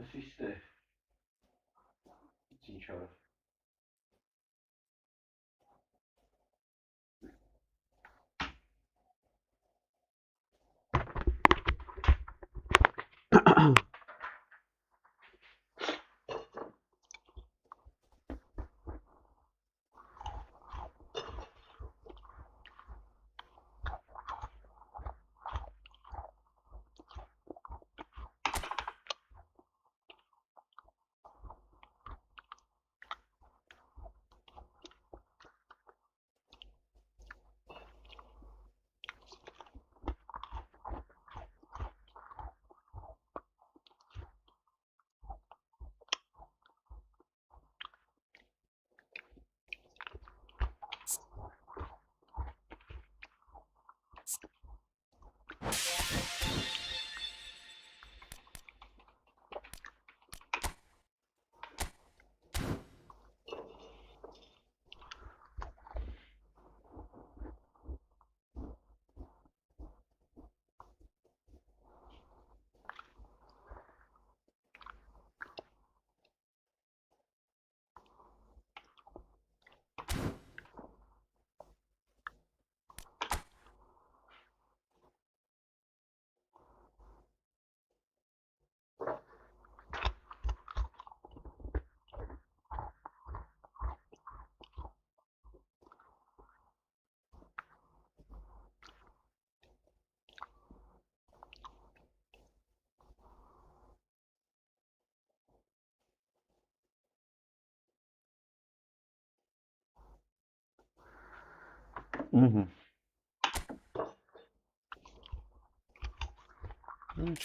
Assist è sincero.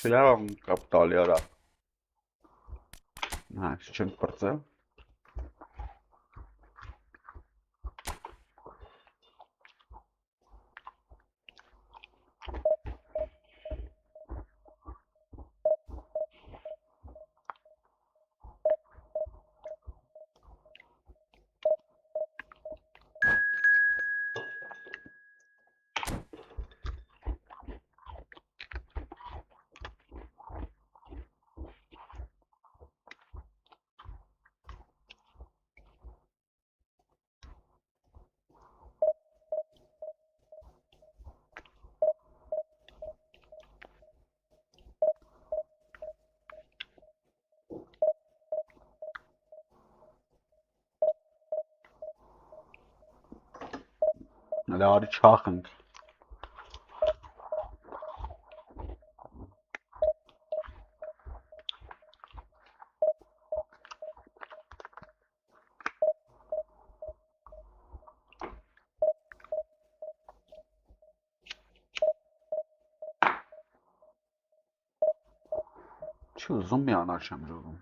Չլավ կապ տալի արա։ Այս չենք պրծել։ Լարի չախնք։ Չի ուզում մի անար չեմ ժողում։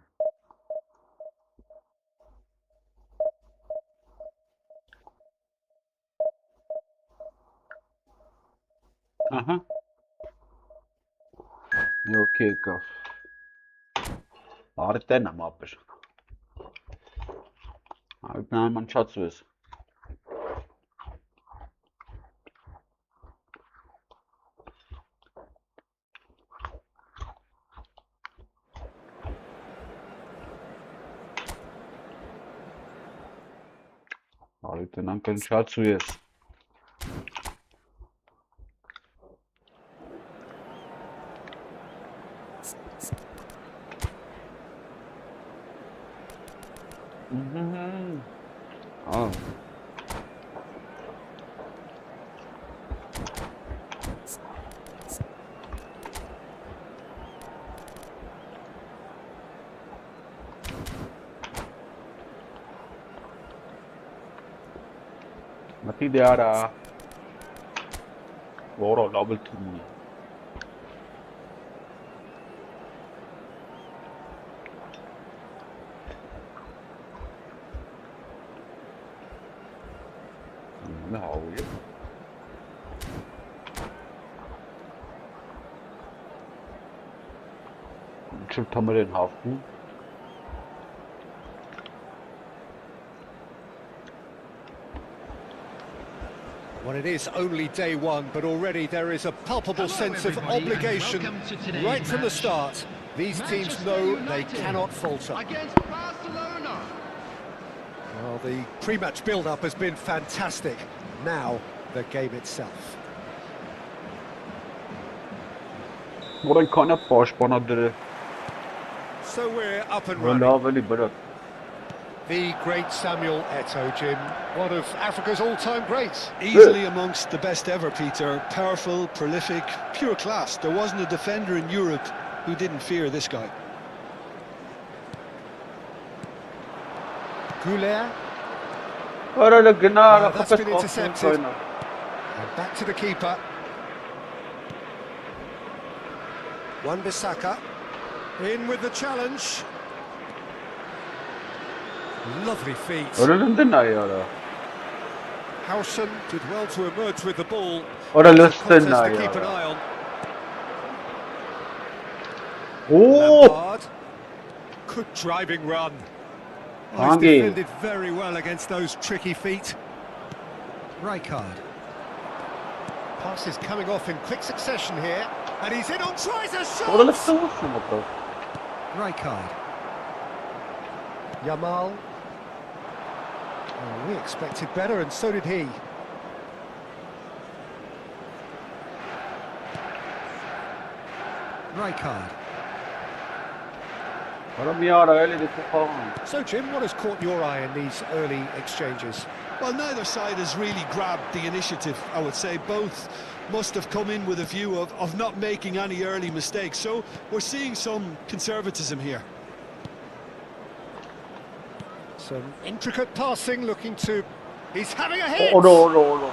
Ահա։ Մի օքեյ կավ։ Արի տենը մապեր։ Այդ նայման չացու ես։ Արի տենան կն չացու ես։ Mati de ara. Ora double turni. No. Çok tamamen hafif. Well, it is only day one, but already there is a palpable sense of obligation right from the start. These teams know they cannot falter. Against Barcelona. Well, the pre-match build-up has been fantastic. Now, the game itself. Որն քանա պաշտպանադրը։ So we're up and Լավ running. էլի բրը։ The great Samuel Eto'o, Jim, one of Africa's all-time greats. Easily amongst the best ever, Peter. Powerful, prolific, pure class. There wasn't a defender in Europe who didn't fear this guy. Goulet, Արալը գնա, that's խփես been intercepted. կայնա։ and back to the keeper. Wan-Bissaka, in with the challenge. Lovely feet. Արալը ընդնա яրա։ Howson did well to emerge with the ball. Արալը It's a contest ստենա to keep an яրա։ eye on. Օ! Lampard. Good driving run. Oh, he's Hangi. defended very well against those tricky feet. Rijkaard. Pass is coming off in quick succession here. And he's in on tries a shot! Արալը ստուս մոտով։ Rijkaard. Yamal. Oh, we expected better, and so did he. Rijkaard. Արա մի արա էլի դու խաղան։ So, Jim, what has caught your eye in these early exchanges? Well, neither side has really grabbed the initiative, I would say. Both must have come in with a view of not making any early mistakes. So we're seeing some conservatism here. Some intricate passing, looking to... He's having a hit! Օրո։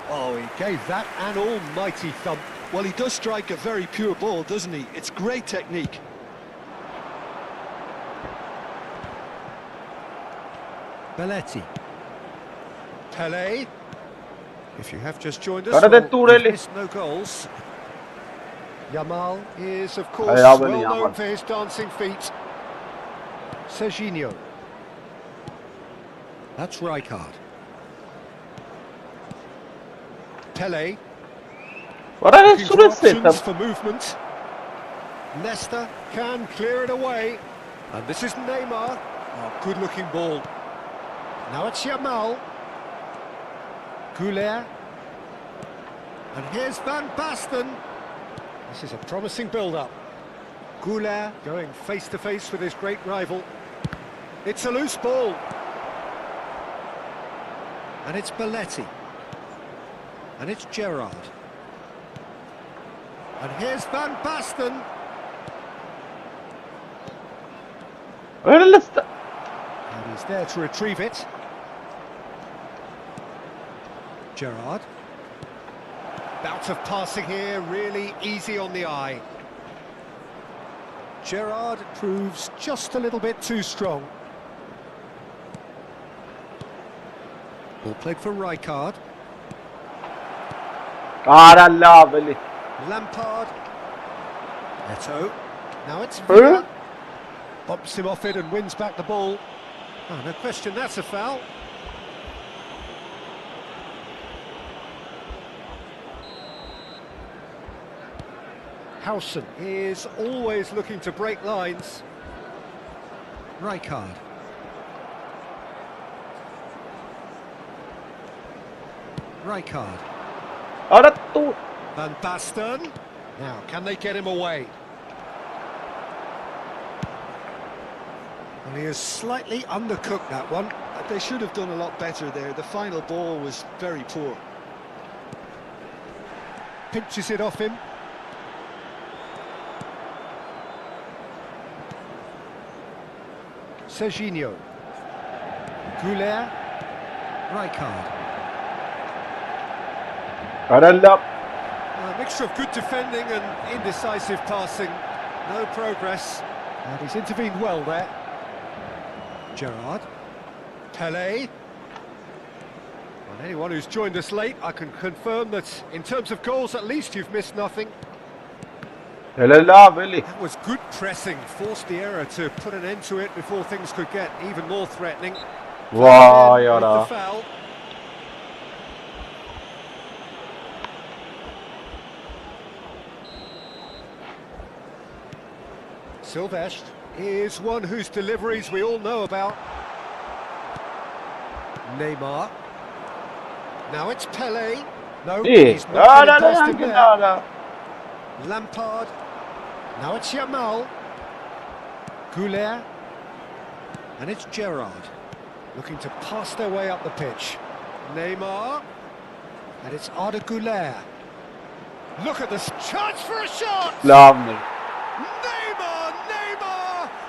Oh, he gave that an almighty thump. Well, he does strike a very pure ball, doesn't he? It's great technique. Belletti. Pele. If you have just joined us, Guarda well, del Turelli. we've missed no goals. Yamal is, of course, Hey, well Yamal. known for his dancing feet. Serginho. That's Rijkaard. Pele. Արալը Looking for սուրս է options for movement. Nesta can clear it away. And this is Neymar. Oh, good-looking ball. Now it's Yamal. Goulet. And here's Van Basten. This is a promising build-up. Goulet going face-to-face with his great rival. It's a loose ball. And it's Belletti. And it's Gerrard. And here's Van Basten. Արալը ստա։ And he's there to retrieve it. Gerrard. Bout of passing here, really easy on the eye. Gerrard proves just a little bit too strong. Ball played for Rijkaard. Արա լավ էլի։ Lampard. Eto'o. Now it's Villa. Huh? Bumps him off it and wins back the ball. Oh, no question, that's a foul. Howson is always looking to break lines. Rijkaard. Rijkaard. Արա տու։ Van Basten. Now, can they get him away? Well, he has slightly undercooked that one. They should have done a lot better there. The final ball was very poor. Pinches it off him. Serginho. Goulet. Rijkaard. Արա լավ։ A mixture of good defending and indecisive passing. No progress. And he's intervened well there. Gerrard. Pele. Well, anyone who's joined us late, I can confirm that in terms of goals, at least you've missed nothing. Էլե լավ էլի։ That was good pressing, forced the error to put an end to it before things could get even more threatening. Վայ With արա։ the foul. Silvestre is one whose deliveries we all know about. Neymar. Now it's Pele. No, he's not getting past him there. Lampard. Now it's Yamal. Goulet. And it's Gerrard. Looking to pass their way up the pitch. Neymar. And it's Arda Goulet. Look at this chance for a shot! Lovely. Neymar!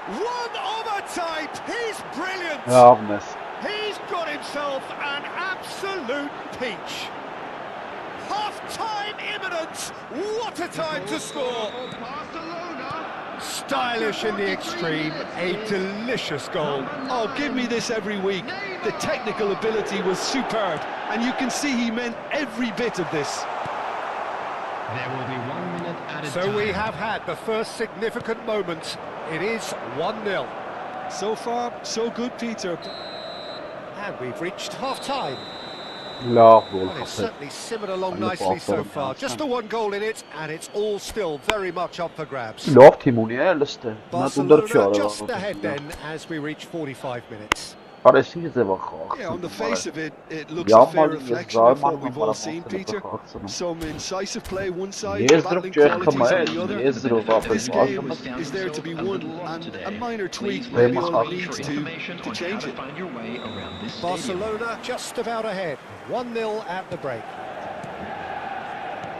One of a type! He's brilliant! Loveness. He's got himself an absolute peach. Half-time imminent! What a time to score! Stylish in the extreme, a delicious goal. Oh, give me this every week. The technical ability was superb, and you can see he meant every bit of this. There will be 1 minute added So time. we have had the first significant moment. It is 1-0. So far, so good, Peter. And we've reached half-time. Love goal. Well, it's certainly simmered along nicely so far. Just the one goal in it, and it's all still very much up for grabs. Love timuni e liste. Barcelona just ahead then as we reach 45 minutes. Yeah, on the face of it, it looks a fair reflection of what we've all seen, Peter. Some incisive play one side, battling qualities on the other. This game is there to be won, and a minor tweak may be all it needs to change it. Barcelona just about ahead, 1-0 at the break.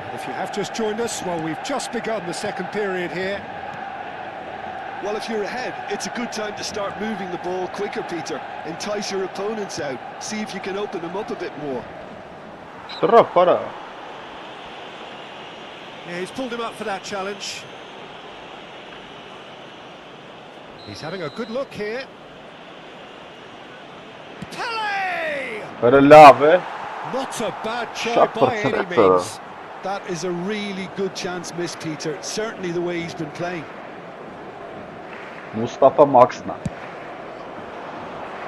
And if you have just joined us, well, we've just begun the second period here. Well, if you're ahead, it's a good time to start moving the ball quicker, Peter. Entice your opponents out. See if you can open them up a bit more. Yeah, he's pulled him up for that challenge. He's having a good look here. Pele! Not a bad try by any means. That is a really good chance missed, Peter. Certainly the way he's been playing. Mustafa Max'la.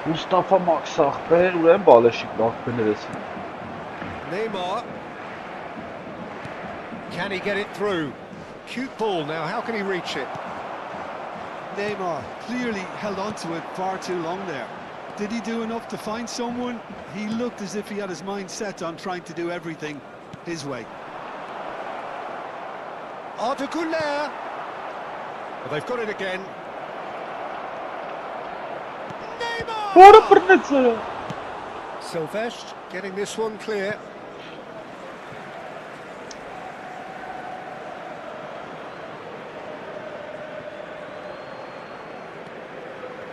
Mustafa Max ախպեր ուրեմն բալեշիկ լախբերես։ Neymar. Can he get it through? Cute ball now, how can he reach it? Neymar clearly held on to it far too long there. Did he do enough to find someone? He looked as if he had his mind set on trying to do everything his way. Arda Goulet. Well, they've got it again. Neymar! Silvestre getting this one clear.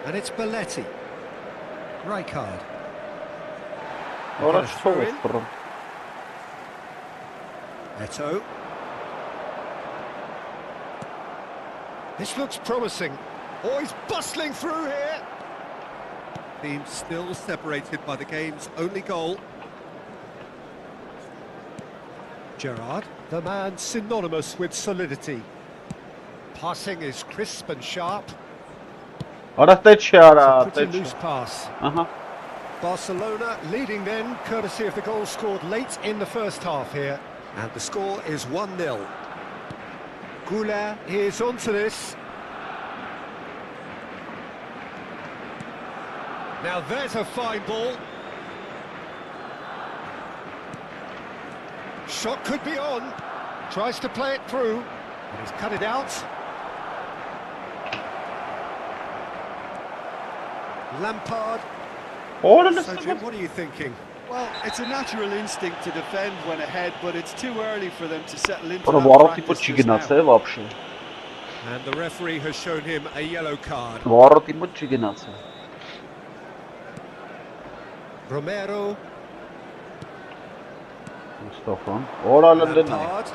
And it's Belletti. Rijkaard. Eto. This looks promising. Oh, he's bustling through here. Team still separated by the game's only goal. Gerrard, the man synonymous with solidity. Passing is crisp and sharp. It's a pretty loose pass. Barcelona leading then, courtesy of the goal scored late in the first half here. And the score is 1-0. Goulet is onto this. Now there's a fine ball. Shot could be on. Tries to play it through. And he's cut it out. Lampard. So Jim, what are you thinking? Well, it's a natural instinct to defend when ahead, but it's too early for them to settle into that practice just now. And the referee has shown him a yellow card. Romero. Lampard.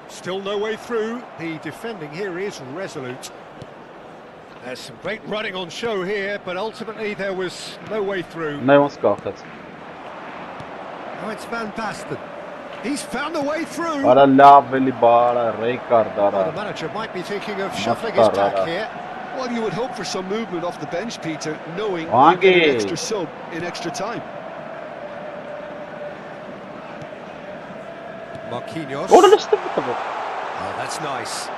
Still no way through. The defending here is resolute. There's some great running on show here, but ultimately there was no way through. No one's got it. Now it's Van Basten. He's found a way through. Well, the manager might be thinking of shuffling his pack here. Well, you would hope for some movement off the bench, Peter, knowing you get an extra sub in extra time. Marquinhos. Oh, that's nice.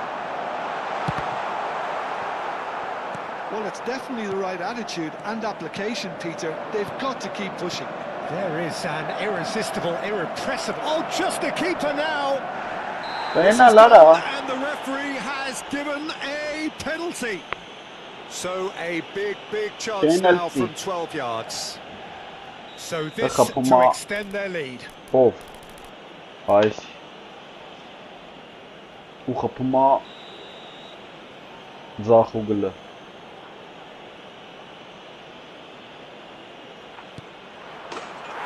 Well, it's definitely the right attitude and application, Peter. They've got to keep pushing. There is an irresistible, irrepressible... Oh, just a keeper now! And the referee has given a penalty. So a big chance now from 12 yards. So this to extend their lead. Ով այս ու խփում է ձախ ուգլը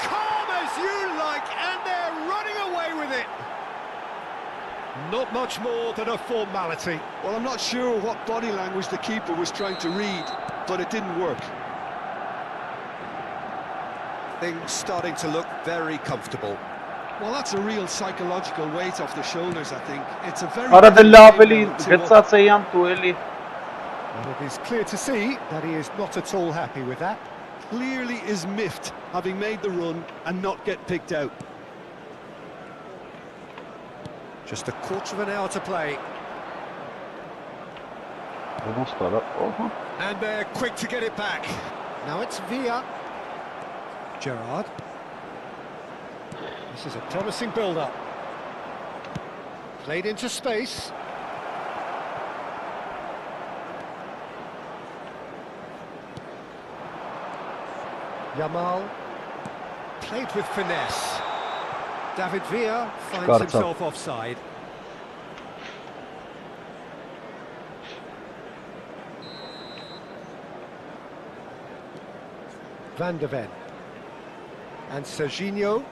Calm as you like, and they're running away with it. Not much more than a formality. Well, I'm not sure what body language the keeper was trying to read, but it didn't work. Things starting to look very comfortable. Well, that's a real psychological weight off the shoulders, I think. It's a very... Արա դե լավ էլի գծած էյան դու էլի And it is clear to see that he is not at all happy with that. Clearly is miffed, having made the run and not get picked out. Just a quarter of an hour to play. And they're quick to get it back. Now it's Villa. Gerrard. This is a promising build-up. Played into space. Yamal. Played with finesse. David Villa finds himself offside. Van de Ven. And Serginho.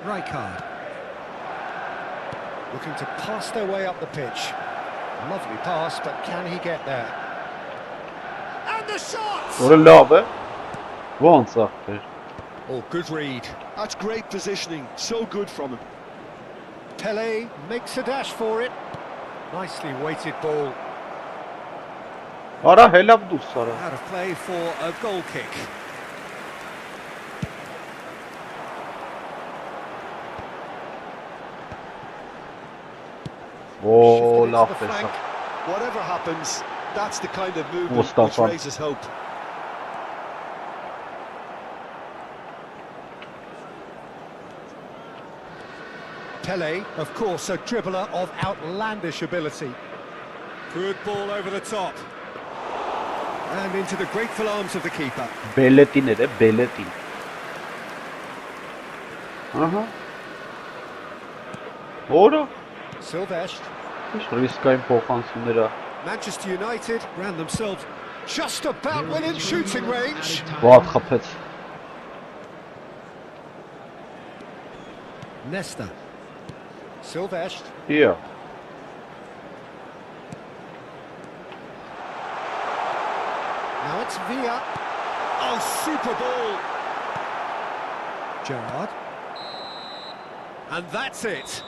Rijkaard. Looking to pass their way up the pitch. Lovely pass, but can he get there? And the shot! What a love, eh? Once after. Oh, good read. That's great positioning. So good from him. Pele makes a dash for it. Nicely weighted ball. Արա հելավ դուրս արա Out of play for a goal kick. Օ լավ տեսա Whatever happens, that's the kind of movement which raises hope. Pele, of course, a dribbler of outlandish ability. Good ball over the top. And into the grateful arms of the keeper. Բելետին էր, բելետին Ահա Որը Silvestre. Ռիսկային փոխանցումները Manchester United ran themselves just about within shooting range. Վատ խփեց Nesta. Silvestre. Yeah Now it's Villa. Oh, super ball. Gerrard. And that's it.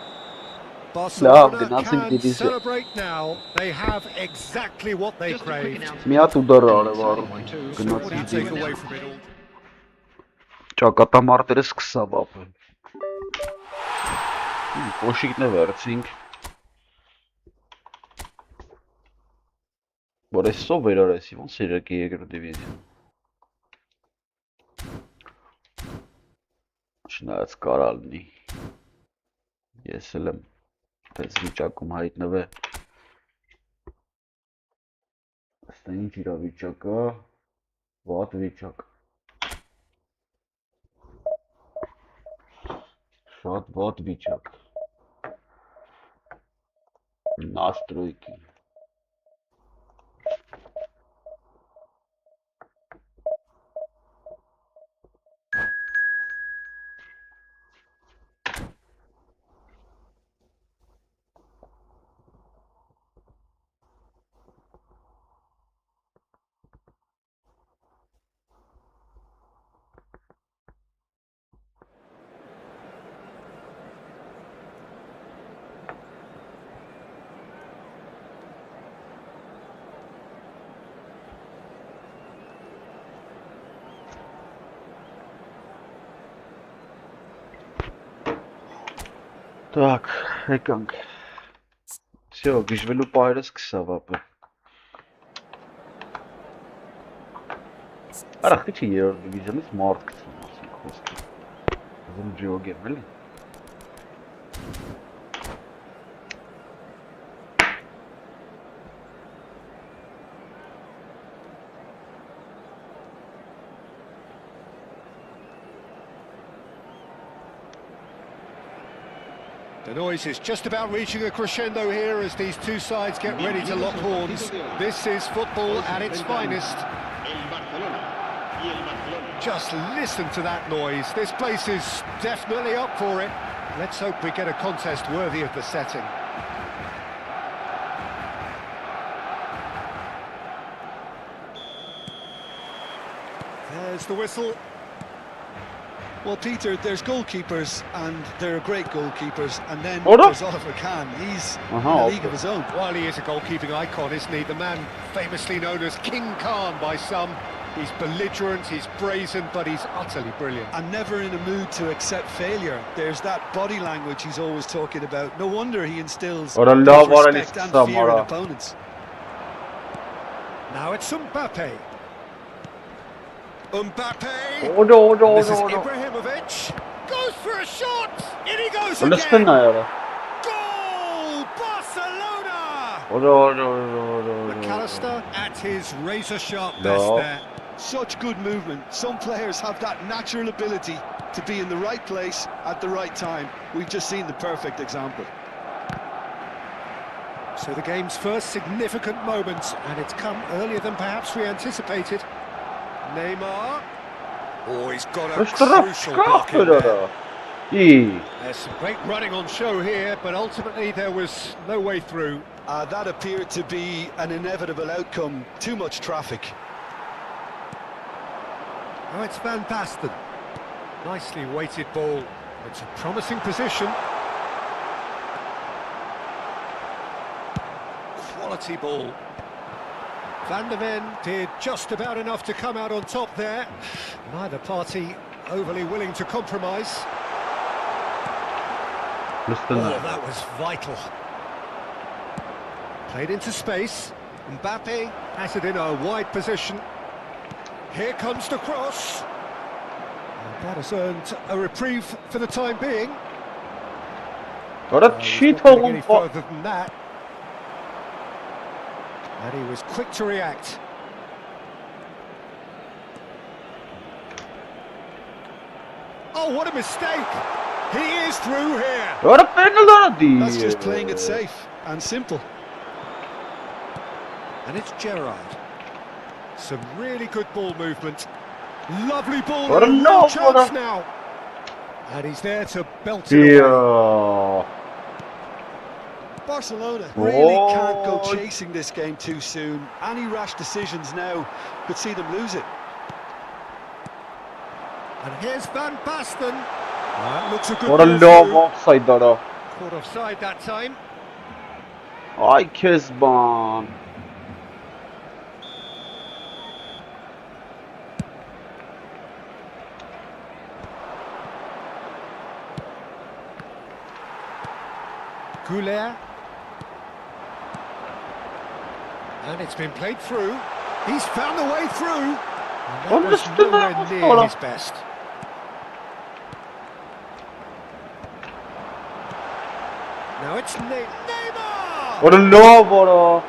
Barcelona can celebrate now. They have exactly what they craved. Մի հատ ուդար արավ What do you take away from it all? Ճակատամարտերը սկսավ ապել Կոշիկն է վերցինք Որ այսով վերարեսի, ոնց երակի երկրորդ դիվիզիոն Չնայած կարա լինի Ես էլ եմ Պես վիճակում հայտնվե Ըստ ինչ իրավիճակա Վատ վիճակ Շատ վատ վիճակ Настройки Так, եկանք Всё, գժվելու պահերը սկսավ ապը։ Արա խիչի երրորդ դիվիզիոնից մարդ գցում, ասենք խոսքը։ Ուզում ջոգեմ, էլի։ The noise is just about reaching a crescendo here as these two sides get ready to lock horns. This is football at its finest. Just listen to that noise. This place is definitely up for it. Let's hope we get a contest worthy of the setting. There's the whistle. Well, Peter, there's goalkeepers, and there are great goalkeepers, and then there's Oliver Kahn. He's in a league of his own. Well, he is a goalkeeping icon, isn't he? The man famously known as King Khan by some. He's belligerent, he's brazen, but he's utterly brilliant. And never in a mood to accept failure. There's that body language he's always talking about. No wonder he instills respect and fear in opponents. Now it's Mbappe. Mbappe! This is Ibrahimovic. Goes for a shot! In he goes again! Goal! Barcelona! McAllister at his razor-sharp best there. Such good movement. Some players have that natural ability to be in the right place at the right time. We've just seen the perfect example. So the game's first significant moments, and it's come earlier than perhaps we anticipated. Neymar. Oh, he's got a crucial block in there. There's some great running on show here, but ultimately there was no way through. That appeared to be an inevitable outcome. Too much traffic. Now it's Van Basten. Nicely weighted ball. It's a promising position. Quality ball. Van der Ven did just about enough to come out on top there. Neither party overly willing to compromise. Oh, that was vital. Played into space. Mbappe has it in a wide position. Here comes the cross. And that has earned a reprieve for the time being. What a cheat any further than that. And he was quick to react. Oh, what a mistake! He is through here. What a penalty! That's just playing it safe and simple. And it's Gerrard. Some really good ball movement. Lovely ball. What a no chance now. And he's there to belt it away. Barcelona really can't go chasing this game too soon. Any rash decisions now could see them lose it. And here's Van Basten. That looks a good What a long offside, Dada. Caught offside that time. Ay, Kezban. Goulet. And it's been played through. He's found the way through. And that was nowhere near his best. Now it's Neymar! What a lob,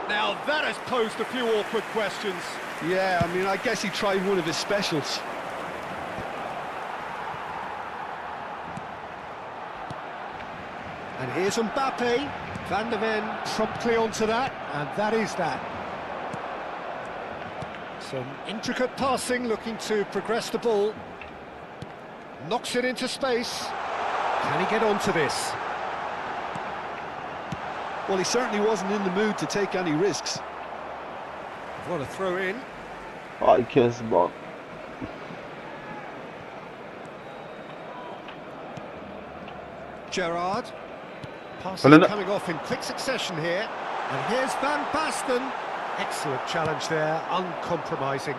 Now that has posed a few awkward questions. Yeah, I mean, I guess he tried one of his specials. And here's Mbappe. Van der Ven promptly onto that, and that is that. Some intricate passing, looking to progress the ball. Knocks it into space. Can he get onto this? Well, he certainly wasn't in the mood to take any risks. What a throw in. Ay, Kezban. Gerrard. Passing coming off in quick succession here. And here's Van Basten. Excellent challenge there, uncompromising.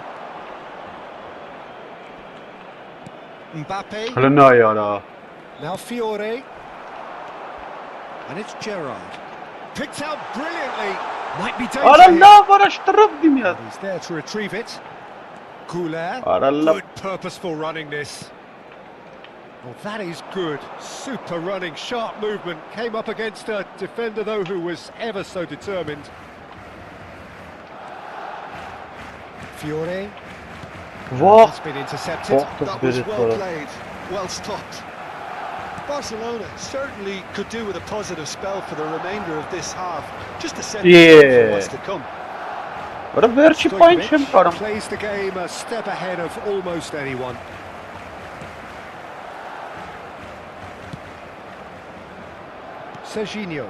Mbappe. Now Fiore. And it's Gerrard. picked out brilliantly. Might be Ara dangerous. la araştırdım ya. He's there to retrieve it. Goulet. Ara la. Good purposeful running this. Well, that is good. Super running, sharp movement. Came up against a defender, though, who was ever so determined. Fiore. Vah. That's been intercepted. That was well played, well stopped. Barcelona certainly could do with a positive spell for the remainder of this half, just to set the tone for what's to come. What a verchi point him karam. Plays the game a step ahead of almost anyone. Serginho.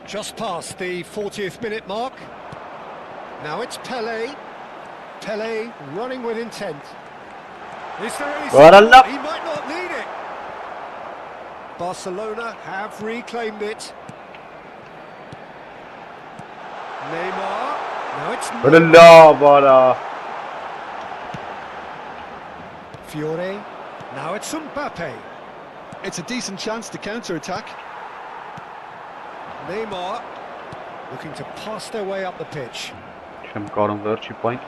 Just past the 40th minute mark. Now it's Pelé. Pelé running with intent. Is there any... He might not need it. Barcelona have reclaimed it. Neymar. Now it's Fiore. Now it's Mbappe. It's a decent chance to counter-attack. Neymar looking to pass their way up the pitch. Shemkaram verchi point.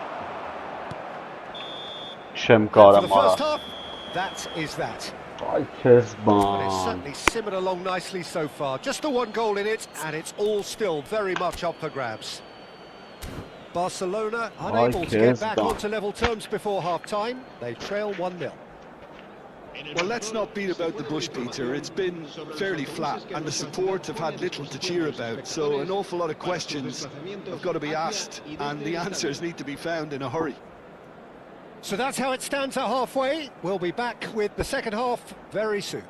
For the first half, that is that. Ay Kezban. But it's certainly simmered along nicely so far. Just the one goal in it, and it's all still very much up for grabs. Barcelona unable to get back onto level terms before half-time. They trail 1-0. Well, let's not beat about the bush, Peter. It's been fairly flat, and the support have had little to cheer about. So an awful lot of questions have got to be asked, and the answers need to be found in a hurry. So that's how it stands at halfway. We'll be back with the second half very soon.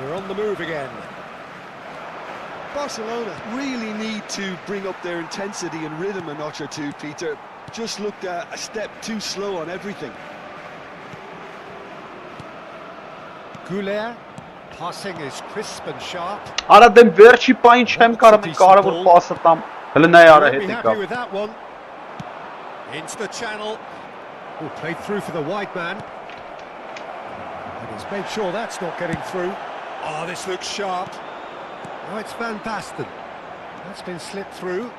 We're on the move again. Barcelona really need to bring up their intensity and rhythm a notch or two, Peter. Just looked a step too slow on everything. Goulet. Passing is crisp and sharp. Aradım verchi point Shemkaram karabul pass atam. Hele ne ara Be hetik happy up. with that one. Into the channel. Oh, played through for the wide man. And he's made sure that's not getting through. Oh, this looks sharp. Oh, it's Van Basten. That's been slipped through.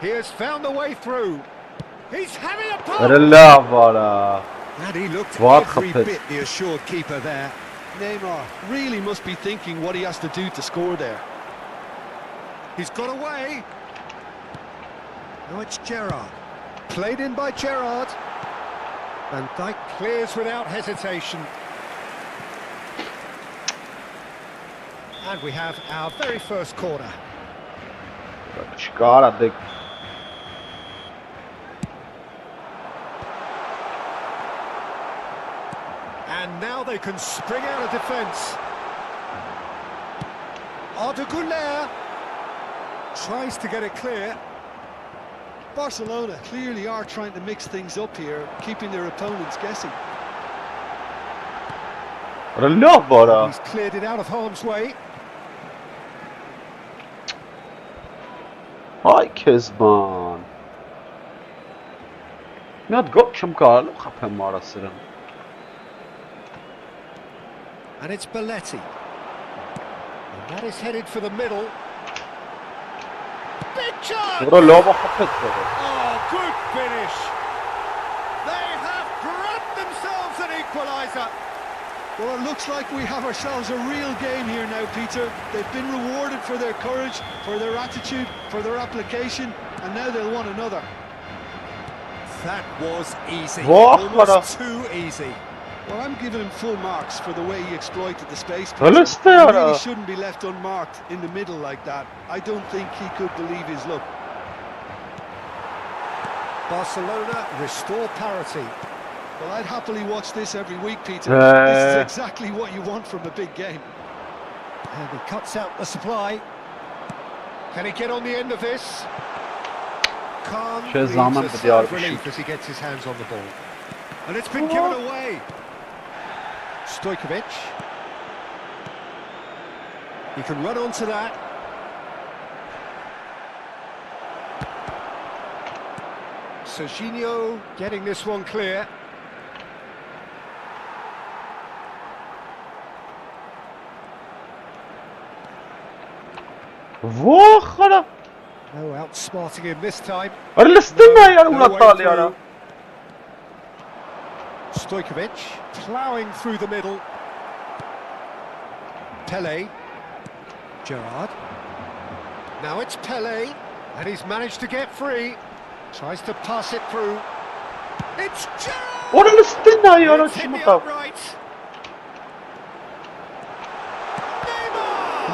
He has found the way through. He's having a pop. And he looked every bit the assured keeper there. Neymar really must be thinking what he has to do to score there. He's got away. Now it's Gerrard. Played in by Gerrard. Van Dijk clears without hesitation. And we have our very first corner. And now they can spring out of defence. Arda Güler tries to get it clear. Barcelona clearly are trying to mix things up here, keeping their opponents guessing. He's cleared it out of harm's way. Ay Kezban. Miad gotchum karalım kapım arasırım. And it's Belletti. And that is headed for the middle. Big chance! Bura loba kapet. Oh, good finish. They have grabbed themselves an equaliser. Well, it looks like we have ourselves a real game here now, Peter. They've been rewarded for their courage, for their attitude, for their application, and now they'll want another. That was easy. What? Almost too easy. Well, I'm giving him full marks for the way he exploited the space. He really shouldn't be left unmarked in the middle like that. I don't think he could believe his luck. Barcelona restore parity. Well, I'd happily watch this every week, Peter. This is exactly what you want from a big game. And he cuts out the supply. Can he get on the end of this? Can't leave a sigh of relief as he gets his hands on the ball. And it's been given away. Stojkovic. He can run onto that. Serginho getting this one clear. Վախ արա։ No outsmarting him this time. Արա լստինա յար No ուրա way տալի արա։ through. Stojkovic ploughing through the middle. Pele. Gerrard. Now it's Pele, and he's managed to get free. Tries to pass it through. It's Gerrard! Արա լստինա յար It's hit the չմտավ։ upright.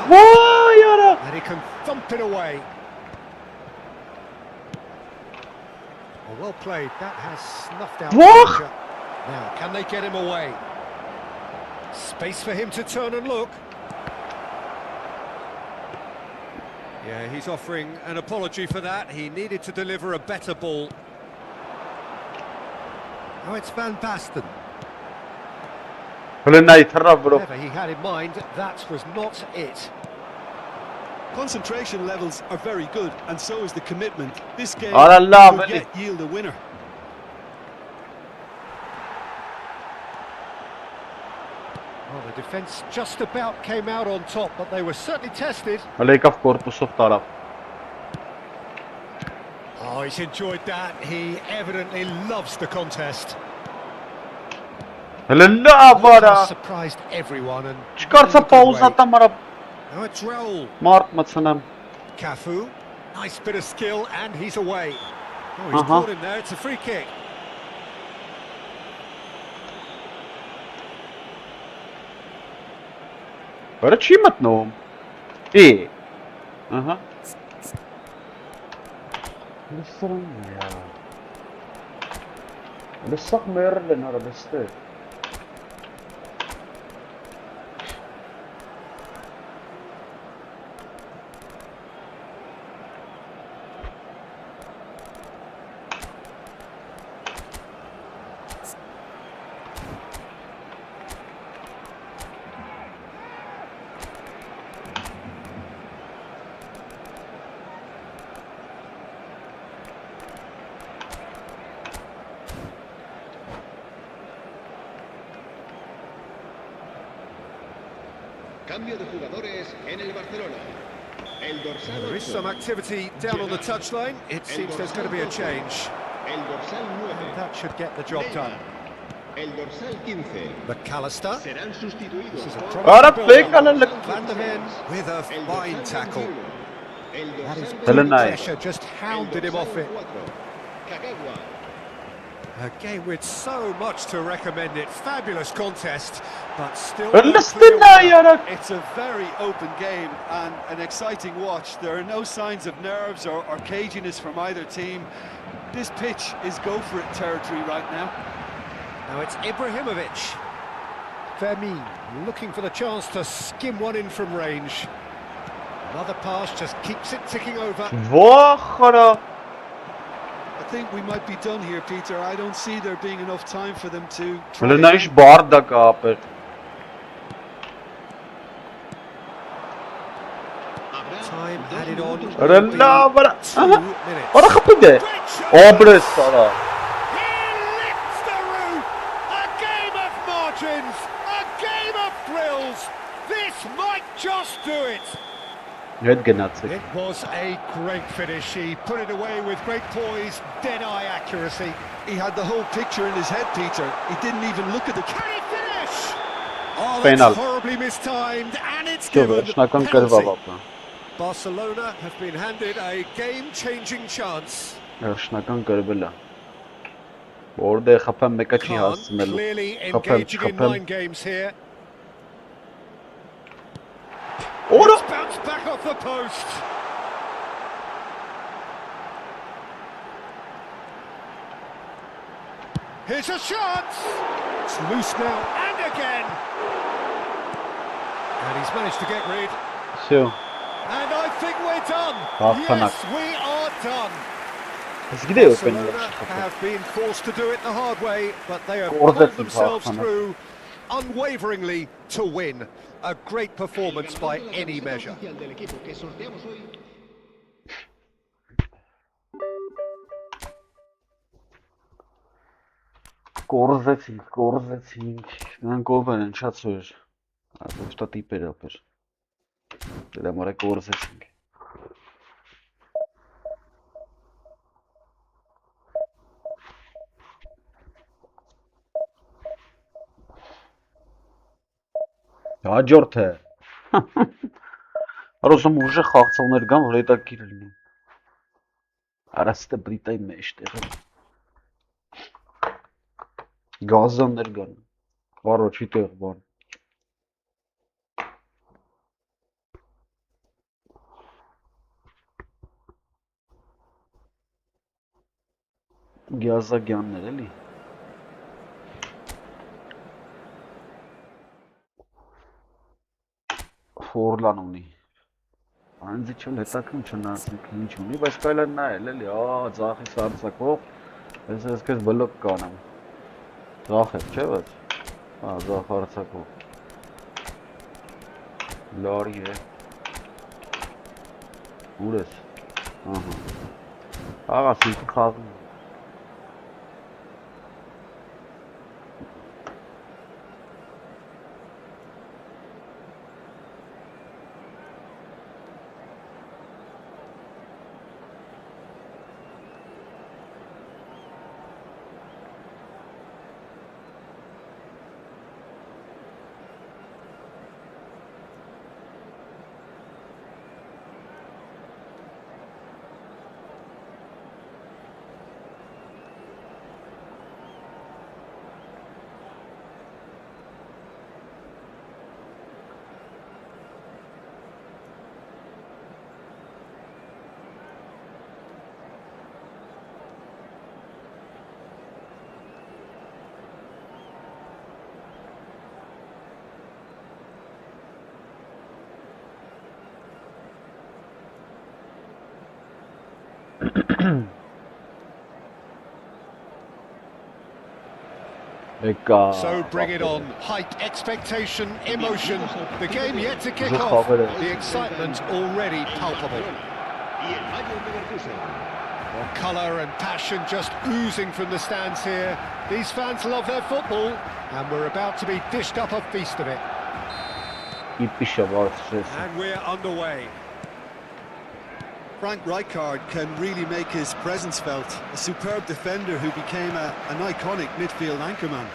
Վայ արա։ And he can thump it away. Oh, well played. That has snuffed out the What? danger. Now, can they get him away? Space for him to turn and look. Yeah, he's offering an apology for that. He needed to deliver a better ball. Now it's Van Basten. Հլնայի թռավ բրո։ Whatever he had in mind, that was not it. Concentration levels are very good, and so is the commitment. This game Արա լավ will էլի։ yet yield a winner. Well, the defence just about came out on top, but they were certainly tested. Հələ եկավ կորպուսով տարավ։ Oh, he's enjoyed that. He evidently loves the contest. Հələ լավ արա։ Has surprised everyone and Չկարծա պաուզա տամ արա now it's Raul. մարդ մցնեմ։ Cafu, nice bit of skill, and he's away. Oh, he's Uh-huh. caught him there. It's a free kick. Արա չի մտնում։ Ահա։ Լսրան յա։ Լսակ մերել են արա լստե։ Cambio de jugadores en el Barcelona. El dorsal There is 8. some activity down on the touchline. It seems there's going to be a change. El dorsal 9. That should get the job done. El dorsal 15. McAllister. Serán sustituidos This is a por Արա promising պեկ build. ալը լք։ Van der Ven with a el fine dorsal tackle. 21. El That is dorsal good Helena. pressure, just hounded him off it. 4. Kagawa. A game with so much to recommend it. Fabulous contest, but still. Հələ no clear լստինա winner. յարա։ It's a very open game and an exciting watch. There are no signs of nerves or caginess from either team. This pitch is go-for-it territory right now. Now it's Ibrahimovic. Vermeer looking for the chance to skim one in from range. Another pass just keeps it ticking over. Վախ արա։ I think we might be done here, Peter. I don't see there being enough time for them to try Հələ նա ինչ again. բարդա կապեր։ Time added on. Արա լավ արա։ 2 Ահա։ minutes. Արա խփիդ է։ Օբրես արա։ He lifts the roof! A game of margins! A game of thrills! This might just do it! Հետ գնացեք։ It was a great finish. He put it away with great poise, dead-eye accuracy. He had the whole picture in his head, Peter. He didn't even look at the Can he finish? Oh, Penal. that's horribly mistimed, and it's Ճո given վերջնական penalty. կրվավ ապա։ Barcelona have been handed a game-changing chance. Վերջնական կրվել է։ Որտեղ խփեմ մեկը չի Khan հասցնելու։ clearly Խփեմ, engaging in չխփեմ։ mind games here. Օրա։ It's bounced back off the post. Here's a shot. It's loose now, and again. And he's managed to get rid. Всё։ And I think we're done. Half-back. Yes, we are done. Ես գիտեի որ պենալ Barcelona չխփեմ։ have been forced to do it the hard way, but they have Correct, pulled themselves half-back. through unwaveringly to win. A great performance by any measure. Oficial del equipo que sorteamos hoy. Կորզեցինք։ Նրանք ով են շատ սուր։ Այո, ստա տիպեր ապեր։ Դրա մորա կորզեցինք։ Հաջորդ է։ Արոսում ուժը խաղացողներ կան, որ հետաքրքիր լինի։ Արաստը բրիտայի մեջտեղը։ Գազաններ կան։ Առաջի տեղ բան։ Գազագյաններ էլի։ Ֆորլան ունի։ Անձի չել հետաքրքրում չնայած ինչ ունի, բայց կարելի է նայել էլի, ձախի սարսակով, ես քեզ բլոկ կանեմ։ Ձախ է, չէ՞ բայց։ Ձախ հարցակով։ Լարի է։ Ուր ես։ Ահա։ Աղաս ինքը խաղում։ So bring it on. Hype, expectation, emotion. The game yet to kick off. The excitement already palpable. Well, colour and passion just oozing from the stands here. These fans love their football, and we're about to be dished up a feast of it. And we're underway. Frank Rijkaard can really make his presence felt. A superb defender who became an iconic midfield anchorman.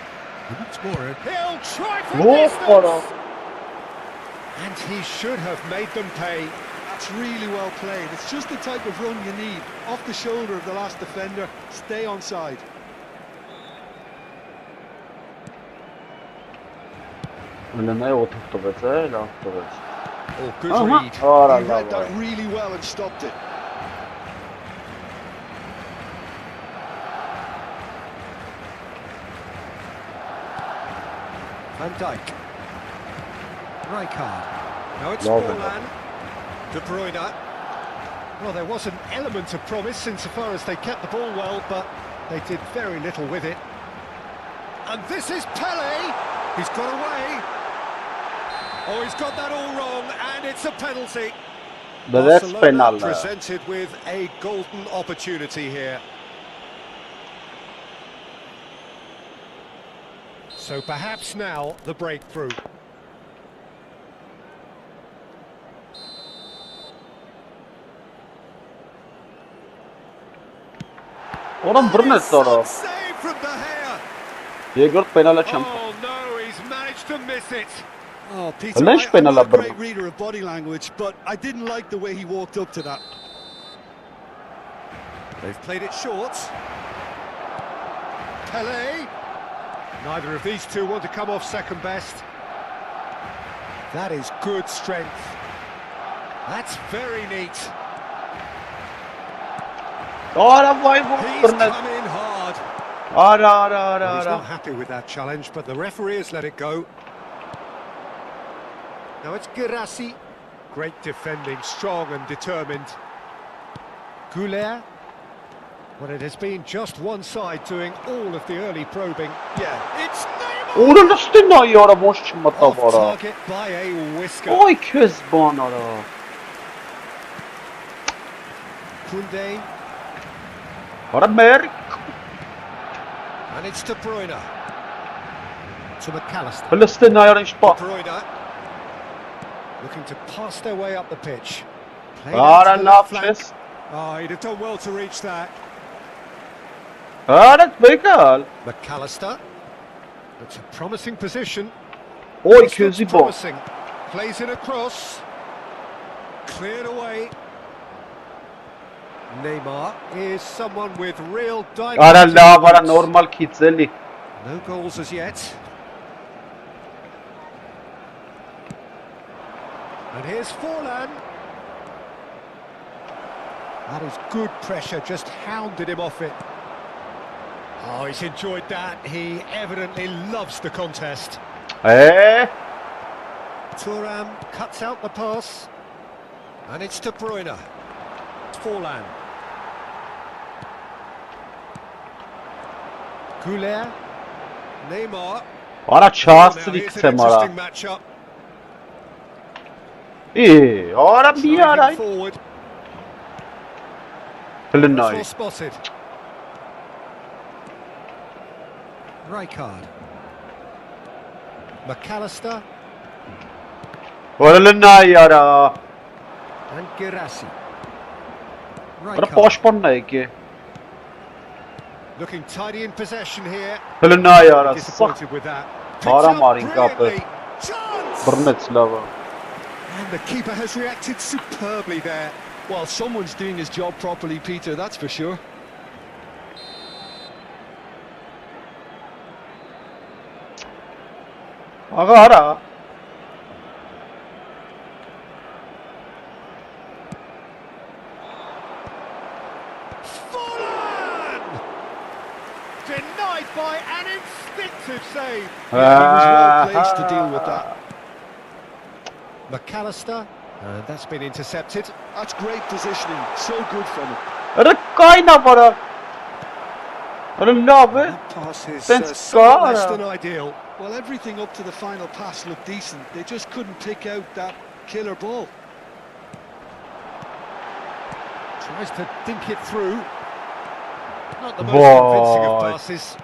He'll try from distance! And he should have made them pay. That's really well played. It's just the type of run you need. Off the shoulder of the last defender, stay onside. Oh, good read. He read that really well and stopped it. Van Dijk. Rijkaard. Now it's Forlan. De Bruyne. Well, there was an element of promise insofar as they kept the ball well, but they did very little with it. And this is Pele. He's got away. Oh, he's got that all wrong, and it's a penalty. But that's penal. Presented with a golden opportunity here. So perhaps now the breakthrough. Oran Brunes sonra. Save from the hair. Երկրորդ penal-ը չեմ։ Oh no, he's managed to miss it. Oh, Peter, I'm not a great reader of body language, but I didn't like the way he walked up to that. They've played it short. Pele. Neither of these two want to come off second best. That is good strength. That's very neat. He's come in hard. He's not happy with that challenge, but the referee has let it go. Now it's Girassi. Great defending, strong and determined. Goulet. Well, it has been just one side doing all of the early probing. Yeah, it's Neymar! Off target by a whisker. Koundé. And it's De Bruyne. To McAllister. De Bruyne. Looking to pass their way up the pitch. Oh, he'd have done well to reach that. McAllister. It's a promising position. Oy This looks közü bu. promising. Plays it across. Cleared away. Neymar is someone with real Արա dynamism. լավ, արա նորմալ քիծ էլի։ No goals as yet. And here's Forlan. That is good pressure, just hounded him off it. Oh, he's enjoyed that. He evidently loves the contest. Thuram cuts out the pass. And it's De Bruyne. It's Forlan. Goulet. Neymar. Արա Now, չհասցրի here's an գցեմ արա։ interesting matchup. Արա մի արա։ Driving forward. Հլնայ։ Well spotted. Rijkaard. McAllister Հլնայ արա։ and Girassi. Արա Rijkaard պաշտպանն է եկե։ looking tidy in possession here. Հլնայ արա, սա Disappointed with that. Արա Picked up մարին կապը։ brilliantly. Chance! բռնեց լավը։ And the keeper has reacted superbly there. Well, someone's doing his job properly, Peter, that's for sure. Աղա արա։ Forlan! Denied by an instinctive save. He was well placed to deal with that. McAllister, and that's been intercepted. That's great positioning, so good from him. Արա կայնա արա։ Արա լավ է։ That pass is Sense somewhat less car. than ideal. Well, everything up to the final pass looked decent. They just couldn't pick out that killer ball. Tries to dink it through. Not the most convincing of Boy. passes.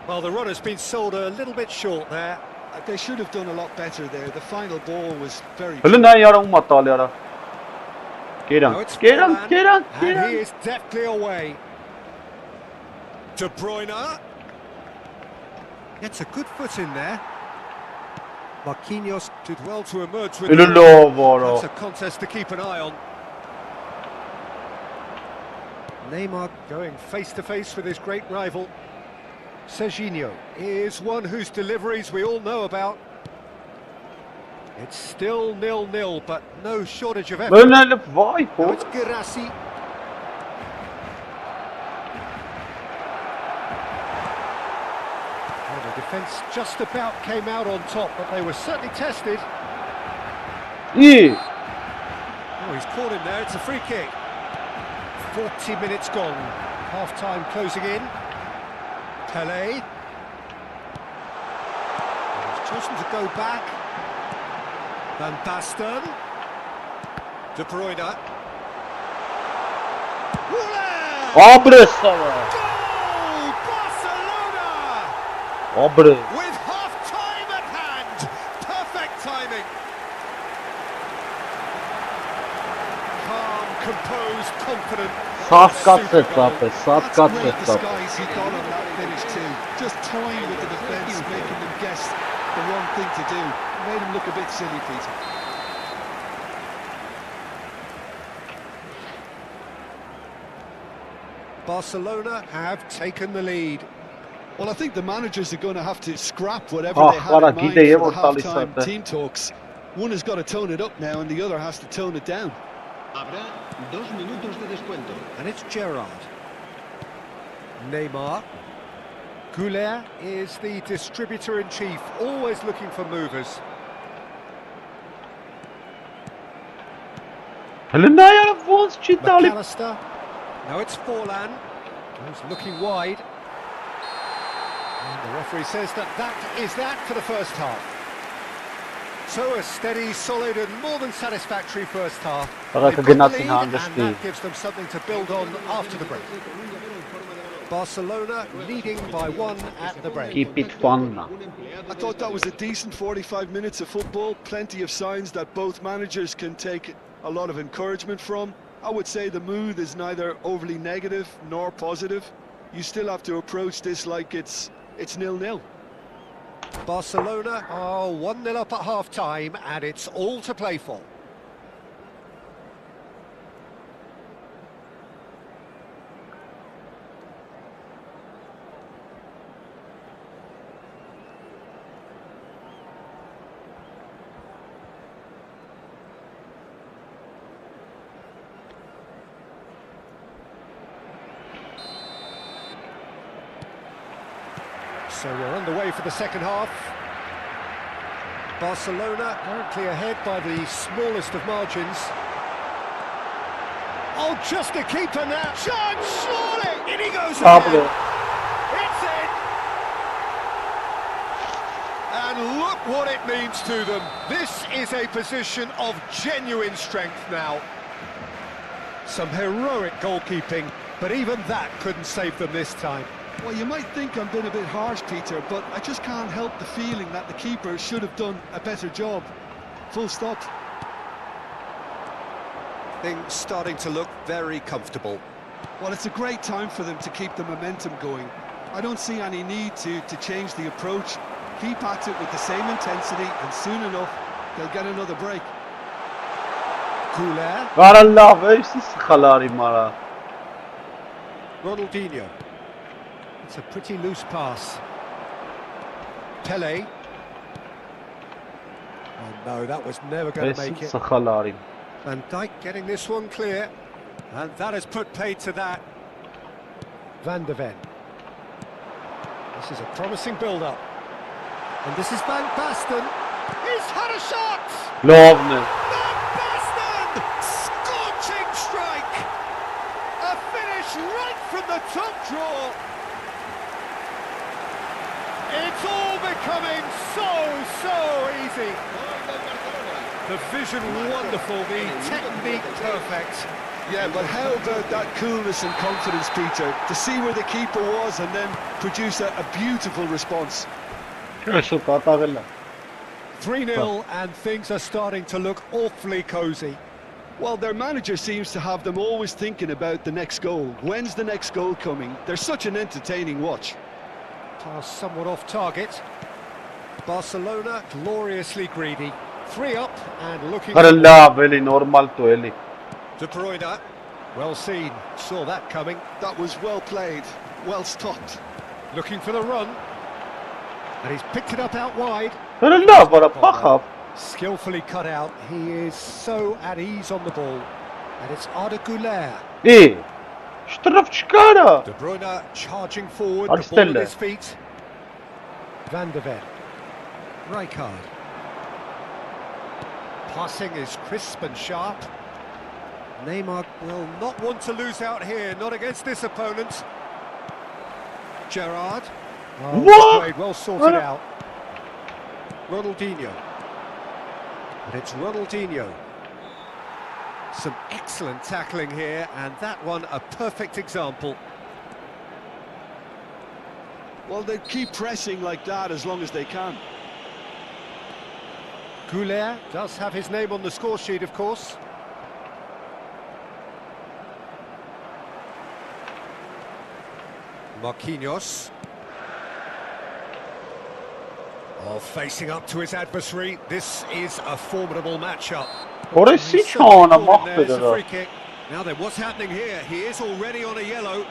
Well, the runner's been sold a little bit short there. They should have done a lot better there. The final ball was very Հլնայ արա ումա տալի արա։ Կերան, Now it's կերան, Forlan, կերան, and he կերան։ is deftly away. De Bruyne gets a good foot in there. Marquinhos did well to emerge with Elə the լավ ball. արա։ That's a contest to keep an eye on. Neymar going face to face with his great rival. Serginho is one whose deliveries we all know about. It's still 0-0, but no shortage of effort. Հլնայ վայ, Now փո։ it's Girassi. Well, the defence just about came out on top, but they were certainly tested. Ի։ Oh, he's caught him there, it's a free kick. 40 minutes gone, half-time closing in. Pelé. He's chosen to go back. Van Basten. De Bruyne. Müller! Աբրես արա։ Goal! Barcelona! Աբրես։ With half-time at hand. Perfect timing. Calm, composed, confident. Սաղկացեց Super goal. ապե, That's great սաղկացեց ապե։ disguise he got on that finish too. Just toying with the defence, making them guess the wrong thing to do. Made him look a bit silly, Peter. Barcelona have taken the lead. Well, I think the managers are going to have to scrap whatever Ah, they had what a in mind gide, for the what Tali half-time said. team talks. One has got to tone it up now, and the other has to tone it down. Habrá 2 minutos de descuento. And it's Gerrard. Neymar. Goulet is the distributor-in-chief, always looking for movers. Հլնայ արա ոնց չի տալի։ McAllister. Now it's Forlan. Who's looking wide. And the referee says that is that for the first half. So a steady, solid and more than satisfactory first half. Աղա They've got կգնացին the lead, and հանգստի։ that gives them something to build on after the break. Barcelona leading by 1 at the break. Keep it fun now. I thought that was a decent 45 minutes of football. Plenty of signs that both managers can take a lot of encouragement from. I would say the mood is neither overly negative nor positive. You still have to approach this like it's 0-0. Barcelona are 1-0 up at half-time, and it's all to play for. So we're underway for the second half. Barcelona currently ahead by the smallest of margins. Oh, just a keeper now. Chance, surely! In he goes again. It's in! And look what it means to them. This is a position of genuine strength now. Some heroic goalkeeping, but even that couldn't save them this time. Well, you might think I'm being a bit harsh, Peter, but I just can't help the feeling that the keeper should have done a better job. Full stop. Things starting to look very comfortable. Well, it's a great time for them to keep the momentum going. I don't see any need to change the approach. Keep at it with the same intensity, and soon enough, they'll get another break. Couler. Ronaldinho. It's a pretty loose pass. Pele. Oh no, that was never going to make it. Van Dijk getting this one clear. And that has put paid to that. Van de Ven. This is a promising build-up. And this is Van Basten. He's had a shot! Lovely. Van Basten! Scorching strike! A finish right from the top draw. It's all becoming so easy. The vision wonderful, the technique perfect. Yeah, but how about that coolness and confidence, Peter, to see where the keeper was and then produce a beautiful response. 3-0 and things are starting to look awfully cosy. Well, their manager seems to have them always thinking about the next goal. When's the next goal coming? They're such an entertaining watch. Pass somewhat off target. Barcelona gloriously greedy. 3 up and looking. De Bruyne, well seen, saw that coming. That was well played, well stopped. Looking for the run. And he's picked it up out wide. Skillfully cut out. He is so at ease on the ball. And it's Arda Güler. De Bruyne charging forward, the ball at his feet. Van de Ven. Rijkaard. Passing is crisp and sharp. Neymar will not want to lose out here, not against this opponent. Gerrard. Oh, played well sorted out. Ronaldinho. And it's Ronaldinho. Some excellent tackling here, and that one a perfect example. Well, they keep pressing like that as long as they can. Güler does have his name on the score sheet, of course. Marquinhos. Oh, facing up to his adversary. This is a formidable matchup. There's a free kick. Now then, what's happening here? He is already on a yellow.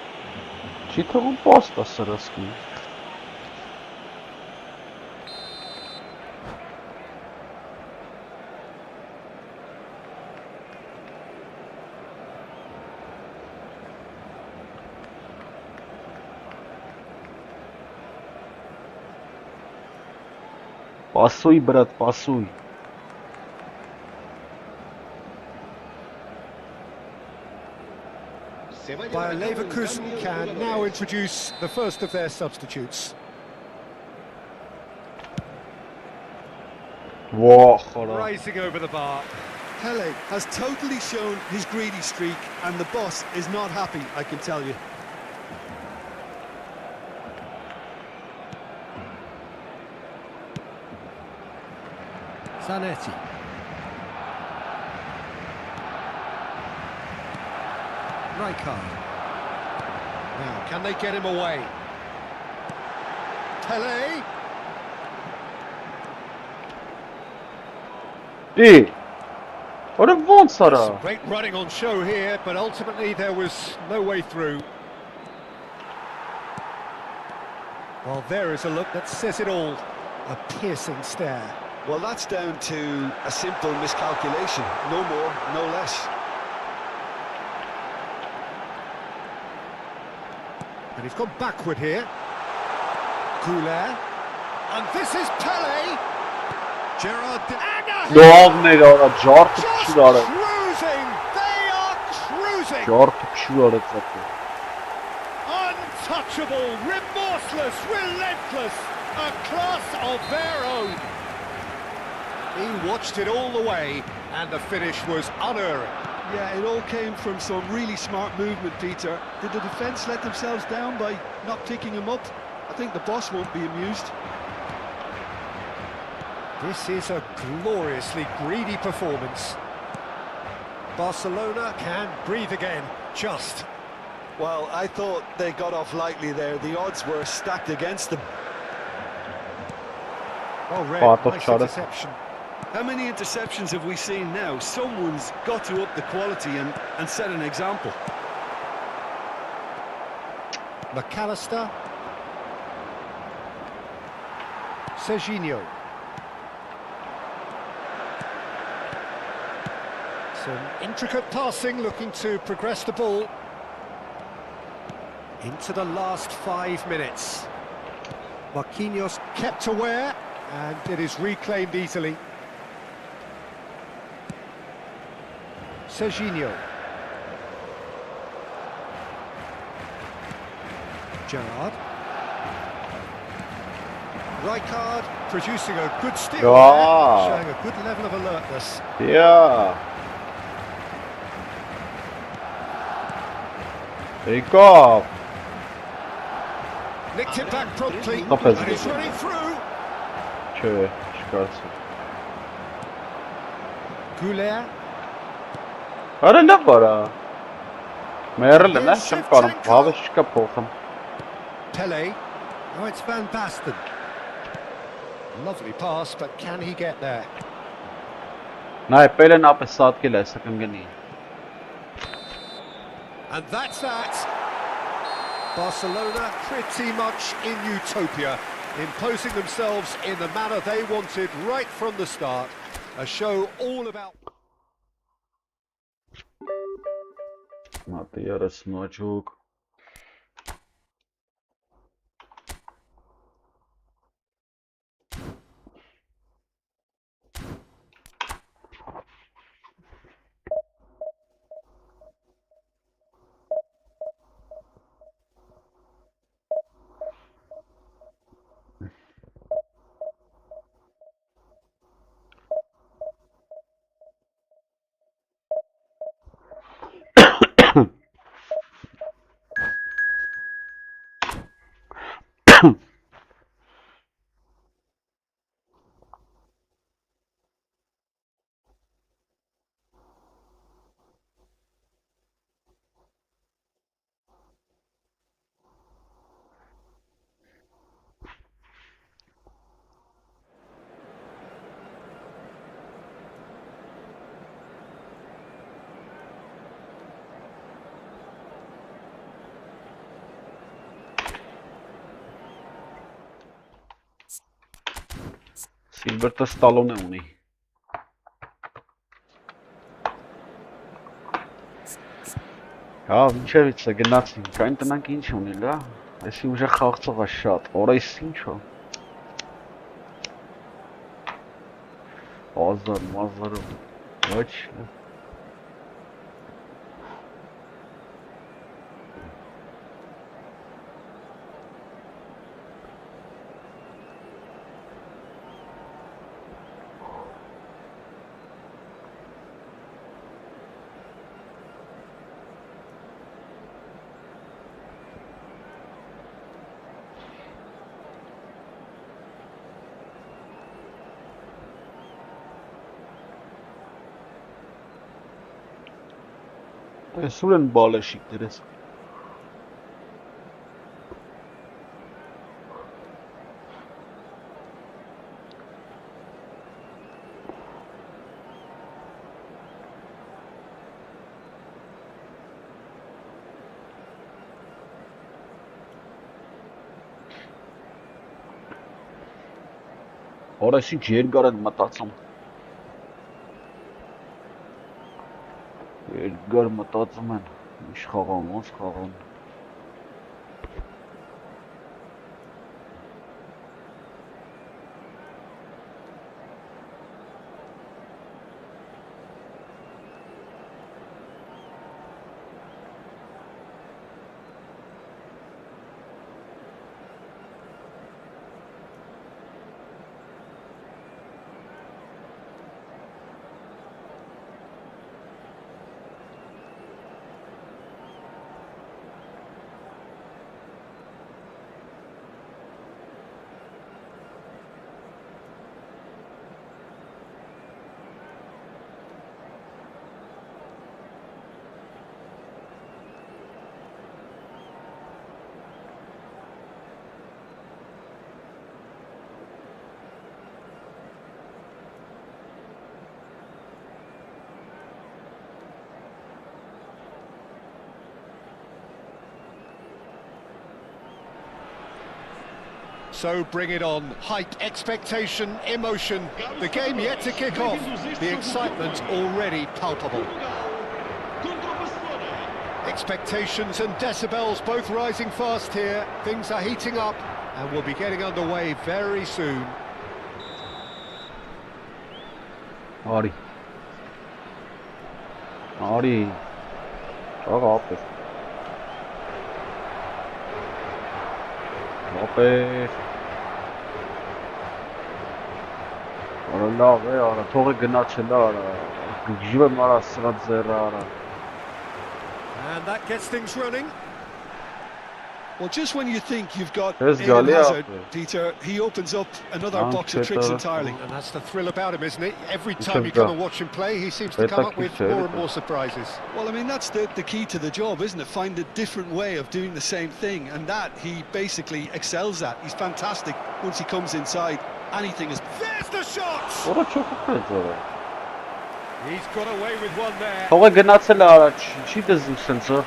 Пасуй, брат, пасуй. Bayer Leverkusen can now introduce the first of their substitutes. Rising over the bar. Pele has totally shown his greedy streak, and the boss is not happy, I can tell you. Zanetti. Rijkaard. Now, can they get him away? Pele. Դի What a ոնց արա Some great running on show here, but ultimately there was no way through. Well, there is a look that says it all. A piercing stare. Well, that's down to a simple miscalculation. No more, no less. And he's gone backward here. Goulet. And this is Pele. Gerard. Լավներ արա ջարդը Just փշուր արա cruising. They are cruising. Ջարդը փշուր արա ծածը Untouchable, remorseless, relentless. A class of their own. He watched it all the way, and the finish was unerring. Yeah, it all came from some really smart movement, Peter. Did the defence let themselves down by not picking him up? I think the boss won't be amused. This is a gloriously greedy performance. Barcelona can breathe again, just. Well, I thought they got off lightly there. The odds were stacked against them. Oh, Red, Part of nice shot. interception. How many interceptions have we seen now? Someone's got to up the quality and set an example. McAllister. Serginho. Some intricate passing, looking to progress the ball. Into the last 5 minutes. Marquinhos kept aware, and it is reclaimed easily. Serginho. Gerard. Rijkaard producing a good steal Yeah. there, showing a good level of alertness. Yeah Take off Nicked it back promptly, Stop and it. he's running through. Չէ չկարծի Goulet. Արա լավ արա Մերել են չեմ կարում բավը չկա փոխեմ Pele. Oh, it's Van Basten. Lovely pass, but can he get there? Նայ պելեն ապես սատկել է սա կընկնի And that's that. Barcelona pretty much in utopia, imposing themselves in the manner they wanted right from the start. A show all about... Մատի երս նոջուկ Սիլվերտը ստալոն է ունի Հա, ինչևից է գնացինք, այն տնանք ինչ ունի լա Այսի ուժը խաղցող է շատ, օրայս ինչ է Ազար, մազարով, ոչ Այսուր են բալեշիկներես Օրես ինչ երկար են մտածում։ Երկար մտածում են, ինչ խաղան, ոնց խաղան։ So bring it on. Hype, expectation, emotion. The game yet to kick off. The excitement already palpable. Expectations and decibels both rising fast here. Things are heating up and we'll be getting underway very soon. Ari. Çok hafif. Hafif. Lավ է, արա, թողը գնացել է, արա, գժվեմ արա, սրատ ձեռը, արա. And that gets things running. Well, just when you think you've got Eden Hazard, Peter, he opens up another box of tricks entirely. And that's the thrill about him, isn't it? Every time you come and watch him play, he seems to come up with more and more surprises. Well, I mean, that's the key to the job, isn't it? Find a different way of doing the same thing, and that he basically excels at. He's fantastic once he comes inside. Anything is... There's the shot! Ora çok güzel. He's got away with one there. Թողը գնացել է, արա, չի դզում սենցը,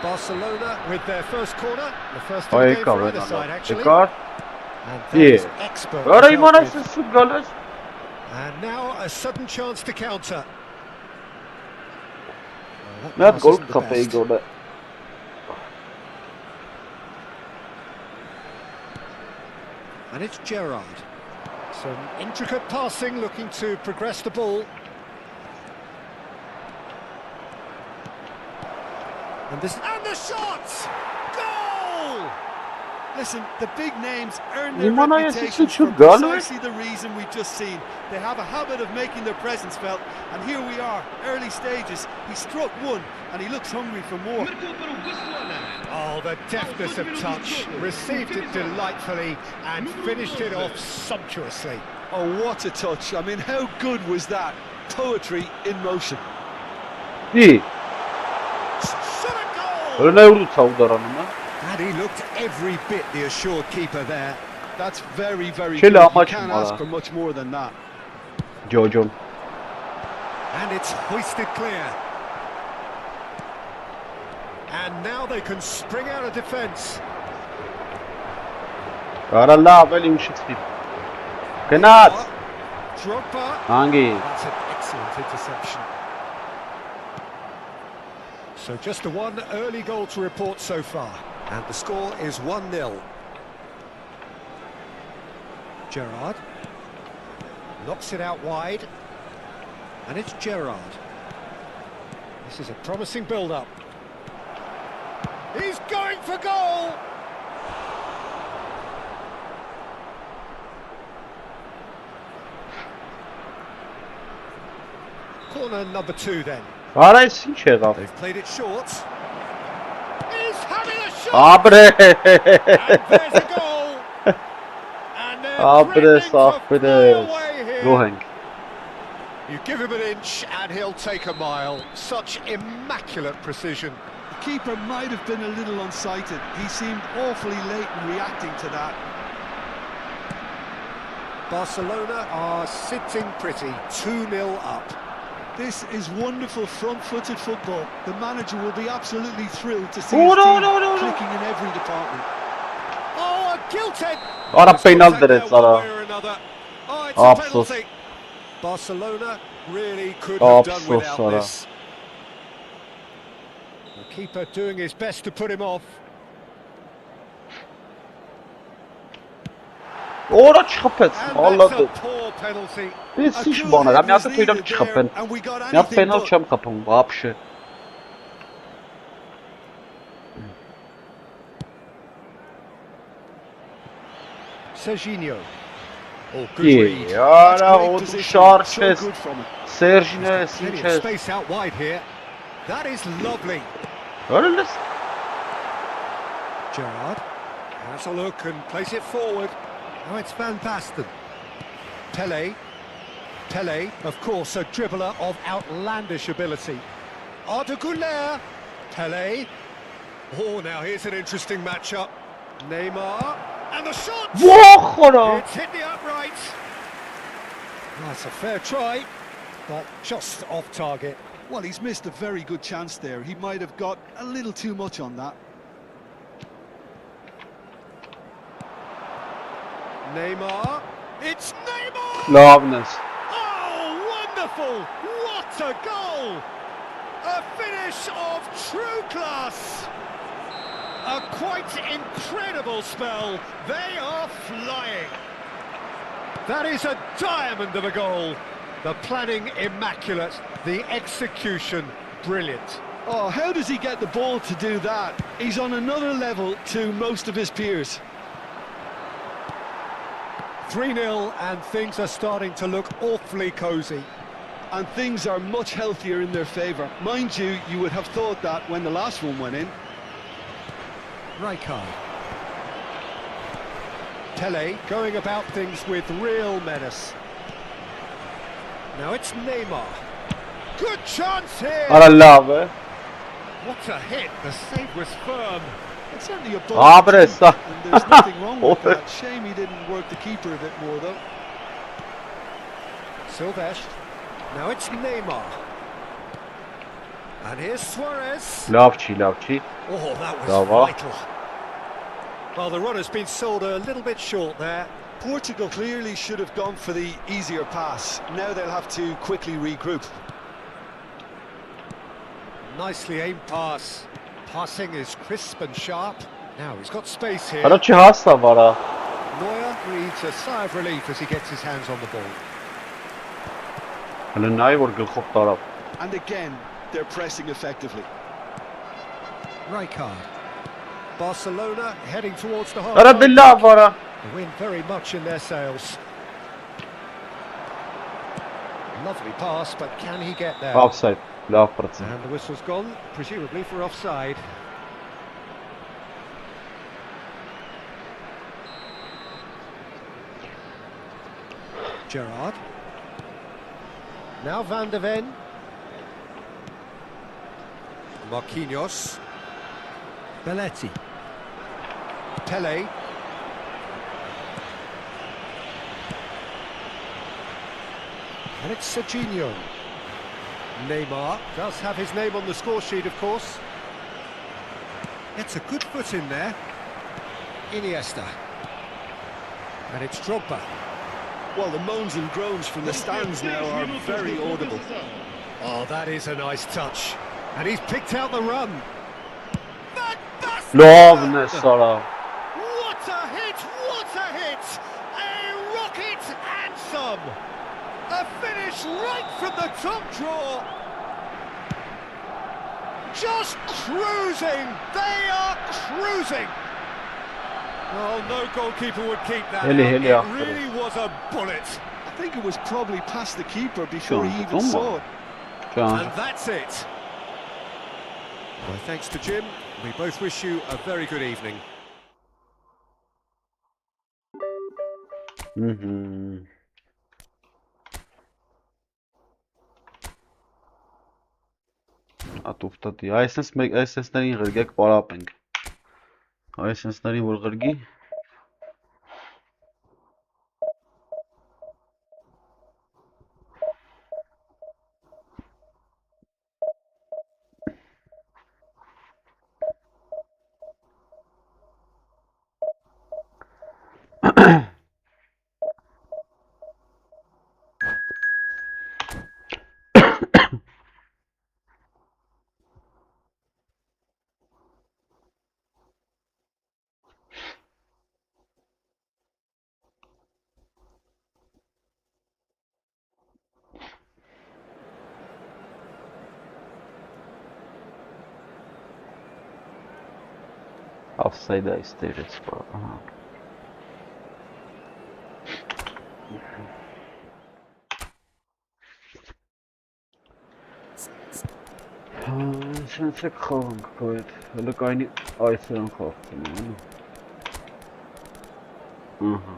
Barcelona with their first corner, the first of the game for either side actually. And Yeah. expert. And now a sudden chance to counter. Not goal kapıyı. And it's Gerrard. Some intricate passing, looking to progress the ball. And the shot! Goal! Listen, the big names earn their reputation for precisely the reason we've just seen. They have a habit of making their presence felt, and here we are, early stages. He struck one, and he looks hungry for more. Oh, the deftness of touch. Received it delightfully and finished it off sumptuously. Oh, what a touch. I mean, how good was that? Poetry in motion. Yeah. And he looked every bit the assured keeper there. That's very, very good. You can't ask for much more than that. Jojo. And it's hoisted clear. And now they can spring out of defence. Cannot. Drogba. Hangi. That's an excellent interception. So just the one early goal to report so far. And the score is 1-0. Gerrard. Knocks it out wide. And it's Gerrard. This is a promising build-up. He's going for goal! Corner number 2 then. They've played it short. He's having a shot! And there's a goal! And they're away here. Go Hank. You give him an inch and he'll take a mile. Such immaculate precision. The keeper might have been a little unsighted. He seemed awfully late in reacting to that. Barcelona are sitting pretty, 2-0 up. This is wonderful front-footed football. The manager will be absolutely thrilled to see his team clicking in every department. Oh, a Guilted. Արա It's penal gonna take դրեց, there one արա. way or another. Oh, it's a Ափսոս. penalty. Barcelona really could have done Ափսոս, without արա. this. The keeper doing his best to put him off. Օրա չխփեց, And մալա that's a դե։ poor penalty. Ես A ինչ cool բան head եմ, մի was հատ իրենք needed չխփեն։ there, and we got Մի հատ anything penal but. չեմ խփում, вообще։ Serginho. Oh, good read. Արա That's great ու position, շարժ so ես, good from it. Սերժինը ես, ինչ Plenty of ես։ space out wide here. That is lovely. Արա լես։ Gerrard has a look and plays it forward. Now it's Van Basten. Pele. Pele, of course, a dribbler of outlandish ability. Arda Güler. Pele. Oh, now here's an interesting matchup. Neymar. And the shot! Ո՜խ խորա։ It's hit the upright. That's a fair try, but just off target. Well, he's missed a very good chance there. He might have got a little too much on that. Neymar. It's Neymar! Լավն ես։ Oh, wonderful! What a goal! A finish of true class! A quite incredible spell. They are flying. That is a diamond of a goal. The planning immaculate, the execution brilliant. Oh, how does he get the ball to do that? He's on another level to most of his peers. 3-0 and things are starting to look awfully cosy. And things are much healthier in their favour. Mind you, you would have thought that when the last one went in. Rijkaard. Pele going about things with real menace. Now it's Neymar. Good chance here! Արա լավ է։ What a hit! The save was firm. It's certainly a Ah, bold but it's attempt, and there's nothing wrong with that. Shame he didn't work the keeper a bit more, though. Silvesh. Now it's Neymar. And here's Suarez. Լավ չի։ Oh, that was Bravo. vital. Well, the run has been sold a little bit short there. Portugal clearly should have gone for the easier pass. Now they'll have to quickly regroup. Nicely aimed pass. Passing is crisp and sharp. Now he's got space here. Արա չհասավ արա։ Neuer breathes a sigh of relief as he gets his hands on the ball. Հələ նայ որ գլխով տարավ։ And again, they're pressing effectively. Rijkaard. Barcelona heading towards the Արա half. դե լավ արա։ The wind very much in their sails. Lovely pass, but can he get there? Offside, լավ պրծը։ And the whistle's gone, presumably for offside. Gerrard. Now Van de Ven. Marquinhos. Belletti. Pele. And it's Serginho. Neymar does have his name on the score sheet, of course. It's a good foot in there. Iniesta. And it's Drogba. Well, the moans and groans from the stands now are very audible. Oh, that is a nice touch. And he's picked out the run. Լավն է սարա։ What a hit! What a hit! A rocket anthem! A finish right from the top draw. Just cruising! They are cruising! Oh, no goalkeeper would keep that Heli, out. heli It after really was a bullet. I think it was probably past the keeper before he even Come saw on. it. And that's it. Well, thanks to Jim. We both wish you a very good evening. Ատուֆտատի, այսենսներին ղրգեք պարապենք։ Այսենսներին որ ղրգի։ Offside istəyiriz bu. Sense խաղանք կայդ, հələ կայնի այսրան խաղցում են, ահա։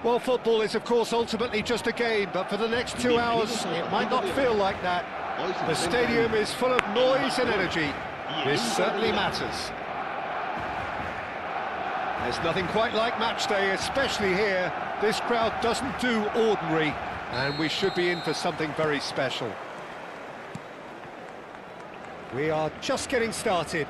Well, football is, of course, ultimately just a game, but for the next 2 hours, it might not feel like that. The stadium is full of noise and energy. This certainly matters. There's nothing quite like match day, especially here. This crowd doesn't do ordinary, and we should be in for something very special. We are just getting started.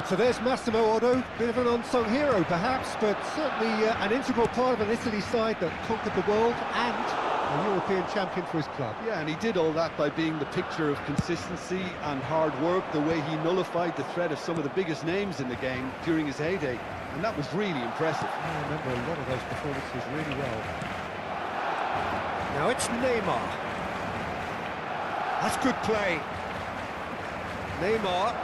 So there's Massimo Otto, bit of an unsung hero perhaps, but certainly an integral part of an Italy side that conquered the world and a European champion for his club. Yeah, and he did all that by being the picture of consistency and hard work, the way he nullified the threat of some of the biggest names in the game during his heyday, and that was really impressive. I remember a lot of those performances really well. Now it's Neymar. That's good play. Neymar.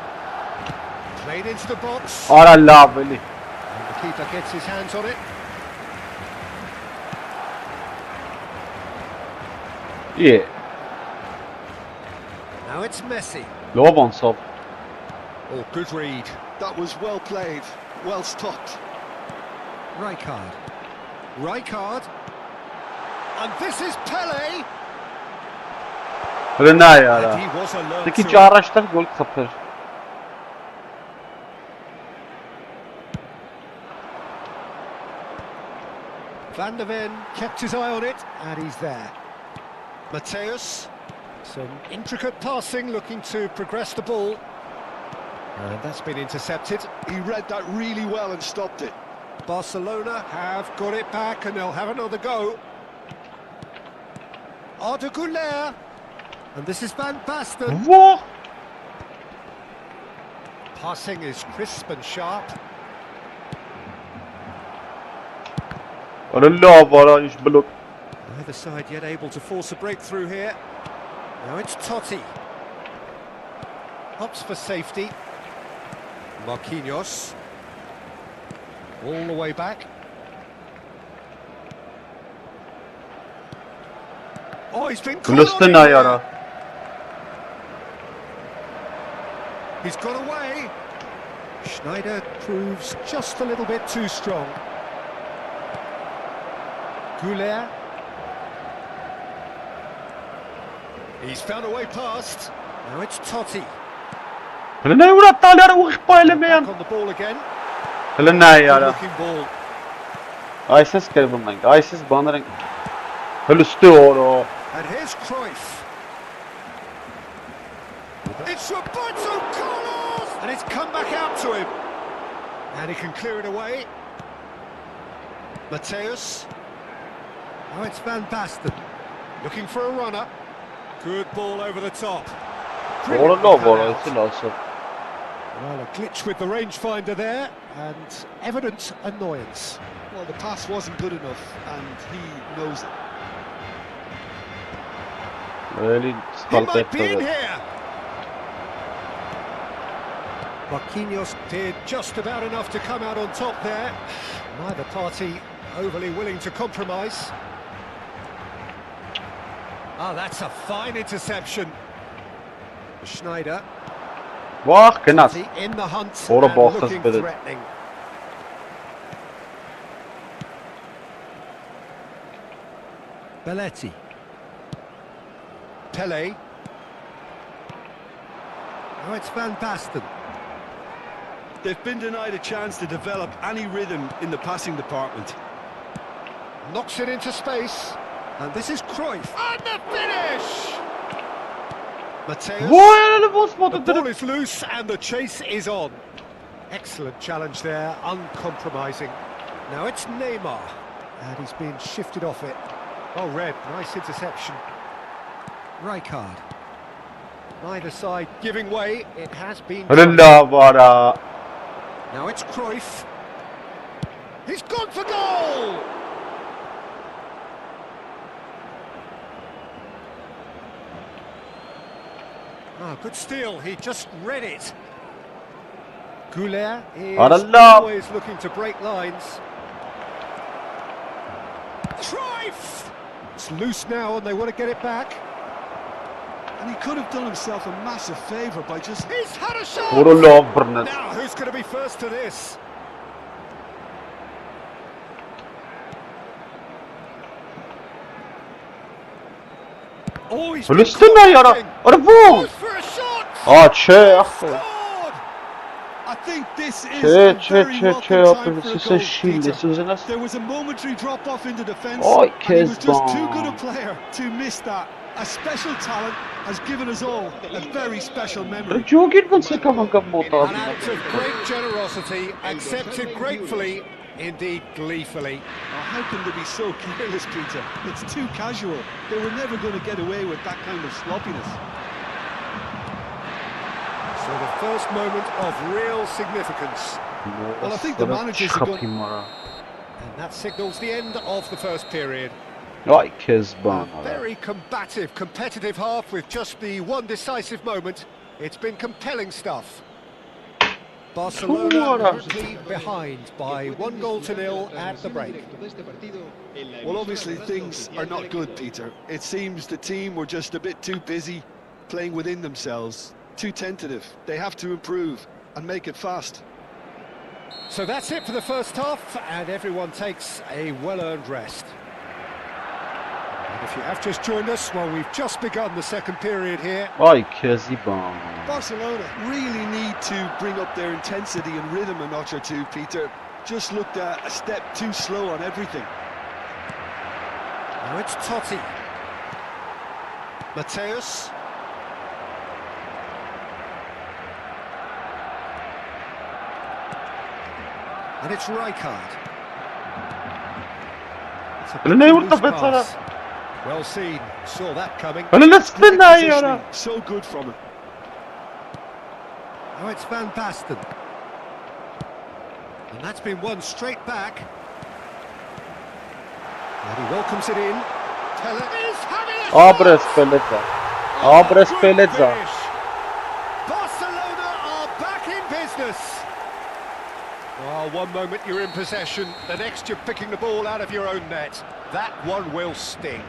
Played into the box. Ora lovely. And the keeper gets his hands on it. Yeah. Now it's Messi. Love on top. Oh, good read. That was well played, well stopped. Rijkaard. Rijkaard. And this is Pele. Hırına yara. And he was alert Peki to it. çağraşlar gol kapır. Van der Ven kept his eye on it, and he's there. Mateus, some intricate passing, looking to progress the ball. And that's been intercepted. He read that really well and stopped it. Barcelona have got it back, and they'll have another go. Arda Güler, and this is Van Basten. What? Passing is crisp and sharp. Allah var iş blok. Neither side yet able to force a breakthrough here. Now it's Totti. Opts for safety. Marquinhos. All the way back. Oh, he's been caught Kılıçtın on it. yara. He's got away. Schneider proves just a little bit too strong. Güler. He's found a way past. Now it's Totti. Hırına uğrat talara uğuk Back bayılamayan. on the ball again. Hırına Good yara. looking ball. Aysiz karbondan. Aysiz banırın. Hırıstı oğru. And here's Cruyff. It's Roberto Carlos! And it's come back out to him. And he can clear it away. Mateus. Now it's Van Basten. Looking for a runner. Good ball over the top. Oğlu Brilliant var. cut out. Aysiz olsun. Well, a glitch with the rangefinder there, and evident annoyance. Well, the pass wasn't good enough, and he knows it. Öyle He skalt might be in etti. here. Marquinhos did just about enough to come out on top there. Neither party overly willing to compromise. Oh, that's a fine interception. Schneider. Bak kınas. In the hunt Orada and boxes looking with it. threatening. Belletti. Pele. Now it's Van Basten. They've been denied a chance to develop any rhythm in the passing department. Knocks it into space. And this is Cruyff. And the finish! Mateus. Ոյ, The ball is loose and the chase is on. Excellent challenge there, uncompromising. Now it's Neymar, and he's been shifted off it. Oh, Red, nice interception. Rijkaard. Neither side giving way, it has been... Now Now it's Cruyff. He's gone for goal! Ah, good steal, he just read it. Goulet is always looking to break lines. Cruyff! It's loose now and they want to get it back. And he could have done himself a massive favour by just... He's had a shot! Now Now, who's going to be first to this? Oh, he's been Goes for a shot! Scored! I think this is a very welcome time for a goal, Peter. There was a momentary drop-off into defence, and he was just too good a player to miss that. A special talent has given us all a very special memory. An act of great generosity, accepted gratefully, indeed gleefully. Oh, how can they be so careless, Peter? It's too casual. They were never going to get away with that kind of sloppiness. So the first moment of real significance. Well, I think the managers are going... And that signals the end of the first period. Very combative, competitive half with just the one decisive moment. It's been compelling stuff. Barcelona currently behind by 1-0 at the break. Well, obviously things are not good, Peter. It seems the team were just a bit too busy playing within themselves, too tentative. They have to improve and make it fast. So that's it for the first half, and everyone takes a well-earned rest. And if you have just joined us, well, we've just begun the second period here. Barcelona really need to bring up their intensity and rhythm a notch or two, Peter. Just looked a step too slow on everything. Now it's Totti. Mateus. And it's Rijkaard. It's well seen, saw that coming. So good from him. Now it's Van Basten. And that's been won straight back. And he welcomes it in. Teller is having a finish. Barcelona are back in business. Well, one moment you're in possession, the next you're picking the ball out of your own net. That one will sting.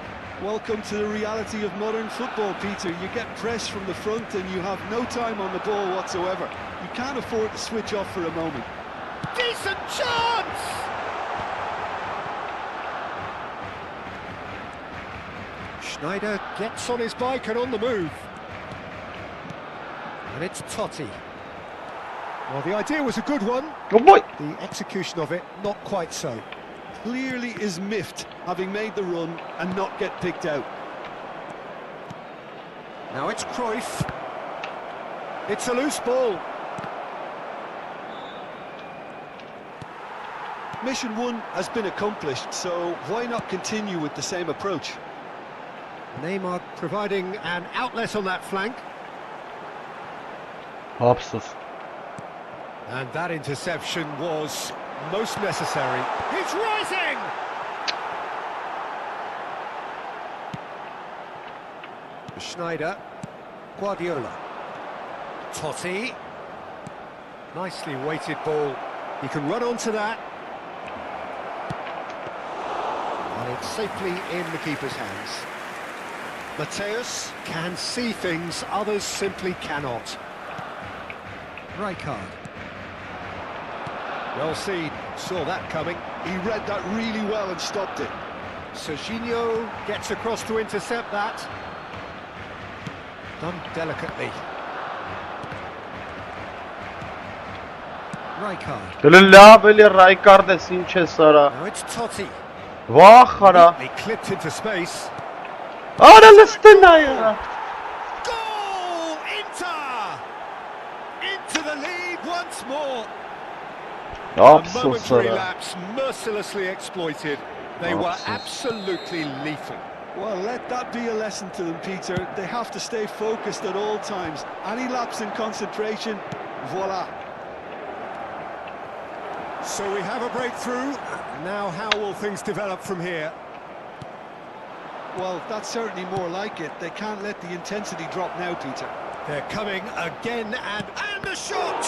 Welcome to the reality of modern football, Peter. You get pressed from the front and you have no time on the ball whatsoever. You can't afford to switch off for a moment. Decent chance! Schneider gets on his bike and on the move. And it's Totti. Well, the idea was a good one. The execution of it, not quite so. Clearly is miffed, having made the run and not get picked out. Now it's Cruyff. It's a loose ball. Mission 1 has been accomplished, so why not continue with the same approach? Neymar providing an outlet on that flank. And that interception was most necessary. He's rising! Schneider. Guardiola. Totti. Nicely weighted ball. He can run onto that. And it's safely in the keeper's hands. Mateus can see things others simply cannot. Rijkaard. Well seen, saw that coming. He read that really well and stopped it. Serginho gets across to intercept that. Done delicately. Rijkaard. Now it's Totti. Neatly clipped into space. Goal! once more. A Yapsın momentary sana. lapse mercilessly exploited. They were Absolutely. absolutely lethal. Well, let that be a lesson to them, Peter. They have to stay focused at all times. Any lapse in concentration, voila. So we have a breakthrough. Now how will things develop from here? Well, that's certainly more like it. They can't let the intensity drop now, Peter. They're coming again and the shot!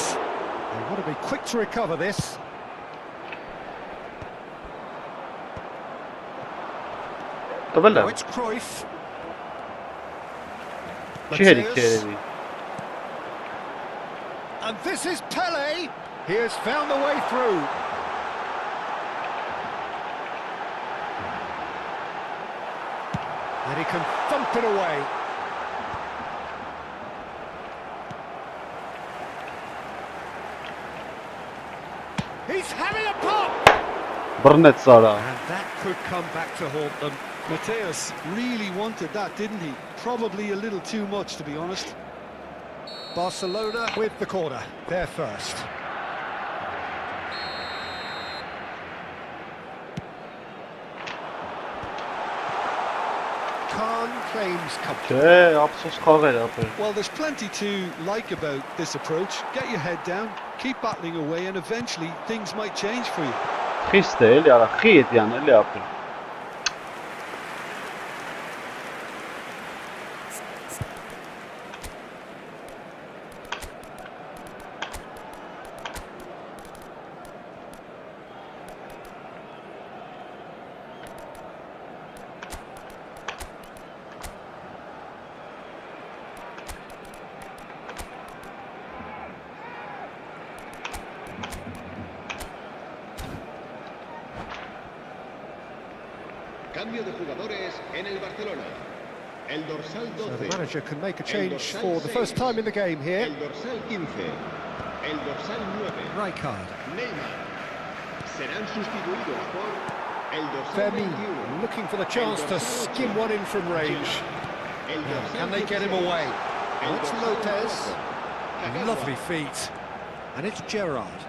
They want to be quick to recover this. Now Dobra. it's Cruyff. Cicheri, Mateus. cicheri. And this is Pele. He has found the way through. And he can thump it away. He's having a pop! Brnet Sara. And that could come back to haunt them. Mateus really wanted that, didn't he? Probably a little too much, to be honest. Barcelona with the corner. They're first. Khan claims comfort. Absolut xaver yapır. Well, there's plenty to like about this approach. Get your head down, keep battling away, and eventually things might change for you. Xis değil ya, xiyet yani öyle yapır. Cambio de jugadores en el Barcelona. El dorsal So 12. the manager can make a El change dorsal for the first 6. time in the game here. El dorsal 15. El dorsal 9. Rijkaard. Neymar. Serán sustituidos por el dorsal Fermin 21. looking for the chance to skim one in from range. El Now, dorsal can they get him 16. away? El Now it's dorsal Lopez. 4. Lovely feet. And it's Gerrard.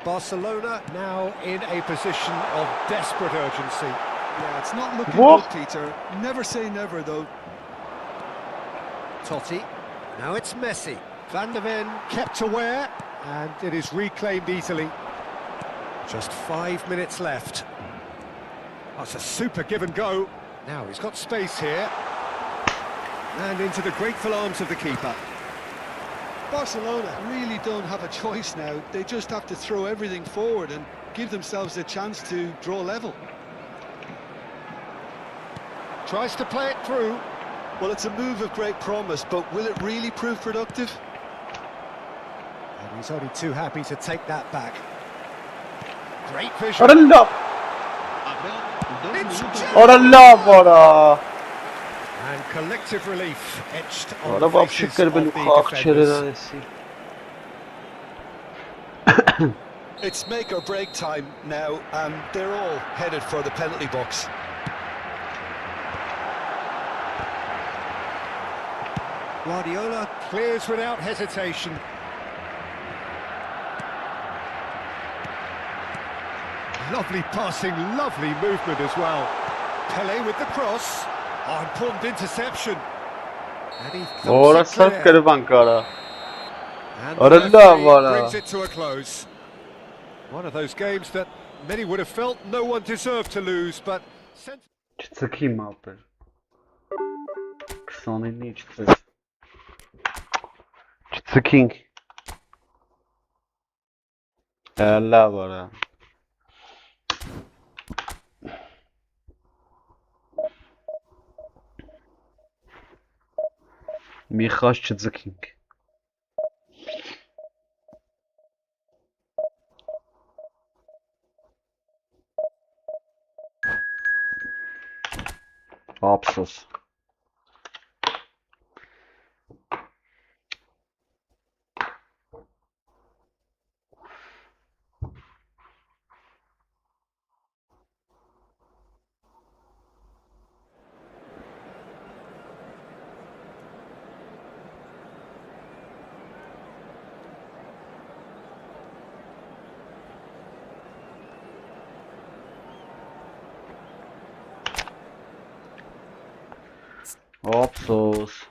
Barcelona now in a position of desperate urgency. Yeah, it's not looking What? good, Peter. Never say never, though. Totti. Now it's Messi. Van der Ven kept aware, and it is reclaimed easily. Just 5 minutes left. That's a super give and go. Now he's got space here. And into the grateful arms of the keeper. Barcelona really don't have a choice now. They just have to throw everything forward and give themselves a chance to draw level. Tries to play it through. Well, it's a move of great promise, but will it really prove productive? And he's only too happy to take that back. Great vision. Oralla. Habrá 2 It's minutos. Gerrard. Oralla vara. And collective relief etched on Ora the bak faces şükür of beni the kalk defenders. çeviresi. It's make or break time now, and they're all headed for the penalty box. Guardiola clears without hesitation. Lovely passing, lovely movement as well. Pele with the cross. Oh, important interception. And he thumps Ora it sarp clear. kere bankara. And Ora the la referee vara. brings it to a close. One of those games that many would have felt no one deserved to lose, but... Çıkayım abi. Kısanın ne çıkıyor? Çıkayım. Allah vara. Michaś çıkayım. Absus. Ափսոս։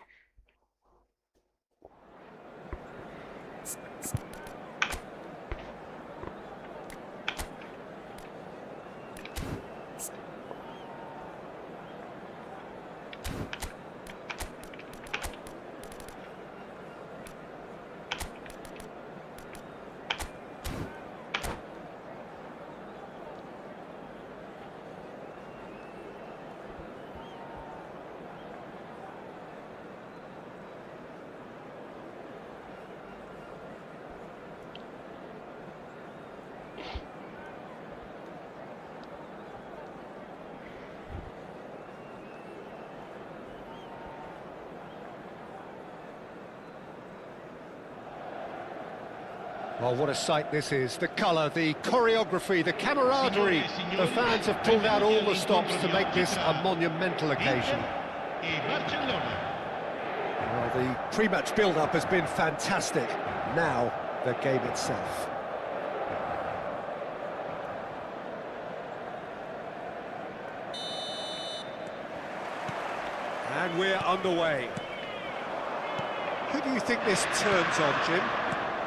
Oh, what a sight this is. The colour, the choreography, the camaraderie. The fans have pulled out all the stops to make this a monumental occasion. Well, the pre-match build-up has been fantastic. Now, the game itself. And we're underway. Who do you think this turns on, Jim?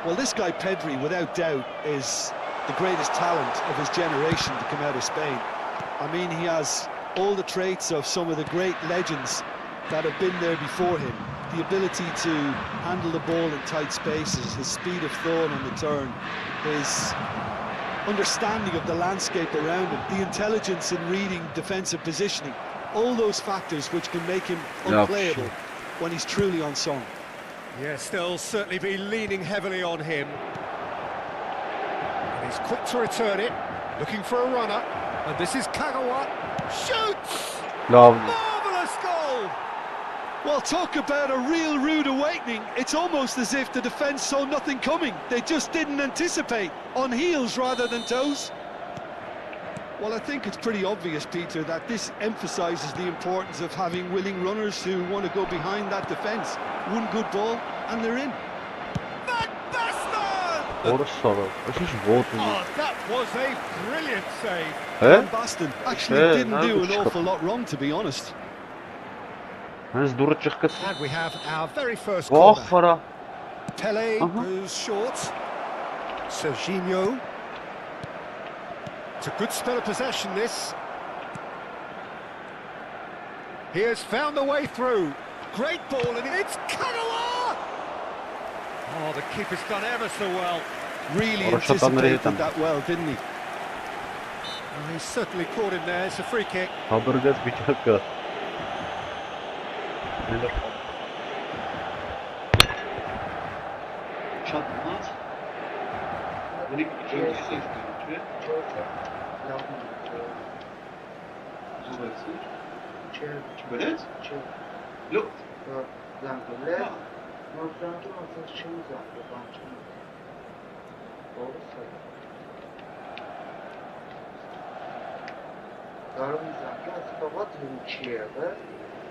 Well, this guy Pedri, without doubt, is the greatest talent of his generation to come out of Spain. I mean, he has all the traits of some of the great legends that have been there before him. The ability to handle the ball in tight spaces, his speed of thought on the turn, his understanding of the landscape around him, the intelligence in reading defensive positioning, all those factors which can make him unplayable when he's truly on song. Yes, they'll certainly be leaning heavily on him. And he's quick to return it, looking for a runner. And this is Kagawa. Shoots! Lovely. Marvellous goal! Well, talk about a real rude awakening. It's almost as if the defence saw nothing coming. They just didn't anticipate, on heels rather than toes. Well, I think it's pretty obvious, Peter, that this emphasises the importance of having willing runners who want to go behind that defence. One good ball, and they're in. Van Basten! What a sorrow. This is water. Oh, that was a brilliant save. Van Basten actually Yeah, didn't do an no, awful lot wrong, to be honest. Hans dure çıkıt. And we have our very first Oh, corner. para. Pele goes short. Serginho. It's a good spell of possession, this. He has found the way through. Great ball, and it's Kagawa! Oh, the keeper's done ever so well. Really Orada şatanları anticipated yetem. that well, didn't he? Oh, he's certainly caught him there. It's a free kick. Habergaz bir dakika. Çatmaz. Benim öncesi Çikolata? Yok.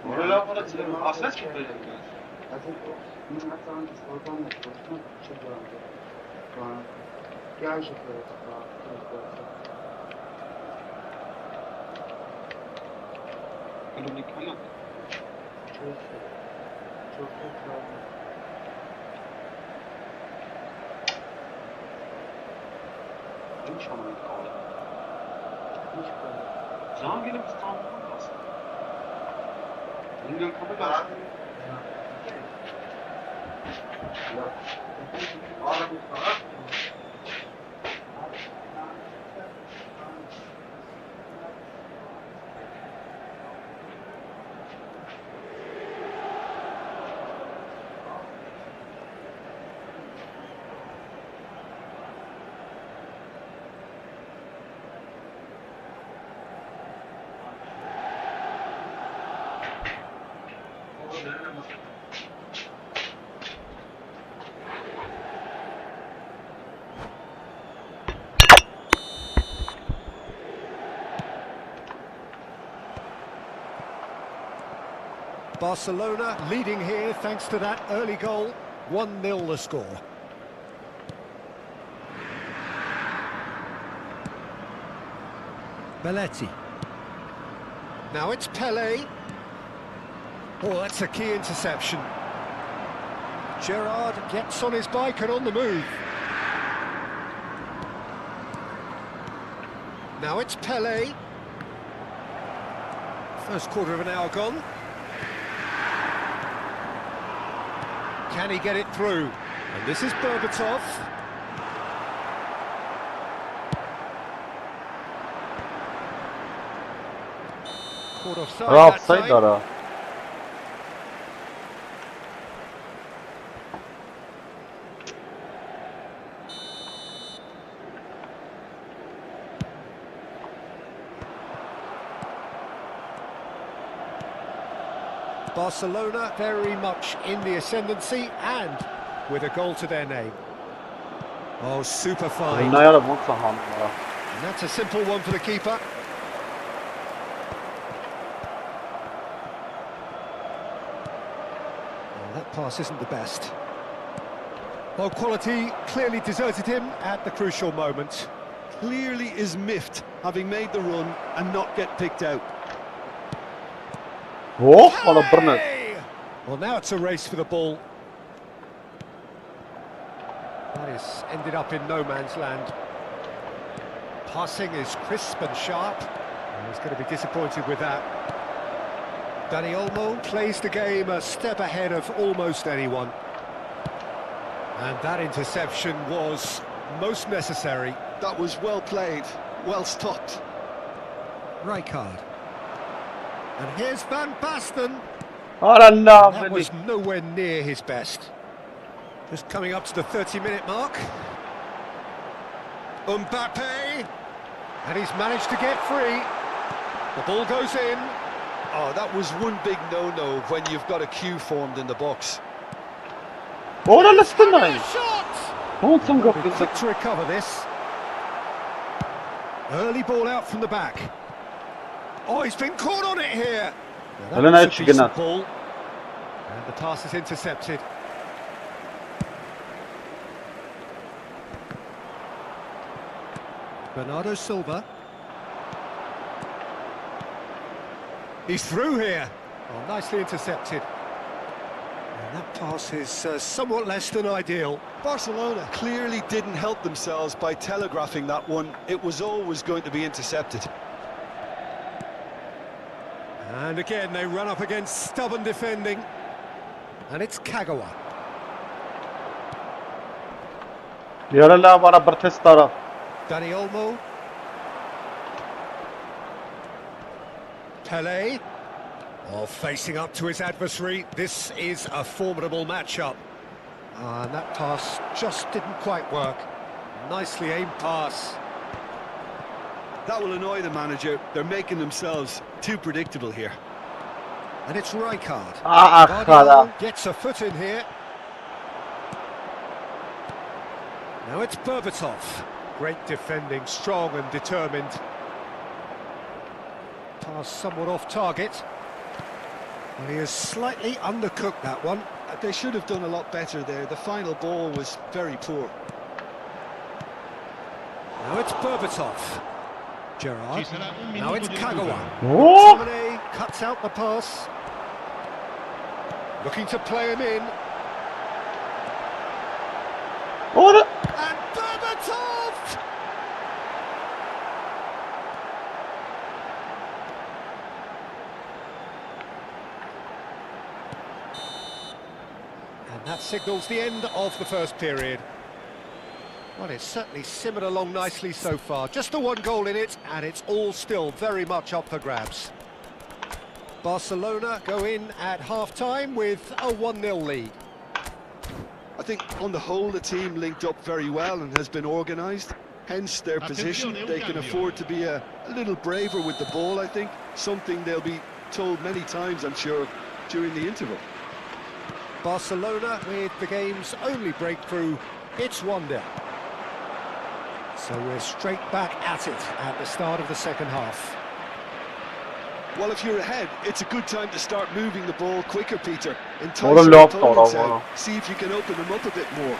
Oralar bana asla çıkıyor. Zaman gelip İstanbul'dan kalsın. Bundan kapı kalsın. Barcelona leading here thanks to that early goal. 1-0 the score. Belletti. Now it's Pele. Oh, that's a key interception. Gerrard gets on his bike and on the move. Now it's Pele. First quarter of an hour gone. Can he get it through? And this is Berbatov. Caught offside that time. Barcelona very much in the ascendancy and with a goal to their name. Oh, super fine. And that's a simple one for the keeper. Oh, that pass isn't the best. Well, quality clearly deserted him at the crucial moment. Clearly is miffed, having made the run and not get picked out. Oh, what a burner. Well, now it's a race for the ball. That is ended up in no man's land. Passing is crisp and sharp. And he's going to be disappointed with that. Dani Olmo plays the game a step ahead of almost anyone. And that interception was most necessary. That was well played, well stopped. Rijkaard. And here's Van Basten. That was nowhere near his best. Just coming up to the 30-minute mark. Mbappe. And he's managed to get free. The ball goes in. Oh, that was one big no-no when you've got a queue formed in the box. Quick to recover this. Early ball out from the back. Oh, he's been caught on it here. Now, that was a decent ball. And the pass is intercepted. Bernardo Silva. He's through here. Oh, nicely intercepted. And that pass is somewhat less than ideal. Barcelona clearly didn't help themselves by telegraphing that one. It was always going to be intercepted. And again, they run up against stubborn defending. And it's Kagawa. Dani Olmo. Pele. Oh, facing up to his adversary. This is a formidable matchup. And that pass just didn't quite work. Nicely aimed pass. That will annoy the manager. They're making themselves too predictable here. And it's Rijkaard. Gets a foot in here. Now it's Berbatov. Great defending, strong and determined. Pass somewhat off target. And he has slightly undercooked that one. They should have done a lot better there. The final ball was very poor. Now it's Berbatov. Gerrard. Now it's Kagawa. Oh. Cuts out the pass. Looking to play him in. And Berbatov! And that signals the end of the first period. Well, it's certainly simmered along nicely so far. Just the one goal in it, and it's all still very much up for grabs. Barcelona go in at half-time with a 1-0 lead. I think on the whole the team linked up very well and has been organised. Hence their position. They can afford to be a little braver with the ball, I think. Something they'll be told many times, I'm sure, during the interval. Barcelona with the game's only breakthrough. It's 1-0. So we're straight back at it at the start of the second half. Well, if you're ahead, it's a good time to start moving the ball quicker, Peter. Entice your opponents out. See if you can open them up a bit more.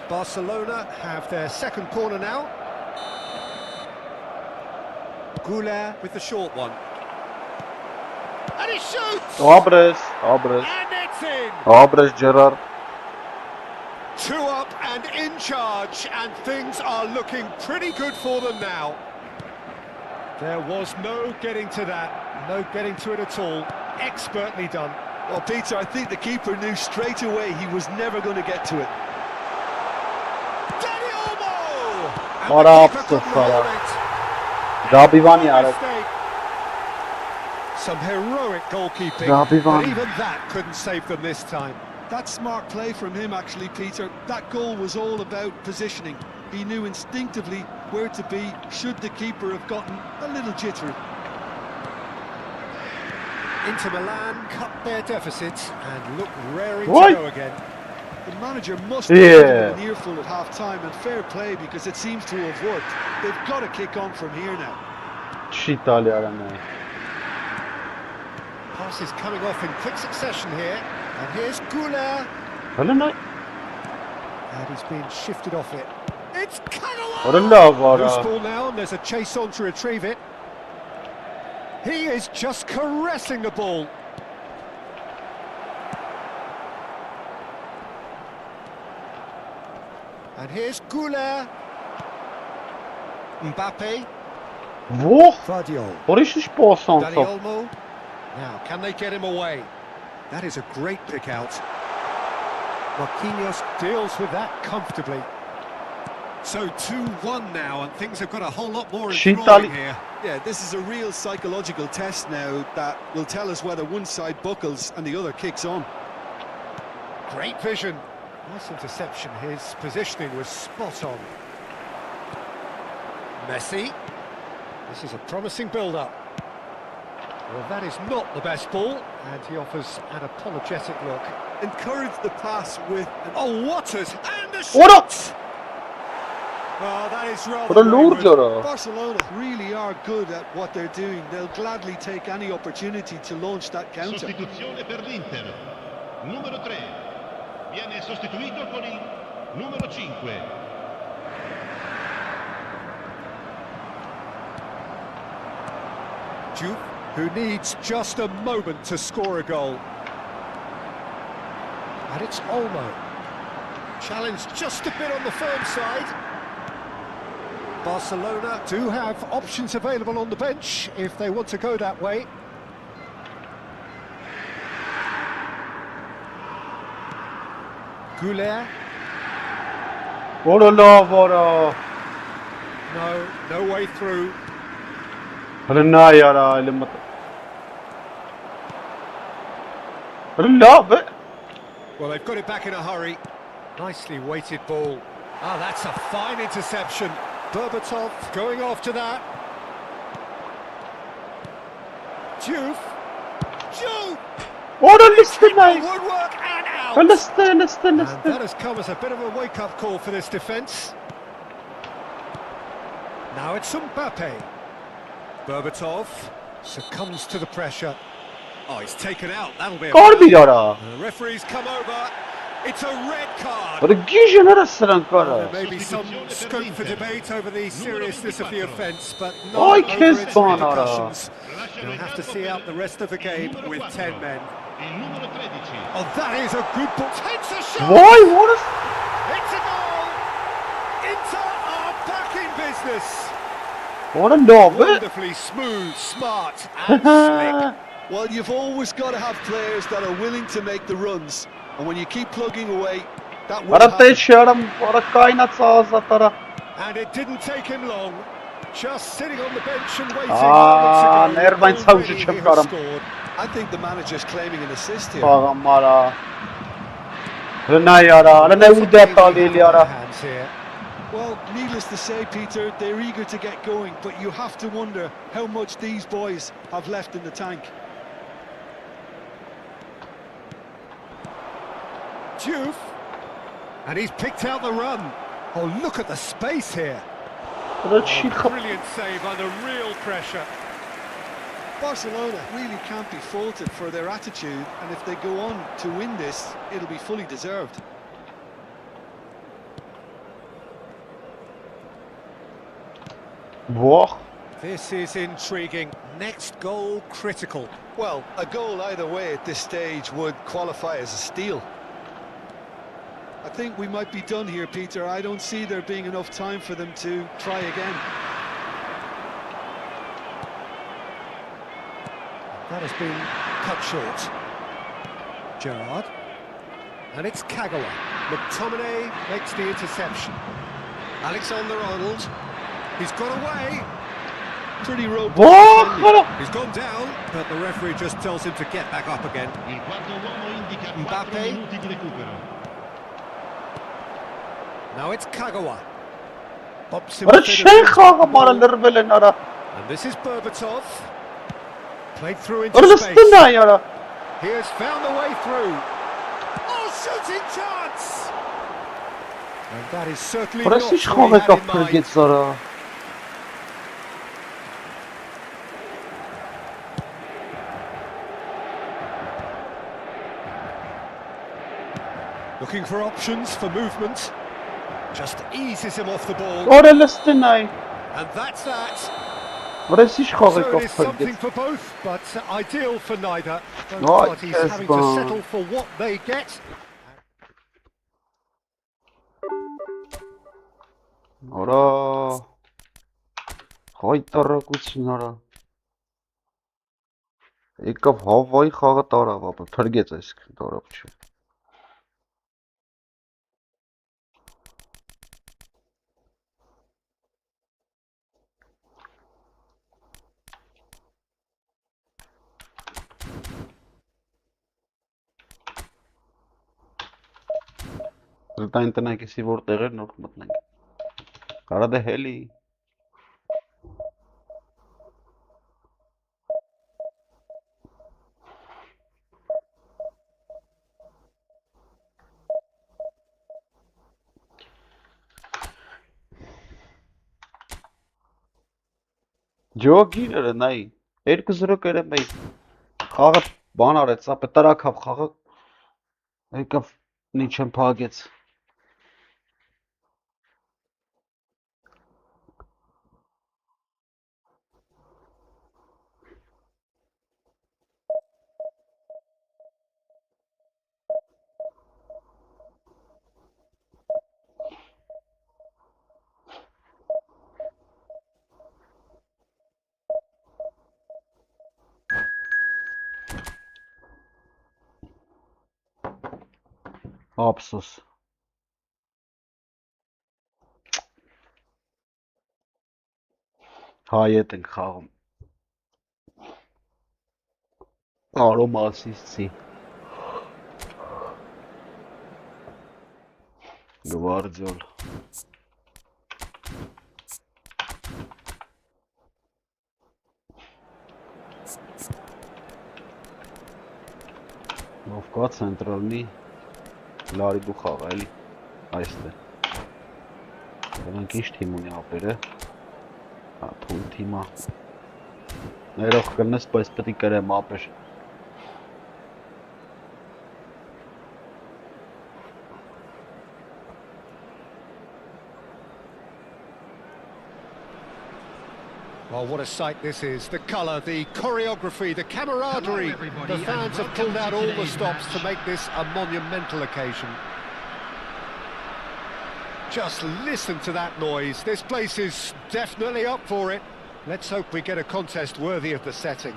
Barcelona have their second corner now. Goulet with the short one. And he shoots! Obres. And it's in! Obres, Gerard. 2 up and in charge, and things are looking pretty good for them now. There was no getting to that, no getting to it at all. Expertly done. Well, Peter, I think the keeper knew straight away he was never going to get to it. Danny Olmo! And What the up, keeper couldn't Sofara? hold it. Gabivan No yarek. mistake. Some heroic goalkeeping, Gabivan. but even that couldn't save them this time. That's smart play from him, actually, Peter. That goal was all about positioning. He knew instinctively where to be should the keeper have gotten a little jittery. Inter Milan cut their deficit and look raring What? to go again. The manager must have Yeah. an earful at half-time, and fair play because it seems to have worked. They've got to kick on from here now. Shit aliyarane. Passes coming off in quick succession here. And here's Goulet. Hello, And he's been shifted off it. It's What a Kagawa! love, Loose what ball now, and there's a chase on to retrieve it. He is just caressing the ball. And here's Goulet. Mbappe. Wo? Vardiol. What is this boss on Dani top? Olmo. Now, can they get him away? That is a great pick out. Marquinhos deals with that comfortably. So 2-1 now, and things have got a whole lot more Shit, enthralling Ali. here. Yeah, this is a real psychological test now that will tell us whether one side buckles and the other kicks on. Great vision. Nice interception. His positioning was spot on. Messi. This is a promising build-up. Well, that is not the best ball, and he offers an apologetic look. Encourage the pass with an... Oh, Waters, and the What up? shot! Oh, that is rather What a wayward. lure, Barcelona really are good at what they're doing. They'll gladly take any opportunity to launch that counter. Sostituzione per l'Inter. Numero 3. Viene sostituito con il numero 5. Juve, who needs just a moment to score a goal. And it's Olmo. Challenge just a bit on the firm side. Barcelona do have options available on the bench if they want to go that way. Goulet. What a love, what a... No way through. Rena yara, limit. Love it. Well, they've got it back in a hurry. Nicely weighted ball. Ah, that's a fine interception. Berbatov going after that. Juve. What a listen, mate. Woodwork and out. Listen. And that has come as a bit of a wake-up call for this defence. Now it's Mbappe. Berbatov succumbs to the pressure. Oh, he's taken out. That'll be a Gotta be foul. yara. The referee's come over. It's a red card. What a gijon arasından There kara. may be some scope for debate over the seriousness of the offence, but Ay, not over kes its bana ara. repercussions. They'll have to see out the rest of the game with 10 men. Il numero 13. Oh, that is a good ball. Takes a shot. Why? What is... It's a goal. Inter are back in business. What a love it. Wonderfully smooth, smart, and slick. Well, you've always got to have players that are willing to make the runs. And when you keep plugging away, that will Ara happen. teşerim, ara kaynat ağza tara. And it didn't take him long. Just sitting on the bench and waiting. Aa, moments ago, nereden already savcı he has çıkarım. scored. I think the manager's claiming an assist here. Bağım ara. Rena yara, Rena udet alil yara. Hands here. Well, needless to say, Peter, they're eager to get going, but you have to wonder how much these boys have left in the tank. Juve. And he's picked out the run. Oh, look at the space here. Bırak shit kap. Brilliant save under real pressure. Barcelona really can't be faulted for their attitude, and if they go on to win this, it'll be fully deserved. Boah. This is intriguing. Next goal critical. Well, a goal either way at this stage would qualify as a steal. I think we might be done here, Peter. I don't see there being enough time for them to try again. That has been cut short. Gerrard. And it's Kagawa. McTominay makes the interception. Alexander-Arnold. He's got away. Pretty robust. He's gone down, but the referee just tells him to get back up again. Il quarto uomo indica 4 Mbappe. minuti di recupero. Now it's Kagawa. Pops him What a fit shame, of- Nara. And this is Berbatov. Played through What into is space. this Nara? He has found the way through. Oh, shooting chance! And that is certainly What not is this what he gewoon had in kapot mind. get Zara? Looking for options for movement. Just eases him off the ball. What a listen I. And that's that. What is this gewoon So it is kapot something get? for both, but ideal for neither. Both No, parties yes, having to but- settle for what they get. Ora. Հայտարարություն արա։ Եկավ Հավայի խաղը տարավ, ապա փրկեց այս տարավ չէ։ Զտային տնայքեսի որ տեղեր նոր մտնենք։ Կարա դե հելի։ Ջոգիները նայ 2-0 կերեմ էի խաղը բան արեց, ապա տրակավ խաղը եկավ նիչեն փագեց։ Ափսոս։ Հայետ ենք խաղում։ Արոմասիսցի։ Գվարդիոլ։ Ով կա ցենտրալնի Լարի դու խաղ էլի այստեղ։ Դրանք ինչ թիմ ունի ապերը։ Հա, թույլ թիմա։ Ներող կնես, բայց պետք է կրեմ ապեր։ Well, what a sight this is. The colour, the choreography, the camaraderie. Hello, everybody, The fans and have pulled welcome out to all the today's stops to match. make this a monumental occasion. Just listen to that noise. This place is definitely up for it. Let's hope we get a contest worthy of the setting.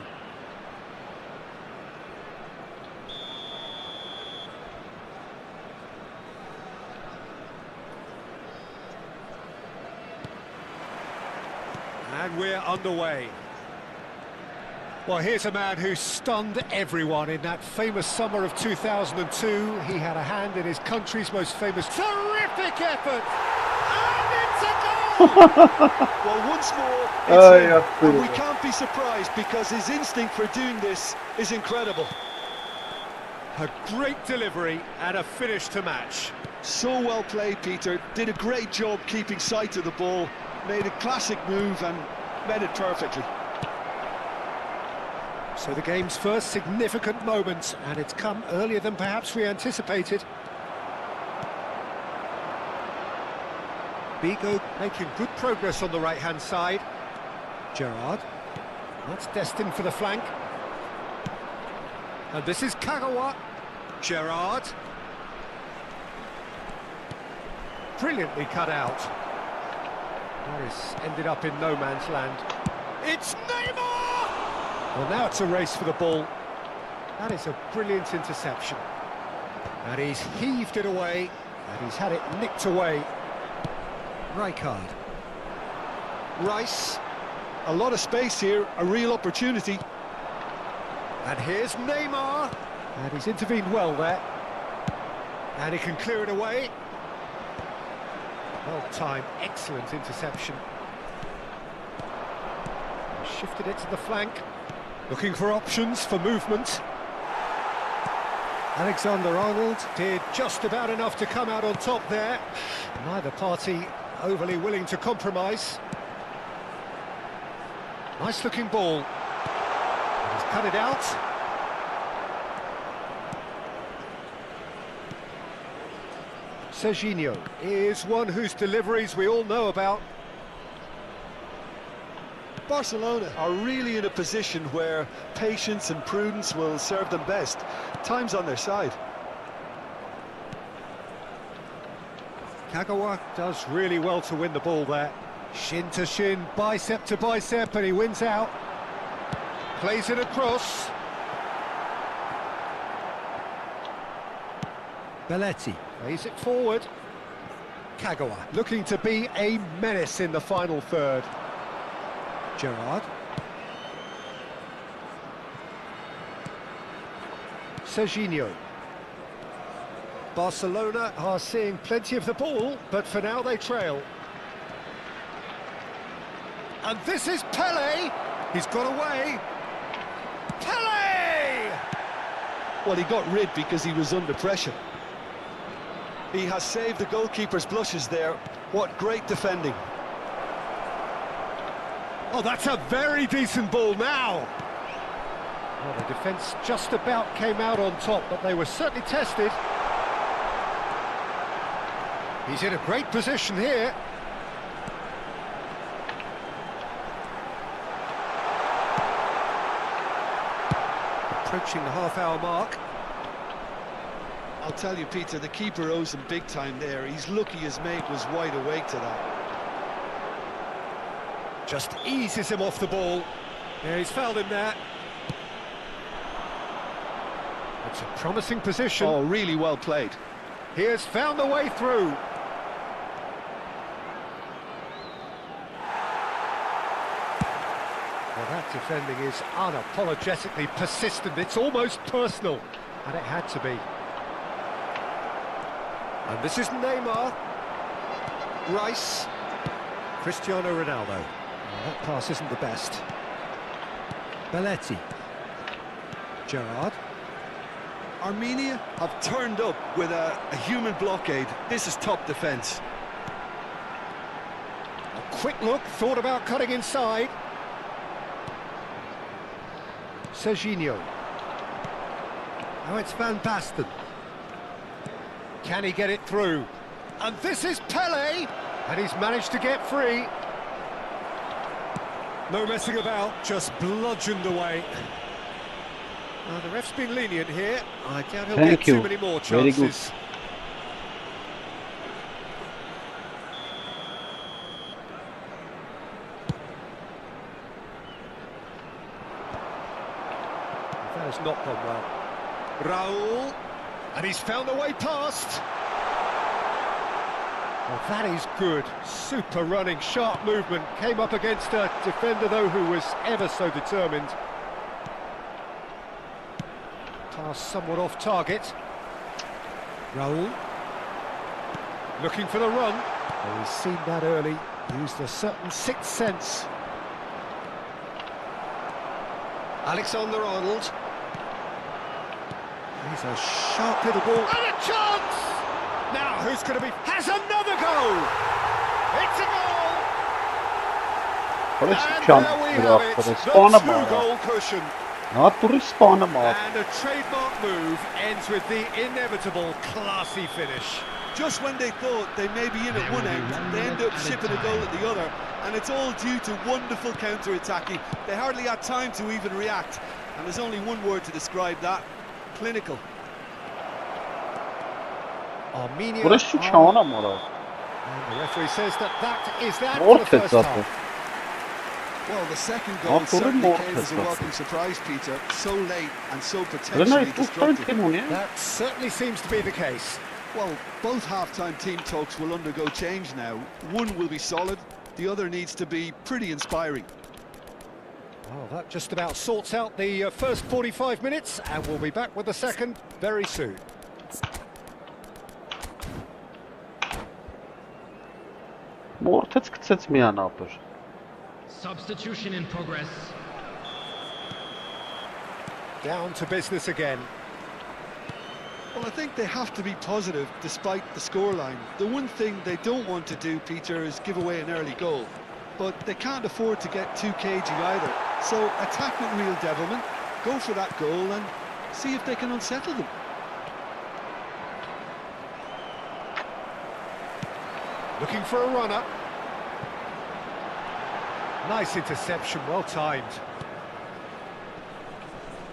And we're underway. Well, here's a man who stunned everyone in that famous summer of 2002. He had a hand in his country's most famous... Terrific effort! And it's a goal! Well, once more, Oh, it's him. yeah, And we can't be surprised because his instinct for doing this is incredible. A great delivery and a finish to match. So well played, Peter. Did a great job keeping sight of the ball. Made a classic move and met it perfectly. So the game's first significant moment, and it's come earlier than perhaps we anticipated. Bigo making good progress on the right-hand side. Gerrard. That's destined for the flank. And this is Kagawa. Gerrard. Brilliantly cut out. Morris ended up in no man's land. It's Neymar! Well, now it's a race for the ball. That is a brilliant interception. And he's heaved it away, and he's had it nicked away. Rijkaard. Rice. A lot of space here, a real opportunity. And here's Neymar. And he's intervened well there. And he can clear it away. Well-timed, excellent interception. Shifted it to the flank. Looking for options for movement. Alexander-Arnold did just about enough to come out on top there. Neither party overly willing to compromise. Nice looking ball. And he's cut it out. Serginho is one whose deliveries we all know about. Barcelona are really in a position where patience and prudence will serve them best. Time's on their side. Kagawa does really well to win the ball there. Shin to shin, bicep to bicep, and he wins out. Plays it across. Belletti plays it forward. Kagawa looking to be a menace in the final third. Gerrard. Serginho. Barcelona are seeing plenty of the ball, but for now they trail. And this is Pele. He's got away. Pele! Well, he got rid because he was under pressure. He has saved the goalkeeper's blushes there. What great defending. Oh, that's a very decent ball now. Well, the defence just about came out on top, but they were certainly tested. He's in a great position here. Approaching the half-hour mark. I'll tell you, Peter, the keeper owes him big time there. He's lucky his mate was wide awake to that. Just eases him off the ball. Yeah, he's fouled him there. It's a promising position. Oh, really well played. He has found a way through. Well, that defending is unapologetically persistent. It's almost personal, and it had to be. And this is Neymar. Rice. Cristiano Ronaldo. Well, that pass isn't the best. Belletti. Gerrard. Armenia have turned up with a human blockade. This is top defence. A quick look, thought about cutting inside. Serginho. Now it's Van Basten. Can he get it through? And this is Pele! And he's managed to get free. No messing about, just bludgeoned away. The ref's been lenient here. I doubt he'll get too many more chances. Very good. That has not gone well. Raul, and he's found a way past. Well, that is good. Super running, sharp movement. Came up against a defender, though, who was ever so determined. Pass somewhat off target. Raul. Looking for the run. Oh, he's seen that early. Used a certain sixth sense. Alexander-Arnold. He's a sharp little ball. And a chance! Now, who's going to be... Has another goal! It's a goal! What is the And chance there we to have it, for the the spawn two-goal cushion. Not to respawn him off. And a trademark move ends with the inevitable classy finish. Just when they thought they may be in at one end, they end up shipping a goal at the other, and it's all due to wonderful counter-attacking. They hardly had time to even react, and there's only one word to describe that: clinical. Armenia. Burası çağına mı orada? And the referee says that is that for the first half. Well, the second goal certainly came as a welcome surprise, Peter. So late and so potentially destructive. That certainly seems to be the case. Well, both half-time team talks will undergo change now. One will be solid, the other needs to be pretty inspiring. Well, that just about sorts out the first 45 minutes, and we'll be back with the second very soon. Mortec gitsec mianapır. Substitution in progress. Down to business again. Well, I think they have to be positive despite the scoreline. The one thing they don't want to do, Peter, is give away an early goal. But they can't afford to get too cagey either. So attack with real devilment, go for that goal and see if they can unsettle them. Looking for a runner. Nice interception, well timed.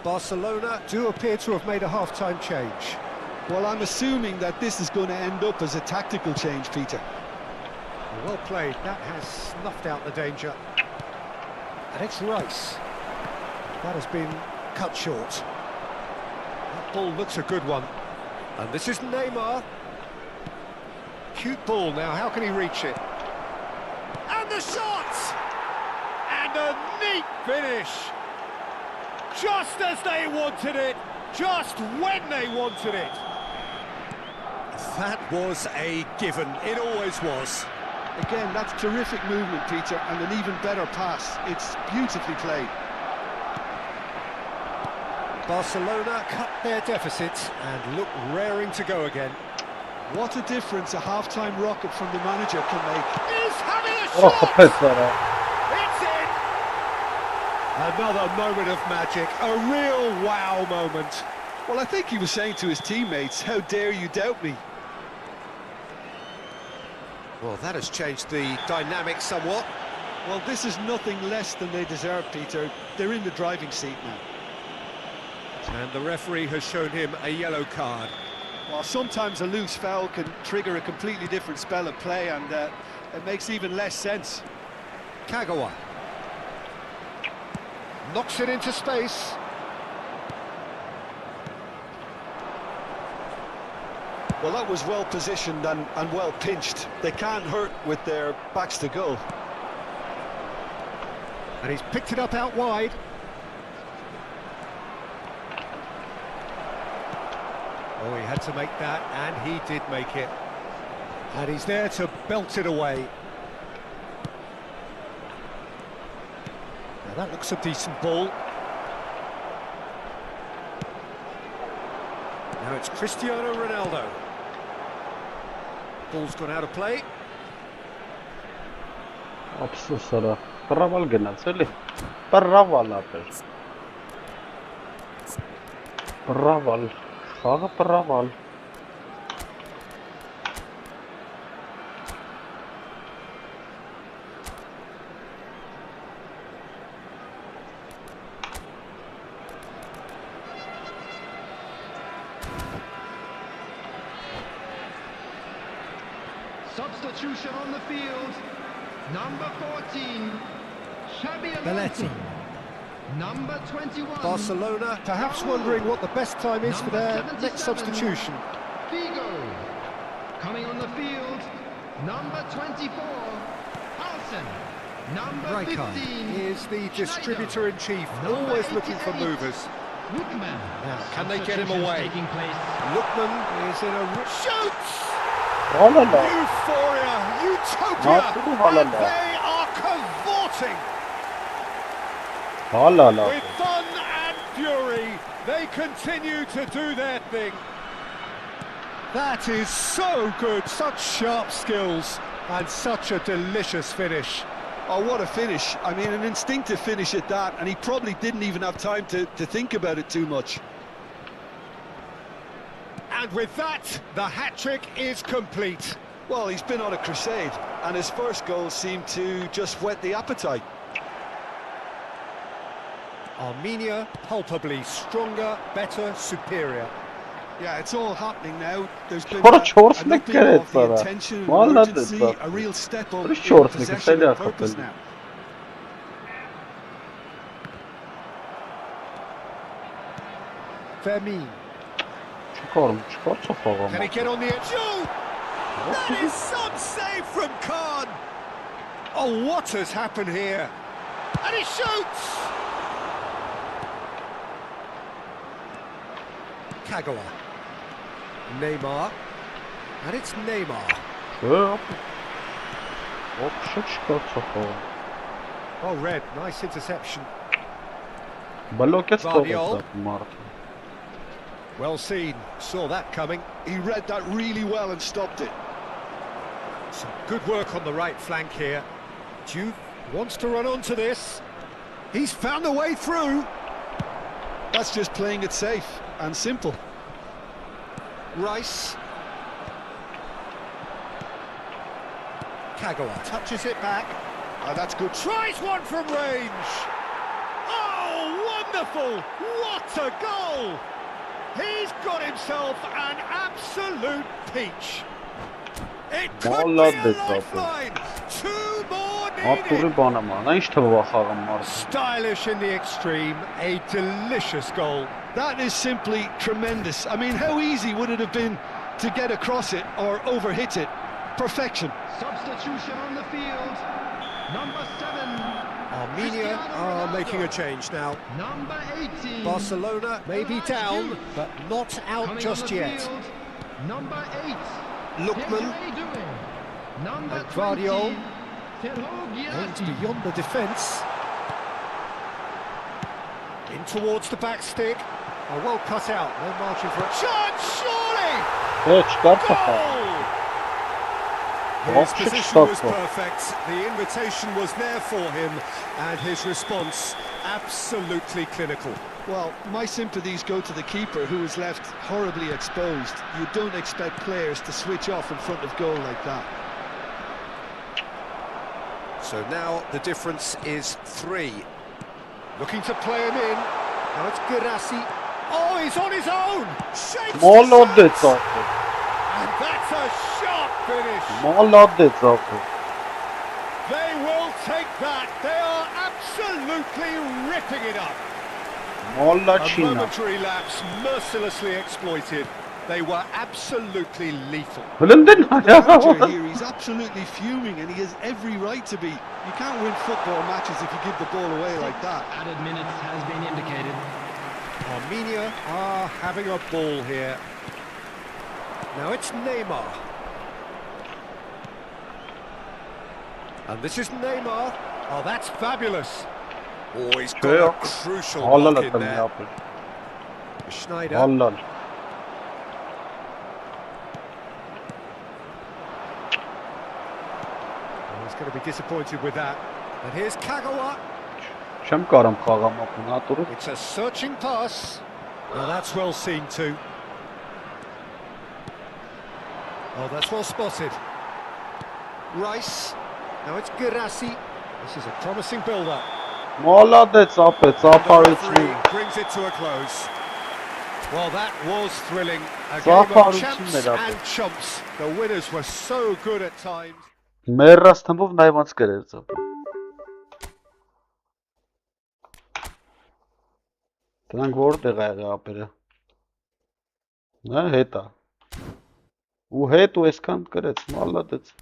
Barcelona do appear to have made a half-time change. Well, I'm assuming that this is going to end up as a tactical change, Peter. Well played, that has snuffed out the danger. And it's Rice. That has been cut short. That ball looks a good one. And this is Neymar. Cute ball now, how can he reach it? And the shot! And a neat finish! Just as they wanted it, just when they wanted it. That was a given, it always was. Again, that's terrific movement, Peter, and an even better pass. It's beautifully played. Barcelona cut their deficit and look raring to go again. What a difference a half-time rocket from the manager can make. He's having a Orada shot! kapet var ha. It's in! Another moment of magic, a real wow moment. Well, I think he was saying to his teammates, how dare you doubt me? Well, that has changed the dynamic somewhat. Well, this is nothing less than they deserve, Peter. They're in the driving seat now. And the referee has shown him a yellow card. Well, sometimes a loose foul can trigger a completely different spell of play, and it makes even less sense. Kagawa knocks it into space. Well, that was well positioned and well pinched. They can't hurt with their backs to goal. And he's picked it up out wide. Oh, he had to make that, and he did make it. And he's there to belt it away. Now that looks a decent ball. Now it's Cristiano Ronaldo. Ball's gone out of play. Absusara. Praval gănați, ele. Praval apăr. Praval. Խաղը praval. Substitution on the field. Number 14, Xabi Belletti. Alonso. Number 21. Barcelona perhaps wondering what the best time is for their next substitution. Figo. Coming on the field, number 24, Alsen. Number Rijkaard 15 is the distributor-in-chief, always looking for movers. Lookman. Now, can they get him away? Taking place. Lookman is in a... Shoots! Halala. Euphoria, utopia, Nasıl and halala? they are cavorting. Halala. With fun and fury, they continue to do their thing. That is so good, such sharp skills, and such a delicious finish. Oh, what a finish. I mean, an instinctive finish at that, and he probably didn't even have time to think about it too much. And with that, the hat-trick is complete. Well, he's been on a crusade, and his first goal seemed to just whet the appetite. Armenia, palpably stronger, better, superior. Yeah, it's all happening now. There's been Skoro an çorçluk upping of the sana. intention and Vallahi urgency, de a real step up Barış in çorçluk possession istedi and purpose hakikaten. now. Fermin. Çıkar sokağa Can he ama. get on the edge? Shoot! That is some save from Khan. Oh, what has happened here? And he shoots! Kagawa. Neymar. And it's Neymar. Hop. Hop şu çıkar sokağa. Oh, Red, nice interception. Balokets Guardiola. topu Martin. Well seen, saw that coming. He read that really well and stopped it. Some good work on the right flank here. Juve wants to run onto this. He's found a way through. That's just playing it safe and simple. Rice. Kagawa touches it back. That's good. Tries one from range. Oh, wonderful! What a goal! He's got himself an absolute peach. It could Vallahi be a de zaten. lifeline. Two more needed. Aturi bana mı? Ne işte bu xağım Martin. Stylish in the extreme, a delicious goal. That is simply tremendous. I mean, how easy would it have been to get across it or overhit it? Perfection. Substitution on the field. Number 7. Armenia are making a change now. Number 18. Barcelona may be down, but not out Coming just on the yet. field, number 8. Lookman Number and Guardiola 20. aims beyond the defence. In towards the back stick. Oh, well cut out, no margin for a chance, surely! Çıkar sokağa. Goal! His Hop, position stop, was stop. perfect, the invitation was there for him, and his response absolutely clinical. Well, my sympathies go to the keeper, who is left horribly exposed. You don't expect players to switch off in front of goal like that. So now the difference is 3. Looking to play him in. Now it's Girassi. Oh, he's on his own! Shakes Молодец the shot. zaten. And that's a sharp finish. Молодец zaten. They will take that. They are absolutely ripping it up. A Молодчина. momentary lapse mercilessly exploited. They were absolutely lethal. Bilindin The manager here, he's absolutely fuming, and he has every right to be. You can't win football matches if you give the ball away like that. Added minutes has been indicated. Armenia are having a ball here. Now it's Neymar. And this is Neymar. Oh, that's fabulous. Oh, he's got a Yok. crucial Halal block in atım there. yapın. Schneider. Halal. Oh, he's going to be disappointed with that. And here's Kagawa. Չեմ կարամ խաղամ ապուն ատուրը. It's a searching pass. Well, that's well seen too. Oh, that's well spotted. Rice. Now it's Girassi. This is a promising build-up. Молодец ապե, The ծափարեցին։ referee brings it to a close. Well, that was thrilling. A game of Ծափարեցին champs մեր ապե։ and chumps. The winners were so good at times. Մերրաս թմբով նայված կերեր ծափը։ Դրանք որտեղ ա եղել ապերը։ Նա հետա։ Ու հետ ու այսքան կրեց, մալադեց։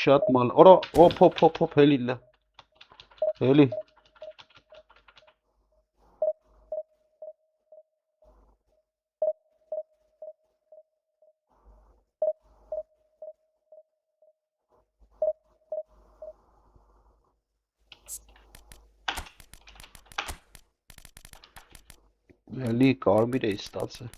Շատ մալ։ Օրա, օփ, հելիլա։ Հելի։ Հելի կարմիր է ստացել։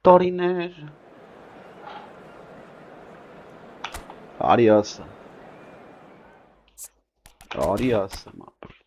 Տարիներ։ Արի ասա։ Արի ասա, մապր։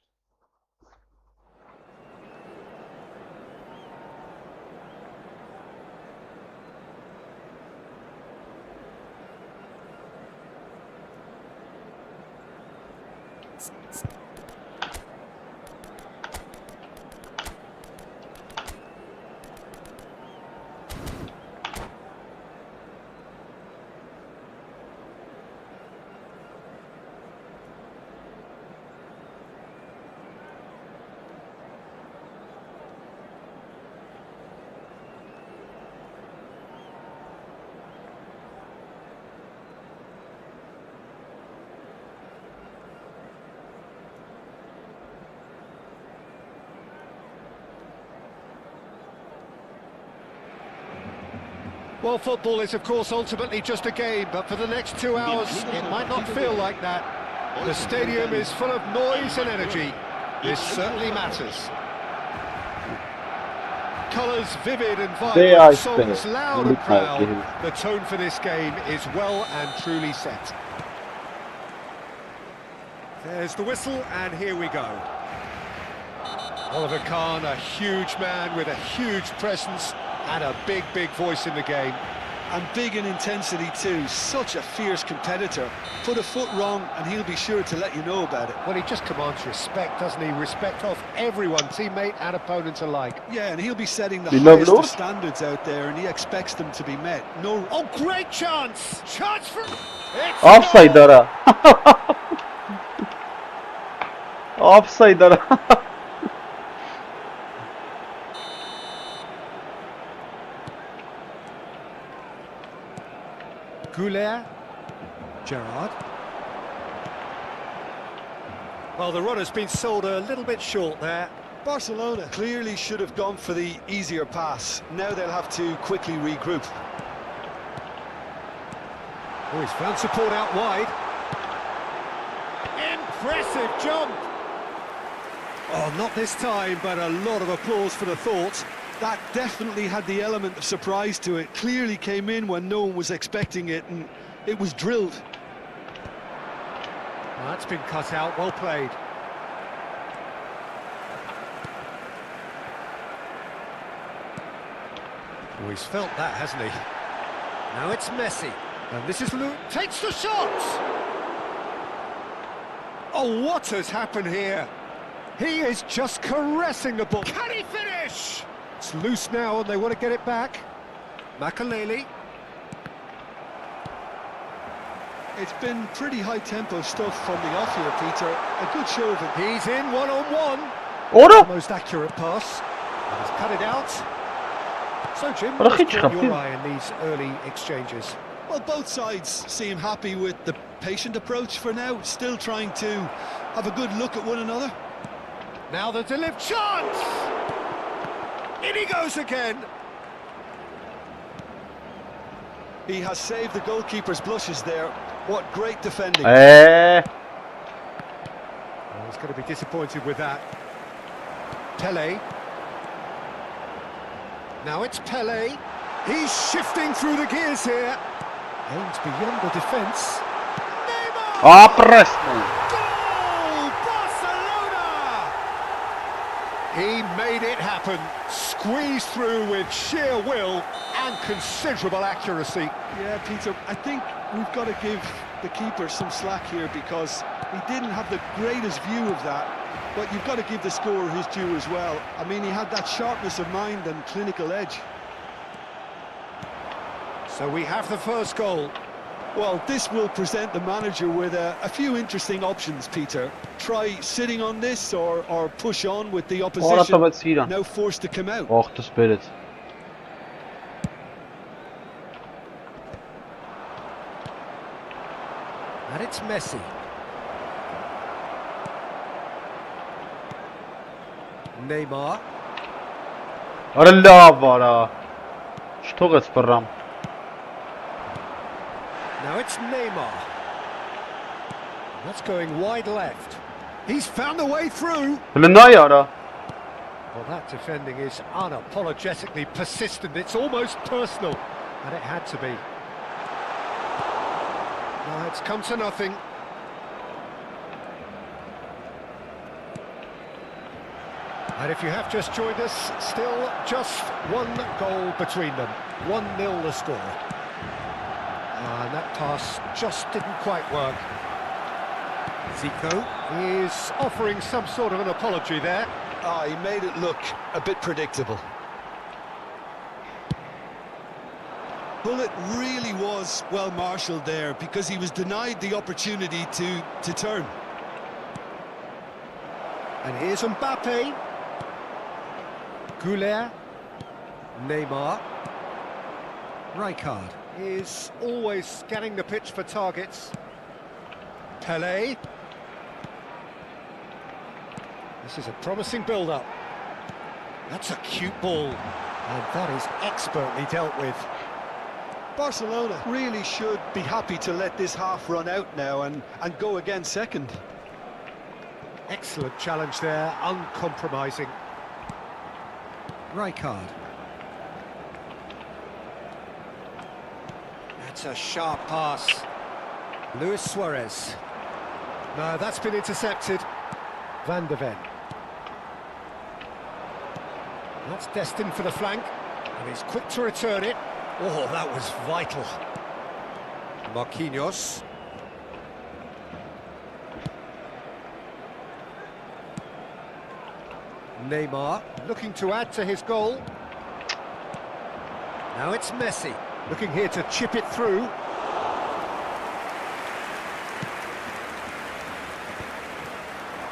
Well, football is, of course, ultimately just a game, but for the next 2 hours, it might not feel like that. The stadium is full of noise and energy. This certainly matters. Colours vivid and vibrant, songs loud and proud. The tone for this game is well and truly set. There's the whistle, and here we go. Oliver Kahn, a huge man with a huge presence and a big, big voice in the game. And big in intensity too, such a fierce competitor. Put a foot wrong and he'll be sure to let you know about it. Well, he just commands respect, doesn't he? Respect of everyone, teammate and opponent alike. Yeah, and he'll be setting the highest of standards out there, and he expects them to be met. No. Oh, great chance! Chance for... Offside dara. Offside dara. Goulet, Gerrard. Well, the run has been sold a little bit short there. Barcelona clearly should have gone for the easier pass. Now they'll have to quickly regroup. Oh, he's found support out wide. Impressive jump! Oh, not this time, but a lot of applause for the thought. That definitely had the element of surprise to it. Clearly came in when no one was expecting it, and it was drilled. Well, that's been cut out, well played. Oh, he's felt that, hasn't he? Now it's Messi. And this is Luke. Takes the shot! Oh, what has happened here? He is just caressing the ball. Can he finish? It's loose now and they want to get it back. Makaleli. It's been pretty high-tempo stuff from the off here, Peter. A good show of it. He's in one-on-one. Order. Most accurate pass. And he's cut it out. So, Jim, what's caught your eye in these early exchanges? Well, both sides seem happy with the patient approach for now. Still trying to have a good look at one another. Now the delivered chance! In he goes again! He has saved the goalkeeper's blushes there. What great defending. Oh, he's going to be disappointed with that. Pele. Now it's Pele. He's shifting through the gears here. Aims beyond the defence. Neymar! Ah, press me. Goal! Barcelona! He made it happen. Squeezed through with sheer will and considerable accuracy. Yeah, Peter, I think we've got to give the keeper some slack here because he didn't have the greatest view of that. But you've got to give the scorer his due as well. I mean, he had that sharpness of mind and clinical edge. So we have the first goal. Well, this will present the manager with a few interesting options, Peter. Try sitting on this or push on with the opposition, now forced to come out. Oh, the spirit. And it's Messi. Neymar. Allah vara. Что гад спарам? Now it's Neymar. That's going wide left. He's found a way through. Блин, яра. Well, that defending is unapologetically persistent. It's almost personal, and it had to be. Now it's come to nothing. And if you have just joined us, still just one goal between them. 1-0 the score. And that pass just didn't quite work. Zico is offering some sort of an apology there. He made it look a bit predictable. Bullet really was well marshalled there because he was denied the opportunity to turn. And here's Mbappe. Goulet. Neymar. Rijkaard is always scanning the pitch for targets. Pelé. This is a promising build-up. That's a cute ball, and that is expertly dealt with. Barcelona really should be happy to let this half run out now and go again second. Excellent challenge there, uncompromising. Rijkaard. That's a sharp pass. Luis Suarez. No, that's been intercepted. Van de Ven. That's destined for the flank, and he's quick to return it. Oh, that was vital. Marquinhos. Neymar looking to add to his goal. Now it's Messi looking here to chip it through.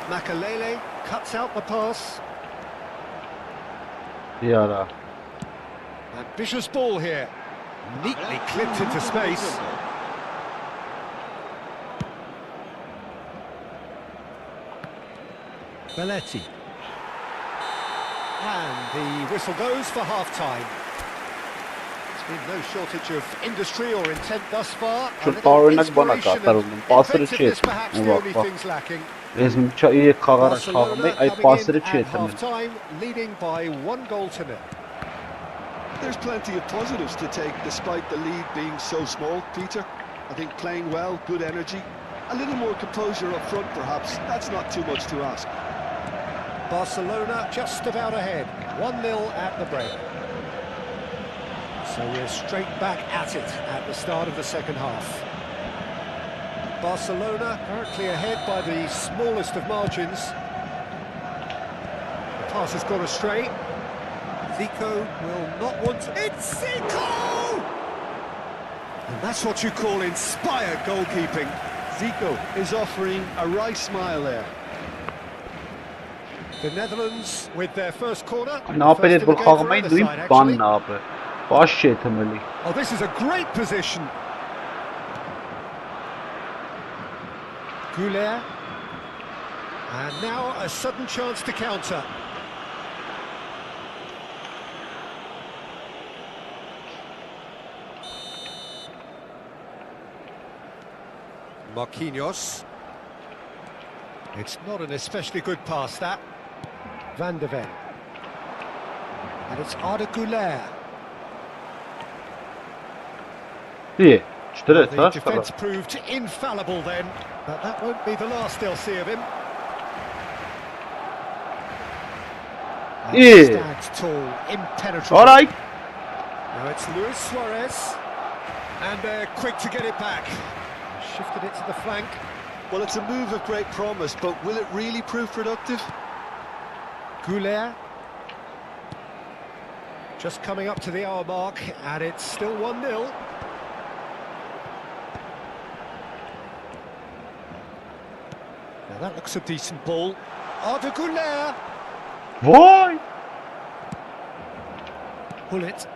Makalele cuts out the pass. Diarra. Ambitious ball here. Neatly clipped into space. Belletti. And the whistle goes for half-time. There's been no shortage of industry or intent thus far. Çok tarinak bana katarıldım. Pasırı çetin. The only things lacking. Rezim iyi kağara kağırmayı ay pasırı çetin. Half-time, leading by 1-0. There's plenty of positives to take despite the lead being so small, Peter. I think playing well, good energy, a little more composure up front perhaps. That's not too much to ask. Barcelona just about ahead, 1-0 at the break. So we're straight back at it at the start of the second half. Barcelona currently ahead by the smallest of margins. The pass has gone astray. Zico will not want to... It's Zico! And that's what you call inspired goalkeeping. Zico is offering a wry smile there. The Netherlands with their first corner. Ne yapayım bu kağırmayı duyup ban ne yapı? Baş yetemeli. Oh, this is a great position. Goulet. And now a sudden chance to counter. Marquinhos. It's not an especially good pass, that. Van de Ven. And it's Arda Goulet. İyi. The defence proved infallible then, but that won't be the last they'll see of him. And he stands tall, impenetrable. All right. Now it's Luis Suarez, and they're quick to get it back. Shifted it to the flank. Well, it's a move of great promise, but will it really prove productive? Goulet. Just coming up to the hour mark, and it's still 1-0. Now that looks a decent ball. Arda Goulet. Vay! Pull it.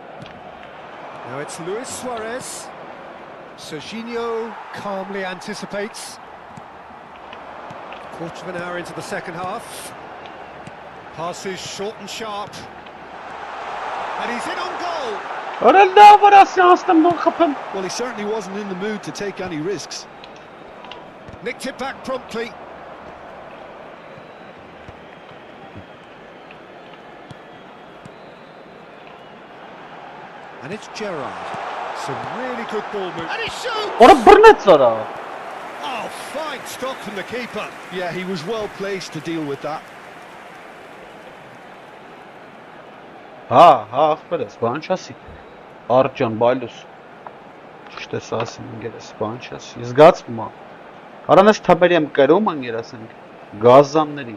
Now it's Luis Suarez. Serginho calmly anticipates. Quarter of an hour into the second half. Passes short and sharp. And he's in on goal. Well, he certainly wasn't in the mood to take any risks. Nicked it back promptly. And it's Gerrard. Some really good ball movement. And he shoots! Ora բռնեց արա։ Oh, fine stop from the keeper. Yeah, he was well placed to deal with that. Հա, ախպերս, բան չասի։ Արջան, բայլուս։ Ճիշտ ես ասում, ինգերես, բան չասի։ Զգացվում է։ Արանես թաբերի եմ կրում անգերասենք, գազանների։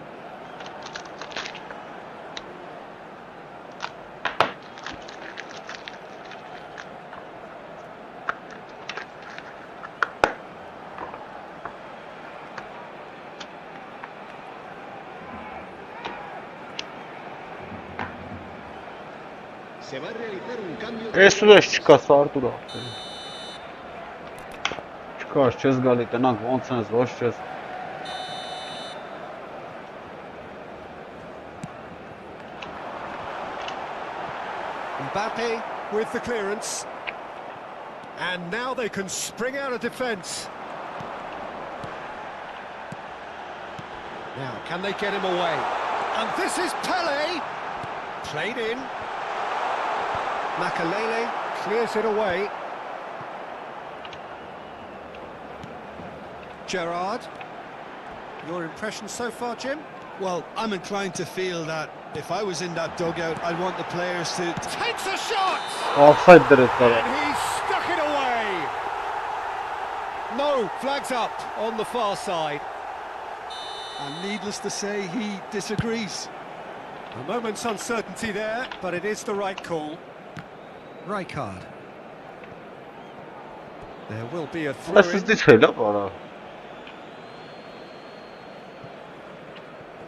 Se va a realizar un cambio. Ես ուրիշ չկա, Արտուրա։ Չկա, չես գալի, տնանք ոնց ես, ոչ չես։ Mbappe with the clearance. And now they can spring out of defence. Now, can they get him away? And this is Pele. Played in. Makalele clears it away. Gerrard. Your impression so far, Jim? Well, I'm inclined to feel that if I was in that dugout, I'd want the players to... Takes a shot! Offside դրեց արա։ And he stuck it away! No, flags up on the far side. And needless to say, he disagrees. A moment's uncertainty there, but it is the right call. Right card. There will be a throw. Այս դից հելա արա։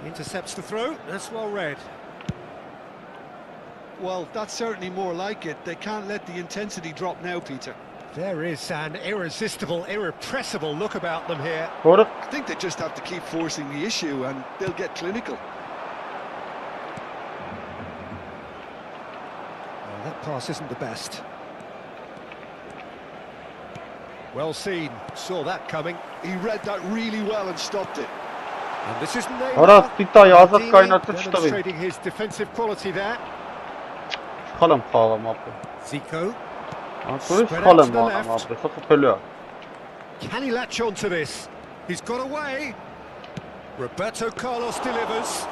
Intercepts the throw. That's well read. Well, that's certainly more like it. They can't let the intensity drop now, Peter. There is an irresistible, irrepressible look about them here. Ora I think they just have to keep forcing the issue and they'll get clinical. Oh, that pass isn't the best. Well seen. Saw that coming. He read that really well and stopped it. And this is Արա պիտայ ազատ կայնացը չտվի։ demonstrating his defensive quality there. Խալ եմ խաղամ ապը։ Zico. Արտուրից խալ եմ անում ապը, խփելու է։ Can he latch on to this? He's got away. Roberto Carlos delivers.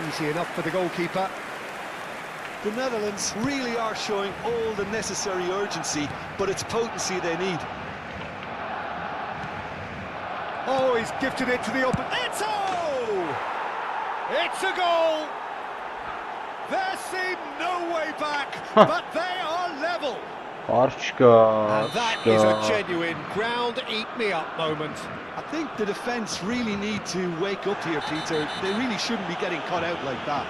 Easy enough for the goalkeeper. The Netherlands really are showing all the necessary urgency, but it's potency they need. Oh, he's gifted it to the opposition. It's a goal! There seemed no way back, but they are level. Արչկա, And that is a genuine ground-eat-me-up moment. I think the defence really need to wake up here, Peter. They really shouldn't be getting caught out like that.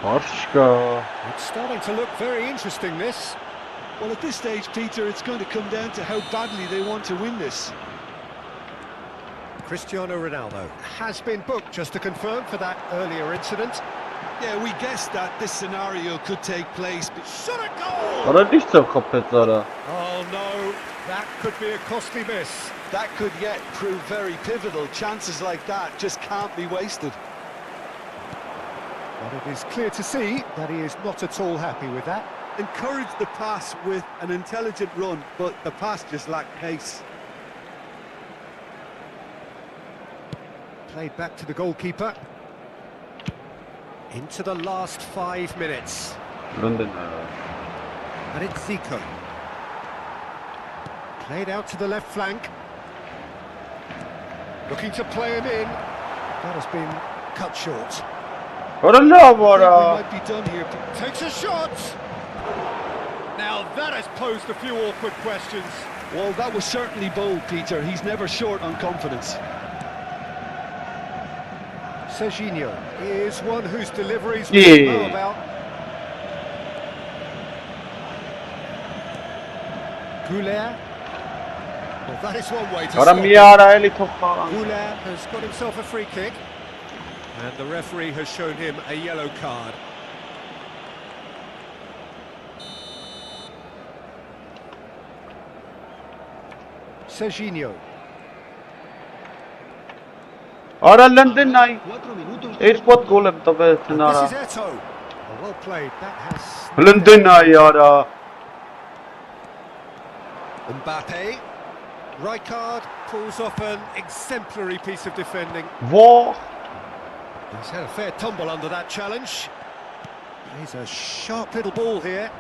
Արչկա։ It's starting to look very interesting, this. Well, at this stage, Peter, it's going to come down to how badly they want to win this. Cristiano Ronaldo has been booked, just to confirm, for that earlier incident. Yeah, we guessed that this scenario could take place, but Shot a goal! Արա դիշ ծավ խփեց արա։ Oh no, that could be a costly miss. that could yet prove very pivotal. Chances like that just can't be wasted. But it is clear to see that he is not at all happy with that. Encouraged the pass with an intelligent run, but the pass just lacked pace. Played back to the goalkeeper. Into the last 5 minutes. London. And it's Zico. Played out to the left flank. Looking to play him in. That has been cut short. Արա լավ I think we արա։ might be done here. Takes a shot! Now that has posed a few awkward questions. Well, that was certainly bold, Peter. He's never short on confidence. Serginho is one whose deliveries Yeah. we know about. Goulet. Well, that is one way to Արա stop մի it. արա էլի թող խաղան։ Goulet has got himself a free kick. And the referee has shown him a yellow card. Serginho. Արա Լնդեն այ։ Երկու հատ գոլ եմ տվել And հնարա։ this is Eto'o. Well played. That has... Blendina yara. Mbappe. Rijkaard pulls off an exemplary piece of defending. Wow. He's had a fair tumble under that challenge. He's a sharp little ball here.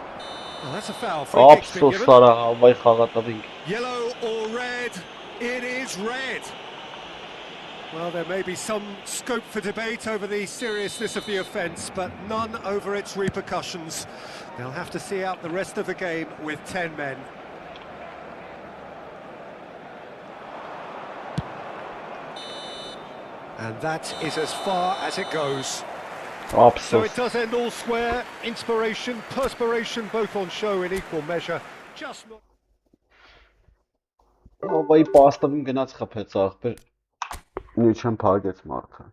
Oh, that's a foul. Free kick's been given. Yellow or red? It is red. Well, there may be some scope for debate over the seriousness of the offence, but none over its repercussions. They'll have to see out the rest of the game with 10 men. And that is as far as it goes. So it does end all square. Inspiration, perspiration, both on show in equal measure. Just not... Bay pastım gnaç xapեցaq bir neçən pagets marka.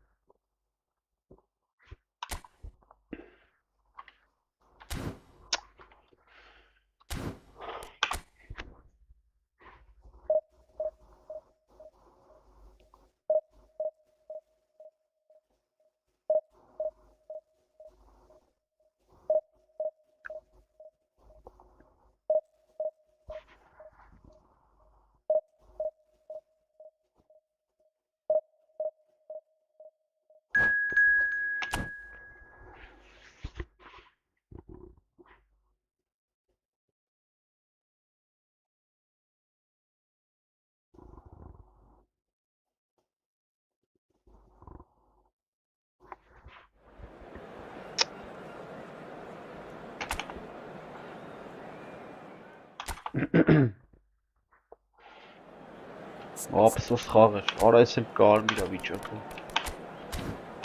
Ափսոս խաղեր, արա ես էլ կարմիր է վիճակը,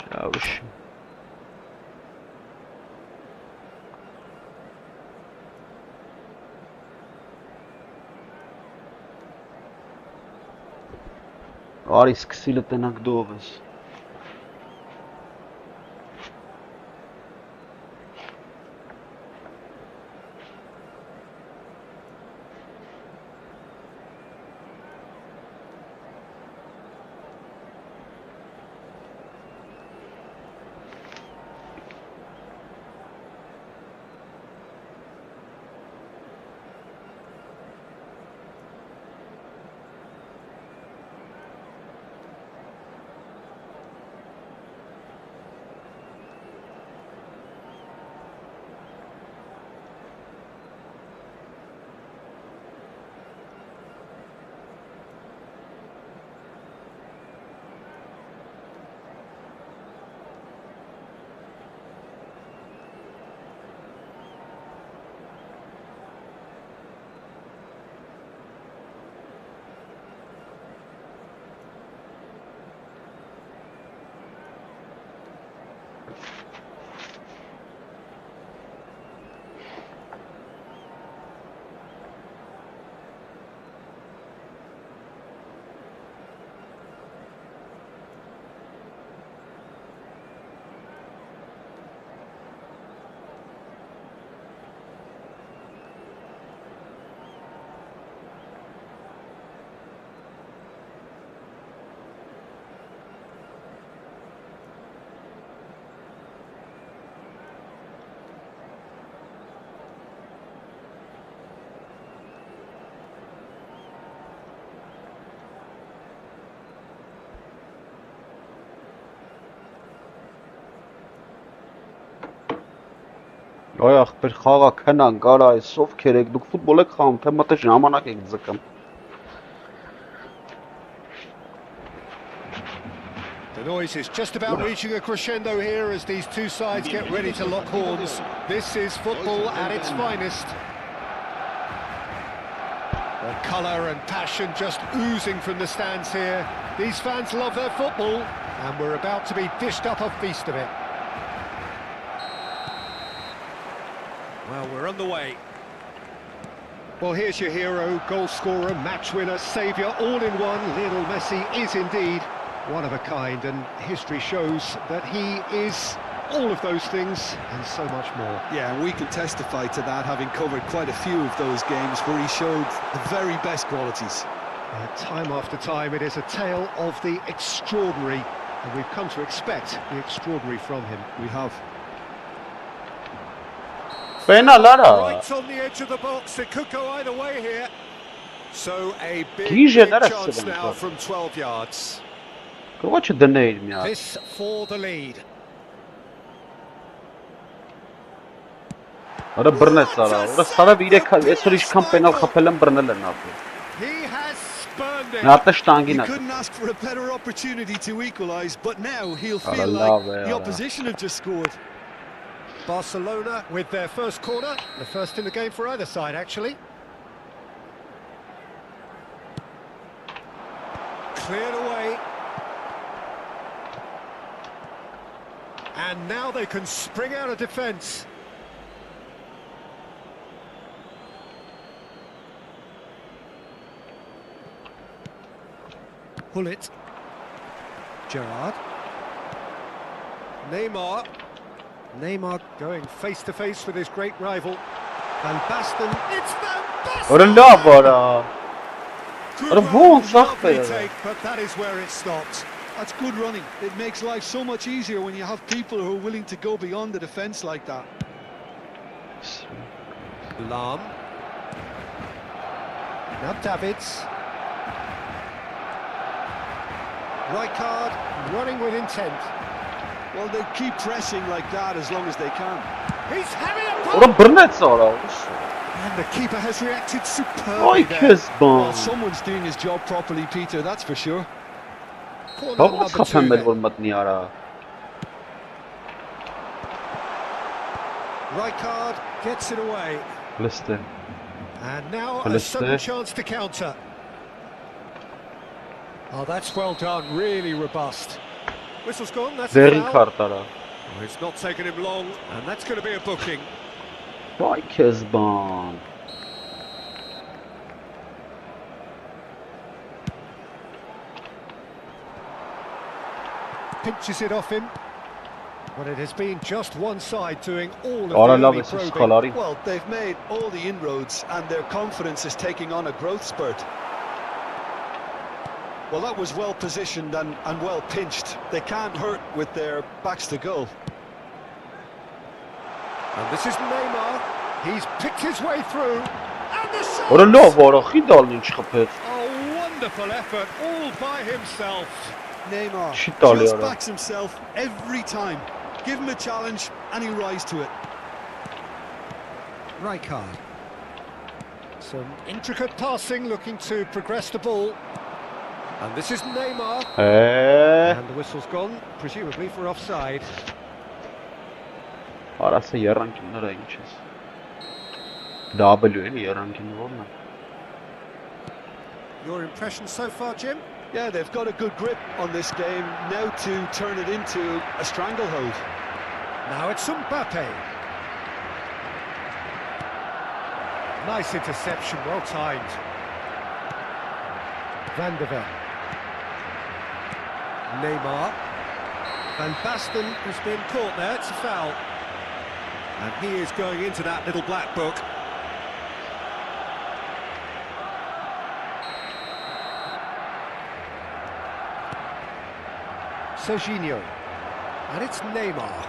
ճավշ Արի սկսիլը տնանք դով ես Այ ախպեր խաղա քնանք, արա այս ովքեր եք, դուք ֆուտբոլ եք խաղում, թե մտե ժամանակ եք ձգում The noise is just about reaching a crescendo here as these two sides get ready to lock horns. This is football at its finest. The colour and passion just oozing from the stands here. These fans love their football, and we're about to be dished up a feast of it. Well, we're on the way. Well, here's your hero, goal scorer, match winner, saviour, all in one. Lionel Messi is indeed one of a kind, and history shows that he is all of those things and so much more. Yeah, and we can testify to that, having covered quite a few of those games where he showed the very best qualities. Time after time, it is a tale of the extraordinary, and we've come to expect the extraordinary from him. We have. Penal արա։ Right on the edge of the box, it could go either way here. So a big Գիժեն արա chance սրան։ now from 12 yards. Կողա չդներ մի հատ։ This for the lead. Արա բռնեց արա։ Ուրը սարավ 3 այսօր ինչքան պենալ խփել են բռնել են ապա։ He has spurned it. Նա He շտանգին է։ couldn't ask for a better opportunity to equalise, but now he'll Ara feel love like it, the ara. opposition have just scored. Barcelona with their first corner, the first in the game for either side actually. Cleared away. And now they can spring out of defence. Pull it. Gerrard. Neymar. Neymar going face to face with his great rival. Van Basten. It's Van Basten! Ուրը լավ արա։ Good Ara run, ո՞ն սախ Lovely բերել։ take, but that is where it stopped. That's good running. It makes life so much easier when you have people who are willing to go beyond the defence like that. Lam. Now Davids. Rijkaard running with intent. Well, they keep pressing like that as long as they can. He's having a Ուրը pull! բռնեց արա։ And the keeper has reacted Ay superbly there. քեզ Well, բան։ someone's doing his job properly, Peter, that's for sure. Corner Բա ո՞նց number խփեմ 2 մեր then. որ մտնի արա։ Rijkaard gets it away. Լստե։ And now a Alistair. sudden chance to counter. Oh, that's well done, really robust. Whistle's gone, that's a Դերին foul. քարտ արա։ Oh, it's not taken him long, and that's going to be a booking. Ay քեզ բան։ Pinches it off him. But it has been just one side doing all of Արա the լավ early էս probing. խալարի։ Well, they've made all the inroads and their confidence is taking on a growth spurt. Well, that was well positioned and well pinched. They can't hurt with their backs to goal. And this is Neymar. He's picked his way through. And the shot! Ուրը լավ արա, խիդալն ինչ խփեց։ A wonderful effort, all by himself. Neymar Չի տալի just արա։ backs himself every time. Give him a challenge and he'll rise to it. Rijkaard. Some intricate passing, looking to progress the ball. And this is Neymar. And the whistle's gone, presumably for offside. Արասը երանգինները ինչ ես։ W էլի երանգինը ո՞րն է։ Your impression so far, Jim? Yeah, they've got a good grip on this game now to turn it into a stranglehold. Now it's Mbappe. Nice interception, well timed. Van der Ven. Neymar. Van Basten has been caught there, it's a foul. And he is going into that little black book. Serginho. And it's Neymar.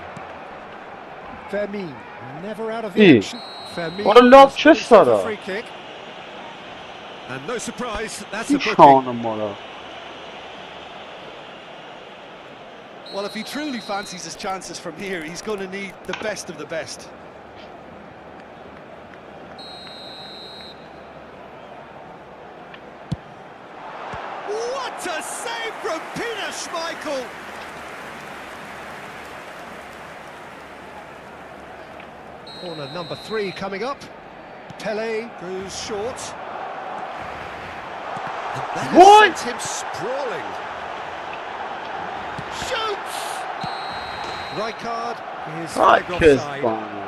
Fermin, never out of the Hey, action. Fermin what a love was chest, for the Sarah. free kick. And no surprise, that's a Ինչ booking. անում արա։ Well, if he truly fancies his chances from here, he's going to need the best of the best. What a save from Peter Schmeichel! Corner number 3 coming up. Pele goes short. And that has What? sent him sprawling. Shoots! Rijkaard is Ay flagged քեզ offside. բան։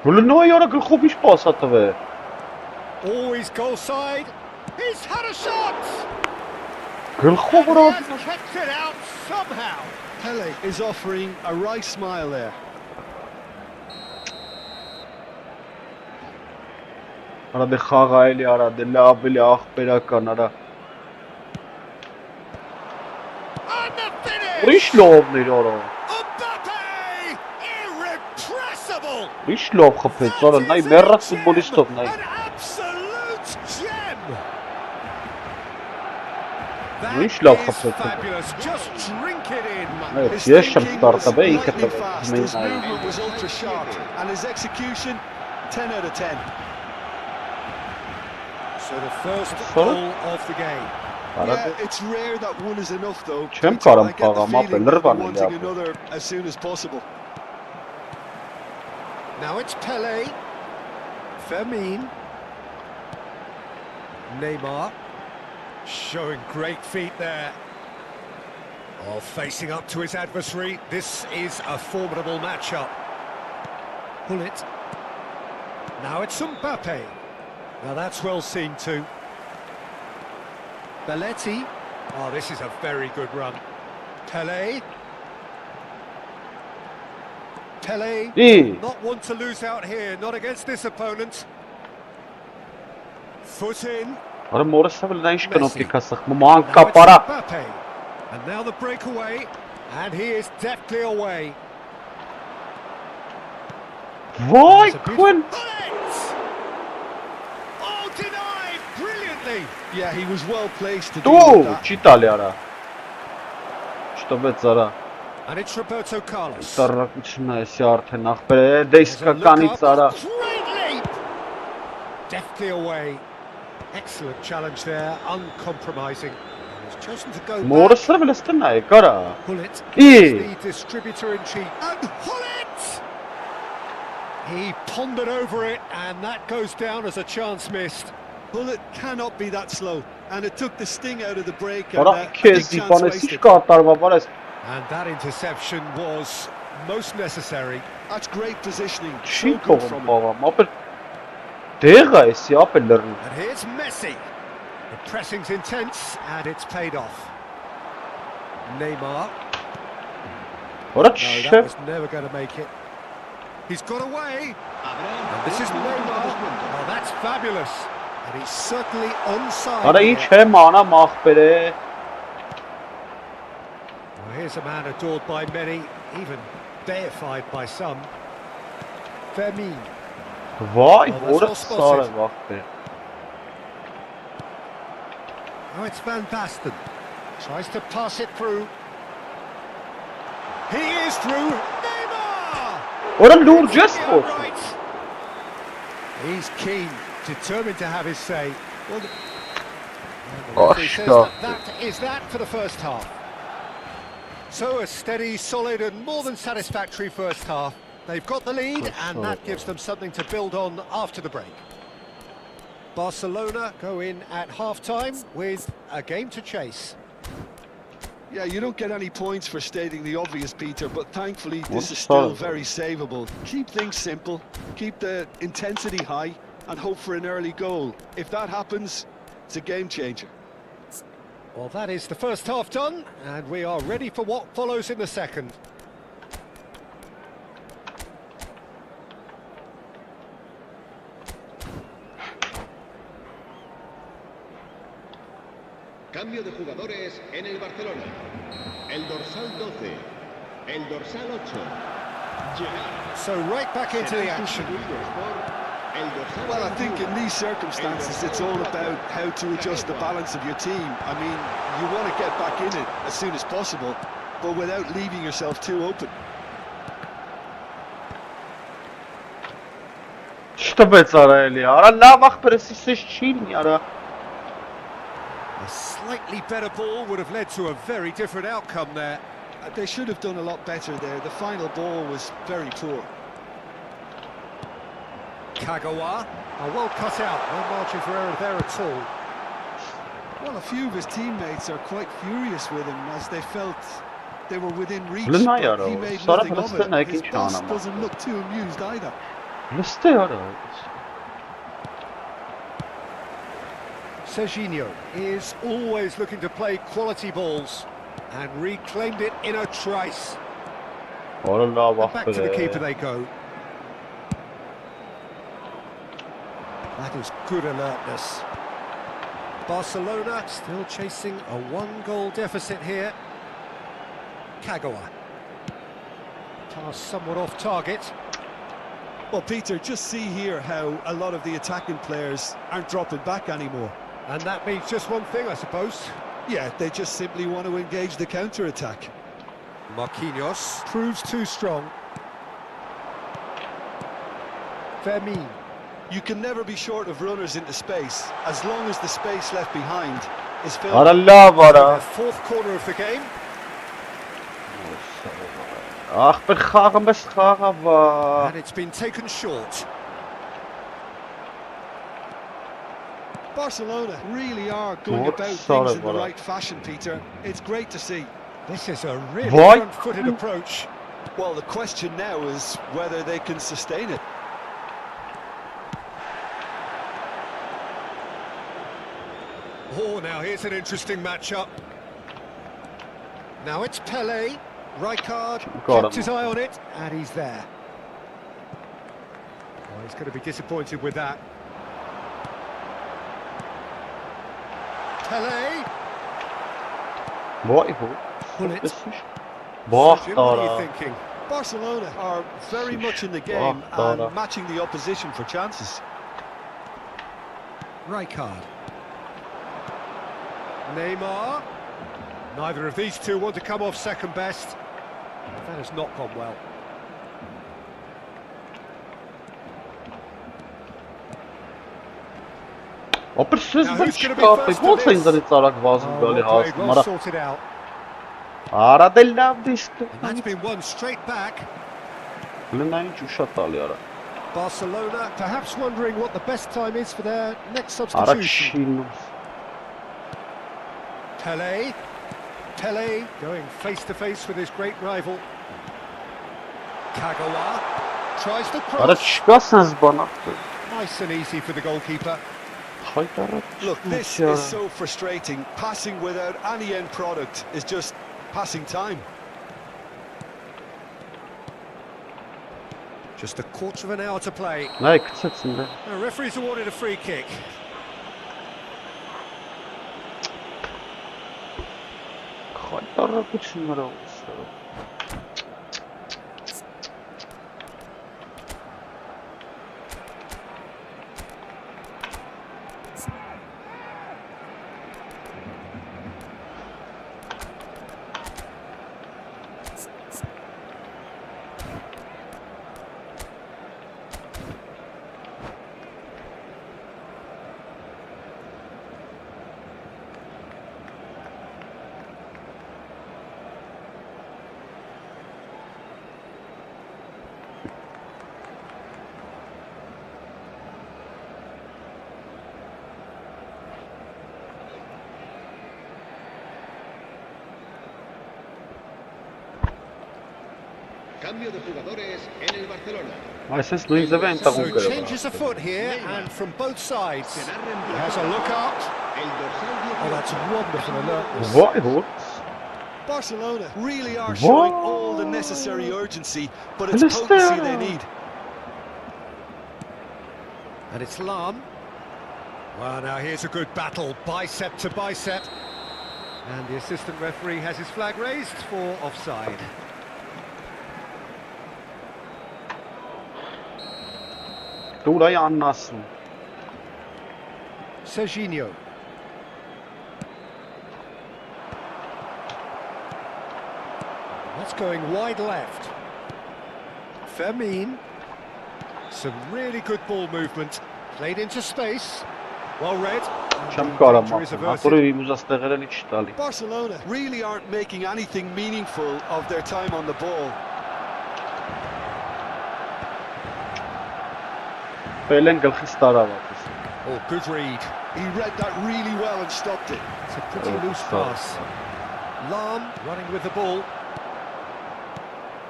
Ուրը նոյ արա գլխով ինչ պասա տվե։ Always goal side. He's had a shot! Գլխով And he արա։ has kept it out somehow. Pele is offering a wry smile there. Արա դե խաղա էլի արա, դե լավ էլի աղբերական արա։ And the finish! Ուրիշ լովներ արա։ Mbappe! Irrepressible! Ուրիշ լով խփեց արա, նայ մեռած ֆուտբոլիստով նայ։ An absolute gem! Ուրիշ That լավ is խփեց։ fabulous. Just drink it in. His Ես չեմ thinking ստարտա, was բե ինքը lightning տվեց։ fast, his movement was ultra sharp, and his execution 10 out of 10. So the first Sorry? goal of the game. Yeah, it's rare that one is enough though. Չեմ Peter. կարամ I get the խաղամ, ապա feeling that they're լրվան էլի wanting ապա։ another as soon as possible. Now it's Pele, Fermin, Neymar, showing great feet there. Oh, facing up to his adversary. This is a formidable matchup. Pull it. Now it's Mbappe. Now that's well seen too. Belletti. Oh, this is a very good run. Pele. Pele. Ի, Not one to lose out here, not against this opponent. Foot in. արա մորսը վլ նա ինչ կնոպի կասախ, Now մանկա it's պարա։ Mbappe. And now the breakaway. And he is deftly away. Վայ, It's a քույն։ beautiful- Oh, denied brilliantly. Yeah, he was well placed to deal with Դու, that. չի տալի արա։ Չտվեց արա։ And it's Roberto Carlos. Տարրակությունն է էսի արդեն աղբեր է, դե իսկականից արա։ Great leap. Deftly away. Excellent challenge there, uncompromising. He's chosen to go back. Մորսը վլ ստնա է, կարա։ Pull it. Ի, The distributor in chief. And pull it! He pondered over it, and that goes down as a chance missed. Bullet cannot be that slow, and it took the sting out of the break. And, արա a big քեզի chance բանես ինչ wasted. կատարվա, բարես։ And that interception was most necessary. That's great positioning. Չի So good թողում from him. խաղամ, ապա դեղ է էսի, ապա լրն։ And here's Messi. The pressing's intense, and it's paid off. Neymar. Արա No, that չէ։ was never going to make it. He's got away. And this is Neymar. Oh, that's fabulous. And he's certainly onside. Արա ինչ here. եմ անամ աղբեր է։ Well, here's a man adored by many, even deified by some. Fermin. Վայ, Oh, that's որը well spotted. սար է աղբեր։ Oh, it's Van Basten. Tries to pass it through. He is through. Neymar! Որը լուրջ ես Yeah, խոսում։ right. He's keen, determined to have his say. Well, Oh, he says sure. that is that for the first half. So a steady, solid and more than satisfactory first half. They've got the lead and that gives them something to build on after the break. Barcelona go in at half-time with a game to chase. Yeah, you don't get any points for stating the obvious, Peter, but thankfully this What's is still that? very savable. Keep things simple, keep the intensity high, and hope for an early goal. If that happens, it's a game changer. Well, that is the first half done, and we are ready for what follows in the second. Cambio de jugadores en el Barcelona. El dorsal 12. El dorsal 8. Gerard. So right back into the action. El dorsal Well, I think 21. in these circumstances, it's all about how to adjust the balance of your team. I mean, you want to get back in it as soon as possible, but without leaving yourself too open. Չտվեց արա էլի, արա լավ աղբեր էսի սեզ չի լինի արա։ A slightly better ball would have led to a very different outcome there. They should have done a lot better there. The final ball was very poor. Kagawa, well cut out, no margin for error there at all. Well, a few of his teammates are quite furious with him as they felt they were within reach, Blin but ayar he o. made Sonra nothing of Palestina it. His ikinci boss anama. doesn't look too amused either. Լստե արա։ Serginho is always looking to play quality balls and reclaimed it in a trice. Որը լավ Back to the keeper աղբեր է։ they go. That is good alertness. Barcelona still chasing a one-goal deficit here. Kagawa. Pass somewhat off target. Well, Peter, just see here how a lot of the attacking players aren't dropping back anymore. And that means just one thing, I suppose. Yeah, they just simply want to engage the counter-attack. Marquinhos proves too strong. Fermin. You can never be short of runners into space, as long as the space left behind is filled. Aralla var The ha. fourth corner of the game. Ach, begaren bescharen var. And it's been taken short. Barcelona really are going What about sort things of in the a- right fashion, Peter. It's great to see. This is a really What? front-footed approach. Well, the question now is whether they can sustain it. Oh, now here's an interesting matchup. Now it's Pele. Rijkaard Got kept him. his eye on it, and he's there. Oh, he's going to be disappointed with that. Pele. Vay bu. Pull it. Bak Jim, what are you da. thinking? Barcelona are very much in the game Dara. and matching the opposition for chances. Rijkaard. Neymar. Neither of these two want to come off second best. That has not gone well. O precies Now, dat who's gonna be şkafı. first to Bol zijn this? dat niet zarak vazım Oh, böyle well played, has. well Mara. sorted out. Ara dellav işte. And that's been won straight back. Bundan hiç uşat alıyor. Barcelona perhaps wondering what the best time is for their next Ara substitution. çiğnum. Pele. Pele going face to face with his great rival. Kagawa tries the Ara cross. çıkarsınız bana. Nice and easy for the goalkeeper. Haydarı. Look, this is so frustrating. Passing without any end product is just passing time. Just a quarter of an hour to play. Ne kısatsın be. The referee's awarded a free kick. Haydarı kıçınlara olsun. Cambio de jugadores en el Barcelona. Ay ses nu izle ben takım So kırıyor. changes a foot here and from both sides. He has a look out. El dorsal Oh, that's wonderful alertness. Vay bu. Barcelona really are showing all the necessary urgency, but it's Listen. potency they need. And it's Lam. Well, now here's a good battle, bicep to bicep. And the assistant referee has his flag raised for offside. Burayı anlasın. Serginho. That's going wide left. Fermin. Some really good ball movement. Played into space. Well read. Şam Danger kahraman. is averted. Aturu imuzastığırın hiç tali. Barcelona really aren't making anything meaningful of their time on the ball. Belen gılxis taravatız. Oh, good read. He read that really well and stopped it. It's a pretty loose pass. Lam running with the ball.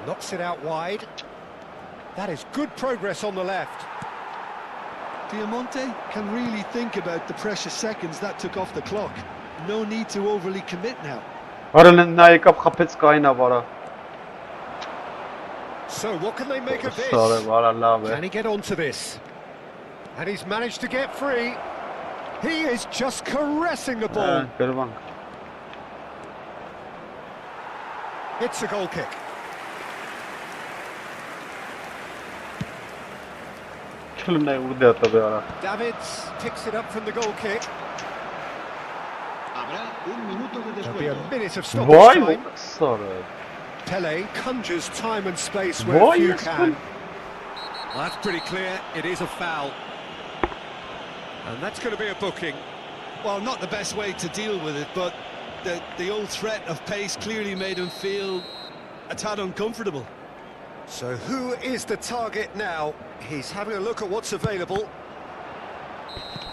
Knocks it out wide. That is good progress on the left. Diamante can really think about the precious seconds that took off the clock. No need to overly commit now. Arının naikap kapets kayna vara. So what can they make of this? Sorry var Allah Can be. he get onto this? And he's managed to get free. He is just caressing the ball. Գրվանք։ It's a goal kick. Չլնե ուդե տվե արա։ Davids picks it up from the goal kick. Habrá un minuto de There'll be a descuento. minute of stoppage Վայ, time. սարը։ Pele conjures time and space where Why few is can. it- Well, that's pretty clear. It is a foul. And that's going to be a booking. Well, not the best way to deal with it, but the old threat of pace clearly made him feel a tad uncomfortable. So who is the target now? He's having a look at what's available.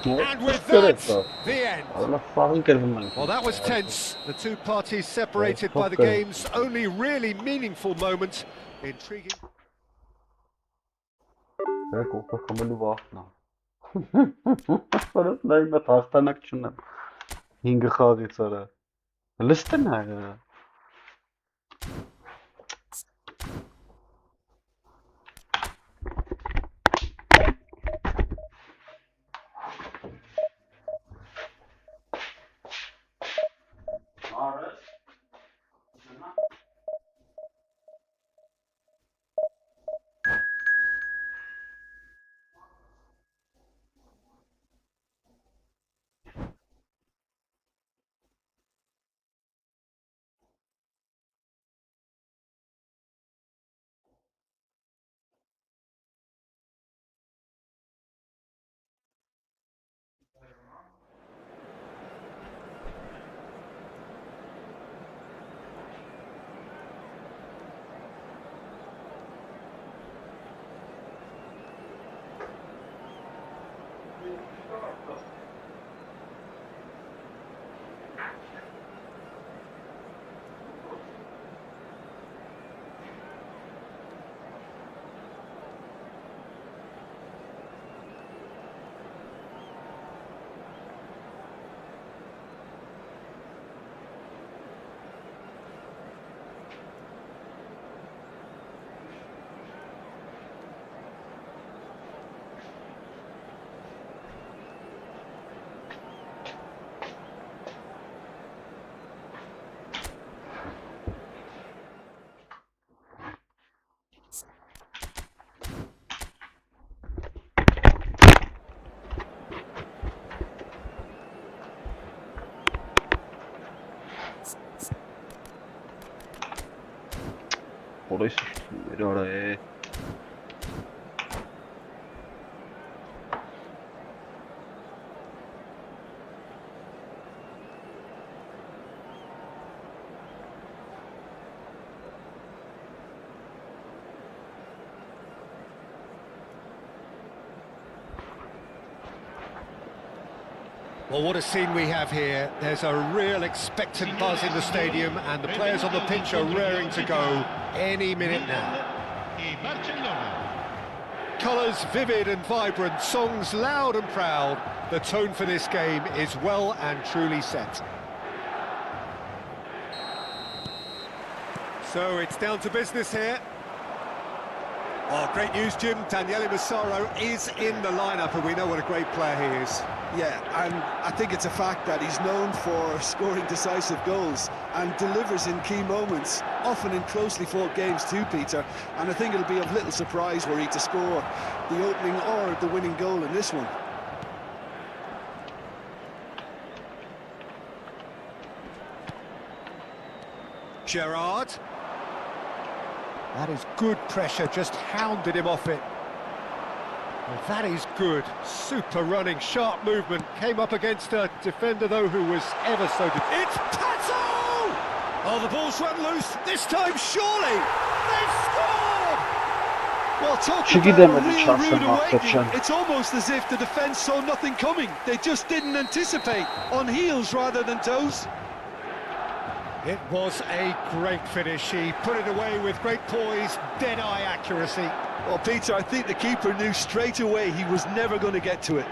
And with that, the end. Ալա ֆաղին կրվում ենք։ Well, that was tense. The two parties separated by the game's only really meaningful moment. Intriguing. Դեռ կողքը խմելու վախն է։ Որս նայում է հաղթանակ չունեմ։ 5 խաղից արա։ Լստն է։ Որոշ երարա է։ Well, what a scene we have here. There's a real expectant buzz in the stadium and the players on the pitch are raring to go any minute now. Y Barcelona. Colours vivid and vibrant, songs loud and proud. The tone for this game is well and truly set. So it's down to business here. Oh, great news, Jim. Daniele Massaro is in the lineup and we know what a great player he is. Yeah, and I think it's a fact that he's known for scoring decisive goals and delivers in key moments, often in closely fought games too, Peter. And I think it'll be of little surprise were he to score the opening or the winning goal in this one. Gerrard. That is good pressure, just hounded him off it. Well, that is good. Super running, sharp movement. Came up against a defender, though, who was ever so... It's Pato! Oh, the ball's run loose. This time, surely! They've scored! Well, talk Should give about them a a real chance rude and not awakening. touch It's almost as if the defence saw nothing coming. They just didn't anticipate, on heels rather than toes. It was a great finish. He put it away with great poise, dead-eye accuracy. Well, Peter, I think the keeper knew straight away he was never going to get to it.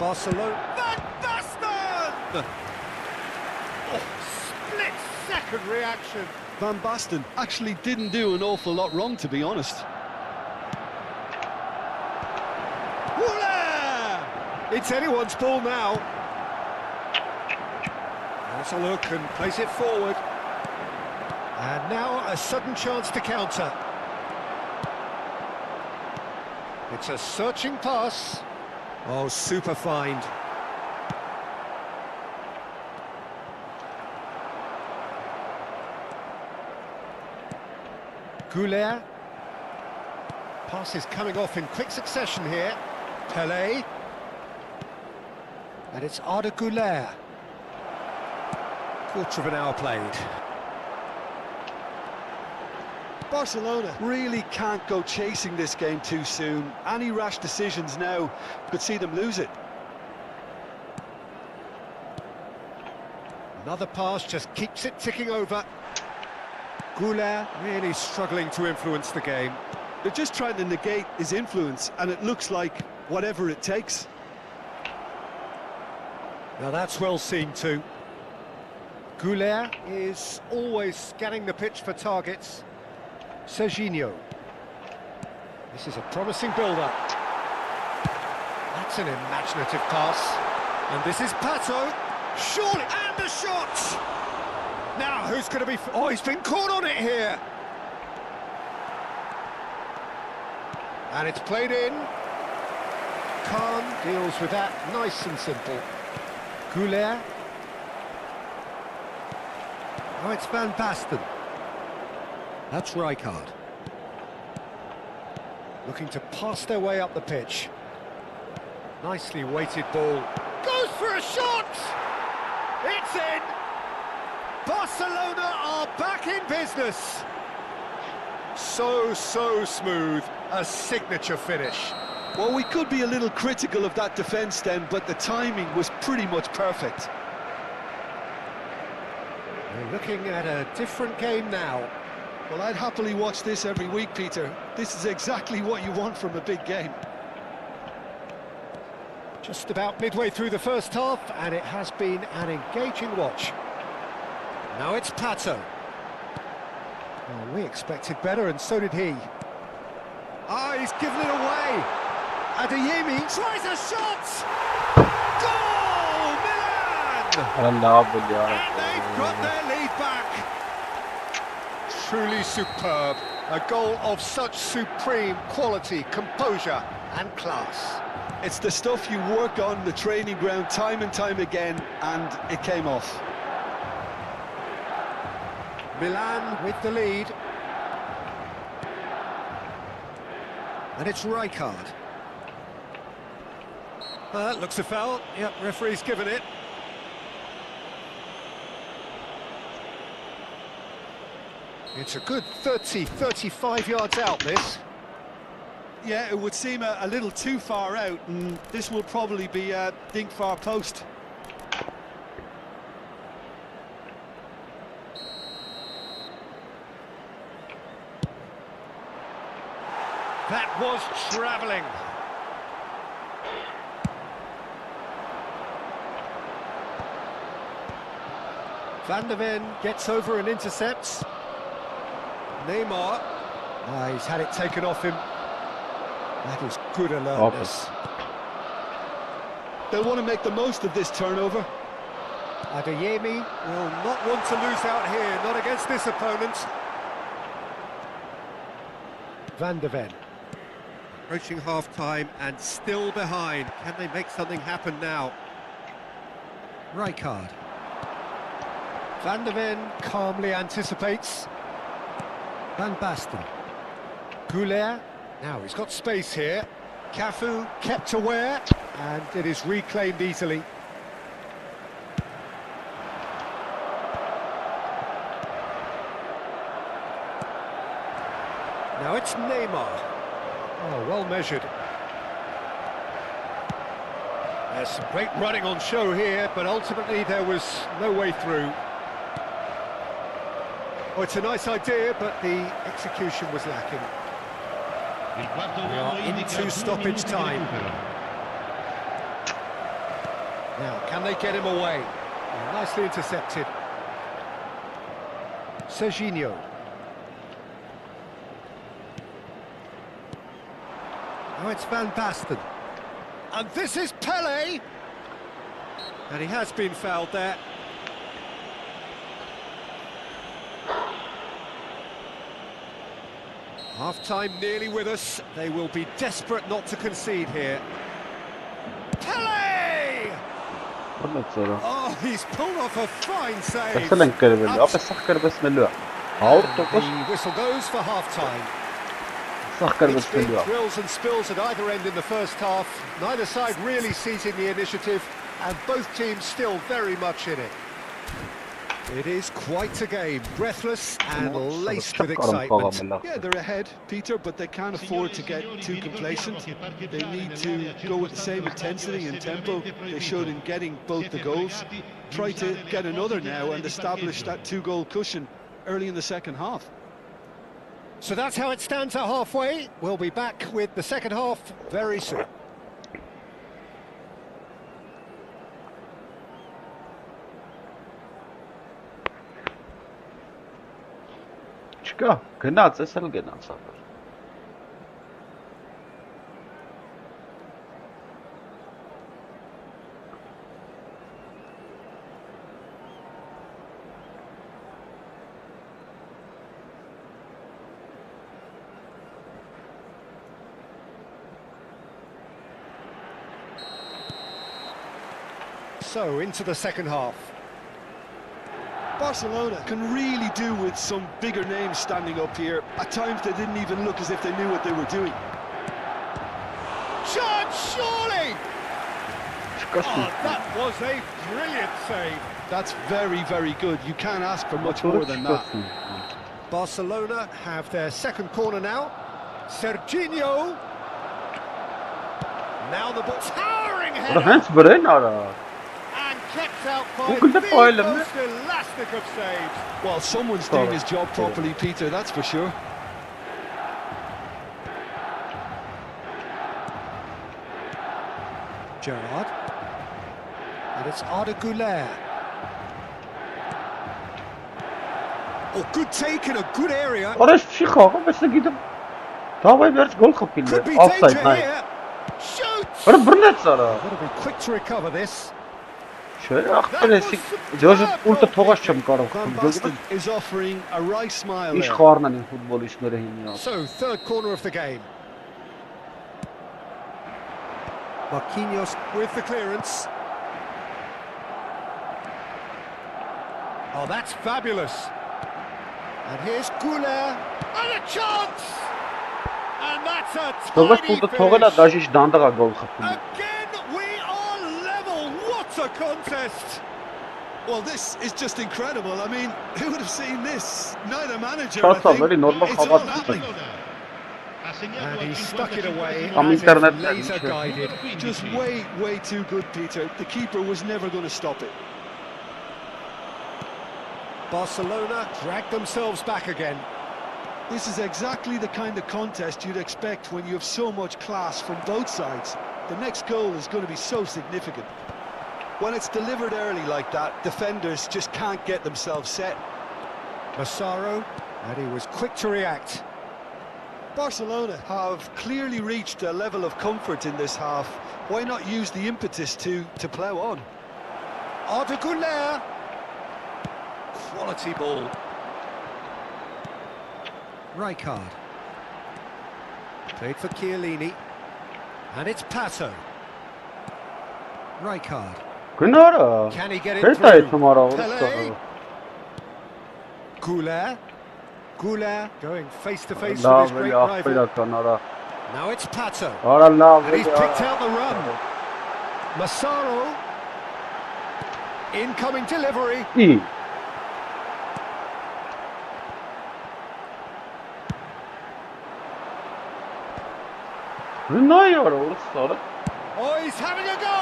Barcelona. Van Basten! Oh, split-second reaction. Van Basten actually didn't do an awful lot wrong, to be honest. It's anyone's ball now. Let's a look and place it forward. And now a sudden chance to counter. It's a searching pass. Oh, super find. Goulet. Pass is coming off in quick succession here. Pelé. And it's Arda Goulet. Quarter of an hour played. Barcelona really can't go chasing this game too soon. Any rash decisions now could see them lose it. Another pass just keeps it ticking over. Goulet really struggling to influence the game. They're just trying to negate his influence, and it looks like whatever it takes. Now that's well seen too. Goulet is always scanning the pitch for targets. Serginho. This is a promising build-up. That's an imaginative pass. And this is Pato. Surely, and the shot! Now, who's going to be... Oh, he's been caught on it here. And it's played in. Khan deals with that nice and simple. Goulet. Oh, it's Van Basten. That's Rijkaard. Looking to pass their way up the pitch. Nicely weighted ball. Goes for a shot! It's in! Barcelona are back in business. So smooth. A signature finish. Well, we could be a little critical of that defence then, but the timing was pretty much perfect. We're looking at a different game now. Well, I'd happily watch this every week, Peter. This is exactly what you want from a big game. Just about midway through the first half, and it has been an engaging watch. Now it's Pato. Well, we expected better, and so did he. Ah, he's given it away. Adeyemi tries a shot! Goal, Milan! And they've got their lead back. Truly superb. A goal of such supreme quality, composure and class. It's the stuff you work on the training ground time and time again, and it came off. Milan with the lead. And it's Rijkaard. Looks a foul. Yep, referee's given it. It's a good 35 yards out, this. Yeah, it would seem a little too far out, and this will probably be a dink far post. That was travelling. Van der Ven gets over and intercepts. Neymar. He's had it taken off him. That is good alertness. They'll want to make the most of this turnover. Adeyemi will not want to lose out here, not against this opponent. Van der Ven. Approaching half-time and still behind. Can they make something happen now? Rijkaard. Van der Ven calmly anticipates. Van Basten. Goulet. Now he's got space here. Cafu kept aware, and it is reclaimed easily. Now it's Neymar. Oh, well measured. There's some great running on show here, but ultimately there was no way through. Oh, it's a nice idea, but the execution was lacking. We are into stoppage time. Now, can they get him away? Oh, nicely intercepted. Serginho. Now it's Van Basten. And this is Pele. And he has been fouled there. Half-time nearly with us. They will be desperate not to concede here. Pele! Oh, he's pulled off a fine save. Excellent كربل. صح كربس من الوقت. عور توقش. The whistle goes for half-time. صح كربس It's من been الوقت. thrills and spills at either end in the first half. Neither side really seizing the initiative, and both teams still very much in it. It is quite a game, breathless and laced with excitement. Yeah, they're ahead, Peter, but they can't afford to get too complacent. They need to go with the same intensity and tempo they showed in getting both the goals. Try to get another now and establish that two-goal cushion early in the second half. So that's how it stands at halfway. We'll be back with the second half very soon. Չկա, գնաց, ես էլ գնաց ապար։ So, into the second half. Barcelona can really do with some bigger names standing up here. At times they didn't even look as if they knew what they were doing. Chance, surely! Oh, that was a brilliant save. That's very, very good. You can't ask for much more than that. Barcelona have their second corner now. Serginho. Now the ball, towering header. Hենց բրեն արա։ And kept out by Who could the have foiled him, most elastic of saves. Well, someone's doing his job properly, Peter, that's for sure. Gerrard. And it's Arda Güler. Oh, good take in a good area. Արես չի խաղում, ես գիտեմ։ Դավայ վերջ գոլ խփին։ Could be Offside danger նայ։ here. Shoots! Արա բռնեց արա։ Got to be quick to recover this. Չէ, ախպեր էսի։ Ջոժը պուլտը թողած չեմ կարող։ Van Basten is offering a right smile Ինչ there. խառնան են ֆուտբոլիստները հիմնի։ So, third corner of the game. Marquinhos with the clearance. Oh, that's fabulous. And here's Güler. And a chance! And that's a Թողած tiny պուլտը թողելա finish. դաժիշ դանդաղա գոլ խփում։ Again, we are level. What a contest! Well, this is just incredible. I mean, who would have seen this? Neither manager, I Շատ think. ավելի նորմալ It's all խաղաց։ happening. And he stuck it away Am as if internet laser manager. guided. Just way too good, Peter. The keeper was never going to stop it. Barcelona dragged themselves back again. This is exactly the kind of contest you'd expect when you have so much class from both sides. The next goal is going to be so significant. When it's delivered early like that, defenders just can't get themselves set. Massaro, and he was quick to react. Barcelona have clearly reached a level of comfort in this half. Why not use the impetus to plough on? Arda Güler. Quality ball. Rijkaard. Played for Chiellini. And it's Pato. Rijkaard. Գնարա։ Can he get it Դե through? տայ թմարա Pele. որս։ Güler. Güler going face to face with his Լավ great էլի ախպերա rival. կանարա։ Now it's Pato. Արա լավ And he's էլի։ picked out the run. Massaro. Incoming delivery. Ի։ Նայ արա որս արա։ Oh, he's having a go!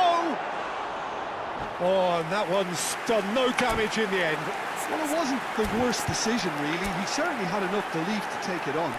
Oh, and that one's done no damage in the end. Well, it wasn't the worst decision, really. He certainly had enough belief to take it on.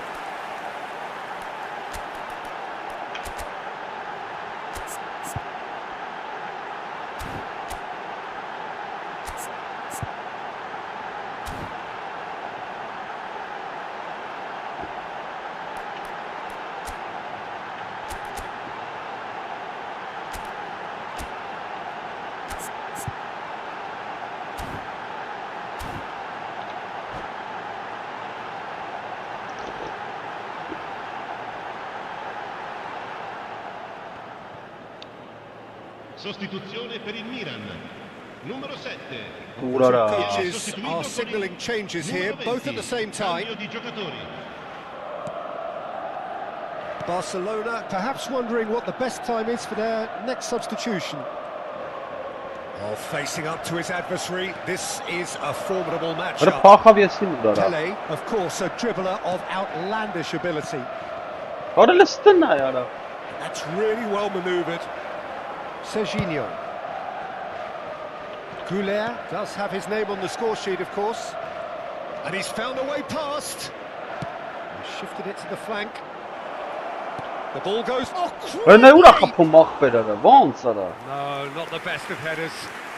Sostituzione per il Milan. Numero 7. Coaches are signalling changes here, both at the same time. Cambio di giocatori. Barcelona perhaps wondering what the best time is for their next substitution. Oh, facing up to his adversary, this is a formidable matchup. Pele, of course, a dribbler of outlandish ability. That's really well manoeuvred. Serginho. Goulet does have his name on the score sheet, of course. And he's found a way past. He shifted it to the flank. The ball goes... Oh, no, not the best of headers.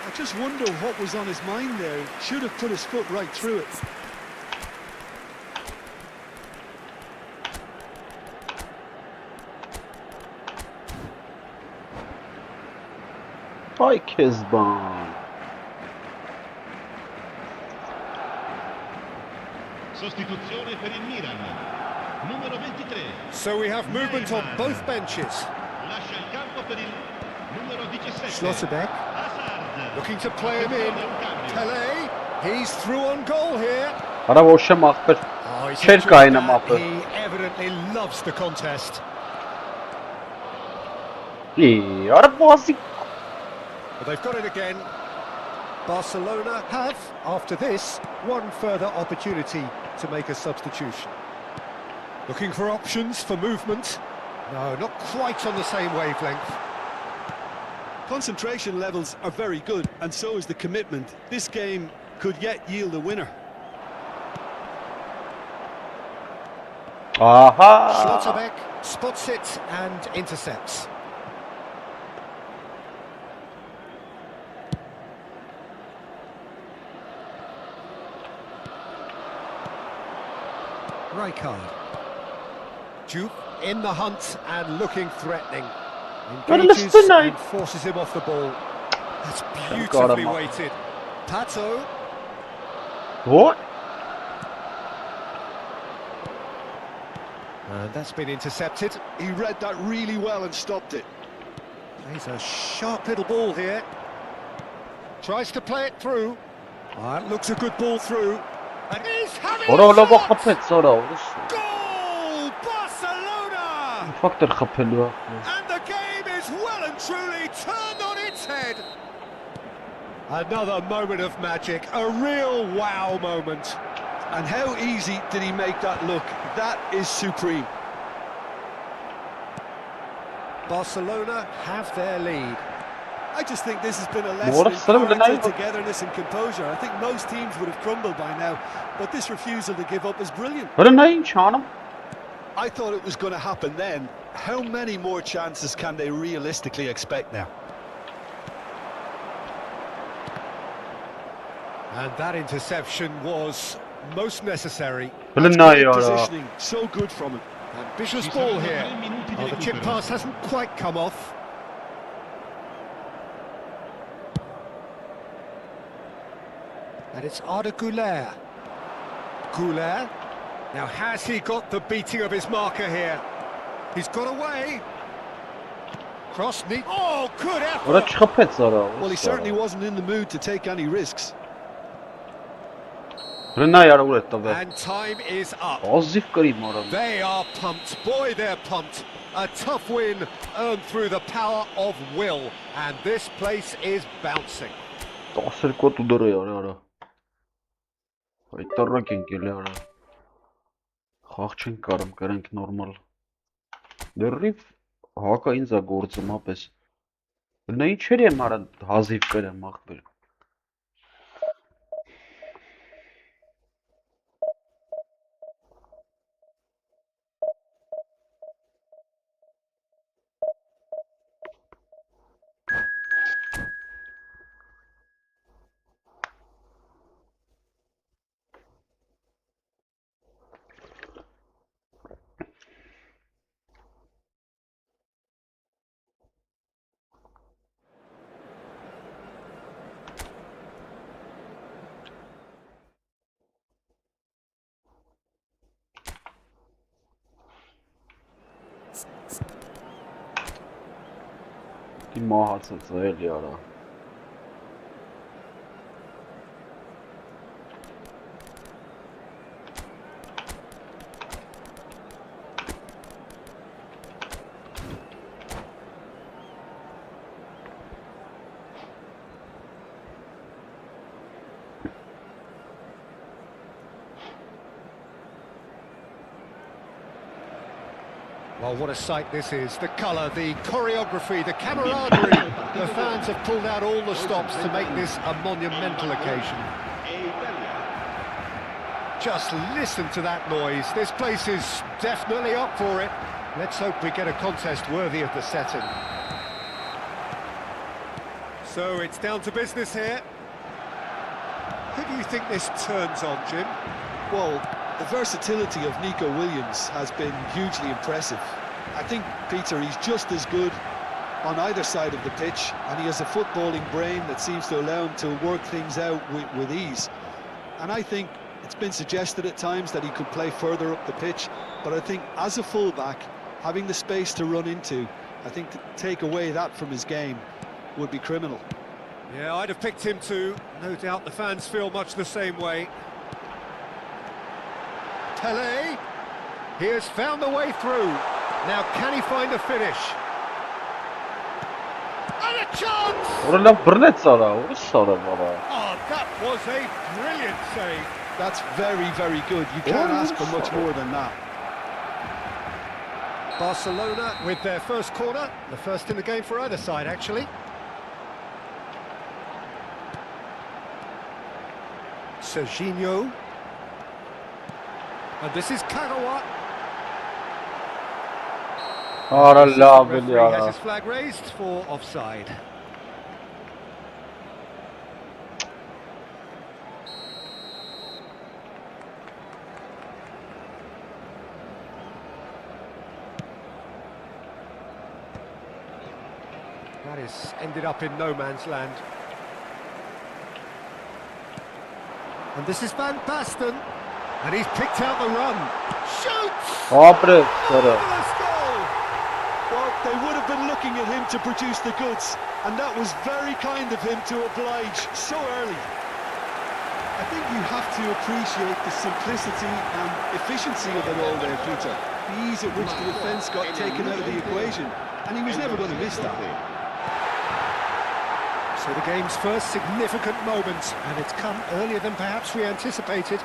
I just wonder what was on his mind there. He should have put his foot right through it. Hi, Kizban. Sostituzione per il Milan. Numero 23. So we have movement on both benches. Lascia il campo per il numero 17. Schlotterbeck Hazard. looking to play him in. Pele, he's through on goal here. Ara boşa mahper. Oh, he's Çel enjoyed kayna that. mahper. He evidently loves the contest. Ara boğazı. But they've got it again. Barcelona have, after this, one further opportunity to make a substitution. Looking for options for movement. No, not quite on the same wavelength. Concentration levels are very good, and so is the commitment. This game could yet yield a winner. Aha. Schlotterbeck spots it and intercepts. Rijkaard. Juke in the hunt and looking threatening. Engages and forces him off the ball. That's beautifully weighted. Pato. What? And that's been intercepted. He read that really well and stopped it. Plays a sharp little ball here. Tries to play it through. That looks a good ball through. And he's having a Goal, Barcelona! And the game is well and truly turned on its head. Another moment of magic, a real wow moment. And how easy did he make that look? That is supreme. Barcelona have their lead. I just think this has been a lesson in character, togetherness and composure. I think most teams would have crumbled by now, but this refusal to give up is brilliant. I thought it was going to happen then. How many more chances can they realistically expect now? And that interception was most necessary. Positioning, so good from him. Ambitious ball here. Oh, the chip pass hasn't quite come off. And it's Arda Goulet. Goulet. Now, has he got the beating of his marker here? He's got away. Cross neat. Oh, good effort. Well, he certainly wasn't in the mood to take any risks. And time is up. They are pumped. Boy, they're pumped. A tough win earned through the power of will. And this place is bouncing. Խաղ չենք կարում, կրենք նորմալ։ Դեռիվ հակային զա գործում ապես։ Նա ինչերի եմ արա հազիվ կրեմ աղբեր։ մահացած է էլի արա։ Well, what a sight this is. The colour, the choreography, the camaraderie. The fans have pulled out all the stops to make this a monumental occasion. Just listen to that noise. This place is definitely up for it. Let's hope we get a contest worthy of the setting. So it's down to business here. Who do you think this turns on, Jim? Well, the versatility of Nico Williams has been hugely impressive. I think, Peter, he's just as good on either side of the pitch, and he has a footballing brain that seems to allow him to work things out with ease. And I think it's been suggested at times that he could play further up the pitch, but I think as a fullback, having the space to run into, I think to take away that from his game would be criminal. Yeah, I'd have picked him too. No doubt the fans feel much the same way. Pele, he has found the way through. Now can he find a finish? And a chance! Ուրեմն բռնեց արա, ուրիշ արա արա։ Oh, that was a brilliant save. That's very, very good. You can't ask for much more than that. Barcelona with their first corner, the first in the game for either side actually. Serginho. And this is Kagawa. Արա լավ էլի Referee has արա։ his flag raised for offside. That is ended up in no man's land. And this is Van Basten. And he's picked out the run. Shoots! Ապրեց արա։ Marvellous goal! Well, they would have been looking at him to produce the goods, and that was very kind of him to oblige so early. I think you have to appreciate the simplicity and efficiency of it all there, Peter. The ease at which the defence got taken out of the equation, and he was never going to miss that. So the game's first significant moment, and it's come earlier than perhaps we anticipated.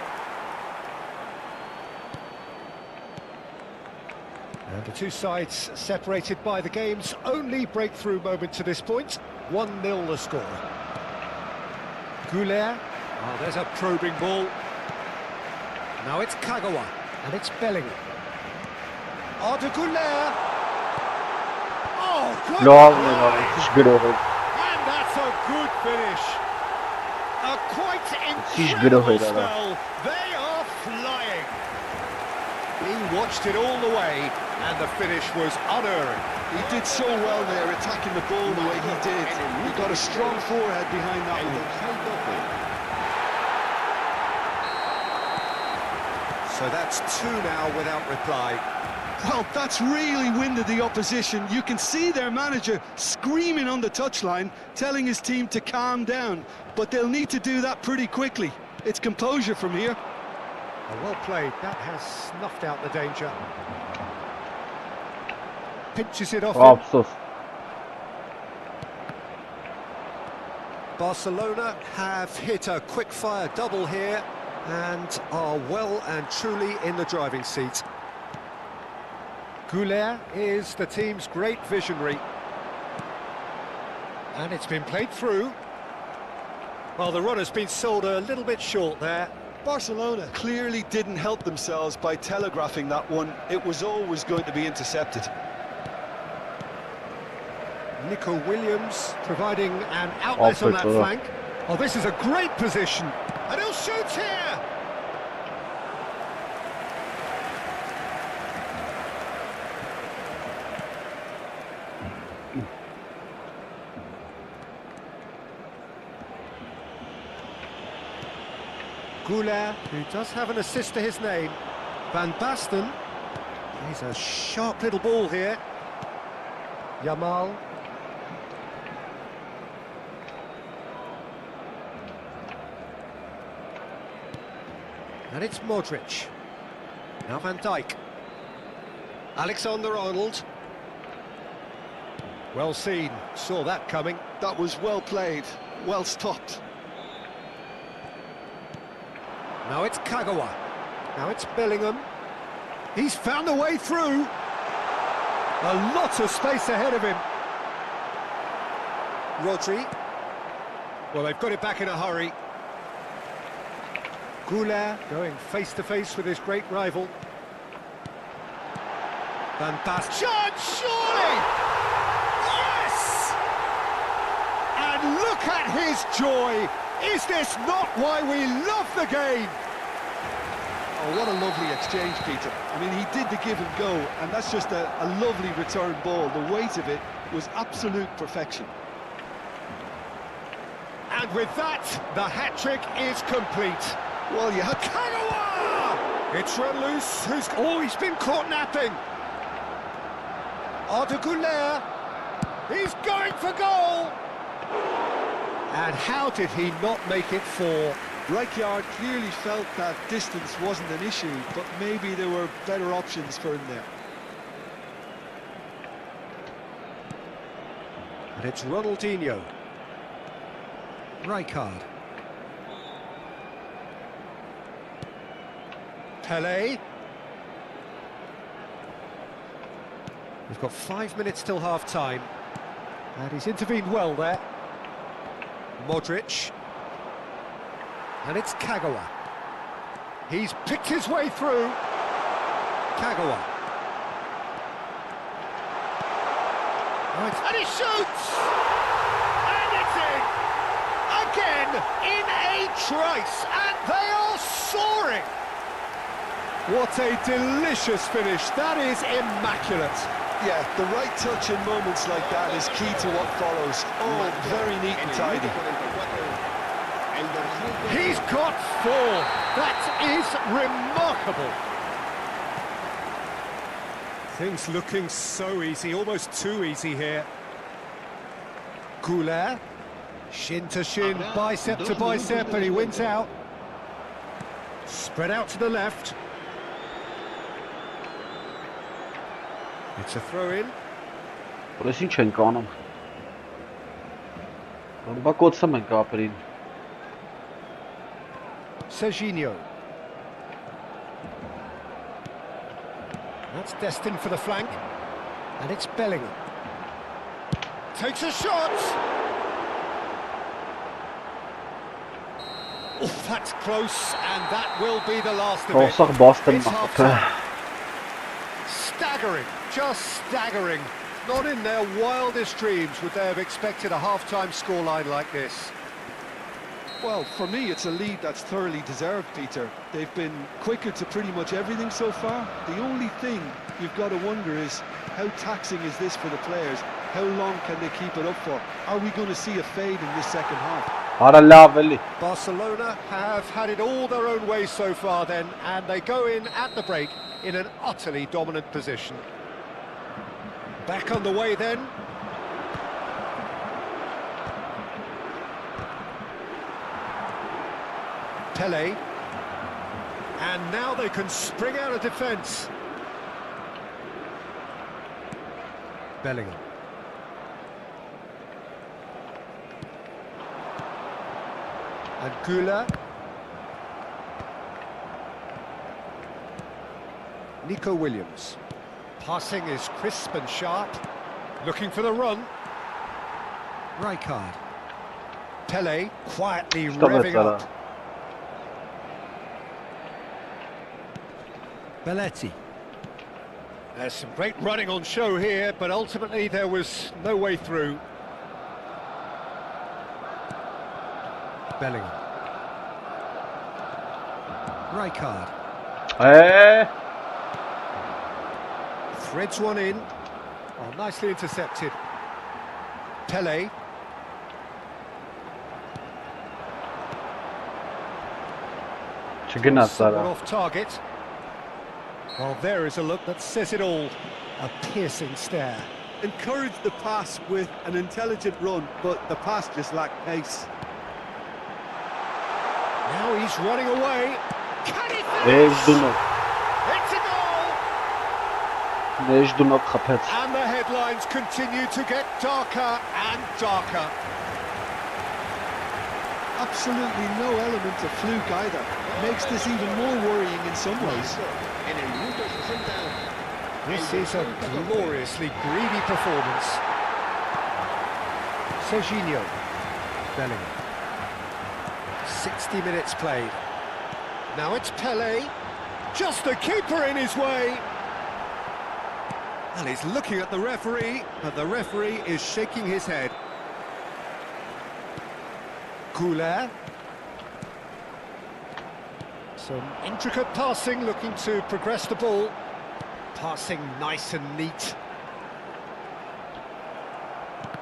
And the two sides separated by the game's only breakthrough moment to this point. 1-0 the score. Goulet. Oh, there's a probing ball. Now it's Kagawa, and it's Bellingham. Oh, to Goulet. Oh, good. Լավն է արա, ինչ գրող է։ And that's a good finish. A quite He's good over incredible there, spell. They are flying. He watched it all the way, and the finish was unerring. He did so well there, attacking the ball the way he did. He got a strong forehead behind that one. So that's 2 now without reply. Well, that's really winded the opposition. You can see their manager screaming on the touchline, telling his team to calm down. But they'll need to do that pretty quickly. It's composure from here. Well played. That has snuffed out the danger. Pinches it off him. Ափսոս։ Barcelona have hit a quick-fire double here and are well and truly in the driving seat. Goulet is the team's great visionary. And it's been played through. Well, the run has been sold a little bit short there. Barcelona clearly didn't help themselves by telegraphing that one. It was always going to be intercepted. Nico Williams providing an outlet on that flank. Oh, this is a great position. And he'll shoot here! Goulet, who does have an assist to his name. Van Basten. He's a sharp little ball here. Yamal. And it's Modric. Now Van Dijk. Alexander-Arnold. Well seen, saw that coming. That was well played, well stopped. Now it's Kagawa. Now it's Bellingham. He's found a way through. A lot of space ahead of him. Rodri. Well, they've got it back in a hurry. Goulart going face-to-face with his great rival. Van Basten. Shot, surely! Yes! And look at his joy! Is this not why we love the game? Oh, what a lovely exchange, Peter. I mean, he did the give and go, and that's just a lovely return ball. The weight of it was absolute perfection. And with that, the hat-trick is complete. Well, you had Kagawa! It's run loose. Oh, he's been caught napping. Arda Güler. He's going for goal. And how did he not make it 4? Rijkaard clearly felt that distance wasn't an issue, but maybe there were better options for him there. And it's Ronaldinho. Rijkaard. Pelé. We've got 5 minutes till half-time. And he's intervened well there. Modric. And it's Kagawa. He's picked his way through. Kagawa. Right. And he shoots! And it's in! Again, in a trice, and they are soaring! What a delicious finish. That is immaculate. Yeah, the right touch in moments like that is key to what follows. Oh, very neat and tidy. He's got 4. That is remarkable. Things looking so easy, almost too easy here. Goulart. Shin to shin, bicep to bicep, and he wins out. Spread out to the left. It's a throw-in. Որս ինչ են կանում։ Բա կոծում են կապերին։ Serginho. That's destined for the flank. And it's Bellingham. Takes a shot! Oh, that's close, and that will be the last of it. Կոսախ Բաստեն It's half-time. Staggering, just staggering. Not in their wildest dreams would they have expected a half-time scoreline like this. Well, for me, it's a lead that's thoroughly deserved, Peter. They've been quicker to pretty much everything so far. The only thing you've got to wonder is, how taxing is this for the players? How long can they keep it up for? Are we going to see a fade in this second half? Barcelona have had it all their own way so far then, and they go in at the break in an utterly dominant position. Back on the way then. Pelé. And now they can spring out of defence. Bellingham. And Goulart. Nico Williams. Passing is crisp and sharp. Looking for the run. Rijkaard. Pelé quietly revving up. Belletti. There's some great running on show here, but ultimately there was no way through. Bellingham. Rijkaard. Threads one in. Oh, nicely intercepted. Pelé. Somewhat off target. Well, there is a look that says it all. A piercing stare. Encouraged the pass with an intelligent run, but the pass just lacked pace. Now he's running away. Can he Էջ finish? դունով, It's a goal! էջ դունով խփեց։ And the headlines continue to get darker and darker. Absolutely no element of fluke either. Makes this even more worrying in some ways. En el minuto 60. This is a gloriously greedy performance. Serginho. Bellingham. 60 minutes played. Now it's Pelé. Just the keeper in his way. And he's looking at the referee, and the referee is shaking his head. Goulet. Some intricate passing, looking to progress the ball. Passing nice and neat.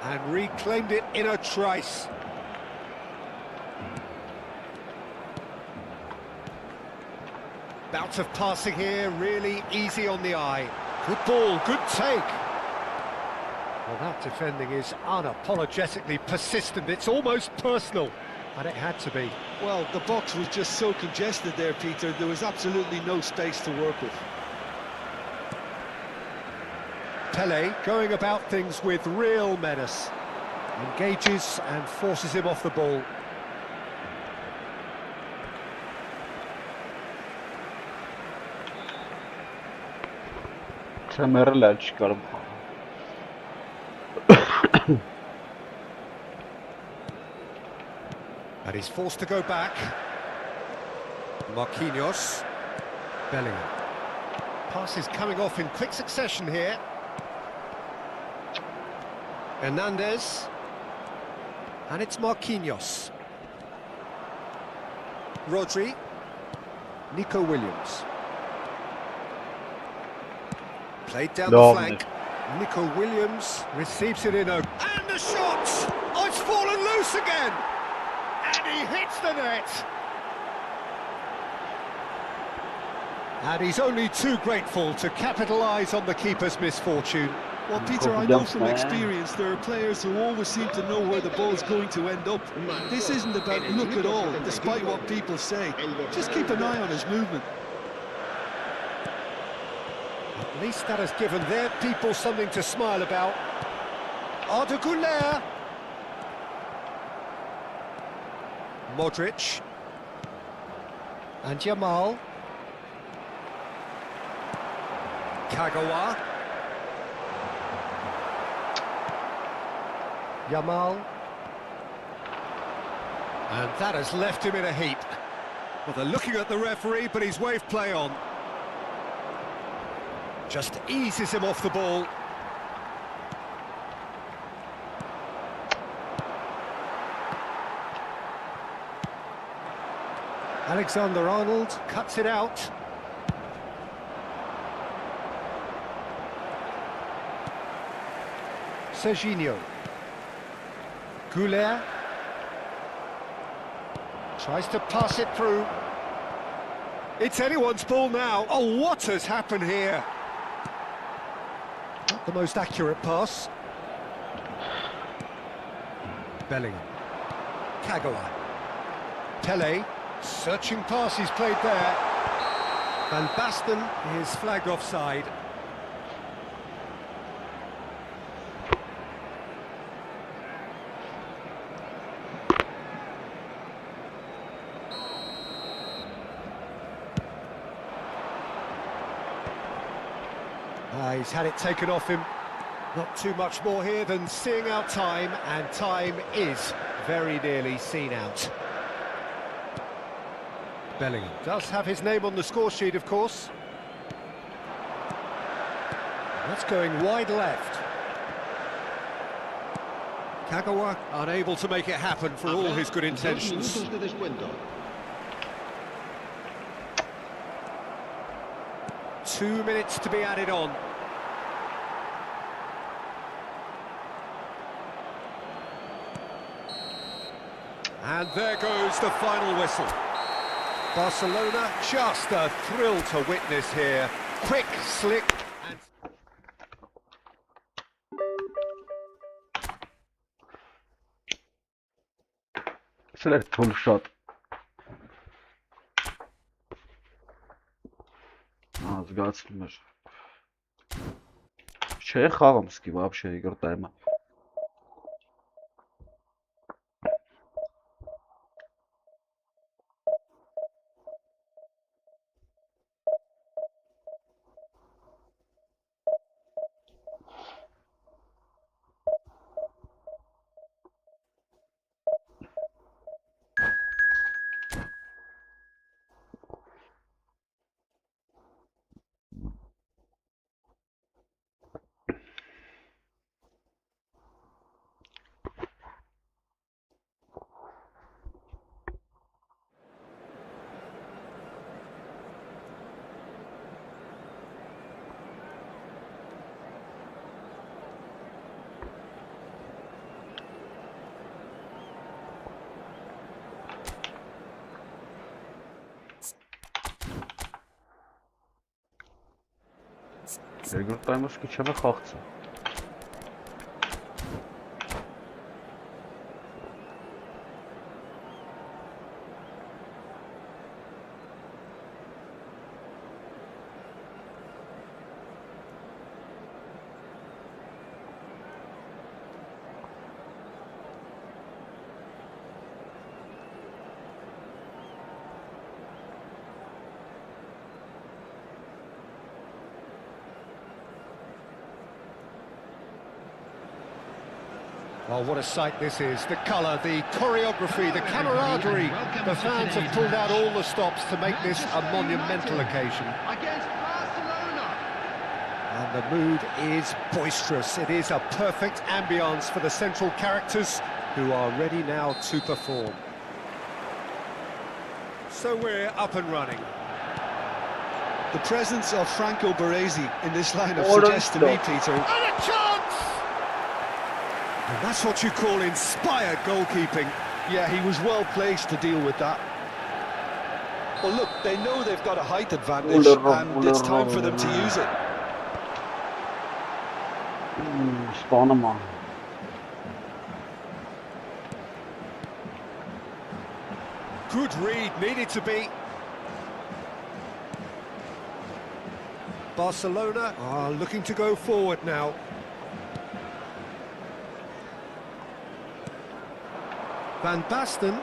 And reclaimed it in a trice. Bout of passing here, really easy on the eye. Good ball, good take. Well, that defending is unapologetically persistent. It's almost personal, and it had to be. Well, the box was just so congested there, Peter. There was absolutely no space to work with. Pelé going about things with real menace. Engages and forces him off the ball. Չմերել էլ չկարում։ And he's forced to go back. Marquinhos. Bellingham. Passes coming off in quick succession here. Hernandez. And it's Marquinhos. Rodri. Nico Williams. Played down the Lovely. flank. Nico Williams receives it in a... And the shot! Oh, it's fallen loose again! And he hits the net! And he's only too grateful to capitalise on the keeper's misfortune. Well, Peter, I know from experience there are players who always seem to know where the ball's going to end up. This isn't about luck at all, despite what people say. Just keep an eye on his movement. At least that has given their people something to smile about. Arda Güler. Modric. And Yamal. Kagawa. Yamal. And that has left him in a heap. Well, they're looking at the referee, but he's waved play on. Just eases him off the ball. Alexander-Arnold cuts it out. Serginho. Goulet. Tries to pass it through. It's anyone's ball now. Oh, what has happened here? Not the most accurate pass. Bellingham. Kagawa. Pelé. Searching pass he's played there. Van Basten is flagged offside. He's had it taken off him. Not too much more here than seeing out time, and time is very nearly seen out. Bellingham does have his name on the score sheet, of course. That's going wide left. Kagawa unable to make it happen for all his good intentions. 2 minutos de descuento. 2 minutes to be added on. And there goes the final whistle. Barcelona, just a thrill to witness here. Quick, slick, and... Select full shot. զգացնում էր։ Չէ, խաղում սկի вообще երկրորդ տայմը։ Երկրորդ տայմը սկի չեմ է խաղցը։ Oh, what a sight this is. The colour, the choreography, the camaraderie. The fans have pulled out all the stops to make this a monumental occasion. Against Barcelona. And the mood is boisterous. It is a perfect ambience for the central characters who are ready now to perform. So we're up and running. The presence of Franco Baresi in this lineup suggests to me, Peter. And a chance! And that's what you call inspired goalkeeping. Yeah, he was well placed to deal with that. Well, look, they know they've got a height advantage, and it's time for them to use it. Spanema. Good read, needed to be. Barcelona are looking to go forward now. Van Basten.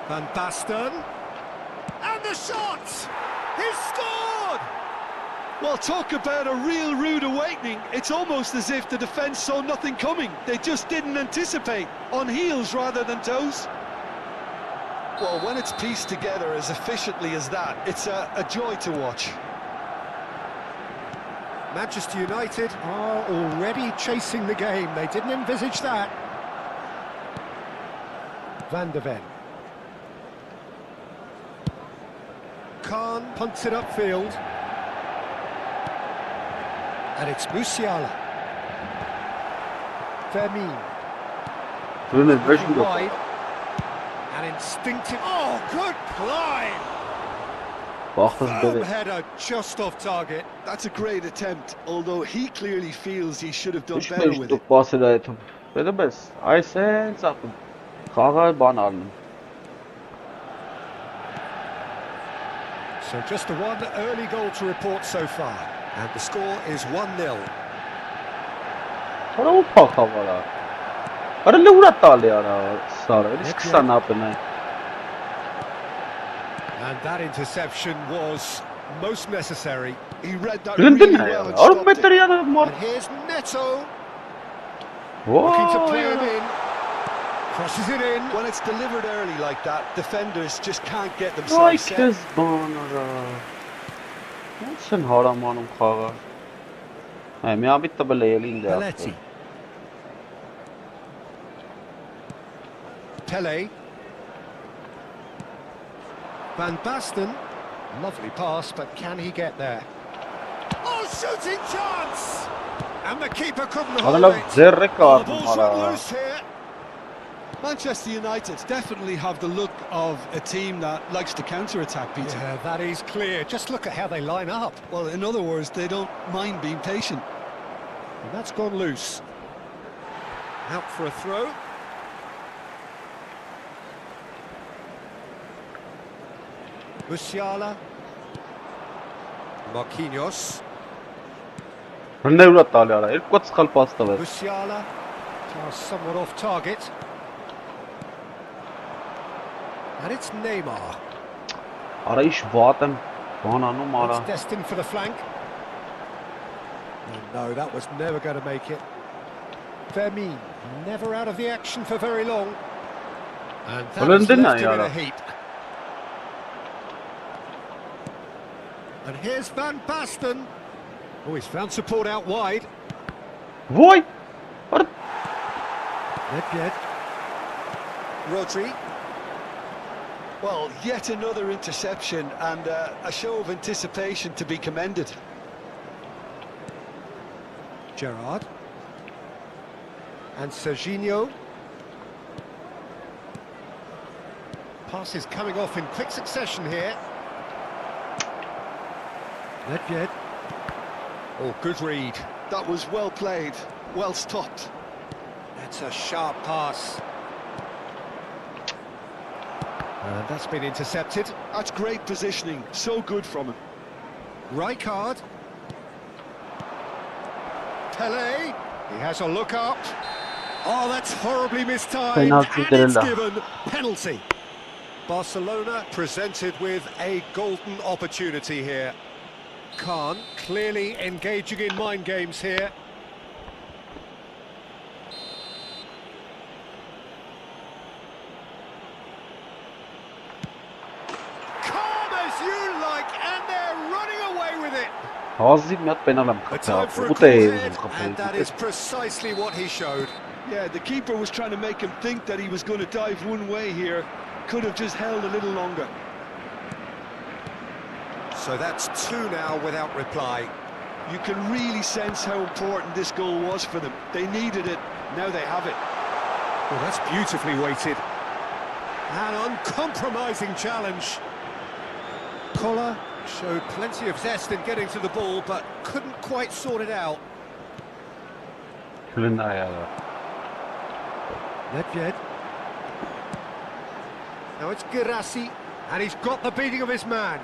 Van Basten. And the shot! He's scored! Well, talk about a real rude awakening. It's almost as if the defence saw nothing coming. They just didn't anticipate, on heels rather than toes. Well, when it's pieced together as efficiently as that, it's a joy to watch. Manchester United are already chasing the game. They didn't envisage that. Van de Ven. Khan punts it upfield. And it's Musiala. Fermin. Wide. And instinctive. Oh, good climb! Firm header just off target. That's a great attempt, although he clearly feels he should have done better with it. So just the one early goal to report so far. And the score is 1-0. And that interception was most necessary. He read that really well and stopped it. And here's Neto. Looking to play him in. Crosses it in. When it's delivered early like that, defenders just can't get themselves set. Paletti. Pele. Van Basten. Lovely pass, but can he get there? Oh, shooting chance! And the keeper couldn't hold it. The ball's run loose here. Manchester United definitely have the look of a team that likes to counter-attack, Peter. Yeah, that is clear. Just look at how they line up. Well, in other words, they don't mind being patient. And that's gone loose. Out for a throw. Musiala. Marquinhos. Հննեուրա տալի արա, երկու սխալ պաս տվեց։ Musiala. Somewhat off target. And it's Neymar. Արա իշ վատ եմ բանանում արա։ It's destined for the flank. No, that was never going to make it. Vermeer, never out of the action for very long. And that has left him in a heap. And here's Van Basten. Oh, he's found support out wide. Voy! Nedved. Rodri. Well, yet another interception and a show of anticipation to be commended. Gerrard. And Serginho. Passes coming off in quick succession here. Nedved. Oh, good read. That was well played, well stopped. That's a sharp pass. And that's been intercepted. That's great positioning, so good from him. Rijkaard. Pele. He has a look up. Oh, that's horribly mistimed. Penalty and it's Derella. given penalty. Barcelona presented with a golden opportunity here. Khan clearly engaging in mind games here. Calm as you like, and they're running away with it. Հազիվ մի հատ պենալ եմ A time for խփել։ a Ուտե clear եմ head, and that խփել։ is precisely what he showed. Yeah, the keeper was trying to make him think that he was going to dive one way here. Could have just held a little longer. So that's two now without reply. You can really sense how important this goal was for them. They needed it, now they have it. Well, that's beautifully weighted. An uncompromising challenge. Collar showed plenty of zest in getting to the ball, but couldn't quite sort it out. Հլնայա։ Nedved. Now it's Girassi, and he's got the beating of his man.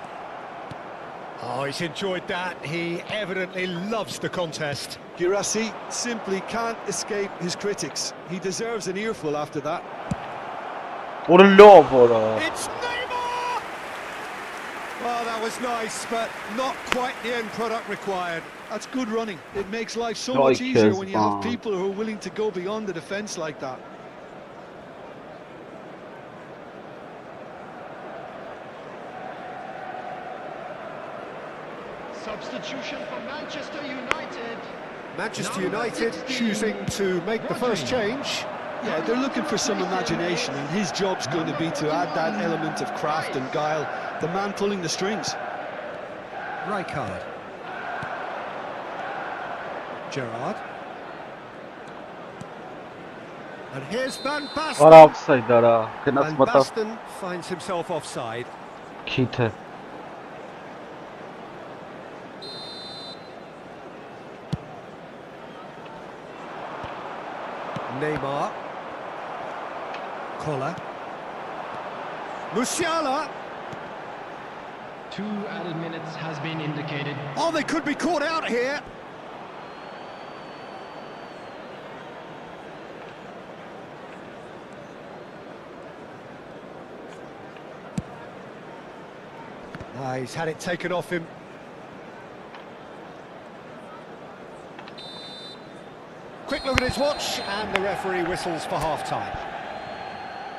Oh, he's enjoyed that. He evidently loves the contest. Girassi simply can't escape his critics. He deserves an earful after that. Որ լավ որա։ It's Neymar! Well, that was nice, but not quite the end product required. That's good running. It makes life so Like much easier his when you have arm. people who are willing to go beyond the defence like that. Substitution for Manchester United. Manchester United choosing to make the first change. Yeah, they're looking for some imagination, and his job's going to be to add that element of craft and guile, the man pulling the strings. Rijkaard. Gerrard. And here's Van Basten. Արա օֆսայդ արա։ Գնաց And մտավ Basten finds himself offside. քիթը։ Neymar. Collar. Musiala. 2 added minutes has been indicated. Oh, they could be caught out here. Ah, he's had it taken off him. Quick look at his watch, and the referee whistles for half-time.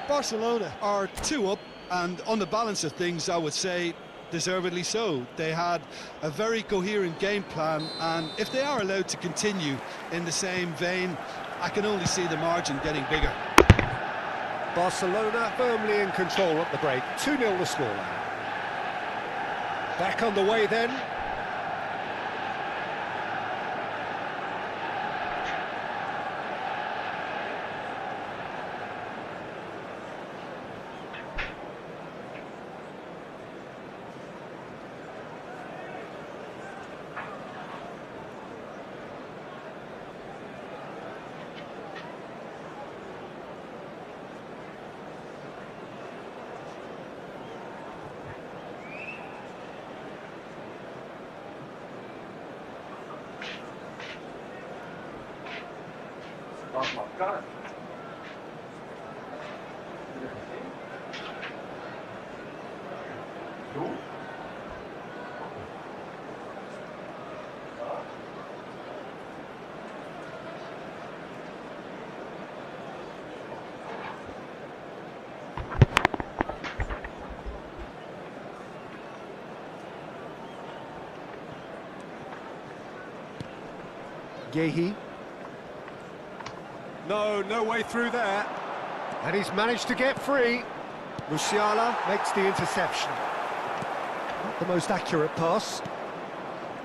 Barcelona are 2 up, and on the balance of things, I would say deservedly so. They had a very coherent game plan, and if they are allowed to continue in the same vein, I can only see the margin getting bigger. Barcelona firmly in control at the break. 2-0 the scoreline. Back on the way then. got. Yehi. No way through there. And he's managed to get free. Musiala makes the interception. Not the most accurate pass.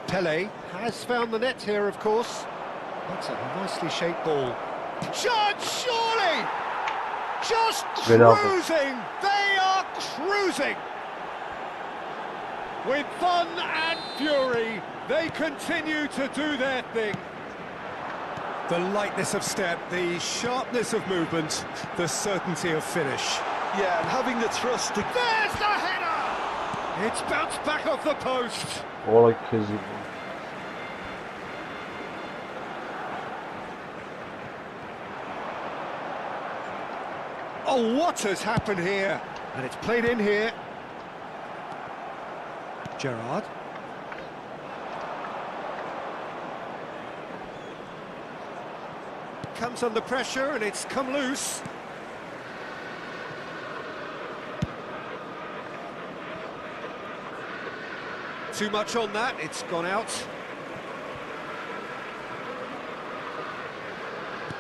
Pele has found the net here, of course. That's a nicely shaped ball. Shot, surely! Just cruising! They are cruising! With fun and fury, they continue to do their thing. The lightness of step, the sharpness of movement, the certainty of finish. Yeah, and having the thrust to... There's the header! It's bounced back off the post. All like his. Oh, what has happened here? And it's played in here. Gerrard. Comes under pressure and it's come loose. Too much on that, it's gone out.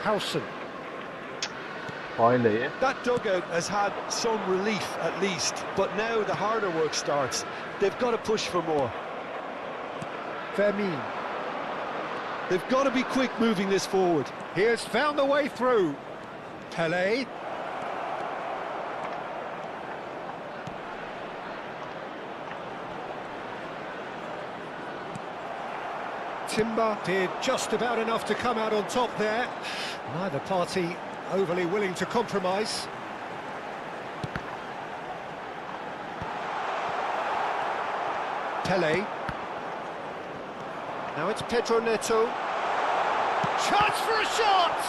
Howson. Finally, That dugout has had some relief at least, but now the harder work starts. They've got to push for more. Vermin. They've got to be quick moving this forward. He has found the way through. Pele. Timber did just about enough to come out on top there. Neither party overly willing to compromise. Pele. Now it's Pedro Neto. Chance for a shot!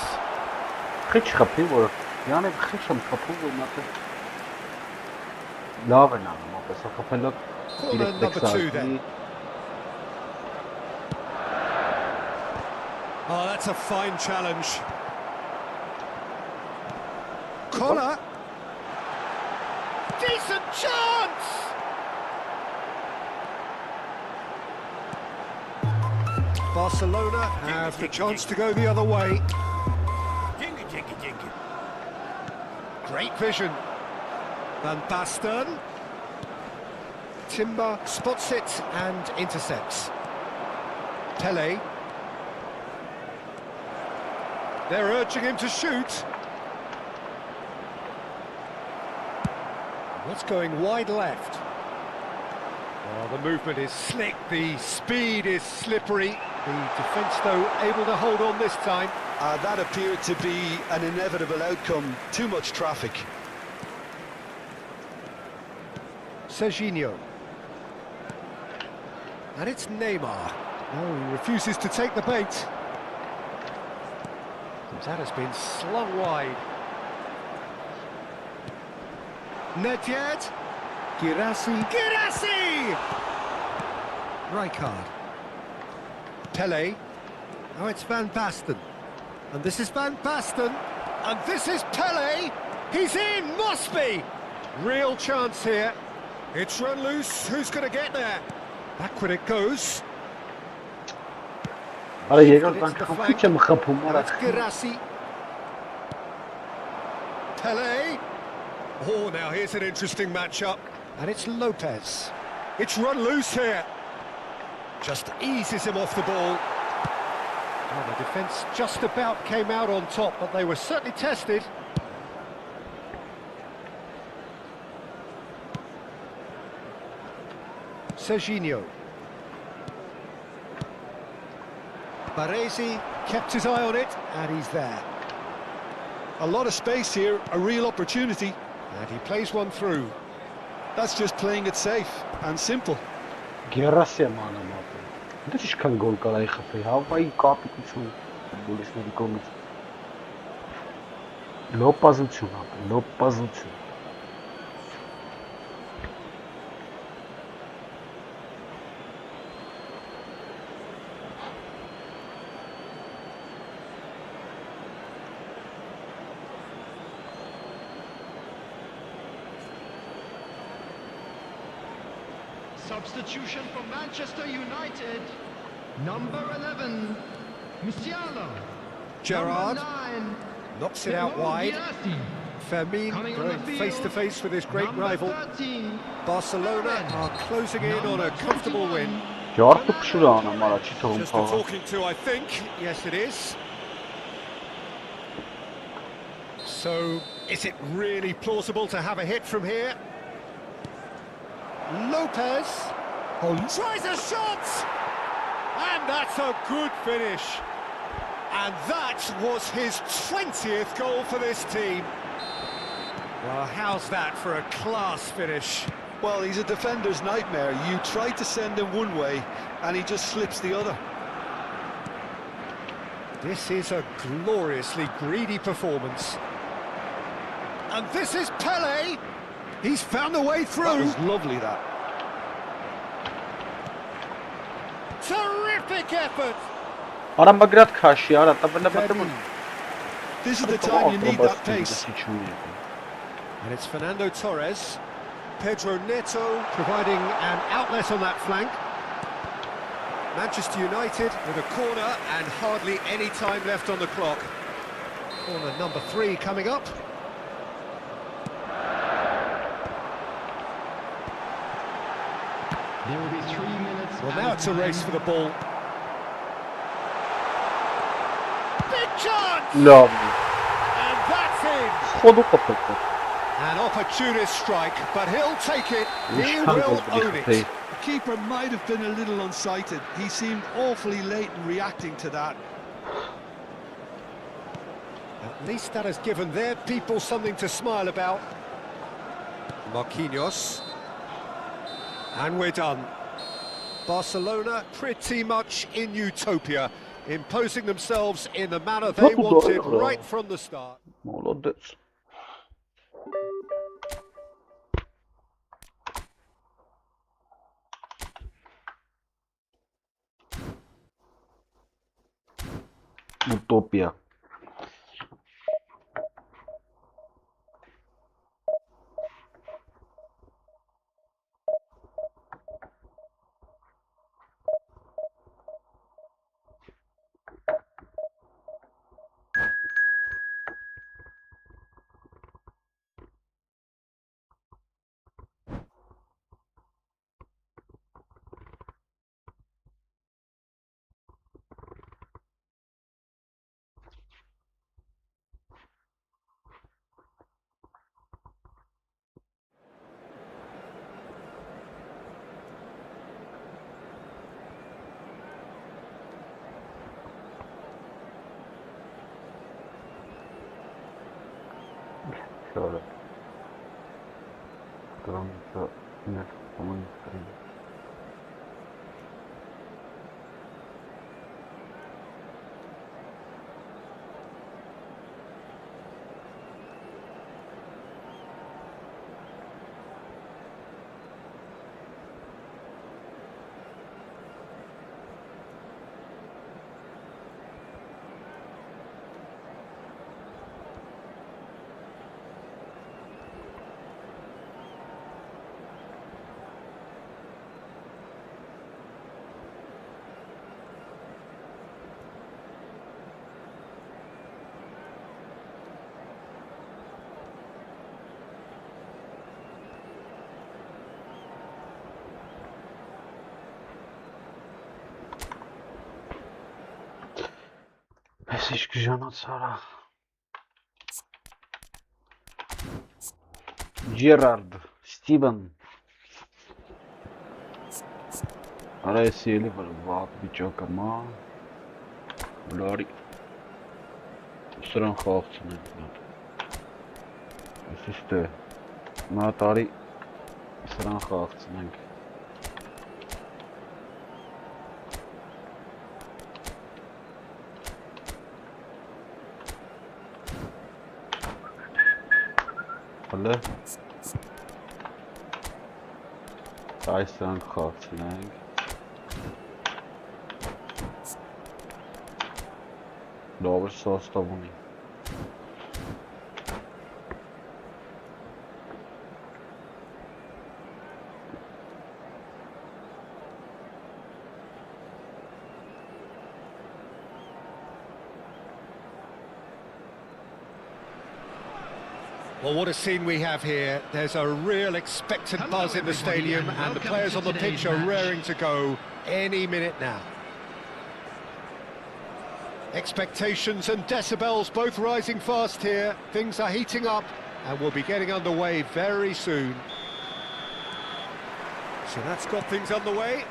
خيش خفيف يعني خيشم خفيف وما لا بنا ما بس خفلك Corner number 2 then. Oh, that's a fine challenge. Corner. Decent chance! Barcelona have the chance to go the other way. Great vision. Van Basten. Timber spots it and intercepts. Pele. They're urging him to shoot. What's going wide left? Oh, the movement is slick, the speed is slippery. The defence, though, able to hold on this time. That appeared to be an inevitable outcome. Too much traffic. Serginho. And it's Neymar. Oh, he refuses to take the bait. That has been slung wide. Nedved. Girassi. Rijkaard. Pele. Now it's Van Basten. And this is Van Basten. And this is Pele. He's in, must be. Real chance here. It's run loose. Who's going to get there? Backward it goes. Ale jego tam chwyciem chapum. That's Girassi. Pele. Oh, now here's an interesting matchup. And it's Lopez. It's run loose here. Just eases him off the ball. Oh, the defence just about came out on top, but they were certainly tested. Serginho. Baresi kept his eye on it, and he's there. A lot of space here, a real opportunity. And he plays one through. That's just playing it safe and simple. Gerassia mana mate. Dit is kan gol kan hy gefry. Hou by kapie so. Die boel is nie gekom nie. Լոպազություն ապա, լոպազություն։ Substitution for Manchester United. Number 11, Musiala. Gerrard Number 9, knocks it out wide. Fermin Coming on going the field, face to face with his great number rival. 13, Barcelona are closing in on a comfortable win. Ջարդը փշուր անամ առաջի թողում Just a փողը։ talking to, I think. Yes, it is. So, is it really plausible to have a hit from here? Lopez tries a shot, and that's a good finish. And that was his 20th goal for this team. Well, how's that for a class finish? Well, he's a defender's nightmare. You try to send him one way, and he just slips the other. This is a gloriously greedy performance. And this is Pele. He's found a way through. That was lovely, that. Terrific effort. Արամ բագրատ քաշի, արա, տապելը պատմում։ This is the time you need that pace. And it's Fernando Torres. Pedro Neto providing an outlet on that flank. Manchester United with a corner and hardly any time left on the clock. Corner number 3 coming up. There will be 3 minutes. Well, now it's a race for the ball. Big chance! Lovely. And that's in. Խոդու կպետը։ An opportunist strike, but he'll take it. He Ինչքան will գոլ own բիխտեի։ it. The keeper might have been a little unsighted. He seemed awfully late in reacting to that. At least that has given their people something to smile about. Marquinhos. And we're done. Barcelona pretty much in utopia, imposing themselves in the manner they wanted right from the start. Մոլոդեց։ Ուտոպիա։ Şöyle. Kırmızı ne? Onun kırmızı. Mesaj güzel Sara. Gerrard, Steven. Araya siyeli var. Vah bir çok ama. Bunlar sıran kalksın. Üstü. Matari sıran kalksın. Fılı. Aysan Kortlang. Dobro sastavljený. Well, what a scene we have here. There's a real expectant buzz in the stadium, and the players on the pitch are raring to go any minute now. Expectations and decibels both rising fast here. Things are heating up, and we'll be getting underway very soon. So that's got things underway.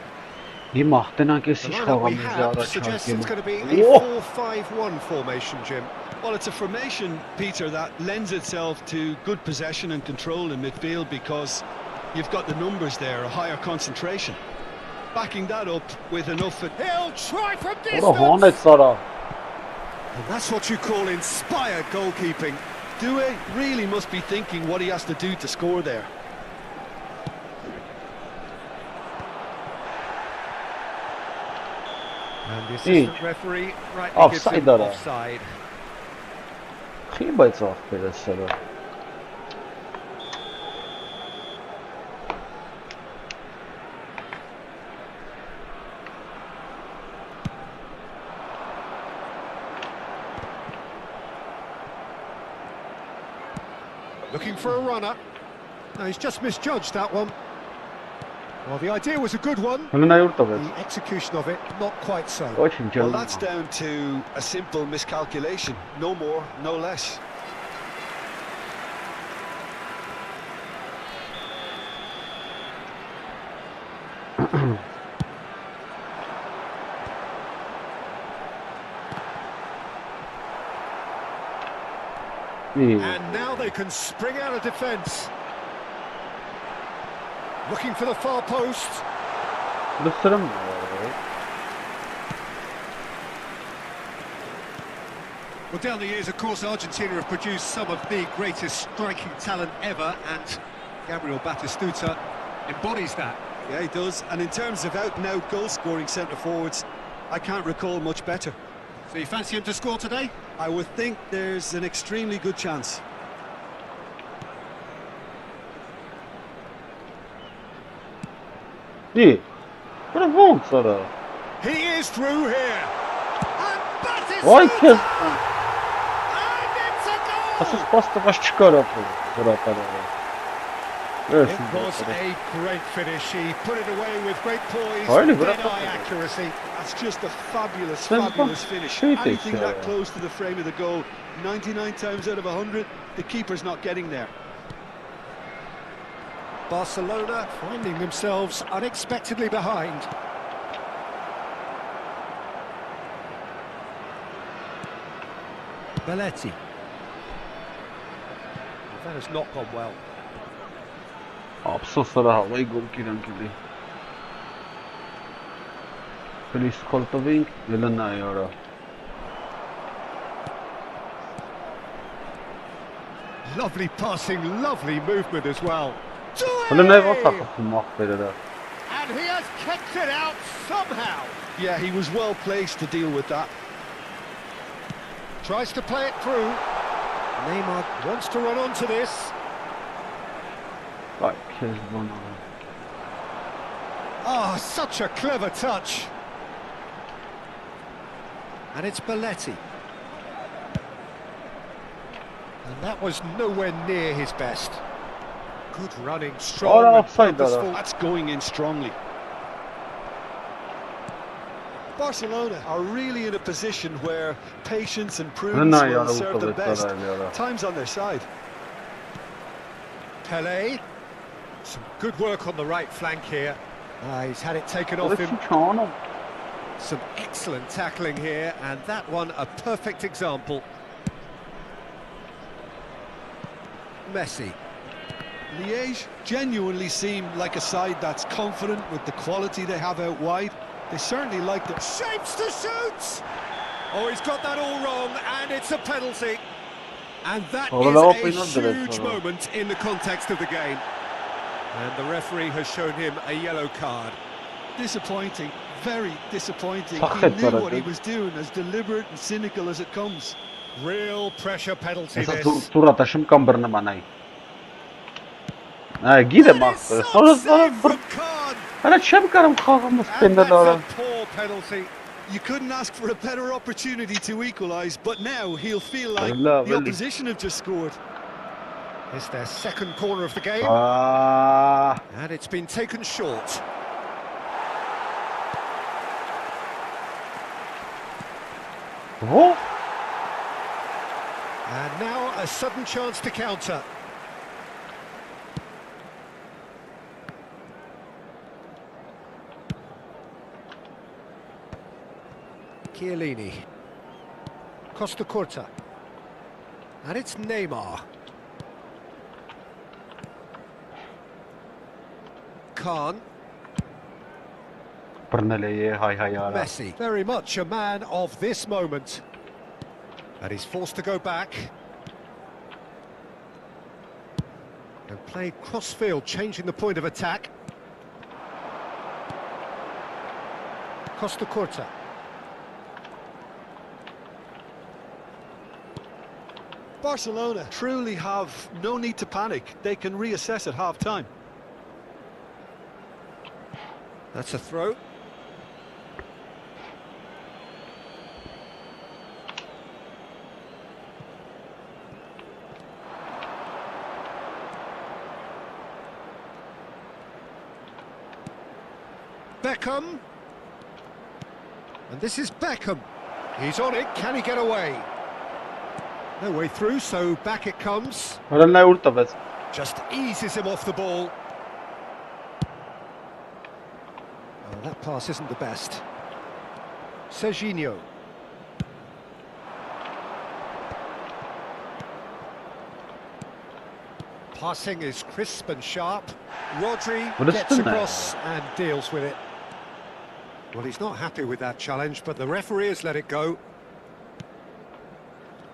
Die macht den eigentlich The sich lineup we organisiert. have suggests it's going to be a 4-5-1 formation, Jim. Well, it's a formation, Peter, that lends itself to good possession and control in midfield because you've got the numbers there, a higher concentration. Backing that up with enough... He'll try from distance! Oder Hornet Sarah. And that's what you call inspired goalkeeping. Due really must be thinking what he has to do to score there. And the assistant referee rightly gives Offside him there. offside. Chyba jest off teraz Sarah. Looking for a runner. No, he's just misjudged that one. Well, the idea was a good one. Ale na jurtowiec. The execution of it, not quite so. Очень Well, ciemno. that's down to a simple miscalculation. No more, no less. İyi. And now they can spring out of defence. Looking for the far post. Lütfen mi? Well, down the years, of course, Argentina have produced some of the greatest striking talent ever, and Gabriel Batistuta embodies that. Yeah, he does. And in terms of out-and-out goal-scoring centre-forwards, I can't recall much better. So you fancy him to score today? I would think there's an extremely good chance. İyi. Bravo Sarah. He is through here. And Oj, Batistuta! kes. And it's a goal! Asıl pasta baş çıkar yapıyor. Sarah kadar. It was a great finish. He put it away with great poise, Öyle, dead-eye accuracy. That's just a fabulous, Sen fabulous bak, finish. şey Anything ya. that close to the frame of the goal, 99 times out of 100, the keeper's not getting there. Barcelona finding themselves unexpectedly behind. Belletti. That has not gone well. Absurd Sarah havayı gol kiran kili. Finish Koltoving. Yelena yara. Lovely passing, lovely movement as well. Ale ne var takıp mahvedede. And he has kept it out somehow. Yeah, he was well placed to deal with that. Tries to play it through. Neymar wants to run onto this. Bak kez bana. Ah, such a clever touch. And it's Belletti. And that was nowhere near his best. Good running, strong, Ora and offside purposeful. That's going in strongly. Barcelona are really in a position where patience and prudence Ne will yara serve them utovet best. Sarah yara. Time's on their side. Pelé. Some good work on the right flank here. He's had it taken off him. Orası çağınım. Some excellent tackling here, and that one a perfect example. Messi. Liège genuinely seem like a side that's confident with the quality they have out wide. They certainly like the... Shapes to shoot! Oh, he's got that all wrong, and it's a penalty. And that Orada is a oynayın direkt huge sonra. moment in the context of the game. And the referee has shown him a yellow card. Disappointing, very disappointing. Sakit He knew var what he artık. was doing, as deliberate and cynical as it comes. Real pressure penalty Mesela this. tur atışım kambırını manay. Ha gidem That is aktı. some save from Khan. Hala çem karım kalkımız And kendine that's ara. a poor penalty. You couldn't ask for a better opportunity to equalise, but now he'll feel like Vallahi the belli. opposition have just scored. It's their second corner of the game. Aa, And it's been taken short. bu And now a sudden chance to counter. Chiellini. Costa Curta. And it's Neymar. Khan. Pırneleye hay hay ara. Messi. Very much a man of this moment. And he's forced to go back. And play cross-field, changing the point of attack. Costa Curta. Barcelona truly have no need to panic. They can reassess at half-time. That's a throw. Beckham. And this is Beckham. He's on it. Can he get away? No way through, so back it comes. Hala ne urtavez. Just eases him off the ball. Oh, that pass isn't the best. Serginho. Passing is crisp and sharp. Rodri What is gets that? across and deals with it. Well, he's not happy with that challenge, but the referee has let it go.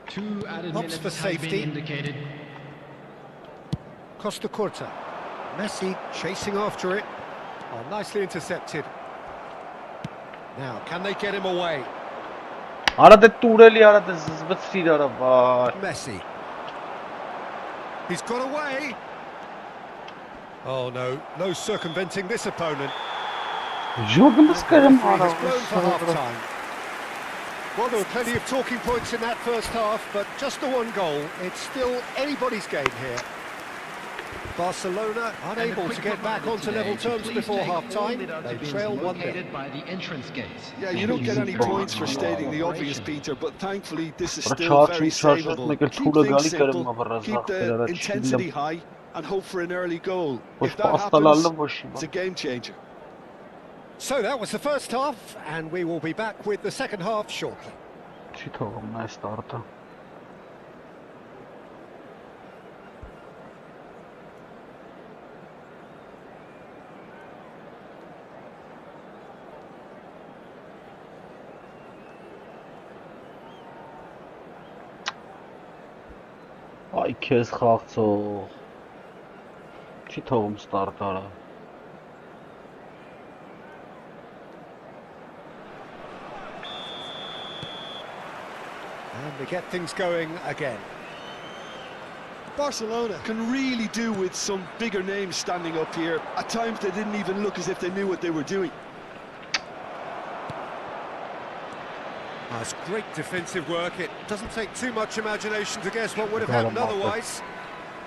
2 added Opts minutes for has safety. been indicated. Costa Curta. Messi chasing after it. Oh, nicely intercepted. Now, can they get him away? Arada tureli arada zbıtsir ara vay. Messi. He's got away. Oh no, no circumventing this opponent. Jogumuz karım Referee ara. has blown for half-time. Well, there were plenty of talking points in that first half, but just the one goal. It's still anybody's game here. Barcelona unable to get back onto level terms before half-time. They trail 1-0. By the entrance gates. Yeah, you don't get any points for stating the obvious, Peter, but thankfully this is Bırak still çarşı- very çarşı savable. etmek Keep tuğla things gali karım simple, ama keep razak the ederek intensity çildim. high, and hope for an early goal. Boş If that happens, pastalarla boşum. it's a game changer. So that was the first half, and we will be back with the second half shortly. Shit oğlum ne starta. Ay քեզ խաղցող։ Չի թողում ստարտարը։ And we get things going again. Barcelona can really do with some bigger names standing up here. At times they didn't even look as if they knew what they were doing. That's great defensive work. It doesn't take too much imagination to guess what would have Got him happened off it. otherwise.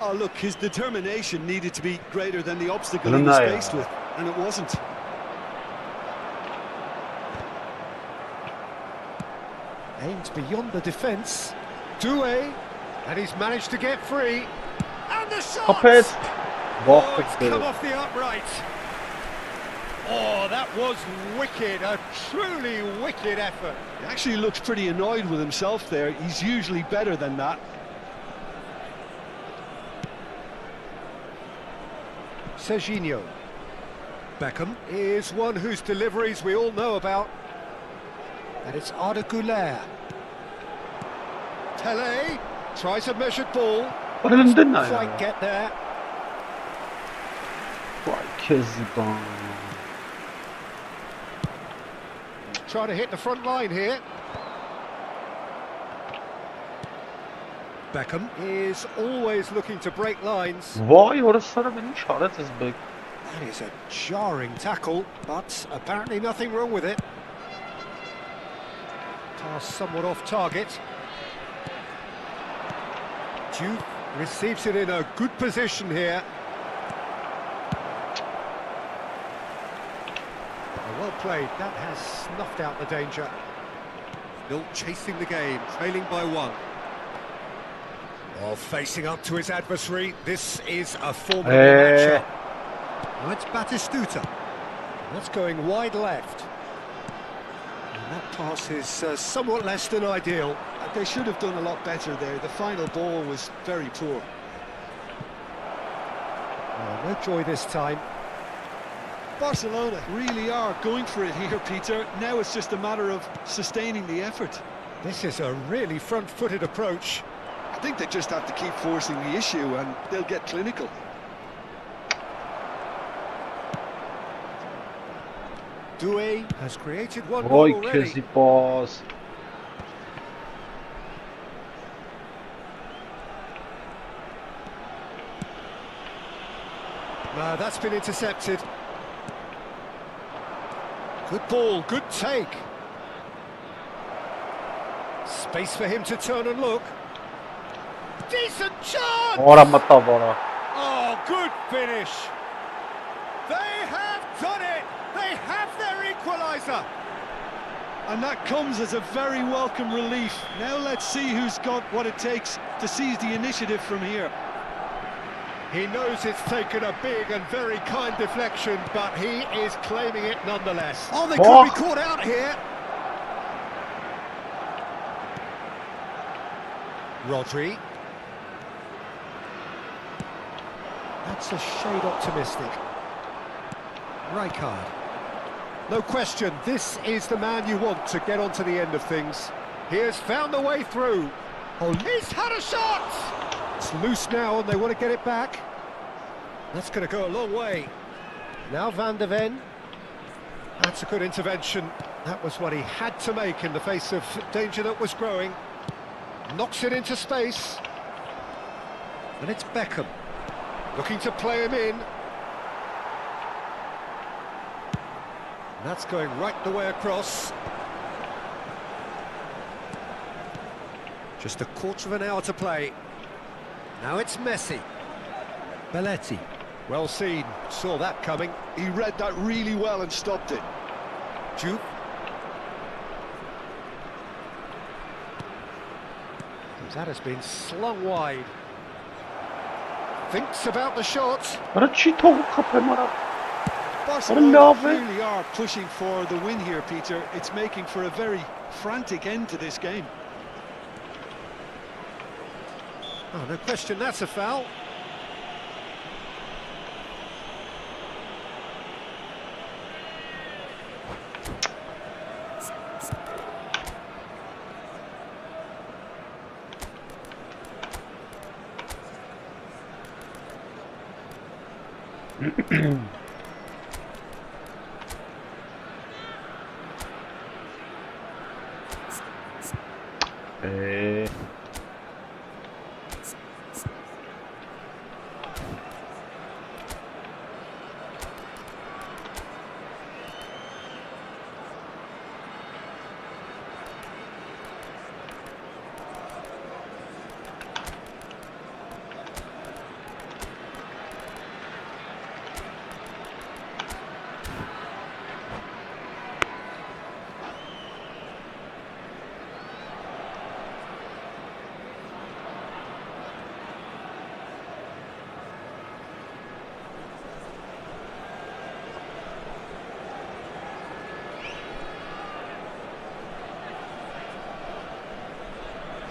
Oh look, his determination needed to be greater than the obstacle he was faced with, and it wasn't. Aimed beyond the defence. Doué, and he's managed to get free. And the shot! Kapet. Oh, it's come off the upright. Oh, that was wicked, a truly wicked effort. He actually looks pretty annoyed with himself there. He's usually better than that. Serginho. Beckham is one whose deliveries we all know about. And it's Arda Güler. Tele. Tries a measured ball. Didn't Doesn't quite get there. Trying to hit the front line here. Beckham is always looking to break lines. Vay orası da benim işaret big. That is a jarring tackle, but apparently nothing wrong with it. Pass somewhat off target. Duke receives it in a good position here. Well played, that has snuffed out the danger. Still chasing the game, trailing by 1. Well, facing up to his adversary, this is a formidable matchup. Now it's Batistuta. That's going wide left. And that pass is somewhat less than ideal. They should have done a lot better there. The final ball was very poor. Oh, no joy this time. Barcelona really are going for it here, Peter. Now it's just a matter of sustaining the effort. This is a really front-footed approach. I think they just have to keep forcing the issue and they'll get clinical. Doué has created one goal already. Pass. No, that's been intercepted. Good ball, good take. Space for him to turn and look. Decent chance! Oh, good finish. They have done it. They have their equaliser. And that comes as a very welcome relief. Now let's see who's got what it takes to seize the initiative from here. He knows it's taken a big and very kind deflection, but he is claiming it nonetheless. Oh, they could be caught out here. Rodri. That's a shade optimistic. Rijkaard. No question, this is the man you want to get onto the end of things. He has found the way through. Oh, he's had a shot! It's loose now and they want to get it back. That's going to go a long way. Now Van de Ven. That's a good intervention. That was what he had to make in the face of danger that was growing. Knocks it into space. And it's Beckham. Looking to play him in. That's going right the way across. Just a quarter of an hour to play. Now it's Messi. Belletti. Well seen, saw that coming. He read that really well and stopped it. Duke. That has been slung wide. Thinks about the shot. Barcelona really are pushing for the win here, Peter. It's making for a very frantic end to this game. Oh, no question, that's a foul.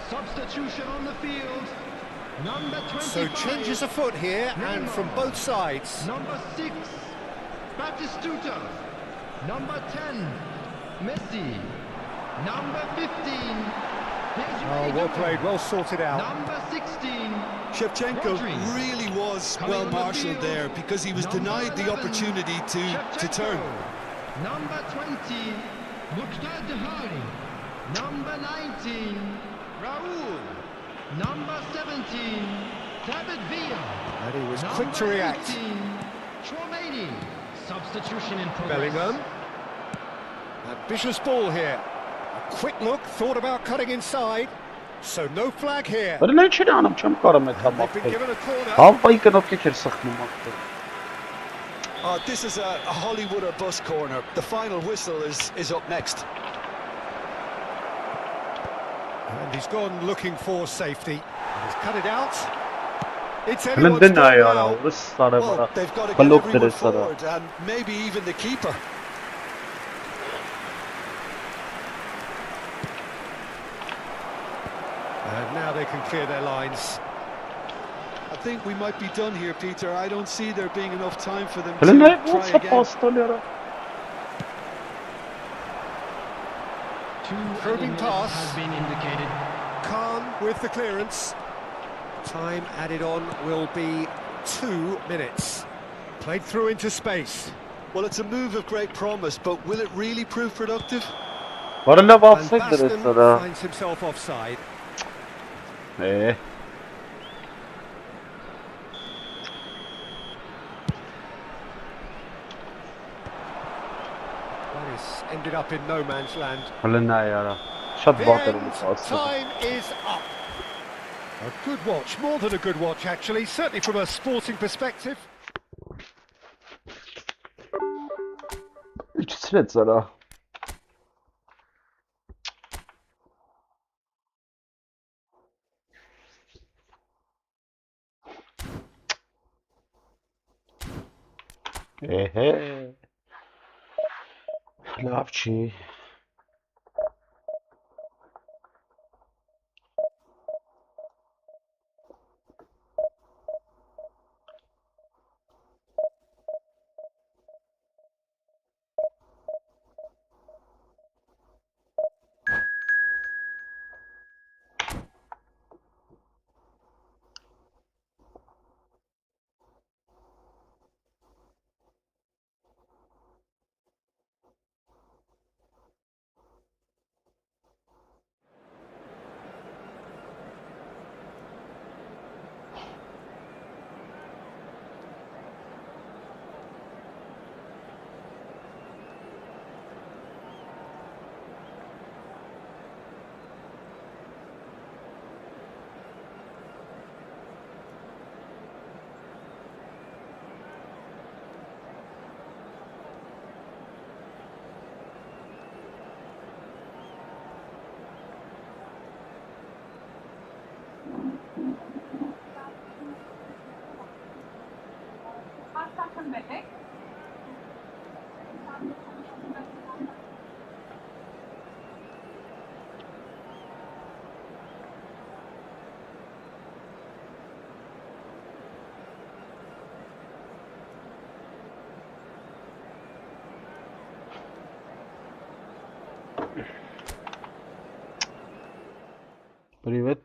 Substitution on the field. Number 25. So changes afoot here, and from both sides. Number 6, Batistuta. Number 10, Messi. Number 15, Oh, well played, well sorted out. Number 16. Shevchenko Rodri. really was Coming well on the marshalled field. there because he was Number denied the 11, opportunity to turn. Shevchenko. Number 20, Mukhtar Dahari. Number 19, Raul. Number 17, David Villa. And he was Number quick to react. 18, Chouameni. Substitution in progress. Bellingham. Ambitious ball here. A quick look, thought about cutting inside. So no flag here. But in չեմ անում, չեմ կարող այդ They've been համակել։ given a corner. Համբայի կնոպիկ էր սխնում ակտը։ Oh, this is a Hollywood or bus corner. The final whistle is up next. And he's gone looking for safety. He's cut it out. It's Հենց anyone's դեն goal այ արա, now. ուրս սարը Well, վրա։ they've got to get Բլոկ everyone դրեց սարը։ forward and maybe even the keeper. And now they can clear their lines. I think we might be done here, Peter. I don't see there being enough time for them Հələ to նայ ոնց try է again. պաստալի արա։ Probing pass. Has been indicated. Khan with the clearance. Time added on will be 2 minutes. Played through into space. Well, it's a move of great promise, but will it really prove productive? Բարը լավ And ապսետ դրեց Baston սարը։ finds himself offside. That is ended up in no man's land. Հələ նայ արա։ Շատ The վատ էր end, ուսած։ time is up. A good watch, more than a good watch actually, certainly from a sporting perspective. Իջցրեց արա։ Էհե։ Լավ չի։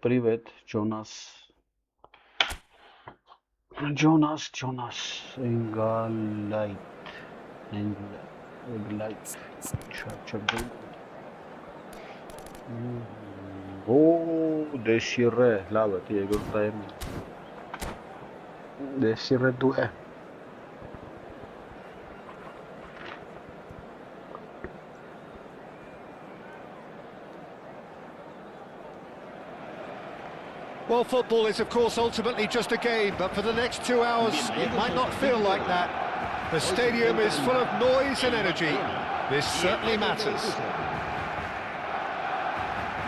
Привет, Джонас. Джонас, Engalite. Чак. О, Desire, լավ է, երկրորդ տայմը։ Desire դու է։ Well, football is, of course, ultimately just a game, but for the next 2 hours, it might not feel like that. The stadium is full of noise and energy. This certainly matters.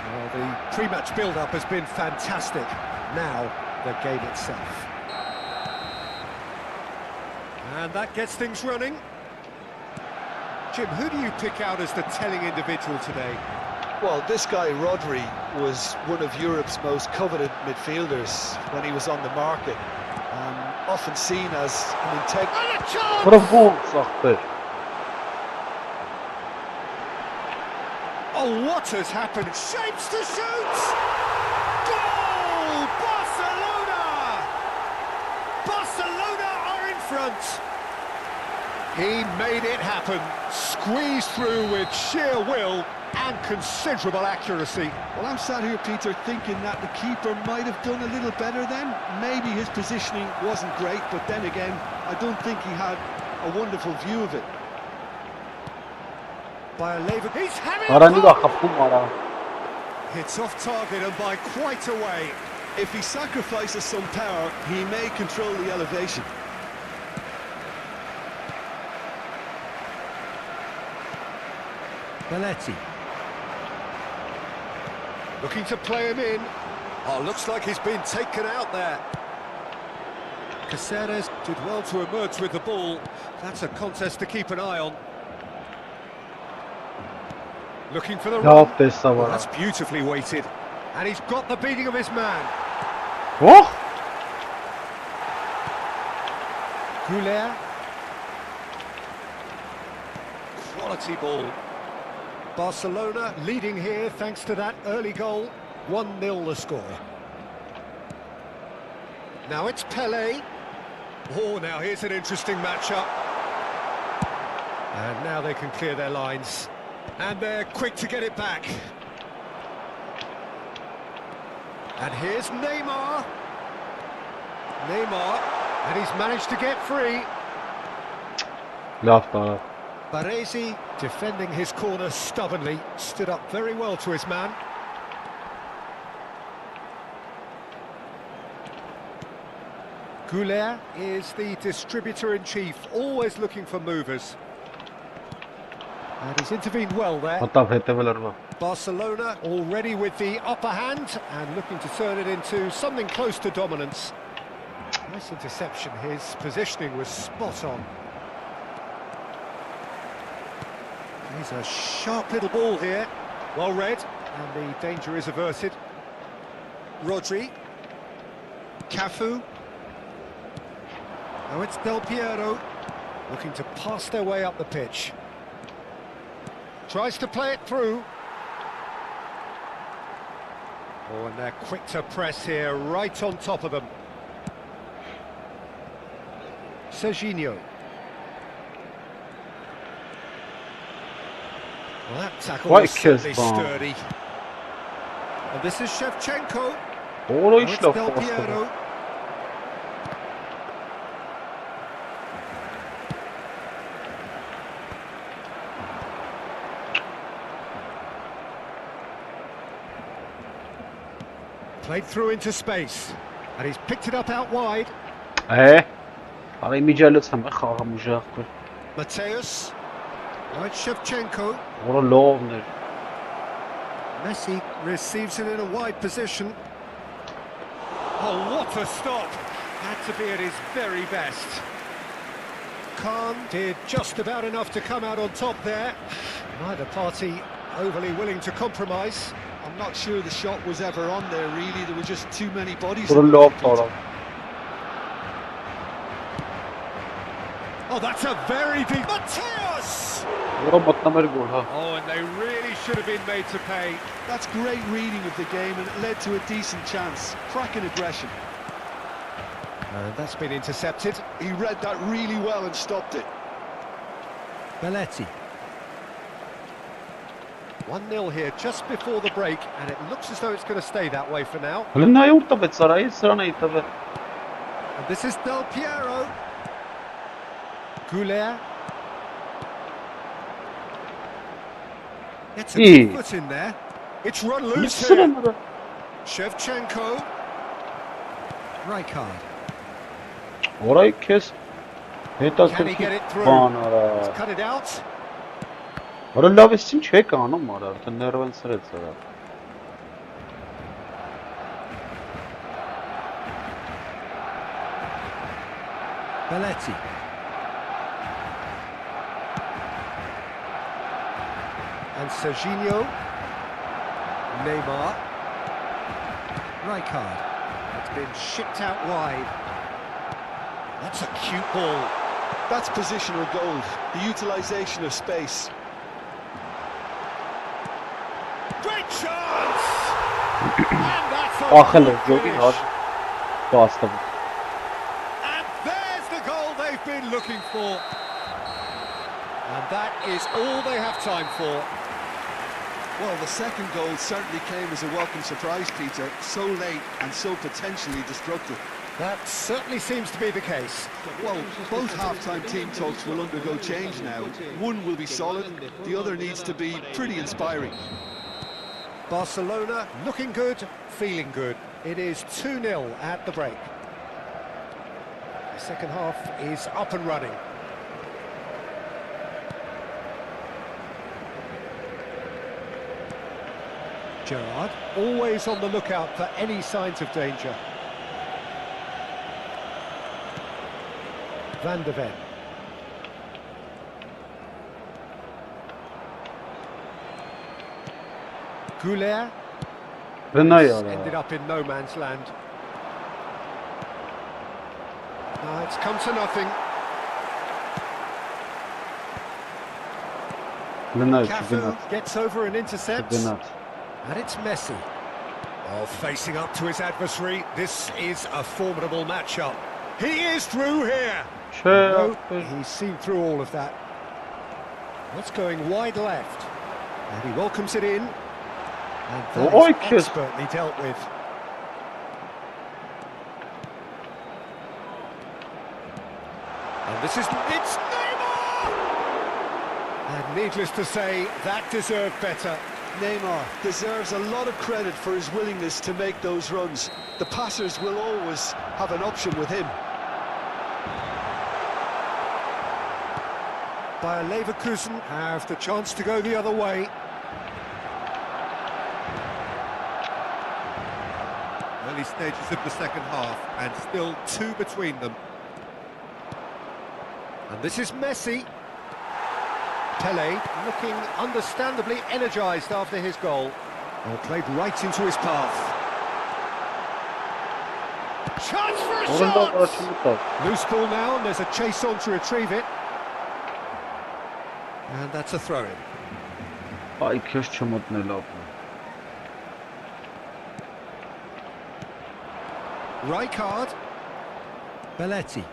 Well, the pre-match build-up has been fantastic. Now, the game itself. And that gets things running. Jim, who do you pick out as the telling individual today? Well, this guy, Rodri, was one of Europe's most coveted midfielders when he was on the market. Often seen as an integral... And a chance! What a goal, Sachter. Oh, what has happened? Shapes to shoot! Goal! Barcelona! Barcelona are in front. He made it happen. Squeezed through with sheer will and considerable accuracy. Well, I'm sat here, Peter, thinking that the keeper might have done a little better then. Maybe his positioning wasn't great, but then again, I don't think he had a wonderful view of it. By a lever, he's having Արանիգա խփում արա։ hits off target and by quite a way. If he sacrifices some power, he may control the elevation. Belletti. Looking to play him in. Oh, looks like he's been taken out there. Caceres did well to emerge with the ball. That's a contest to keep an eye on. Looking for the run. Լավ տեսավ արա։ That's beautifully weighted. And he's got the beating of his man. Օհ։ Goulet. Quality ball. Barcelona leading here thanks to that early goal. 1-0 the score. Now it's Pelé. Oh, now here's an interesting matchup. And now they can clear their lines. And they're quick to get it back. And here's Neymar. Neymar, and he's managed to get free. Լավ տարավ։ Baresi defending his corner stubbornly, stood up very well to his man. Goulet is the distributor-in-chief, always looking for movers. And he's intervened well there. Հատավ հետևել արվա։ Barcelona already with the upper hand and looking to turn it into something close to dominance. Nice interception, his positioning was spot on. He's a sharp little ball here, well read, and the danger is averted. Rodri, Cafu. Now it's Del Piero, looking to pass their way up the pitch. Tries to play it through. Oh, and they're quick to press here, right on top of them. Serginho. Well, that tackle Quite was certainly kiss, sturdy. And this is Shevchenko. Որո Now ինչ it's լավ Del պասը։ Piero. Played through into space, and he's picked it up out wide. Է։ Արի միջալից եմ խաղը մուժախ։ Mateus. Now it's Shevchenko. Որը լովն էր։ Messi receives it in a wide position. Oh, what a stop! Had to be at his very best. Khan did just about enough to come out on top there. Neither party overly willing to compromise. I'm not sure the shot was ever on there, really. There were just too many bodies. Որը լավ տարավ։ Oh, that's a very deep... Mateus! Որը մտնում էր գոլ, հա։ Oh, and they really should have been made to pay. That's great reading of the game, and it led to a decent chance. Cracking aggression. That's been intercepted. He read that really well and stopped it. Belletti. 1-0 here just before the break, and it looks as though it's going to stay that way for now. Հələ նայ ուր տվեց սարայի, սրան էի տվել։ And this is Del Piero. Goulet. Gets a good foot in there. It's run loose here. Սրան արա։ Shevchenko. Rijkaard. Որայ քեզ հետա Can he get it through? բան արա։ Let's cut it out. Որը լավ է ինչ է կանում արա, արդեն ներվեն սրեց արա։ Belletti. And Serginho. Neymar. Rijkaard. It's been shipped out wide. That's a cute ball. That's positional gold, the utilisation of space. great chance! And that's a Ախել է, good ջոգին finish. բաստավ։ And there's the goal they've been looking for. And that is all they have time for. Well, the second goal certainly came as a welcome surprise, Peter. So late and so potentially destructive. That certainly seems to be the case. Well, both half-time team talks will undergo change now. One will be solid, the other needs to be pretty inspiring. Barcelona looking good, feeling good. It is 2-0 at the break. The second half is up and running. Gerrard, always on the lookout for any signs of danger. Van de Ven. Goulet ended up in no man's land. It's come to nothing. Cafu gets over and intercepts. And it's Messi. Oh, facing up to his adversary. This is a formidable matchup. He is through here. No, he's seen through all of that. That's going wide left. And he welcomes it in. And that is expertly dealt with. And this is... It's Neymar! And needless to say, that deserved better. Neymar deserves a lot of credit for his willingness to make those runs. The passers will always have an option with him. Bayer Leverkusen have the chance to go the other way. Early stages of the second half, and still two between them. And this is Messi. Pele looking understandably energised after his goal. Well, played right into his path. Chance for a shot! Loose ball now, and there's a chase on to retrieve it. And that's a throw-in. Ay, քեզ չմտնել ապա։ Rijkaard. Belletti.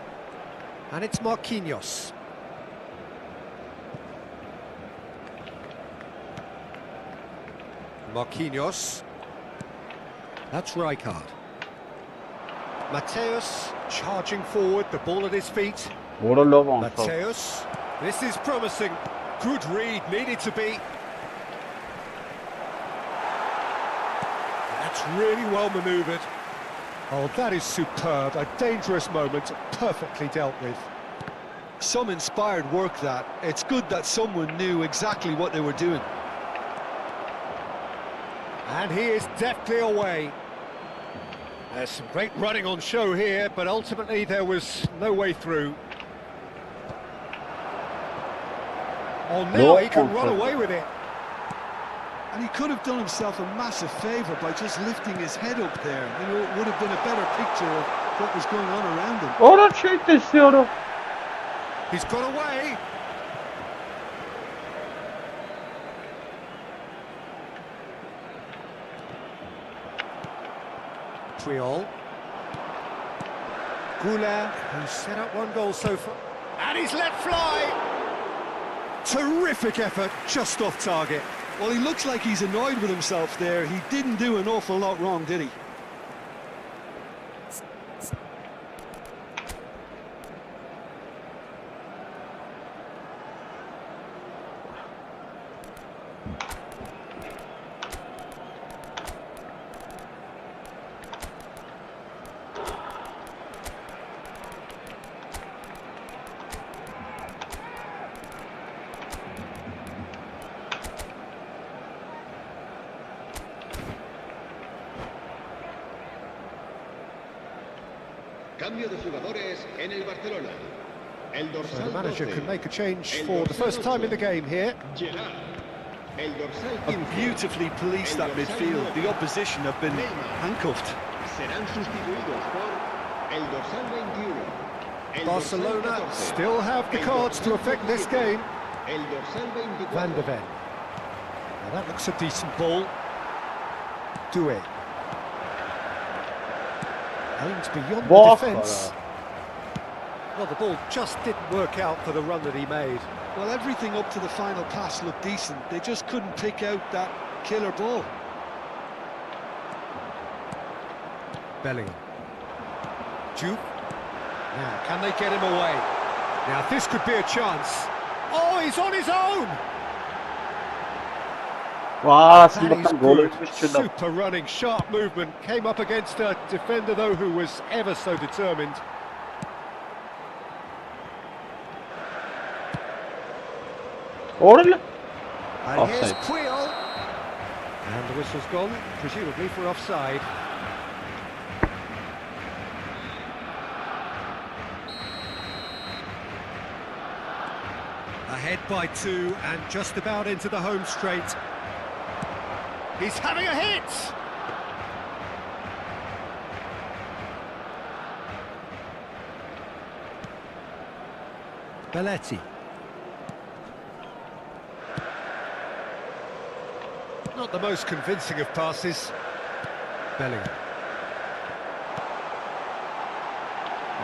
And it's Marquinhos. Marquinhos. That's Rijkaard. Mateus charging forward, the ball at his feet. Mateus. This is promising. Good read, needed to be. That's really well manoeuvred. Oh, that is superb. A dangerous moment, perfectly dealt with. Some inspired work, that. It's good that someone knew exactly what they were doing. And he is deftly away. There's some great running on show here, but ultimately there was no way through. Oh, now he can run away with it. And he could have done himself a massive favour by just lifting his head up there. You know, it would have been a better picture of what was going on around him. Ora çekti. He's got away. Triol. Goulet, who's set up one goal so far. And he's let fly. Terrific effort, just off target. Well, he looks like he's annoyed with himself there. He didn't do an awful lot wrong, did he? Cambio de jugadores en el Barcelona. El So dorsal the manager 12, can make a change el for the dorsal first time in the 8, game here. Gerrard. El dorsal And 15, beautifully policed that midfield. The opposition have been handcuffed. serán sustituidos por el dorsal 21. El Barcelona dorsal 14, still have the el cards to dorsal affect this 17, game. El dorsal 24. Van de Ven. Now that looks a decent ball. Doué. Aimed beyond the Walk, defence. Well, the ball just didn't work out for the run that he made. Well, everything up to the final pass looked decent. They just couldn't pick out that killer ball. Bellingham. Juke. Now, can they get him away? Now, this could be a chance. Oh, he's on his own! That is good. Super running, sharp movement. Came up against a defender, though, who was ever so determined. Orle? And here's Offside. Puel. And the whistle's gone, presumably for offside. Ahead by 2 and just about into the home straight. He's having a hit! Belletti. Not the most convincing of passes. Bellingham.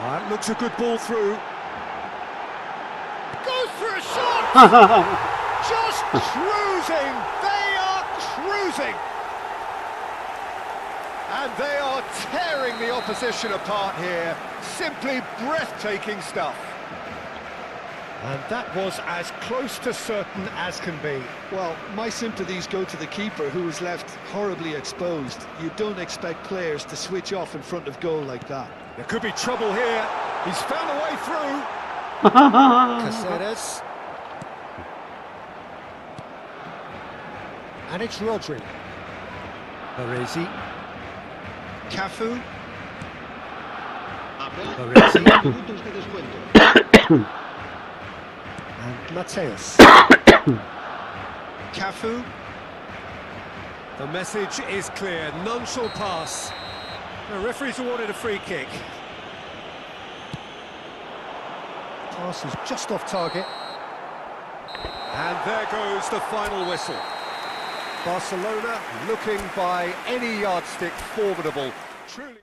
That looks a good ball through. Goes for a shot! Just cruising! They are cruising! And they are tearing the opposition apart here. Simply breathtaking stuff. And that was as close to certain as can be. Well, my sympathies go to the keeper, who was left horribly exposed. You don't expect players to switch off in front of goal like that. There could be trouble here. He's found a way through. Caceres. And it's Rodri. Baresi. Cafu. Baresi. Minutos de descuento. And Mateus. Cafu. The message is clear. None shall pass. The referee's awarded a free kick. Pass is just off target. And there goes the final whistle. Barcelona looking by any yardstick formidable. Truly.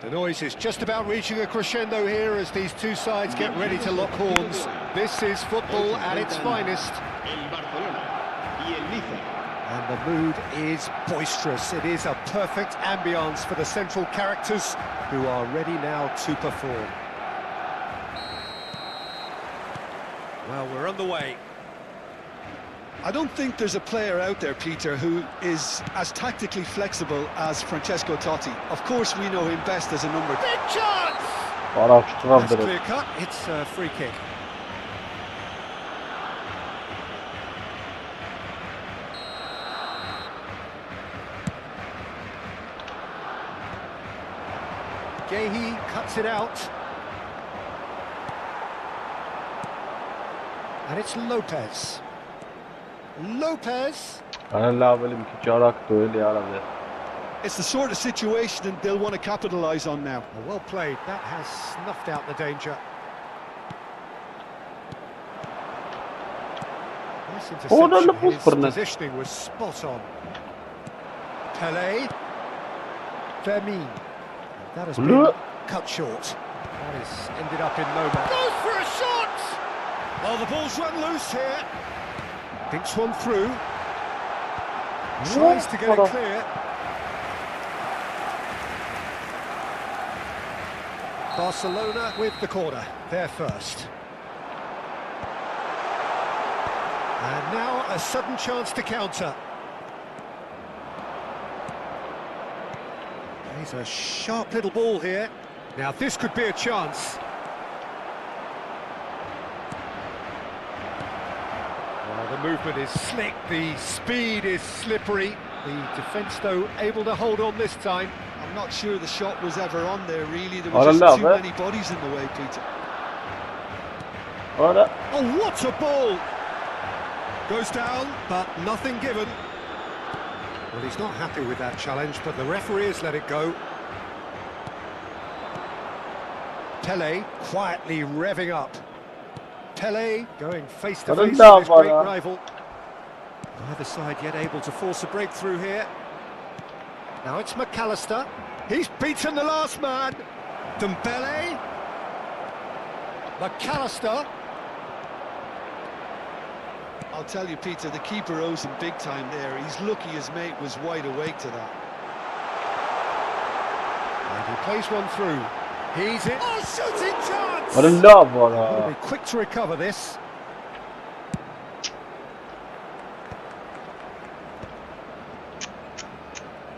The noise is just about reaching a crescendo here as these two sides get ready to lock horns. This is football at its finest. El Barcelona y el Niza. And the mood is boisterous. It is a perfect ambience for the central characters who are ready now to perform. Well, we're underway. I don't think there's a player out there, Peter, who is as tactically flexible as Francesco Totti. Of course, we know him best as a number. Big chance! Araştıran That's direkt. clear cut. It's a free kick. Gehi cuts it out. And it's Lopez. Lopez. Hala böyle bir çarak öyle aradı. It's the sort of situation that they'll want to capitalise on now. Well played. That has snuffed out the danger. Nice interception. His positioning was spot on. Pele. Vermin. That has been cut short. That has ended up in no man. Goes for a shot! Well, the ball's run loose here. Thinks one through. Tries to get it clear. Barcelona with the corner. They're first. And now a sudden chance to counter. He's a sharp little ball here. Now this could be a chance. Well, the movement is slick, the speed is slippery. The defence, though, able to hold on this time. I'm not sure the shot was ever on there, really. There were just too many bodies in the way, Peter. Oh, what a ball! Goes down, but nothing given. Well, he's not happy with that challenge, but the referee has let it go. Pele quietly revving up. Pele going face to face with his great rival. Neither side yet able to force a breakthrough here. Now it's McAllister. He's beaten the last man. Dembele. McAllister. I'll tell you, Peter, the keeper owes him big time there. He's lucky his mate was wide awake to that. And he plays one through. He's in. Oh, shooting chance! What a love, what He'll be quick to recover this.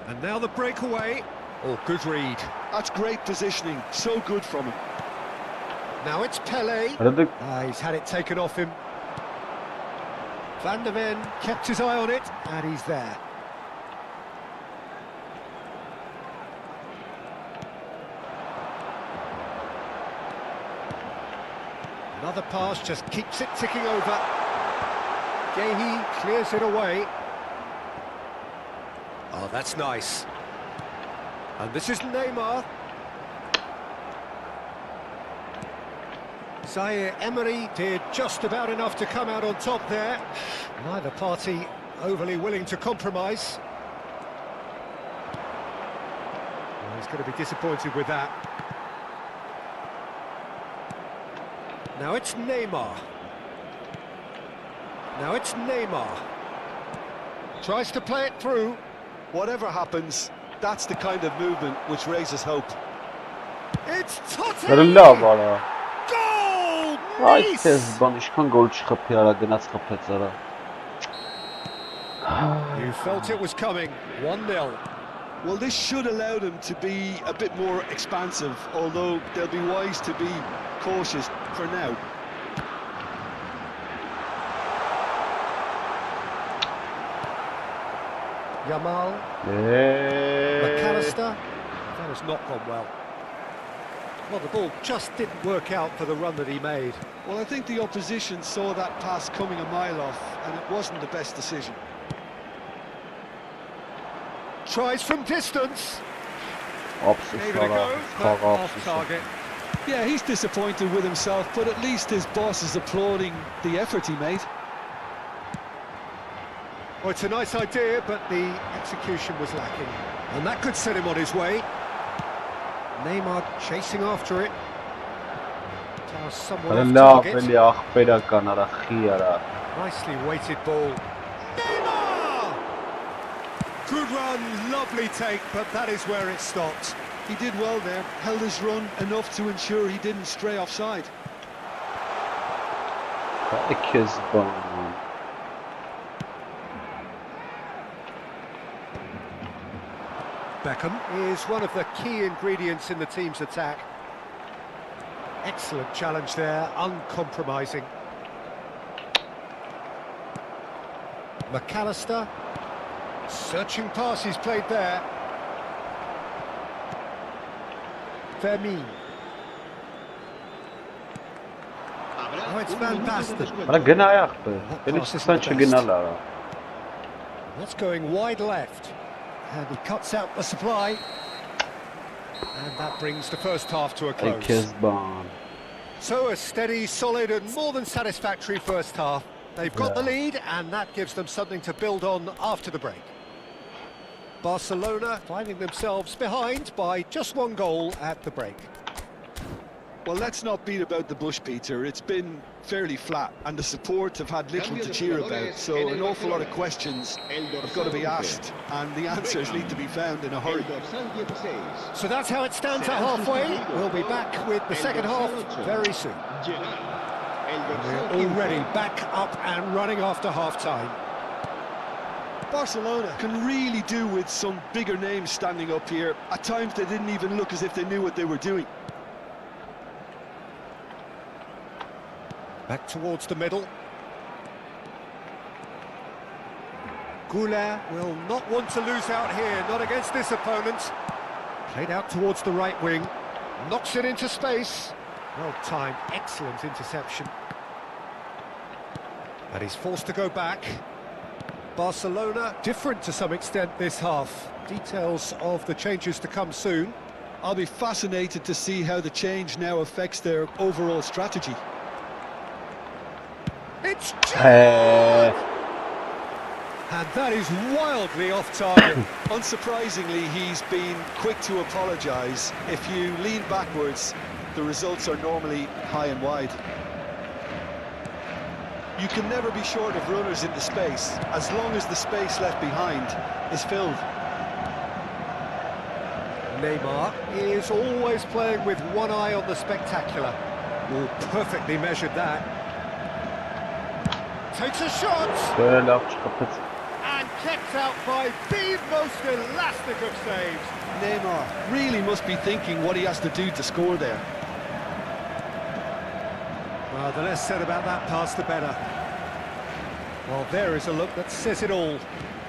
And now the breakaway. Oh, good read. That's great positioning. So good from him. Now it's Pele. He's had it taken off him. Van der Ven kept his eye on it, and he's there. Another pass just keeps it ticking over. Gehi clears it away. Oh, that's nice. And this is Neymar. Zaire Emery did just about enough to come out on top there. Neither party overly willing to compromise. Well, he's going to be disappointed with that. Now it's Neymar. Now it's Neymar. Tries to play it through. Whatever happens, that's the kind of movement which raises hope. It's Totti! Goal! Nice! Ishkan gol çıkıp yara gnas kapetlara. You felt it was coming. 1-0. Well, this should allow them to be a bit more expansive, although they'll be wise to be cautious for now. Yamal. McAllister. That has not gone well. Well, the ball just didn't work out for the run that he made. Well, I think the opposition saw that pass coming a mile off, and it wasn't the best decision. Tries from distance. Gave it a go, but off target. Yeah, he's disappointed with himself, but at least his boss is applauding the effort he made. Well, it's a nice idea, but the execution was lacking. And that could set him on his way. Neymar chasing after it. Someone off target. Nicely weighted ball. Neymar! Good run, lovely take, but that is where it stopped. He did well there, held his run enough to ensure he didn't stray offside. Beckham is one of the key ingredients in the team's attack. Excellent challenge there, uncompromising. McAllister, searching pass he's played there. Vermeer. Oh, it's Van Basten. Ana gına ayaktı. Ben hiç sen çıgınalar. That's going wide left. And he cuts out the supply. And that brings the first half to a close. Kezban. So a steady, solid and more than satisfactory first half. They've got the lead and that gives them something to build on after the break. Barcelona finding themselves behind by just one goal at the break. Well, let's not beat about the bush, Peter. It's been fairly flat and the support have had little to cheer about, so an awful lot of questions have got to be asked and the answers need to be found in a hurry. So that's how it stands at halfway. We'll be back with the second half very soon. We're already back up and running after half-time. Barcelona can really do with some bigger names standing up here. At times they didn't even look as if they knew what they were doing. Back towards the middle. Goulart will not want to lose out here, not against this opponent. Played out towards the right wing. Knocks it into space. Well timed, excellent interception. And he's forced to go back. Barcelona different to some extent this half. Details of the changes to come soon. I'll be fascinated to see how the change now affects their overall strategy. It's and that is wildly off target. Unsurprisingly, he's been quick to apologise. If you lean backwards, the results are normally high and wide. You can never be short of runners into space, as long as the space left behind is filled. Neymar is always playing with one eye on the spectacular. Oh, perfectly measured that. Takes a shot! And kept out by the most elastic of saves. Neymar really must be thinking what he has to do to score there. Well, the less said about that pass, the better. Well, there is a look that says it all.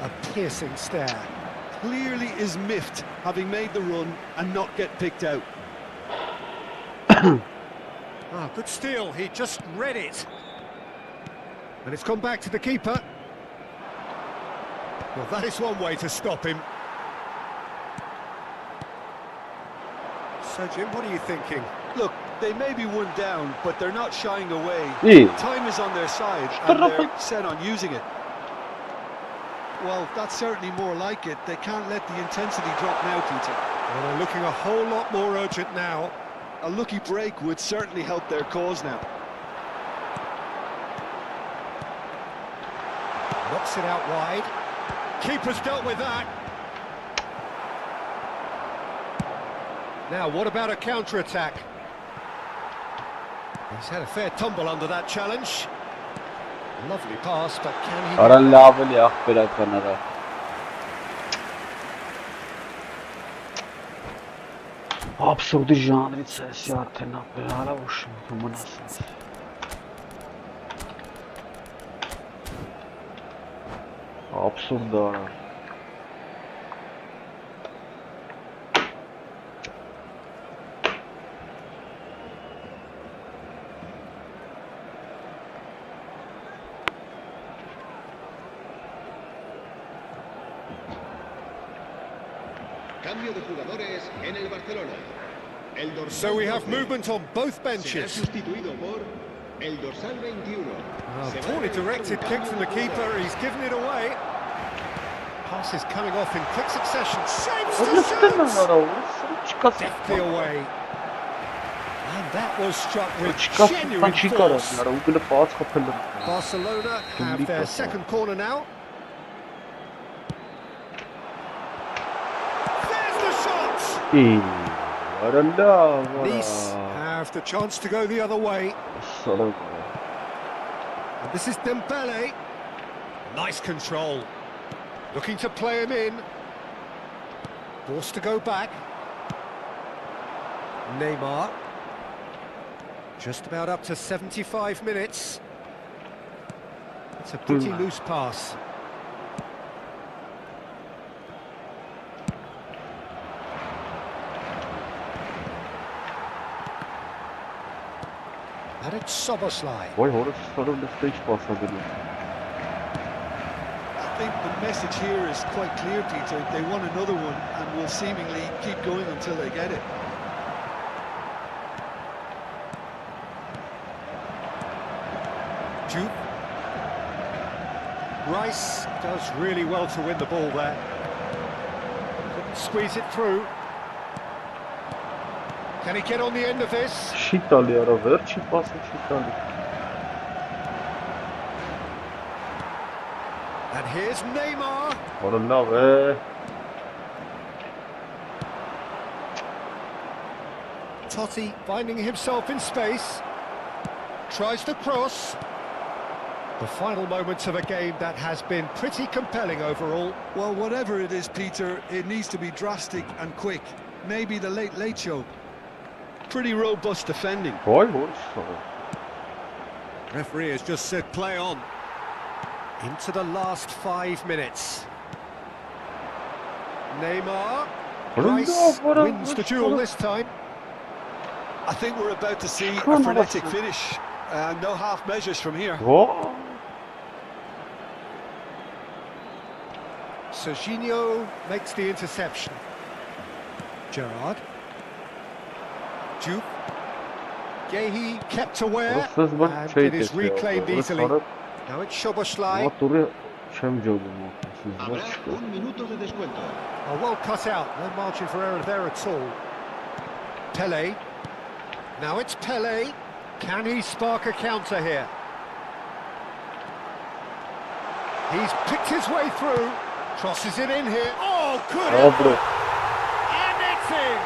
A piercing stare. Clearly is miffed, having made the run and not get picked out. Oh, good steal. He just read it. And it's gone back to the keeper. Well, that is one way to stop him. So, Jim, what are you thinking? Look, they may be one down, but they're not shying away. Time is on their side, and they're set on using it. Well, that's certainly more like it. They can't let the intensity drop now, Peter. Well, they're looking a whole lot more urgent now. A lucky break would certainly help their cause now. Knocks it out wide. Keeper's dealt with that. Now, what about a counter-attack? He's had a fair tumble under that challenge. Lovely pass, but can he... Ara level ya bela kanara. Absurd janrice siyate na bela ushum tumunasın. Absurd. Cambio de jugadores en el Barcelona. El dorsal So we have 12 movement on both será benches. sustituido por el dorsal 21. Se va Poorly a directed realizar kick from the cambio de keeper, jugador. he's given it away. Pass is coming off in quick succession. Shapes to shoot! Deftly away. And that was struck with genuine force. Barcelona have their second corner now. There's the shot! Nice have the chance to go the other way. And this is Dembele. Nice control. Looking to play him in. Forced to go back. Neymar. Just about up to 75 minutes. It's a pretty loose pass. And it's Soboslai. Vay Horus'ların da stage pasladığını. I think the message here is quite clear, Peter. They want another one and will seemingly keep going until they get it. Jude. Rice does really well to win the ball there. Couldn't squeeze it through. Can he get on the end of this? Şitali ara ver, çi pası Şitali. And here's Neymar. Valla be. Totti finding himself in space. Tries to cross. The final moments of a game that has been pretty compelling overall. Well, whatever it is, Peter, it needs to be drastic and quick. Maybe the late show. Pretty robust defending. Vay Horus. Referee has just said play on. Into the last 5 minutes. Neymar. Rice wins the duel this time. I think we're about to see a frenetic finish. No half measures from here. Vay. Serginho makes the interception. Gerrard. Juke. Gehi kept aware, and it is reclaimed easily. Now it's Soboslai. Ama turu çem jogu mu? Habrá un minuto de descuento. Oh, well cut out, no margin for error there at all. Pele. Now it's Pele. Can he spark a counter here? He's picked his way through. Crosses it in here. Oh, good! Abla. And it's in!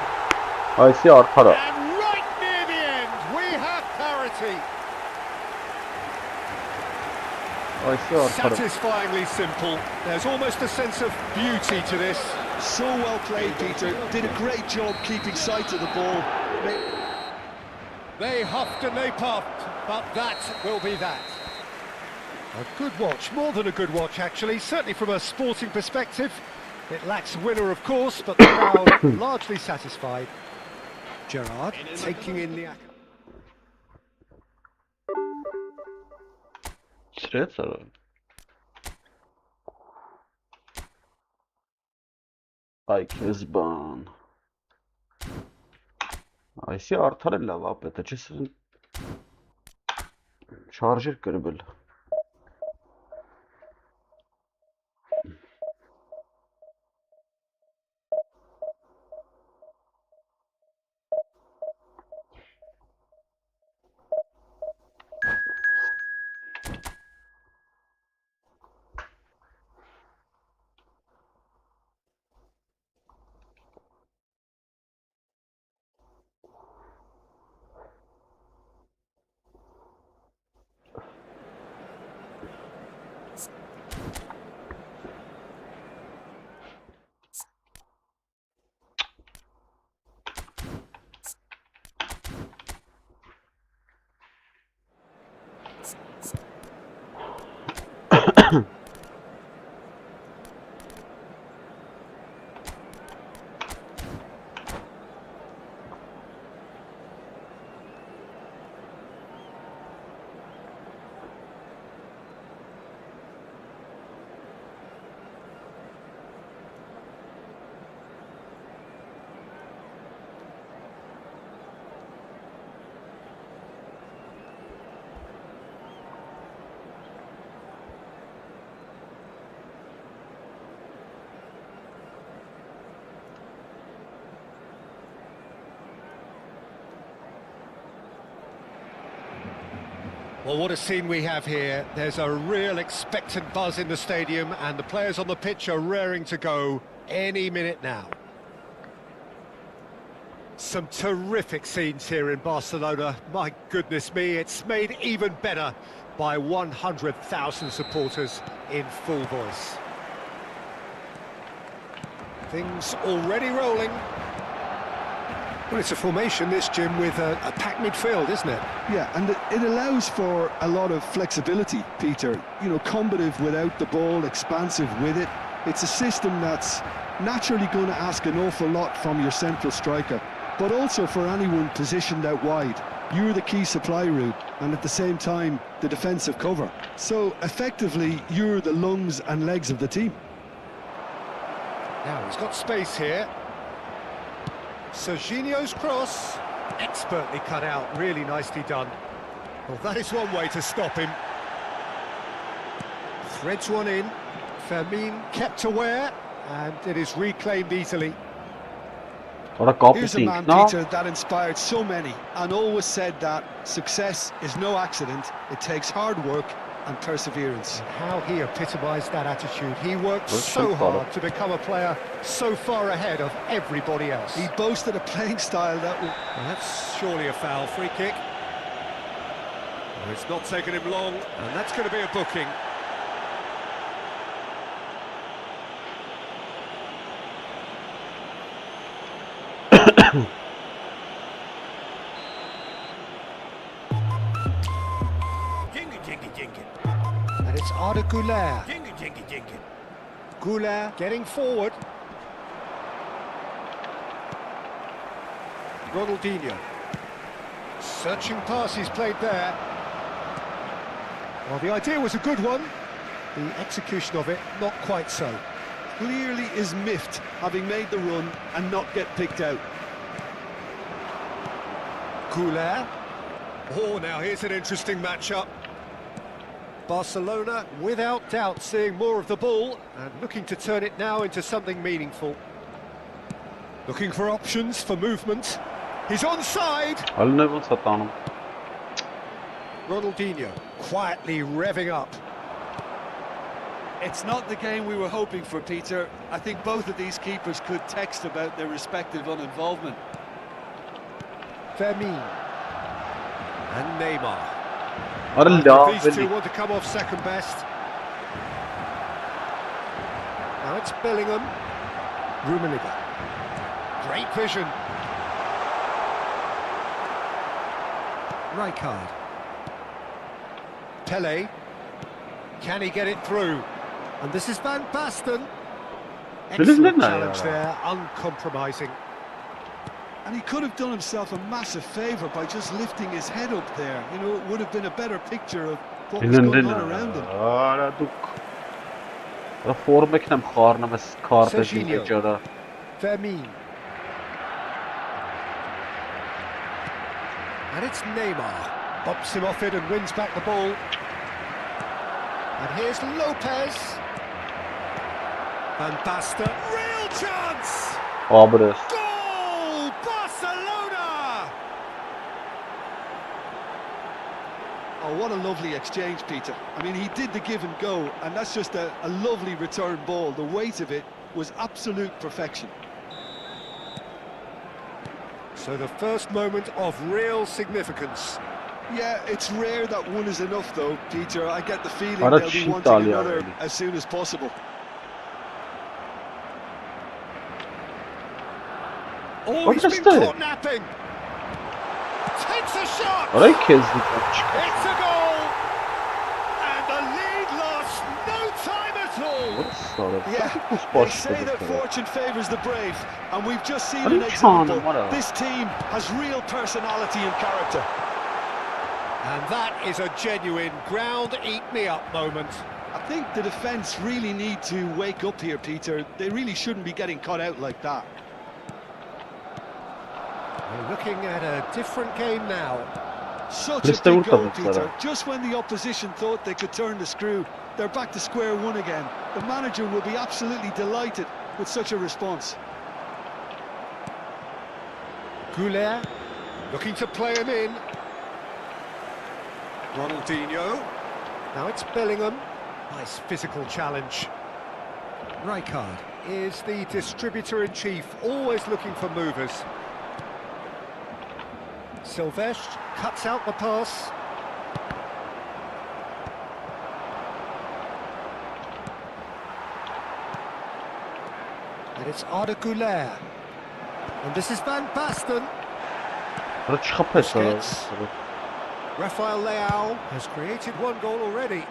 Aysi arkada. And right near the end, we have parity. Aysi arkada. Satisfyingly simple. There's almost a sense of beauty to this. So well played, Peter. Did a great job keeping sight of the ball. They huffed and they puffed, but that will be that. A good watch, more than a good watch actually, certainly from a sporting perspective. It lacks winner of course, but the crowd largely satisfied. Gerrard taking in the action. Sredsara. Ay Kezban. Aysi artar lava apeta çesin. Şarjır kırbil. Well, what a scene we have here. There's a real expectant buzz in the stadium and the players on the pitch are raring to go any minute now. Some terrific scenes here in Barcelona. My goodness me, it's made even better by 100,000 supporters in full voice. Things already rolling. Well, it's a formation, this, Jim, with a packed midfield, isn't it? Yeah, and it allows for a lot of flexibility, Peter. You know, combative without the ball, expansive with it. It's a system that's naturally going to ask an awful lot from your central striker, but also for anyone positioned out wide. You're the key supply route, and at the same time, the defensive cover. So, effectively, you're the lungs and legs of the team. Now, he's got space here. Serginho's cross, expertly cut out, really nicely done. Well, that is one way to stop him. Threads one in, Fermin kept aware, and it is reclaimed easily. Here's a man, Peter, that inspired so many, and always said that success is no accident, it takes hard work and perseverance. And how he epitomised that attitude. He worked so hard to become a player so far ahead of everybody else. He boasted a playing style that was... Well, that's surely a foul. Free kick. Well, it's not taken him long, and that's going to be a booking. And it's Arda Güler. Güler getting forward. Ronaldinho. Searching pass he's played there. Well, the idea was a good one. The execution of it, not quite so. Clearly is miffed, having made the run and not get picked out. Güler. Oh, now here's an interesting matchup. Barcelona, without doubt, seeing more of the ball and looking to turn it now into something meaningful. Looking for options for movement. He's onside. Ronaldinho quietly revving up. It's not the game we were hoping for, Peter. I think both of these keepers could text about their respective uninvolvement. Fermin and Neymar. These two want to come off second best. Now it's Bellingham. Rummenigge. Great vision. Rijkaard. Pele. Can he get it through? And this is Van Basten. Excellent challenge there, uncompromising. And he could have done himself a massive favour by just lifting his head up there. You know, it would have been a better picture of what was going on around him. Serginho. Fermin. And it's Neymar. Bops him off it and wins back the ball. And here's Lopez. Van Basten. Real chance! Goal! Barcelona! Oh, what a lovely exchange, Peter. I mean, he did the give and go, and that's just a lovely return ball. The weight of it was absolute perfection. So the first moment of real significance. Yeah, it's rare that one is enough, though, Peter. I get the feeling they'll be wanting another as soon as possible. Oh, he's been caught napping. Takes a shot. It's a goal. And the lead lost no time at all. Yeah, they say that fortune favours the brave, and we've just seen an example. This team has real personality and character. And that is a genuine ground-eat-me-up moment. I think the defence really need to wake up here, Peter. They really shouldn't be getting caught out like that. We're looking at a different game now. Such a big goal, Peter. Just when the opposition thought they could turn the screw, they're back to square one again. The manager will be absolutely delighted with such a response. Güler looking to play him in. Ronaldinho. Now it's Bellingham. Nice physical challenge. Rijkaard is the distributor-in-chief, always looking for movers. Silvestre cuts out the pass. And it's Arda Güler. And this is Van Basten. Busquets. Rafael Leao has created one goal already.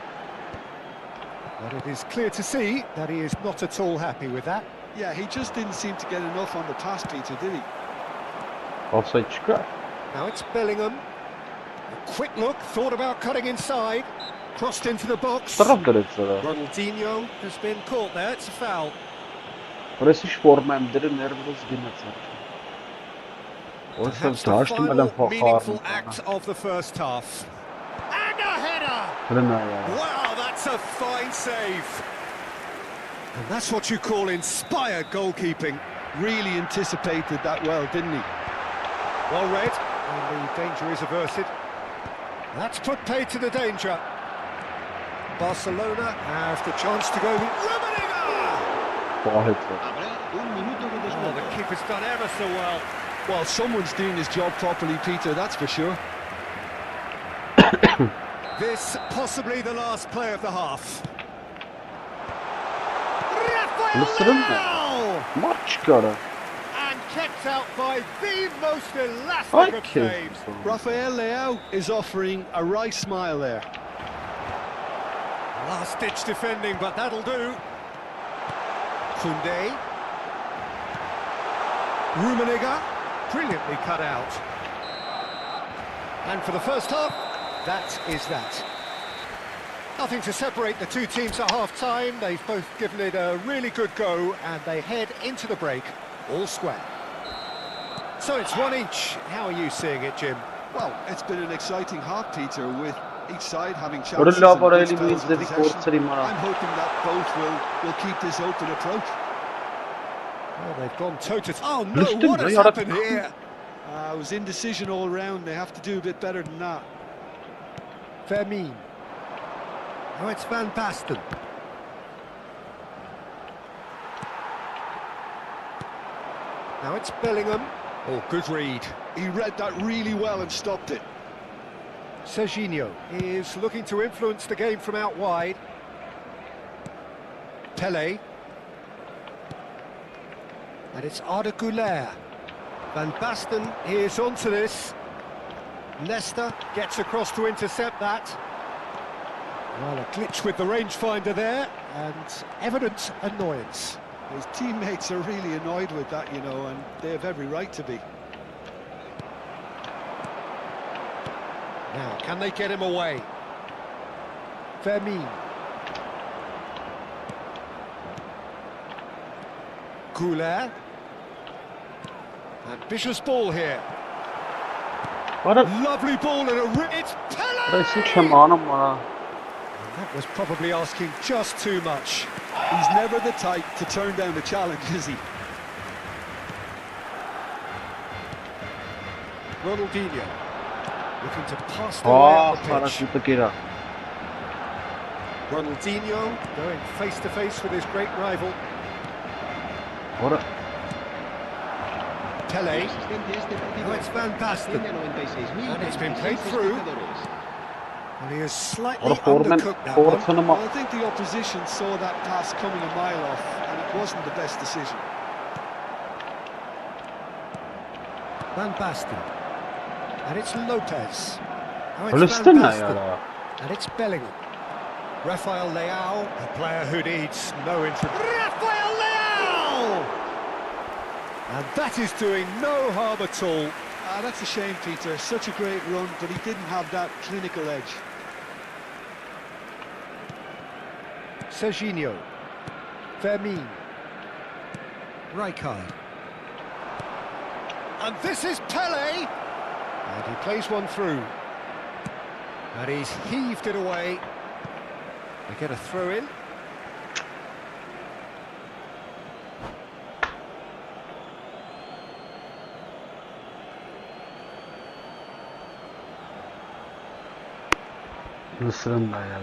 But it is clear to see that he is not at all happy with that. Yeah, he just didn't seem to get enough on the pass, Peter, did he? Offside çıkar. Now it's Bellingham. A quick look, thought about cutting inside. Crossed into the box. Taraftar etsene. Ronaldinho has been caught there, it's a foul. Burası hiç formemdir, nervös gitmez. Oysa Perhaps the taştım final eden meaningful fakar. act of the first half. And a header! Fırına ya. Wow, that's a fine save. And that's what you call inspired goalkeeping. Really anticipated that well, didn't he? Well read, and the danger is averted. That's put paid to the danger. Barcelona have the chance to go. Rummenigge! Vahit. Habrá un minuto de Oh, descuento. the keeper's done ever so well. Well, someone's doing his job properly, Peter, that's for sure. This possibly the last play of the half. Mısır'ın mı? Leao! Maç çıkarı. And kept out by the most elastic of saves. Rafael Leao is offering a wry smile there. Last-ditch defending, but that'll do. Koundé. Rummenigge, brilliantly cut out. And for the first half, that is that. Nothing to separate the two teams at half-time. They've both given it a really good go, and they head into the break all square. So it's one each. How are you seeing it, Jim? Well, it's been an exciting half, Peter, with each side having chances Orada and good laborayı spells of izledik, possession. ortayı mara. I'm hoping that both will keep this open approach. Well, they've gone toe-to-toe. Oh, no, Lüstün what mü? has Yarak- happened here? It was indecision all round. They have to do a bit better than that. Fermin. Now it's Van Basten. Now it's Bellingham. Oh, good read. He read that really well and stopped it. Serginho is looking to influence the game from out wide. Pele. And it's Arda Güler. Van Basten is onto this. Nesta gets across to intercept that. Well, a glitch with the rangefinder there, and evident annoyance. His teammates are really annoyed with that, you know, and they have every right to be. Now, can they get him away? Fermin. Güler. Ambitious ball here. Bana Lovely ball and it's Pele! burası şamanım bana. That was probably asking just too much. He's never the type to turn down a challenge, is he? Ronaldinho. Looking to pass their way Ah, up the pitch. parasını kira. Ronaldinho going face to face with his great rival. Ora. Pele. Asistente a este partido Now it's Van Basten. tiene 96.000 And it's been played through. espectadores. And he has slightly Ora formen undercooked that one. ortasını Well, mı? I think the opposition saw that pass coming a mile off, and it wasn't the best decision. Van Basten. And it's Lopez. Now it's Öylesi Van ne Basten. ya? And it's Bellingham. Rafael Leao, a player who needs no introduction. Rafael Leao! And that is doing no harm at all. That's a shame, Peter. Such a great run, but he didn't have that clinical edge. Serginho. Fermin. Rijkaard. And this is Pele! And he plays one through. And he's heaved it away. They get a throw in. Mısır'ın da ya.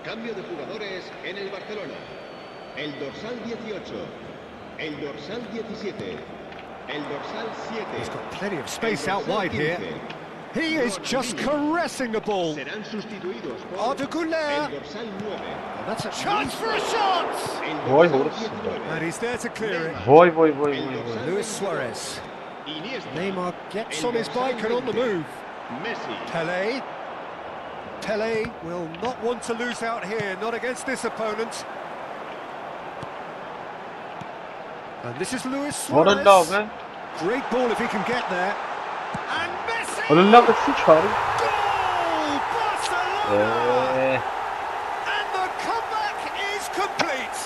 Cambio de jugadores en el Barcelona. El dorsal 18. El dorsal 17. El dorsal 7. He's got plenty of space El out dorsal wide here. 15. He is just caressing the ball. Serán sustituidos por el Alik-GAMING. dorsal 9. And that's a chance for a shot! El Voy, dorsal horse. 19. And 19. he's there to clear it. Voy. El dorsal Luis 22. Suarez. Iniesta. Neymar gets El on his dorsal bike and on the 20. move. Messi. Pele will not want to lose out here, not against this opponent. And this is Luis What a Suarez. love, man. Great ball if he can get there. And Messi! What a love, it's such hard. Goal! Barcelona! Eh, And the comeback is complete.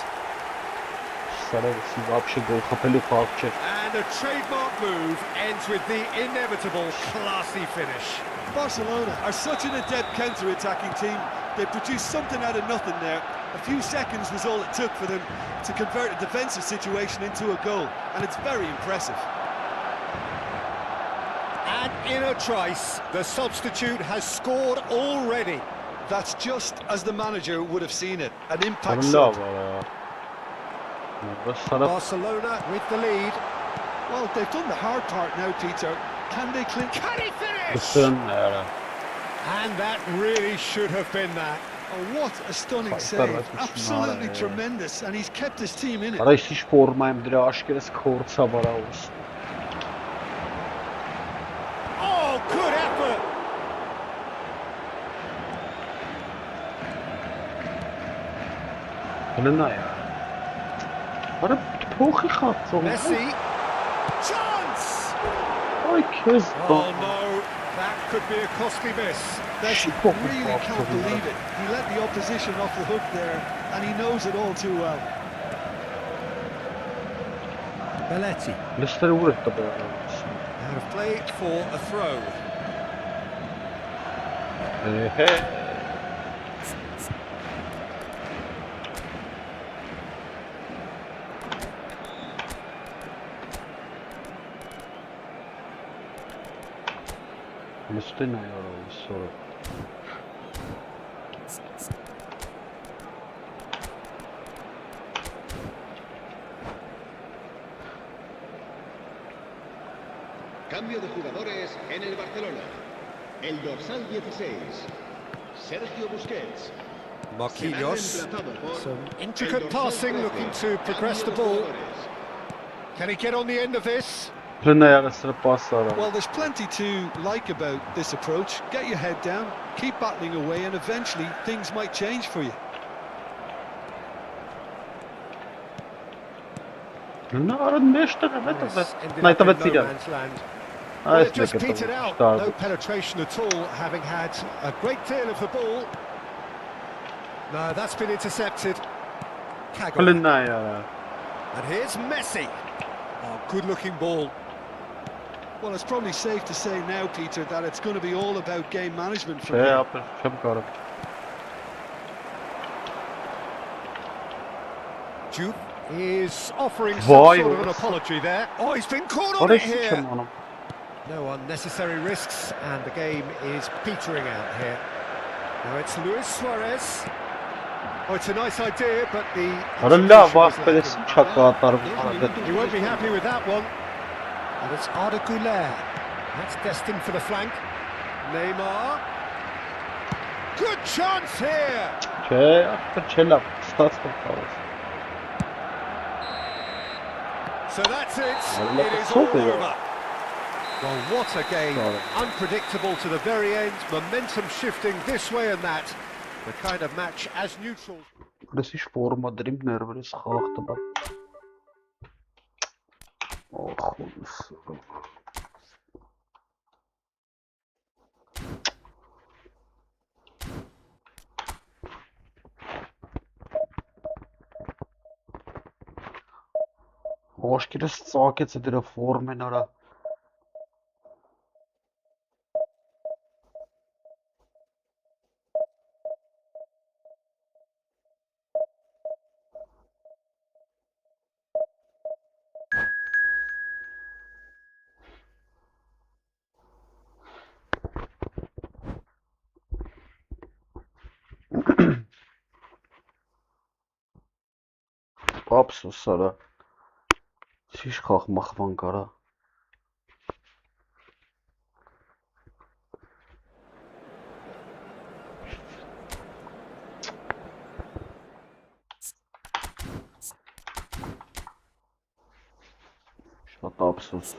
Sarı вообще gol kapeli kalkacak. And a trademark move ends with the inevitable classy finish. Barcelona are such an adept counter-attacking team. They produced something out of nothing there. A few seconds was all it took for them to convert a defensive situation into a goal, and it's very impressive. And in a trice, the substitute has scored already. That's just as the manager would have seen it. An impact What a sub. love var ya. Bak sana Barcelona with the lead. Well, they've done the hard part now, Peter. Can they clinch? Can he finish? bıktın ya. And that really should have been that. Oh, what a stunning Quite save. better. Absolutely Yeah. tremendous, and he's kept his team in it. Ara hiç formayım dire aşkere skorca bara olsun. Oh, good effort. Bunun ne ya? Ara poki kattı. Messi. Chance! Ay kez. Oh no, that could be a costly miss. Messi Çok really farklı can't bir believe it. He let the opposition off the hook there, and he knows it all too well. Belletti. Listere vurdu da böyle. Out of play for a throw. He. Listere ne ya soru. Cambio de jugadores en el Barcelona. El dorsal 16. Sergio Busquets. Será Marquinhos. reemplazado por Some el intricate dorsal passing, 13. looking to progress the Cambio de ball. jugadores. Can he get on the end of this? Plın ayağı sıra paslar var. Well, there's plenty to like about this approach. Get your head down, keep battling away, and eventually things might change for you. Ne ara nešto ne Yes, vete. ended Nej, up ta in vet no sidan. man's land. Ja, Well, jag it just släcker petered på out, start. no penetration at all, having had a great deal of the ball. No, that's been intercepted. Kaggle. Plın ayağı. And here's Messi. Oh, good-looking ball. Well, it's probably safe to say now, Peter, that it's going to be all about game management from Şey here. yapın, çabuk ara. Jude is offering some Vay sort of an orası. apology there. Oh, he's been caught on Ara it here. sıçım onu. No unnecessary risks, and the game is petering out here. Now it's Luis Suarez. Oh, it's a nice idea, but the Ara la execution bak was bedesin lacking. çakı atar bu arada. He won't be happy with that one. And it's Alik-GAMING. That's destined for the flank. Neymar. Good chance here. Şey yaptı, çelap. Stats kapalı. So that's it. Well, It is look, all it's over. over. Well, what a game. Sorry. Unpredictable to the very end. Momentum shifting this way and that. The kind of match as neutral. Burası hiç forma dirim nervleri sıkıktı bak. Oh, olsun. Oşkere saketse dire formen ara. Ապսոս արա։ Շիշ խախմախվան կարա։ Շատ ափսոս։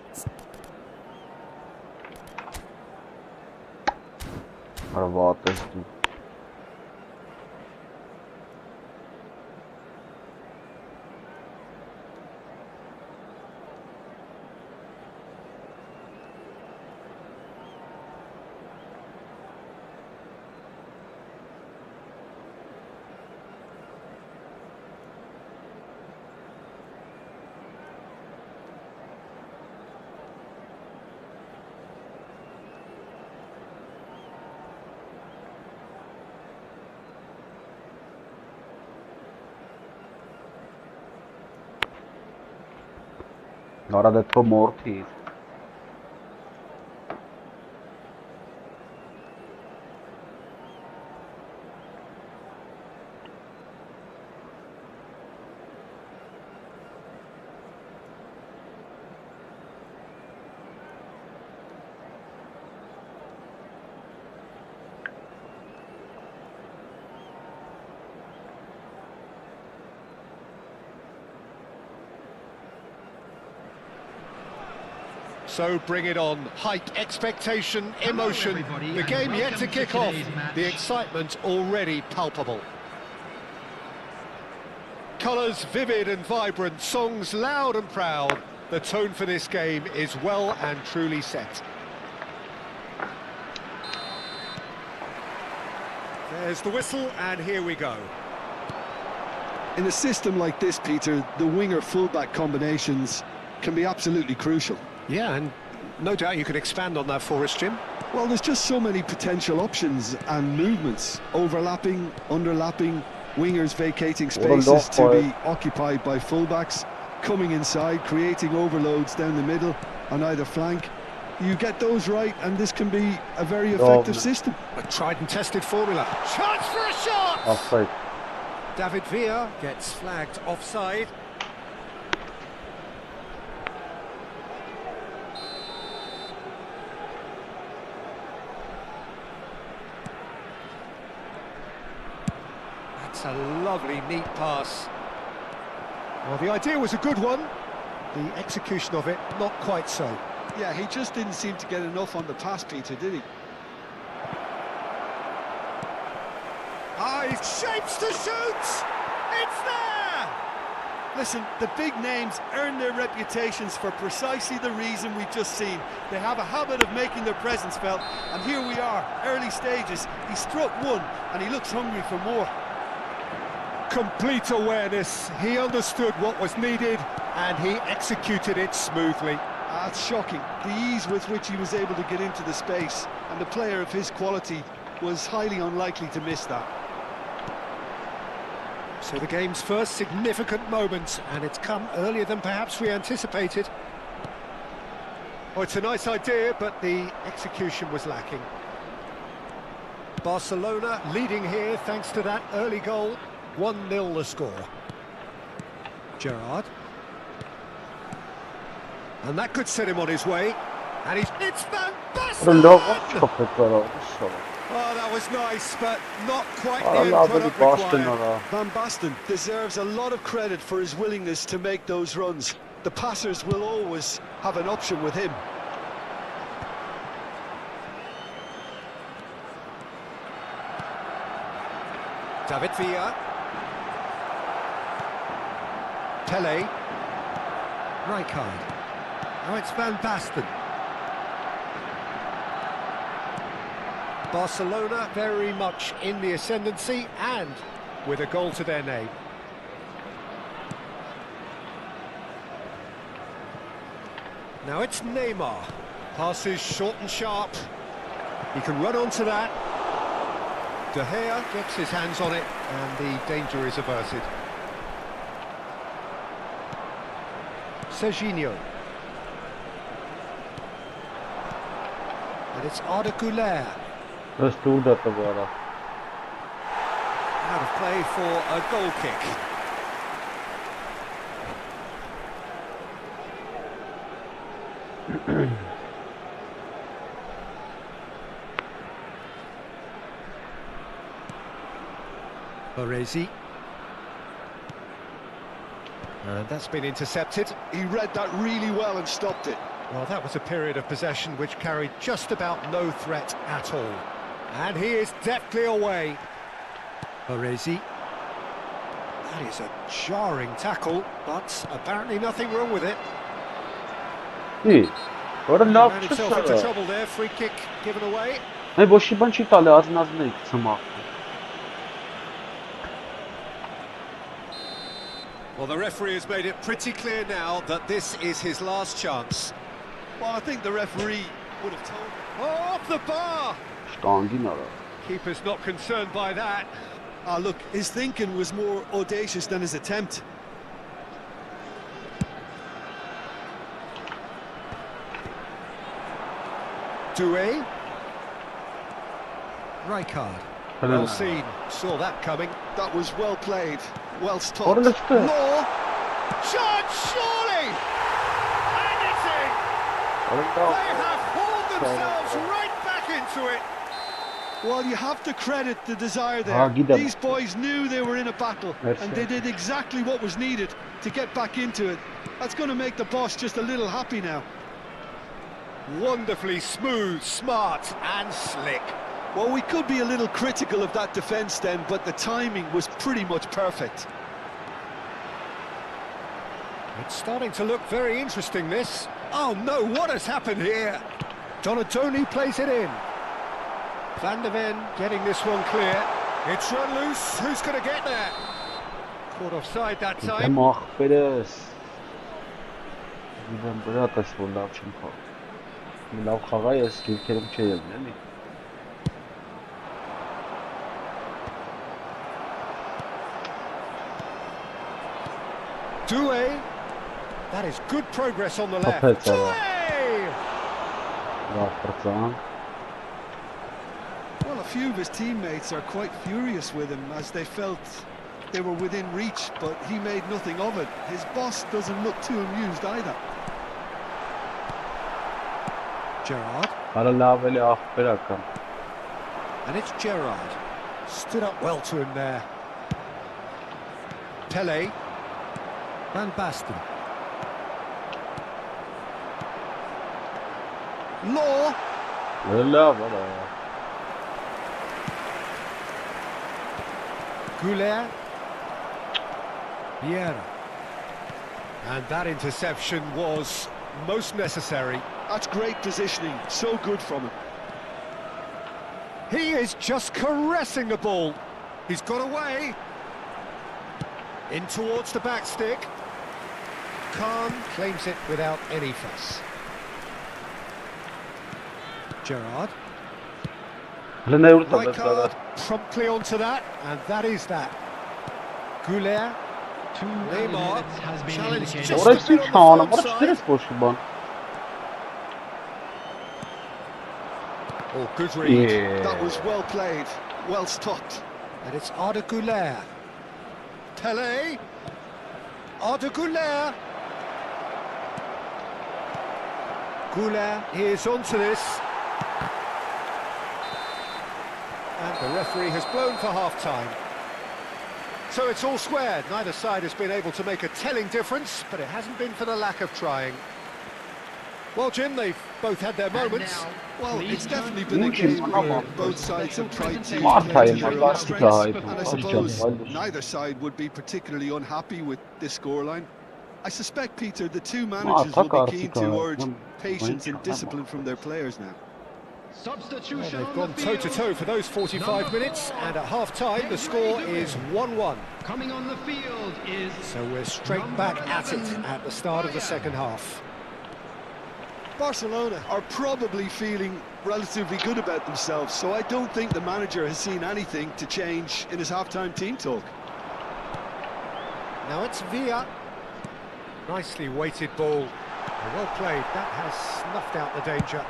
Արվատես դու։ Ora detto morti. So bring it on. Height, expectation, emotion. The game yet to kick off. The excitement already palpable. Colours vivid and vibrant, songs loud and proud. The tone for this game is well and truly set. There's the whistle, and here we go. In a system like this, Peter, the winger-fullback combinations can be absolutely crucial. Yeah, and no doubt you could expand on that for us, Jim. Well, there's just so many potential options and movements. Overlapping, underlapping, wingers vacating spaces to be occupied by fullbacks, coming inside, creating overloads down the middle on either flank. You get those right, and this can be a very effective system. A tried and tested formula. Chance for a shot! Offside. David Villa gets flagged offside. That's a lovely, neat pass. Well, the idea was a good one. The execution of it, not quite so. Yeah, he just didn't seem to get enough on the pass, Peter, did he? Ah, he shapes to shoot! It's there! Listen, the big names earn their reputations for precisely the reason we've just seen. They have a habit of making their presence felt, and here we are, early stages. He struck one, and he looks hungry for more. Complete awareness. He understood what was needed, and he executed it smoothly. That's shocking. The ease with which he was able to get into the space, and the player of his quality was highly unlikely to miss that. So the game's first significant moment, and it's come earlier than perhaps we anticipated. Oh, it's a nice idea, but the execution was lacking. Barcelona leading here thanks to that early goal. 1-0 the score. Gerrard. And that could set him on his way. And it's Van Basten! Oh, that was nice, but not quite the end product required. Van Basten deserves a lot of credit for his willingness to make those runs. The passers will always have an option with him. David Villa. Pele. Rijkaard. Now it's Van Basten. Barcelona very much in the ascendancy and with a goal to their name. Now it's Neymar. Passes short and sharp. He can run onto that. De Gea gets his hands on it and the danger is averted. Serginho. And it's Arda Güler. Let's do that together. Out of play for a goal kick. Baresi. And that's been intercepted. He read that really well and stopped it. Well, that was a period of possession which carried just about no threat at all. And he is deftly away. Baresi. That is a jarring tackle, but apparently nothing wrong with it. İyi. Orada ne Ran himself into yapacağız? trouble there, free kick given away. Ne boş ben çitale ağzına yıksam. Well, the referee has made it pretty clear now that this is his last chance. Well, I think the referee would have told him. Oh, off the bar! Stangin ara. Keeper's not concerned by that. Look, his thinking was more audacious than his attempt. Doué. Rijkaard. Well seen. Saw that coming. That was well played, well stopped. Orada çıktı. Law. Shot, surely! And it's in! They have hauled themselves right back into it. Well, you have to credit the desire Ah, there. gidelim. These boys knew they were in a battle, Merci. and they did exactly what was needed to get back into it. That's going to make the boss just a little happy now. Wonderfully smooth, smart and slick. Well, we could be a little critical of that defence then, but the timing was pretty much perfect. It's starting to look very interesting, this. Oh no, what has happened here? Donatoni plays it in. Van der Ven getting this one clear. It's run loose, who's going to get there? Caught offside that time. Tamam, Perez. Gidem buraya taş vurdu çünkü. Milav xağa eski kelim çeyel, yani. Doué. That is good progress on the left. Top heads, Doué! Rahatlıkla. Well, a few of his teammates are quite furious with him as they felt they were within reach, but he made nothing of it. His boss doesn't look too amused either. Gerrard. Hala böyle aferin Hakan. And it's Gerrard. Stood up well to him there. Pele. Van Basten. Law. Öyle böyle. Goulet. Vieira. And that interception was most necessary. That's great positioning, so good from him. He is just caressing the ball. He's got away. In towards the back stick. Khan claims it without any fuss. Gerrard. Hala ne vurdu Rijkaard promptly onto that, and that is that. Goulet. Neymar. Challenge just a Orası bit hiç on kanalım. the Orası far stres side. boş bu. Oh, good read. Yeah. That was well played, well stopped. And it's Arda Güler. Pele. Arda Güler. Güler is onto this. And the referee has blown for half-time. So it's all squared. Neither side has been able to make a telling difference, but it hasn't been for the lack of trying. Well, Jim, they've both had their moments. Well, it's definitely been a game where both sides have tried to Martha, play to my their own last strengths, guy, and I suppose neither side would be particularly unhappy with this scoreline. I suspect, Peter, the two managers will be keen to urge patience and discipline from their players now. Substitution Well, they've on gone the field. toe-to-toe for those 45 minutes, and at half-time the score is 1-1. Coming on the field is So we're straight back at it at the start of the second half. Barcelona are probably feeling relatively good about themselves, so I don't think the manager has seen anything to change in his half-time team talk. Now it's Villa. Nicely weighted ball. Well played. That has snuffed out the danger.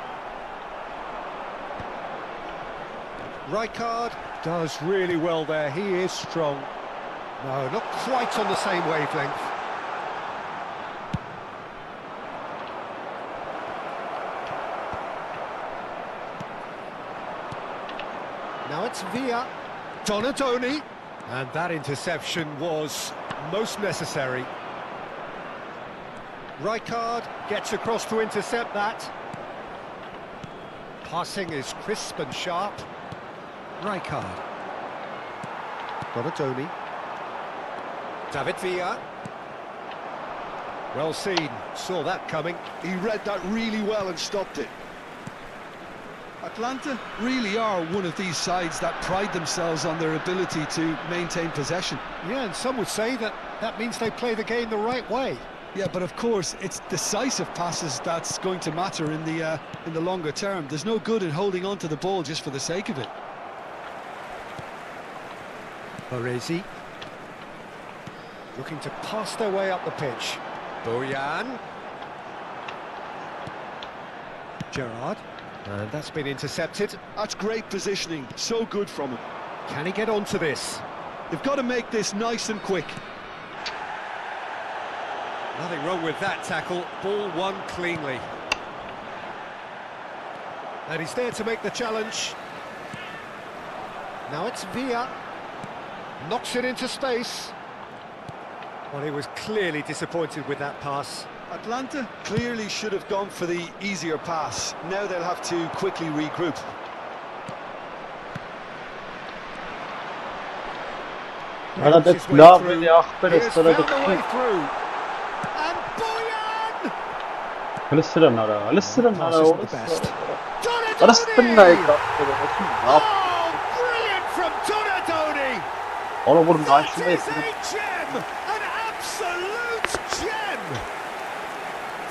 Rijkaard does really well there. He is strong. No, not quite on the same wavelength. Now it's Villa. Donatoni. And that interception was most necessary. Rijkaard gets across to intercept that. Passing is crisp and sharp. Rijkaard. Donatoni. David Villa. Well seen, saw that coming. He read that really well and stopped it. Atlanta really are one of these sides that pride themselves on their ability to maintain possession. Yeah, and some would say that means they play the game the right way. Yeah, but of course, it's decisive passes that's going to matter in the longer term. There's no good in holding on to the ball just for the sake of it. Baresi. Looking to pass their way up the pitch. Bojan. Gerrard. And that's been intercepted. That's great positioning, so good from him. Can he get onto this? They've got to make this nice and quick. Nothing wrong with that tackle. Ball won cleanly. And he's there to make the challenge. Now it's Villa. Knocks it into space. Well, he was clearly disappointed with that pass. Atlanta clearly should have gone for the easier pass. Now they'll have to quickly regroup. Ara Makes his det way love through. in the achter He has istara found a way the through. And Bojan! Alistair nara Passes the best. Arastin Donatoni! like Oh, brilliant from Donatoni! all over That nice is a gem! An absolute gem!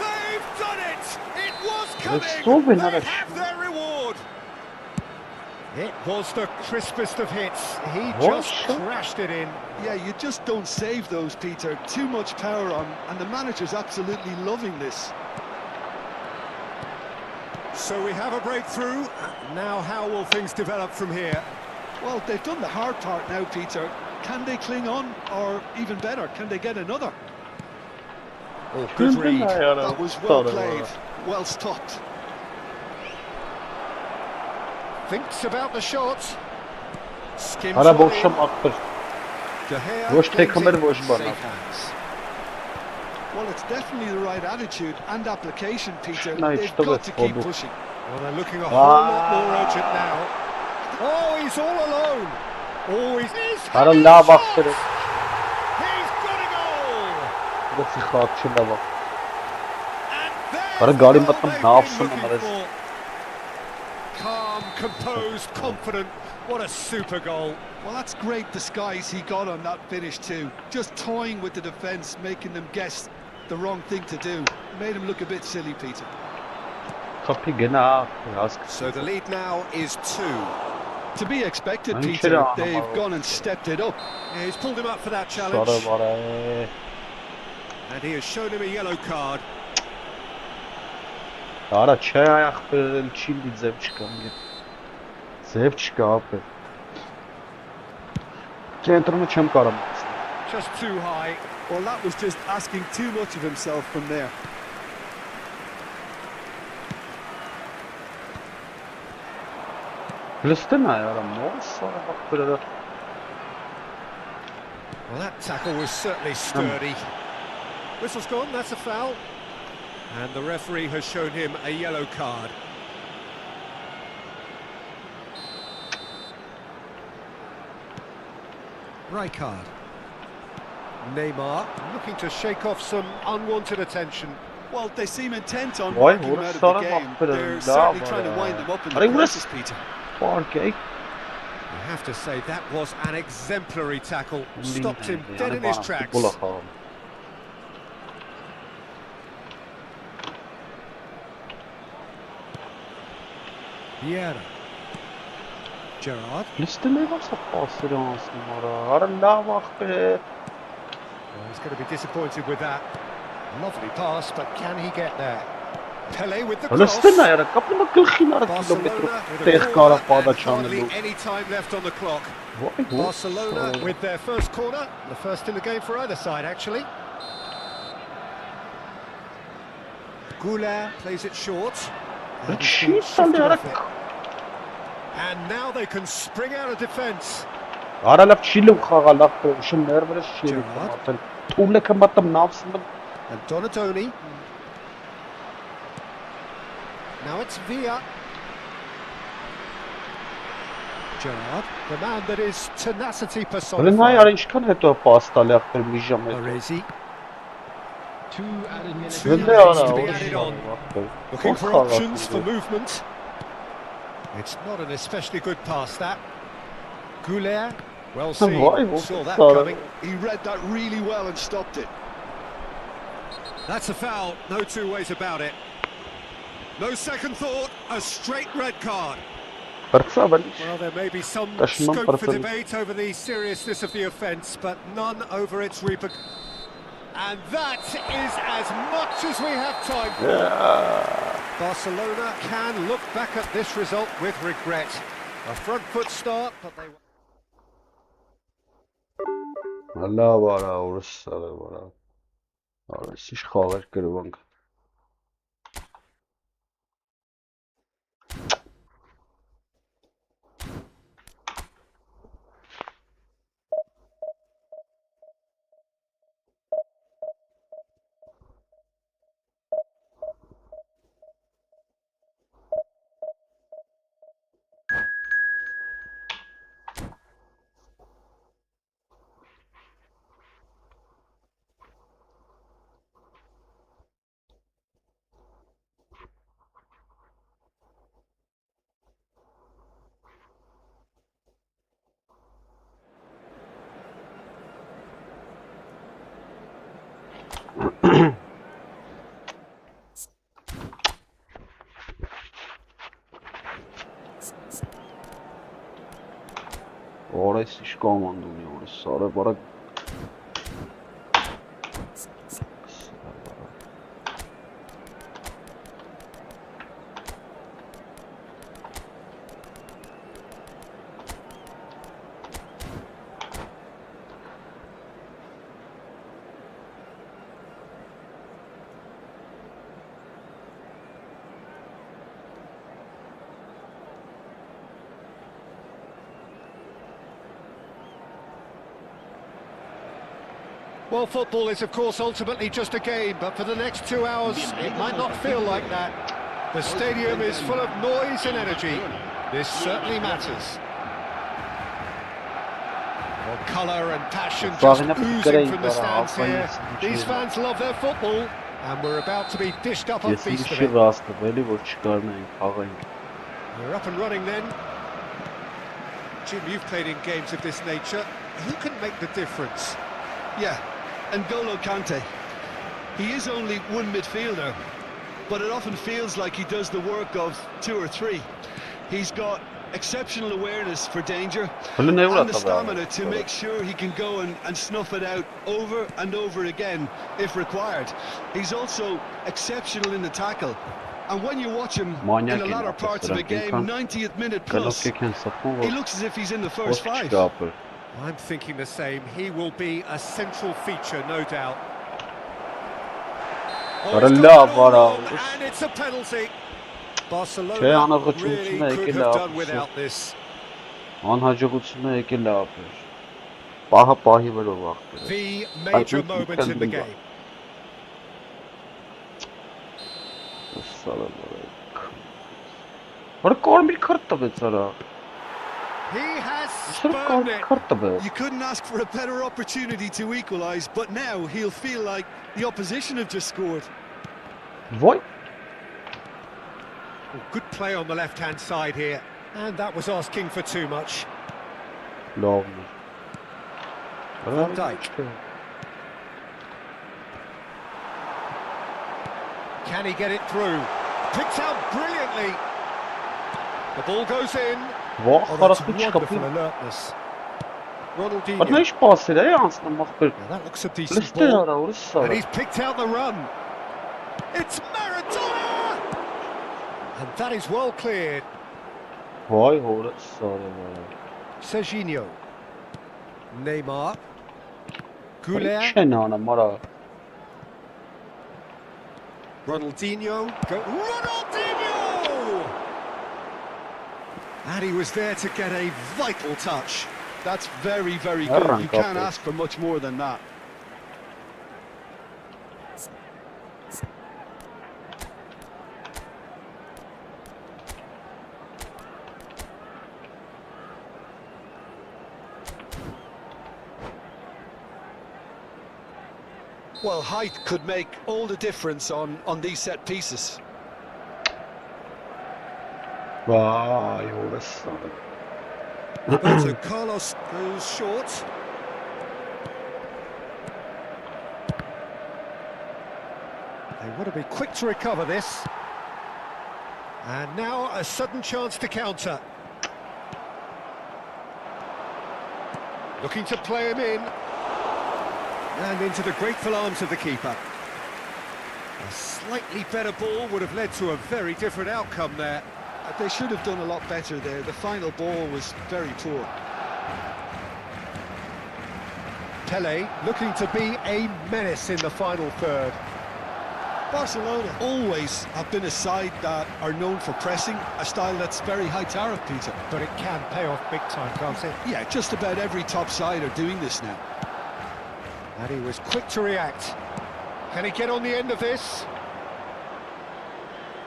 They've done it! It was so coming! They winner. have their reward! It was the crispest of hits. He What? just crashed it in. Yeah, you just don't save those, Peter. Too much power on, and the manager's absolutely loving this. So we have a breakthrough. Now how will things develop from here? Well, they've done the hard part now, Peter. Can they cling on, or even better, can they get another? Oh, good read. That was well played, well stopped. Thinks about the shot. Skims Ara one boşam in. attır. De Gea Boş claims tekrar it boş in bana. safe hands. Well, it's definitely the right attitude and application, Peter. No, it's They've still got a to keep photo. pushing. Well, they're looking a whole lot more urgent now. Oh, he's all alone. Oh, he's Ara having la a shot. baktır. He's got a goal. Bu sıkatçı da bak. And there's Ara the gari goal baktım they've ne yapsın been onlara. looking for. Calm, composed, confident. What a super goal. Well, that's great disguise he got on that finish too. Just toying with the defence, making them guess the wrong thing to do. Made him look a bit silly, Peter. Kapı gene ask. So the lead now is 2. To be expected, I'm Peter. sure They've gone and stepped it up. Yeah, he's pulled him up for that Sonra challenge. var. And he has shown him a yellow card. Ara çay ayak böyle çildi zevçka mnie. Zevçka abi. Centrum'u çem karam. Just too high. Well, that was just asking too much of himself from there. Palestina yaram ne oldu sonra bak böyle. Well, that tackle was certainly sturdy. Whistle's gone, that's a foul. And the referee has shown him a yellow card. Rijkaard. Neymar looking to shake off some unwanted attention. Well, they seem intent on Vay, knocking him out of sonra the bak game. böyle They're daha certainly trying to wind them up in Ara the burası process, Peter. fark You have to say that was an exemplary tackle. Stopped him dead in his tracks. Futbol akalım. Vieira. Gerrard. Palestina varsa pasır ansın ara. Ara la bak be. Well, he's going to be disappointed with that. Lovely pass, but can he get there? Pele with the cross. Palestina yara kapı mı kılxın ara Barcelona kilometre. with a Tek corner kara and pada hardly çanlı. any time left on the clock. Vay bu. Barcelona with their first corner, the first in the game for either side actually. Goulart plays it short. And he's been shifted off it. And now they can spring out of defence. Ara laf çilim xaga laf şun nervres şirin. Gerrard. Tuğle kamatım ne yapsın ben? And Donatoni. Now it's Villa. Gerrard, the man that is tenacity Հələ նա personified. յար ինչքան հետո է պաս տալի ախպեր մի ժամ հետո։ Arezi. 2 added minutes. Վեդե արա, to be ուրիշ added բան on. ախպեր։ Looking for Ո՞ր options for խաղացու։ movement. It's not an especially good pass, that. Goulet, well seen, Why? saw that Sorry. coming. He read that really well and stopped it. That's a foul, no two ways about it. No second thought, a straight red card. Բրծավ էլի։ Well, there may be some Tashman scope for person. debate over the seriousness of the offence, but none over its repercussions. And that is as much as we have time for. Barcelona can look back at this result with regret. A front foot start, but they... Լավ արա, ուրս սարը վարա։ Արես ինչ խաղեր կրվանք։ Orası iş komando diyoruz. Sonra bara Well, football is, of course, ultimately just a game, but for the next 2 hours, it might not feel like that. The stadium is full of noise and energy. This certainly matters. Well, colour and passion just oozing from the stands here. These fans love their football, and we're about to be dished up a feast of it. We're up and running then. Jim, you've played in games of this nature. Who can make the difference? Yeah, N'Golo Kante. He is only one midfielder, but it often feels like he does the work of 2 or 3. He's got exceptional awareness for danger and the stamina to make sure he can go and snuff it out over and over again if required. He's also exceptional in the tackle, and when you watch him in the latter parts of a game, 90th minute plus, he looks as if he's in the first 5. I'm thinking the same. He will be a central feature, no doubt. Oh, he's got it all wrong, and it's a penalty. Barcelona really could have done without this. The major moment in the game. He has spurned it. You couldn't ask for a better opportunity to equalise, but now he'll feel like the opposition have just scored. What? Oh, good play on the left-hand side here, and that was asking for too much. Lovely. Van Dijk. Can he get it through? Picked out brilliantly. The ball goes in. What? Oh, that's wonderful alertness. Ronaldinho. That looks a decent ball. And he's picked out the run. It's Maradona! And that is well cleared. Serginho. Neymar. Goulet. Ronaldinho. Ronaldinho! And he was there to get a vital touch. That's very, very good. You can't ask for much more than that. Well, height could make all the difference on these set pieces. Vay orası. Roberto Carlos goes short. They want to be quick to recover this. And now a sudden chance to counter. Looking to play him in. And into the grateful arms of the keeper. A slightly better ball would have led to a very different outcome there. They should have done a lot better there. The final ball was very poor. Pele looking to be a menace in the final third. Barcelona always have been a side that are known for pressing, a style that's very high tariff, Peter. But it can pay off big time, can't it? Yeah, just about every top side are doing this now. And he was quick to react. Can he get on the end of this?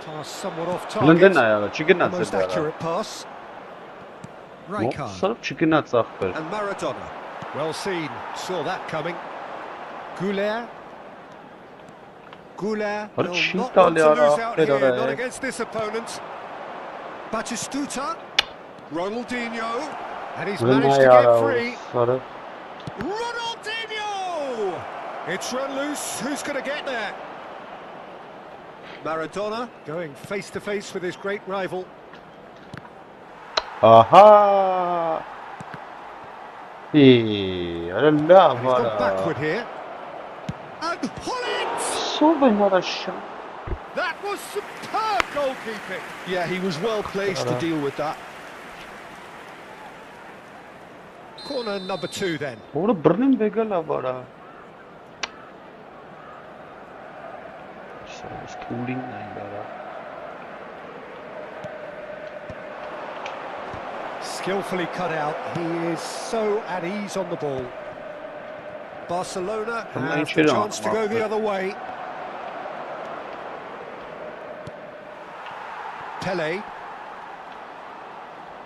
Pass somewhat off target. The most accurate pass. Rijkaard. And Maradona. Well seen, saw that coming. Goulet. Goulet will not want to lose out here, not against this opponent. Batistuta. Ronaldinho. And he's managed to get free. Ronaldinho! It's run loose, who's going to get there? Maradona going face to face with his great rival. Aha! He's gone backward here. And Hullet! That was superb goalkeeping. Yeah, he was well placed to deal with that. Corner number 2 then. Orada Burnham Vega'la var ha. Schooling Skillfully cut out. He is so at ease on the ball. Barcelona have the chance to go the other way. Pele.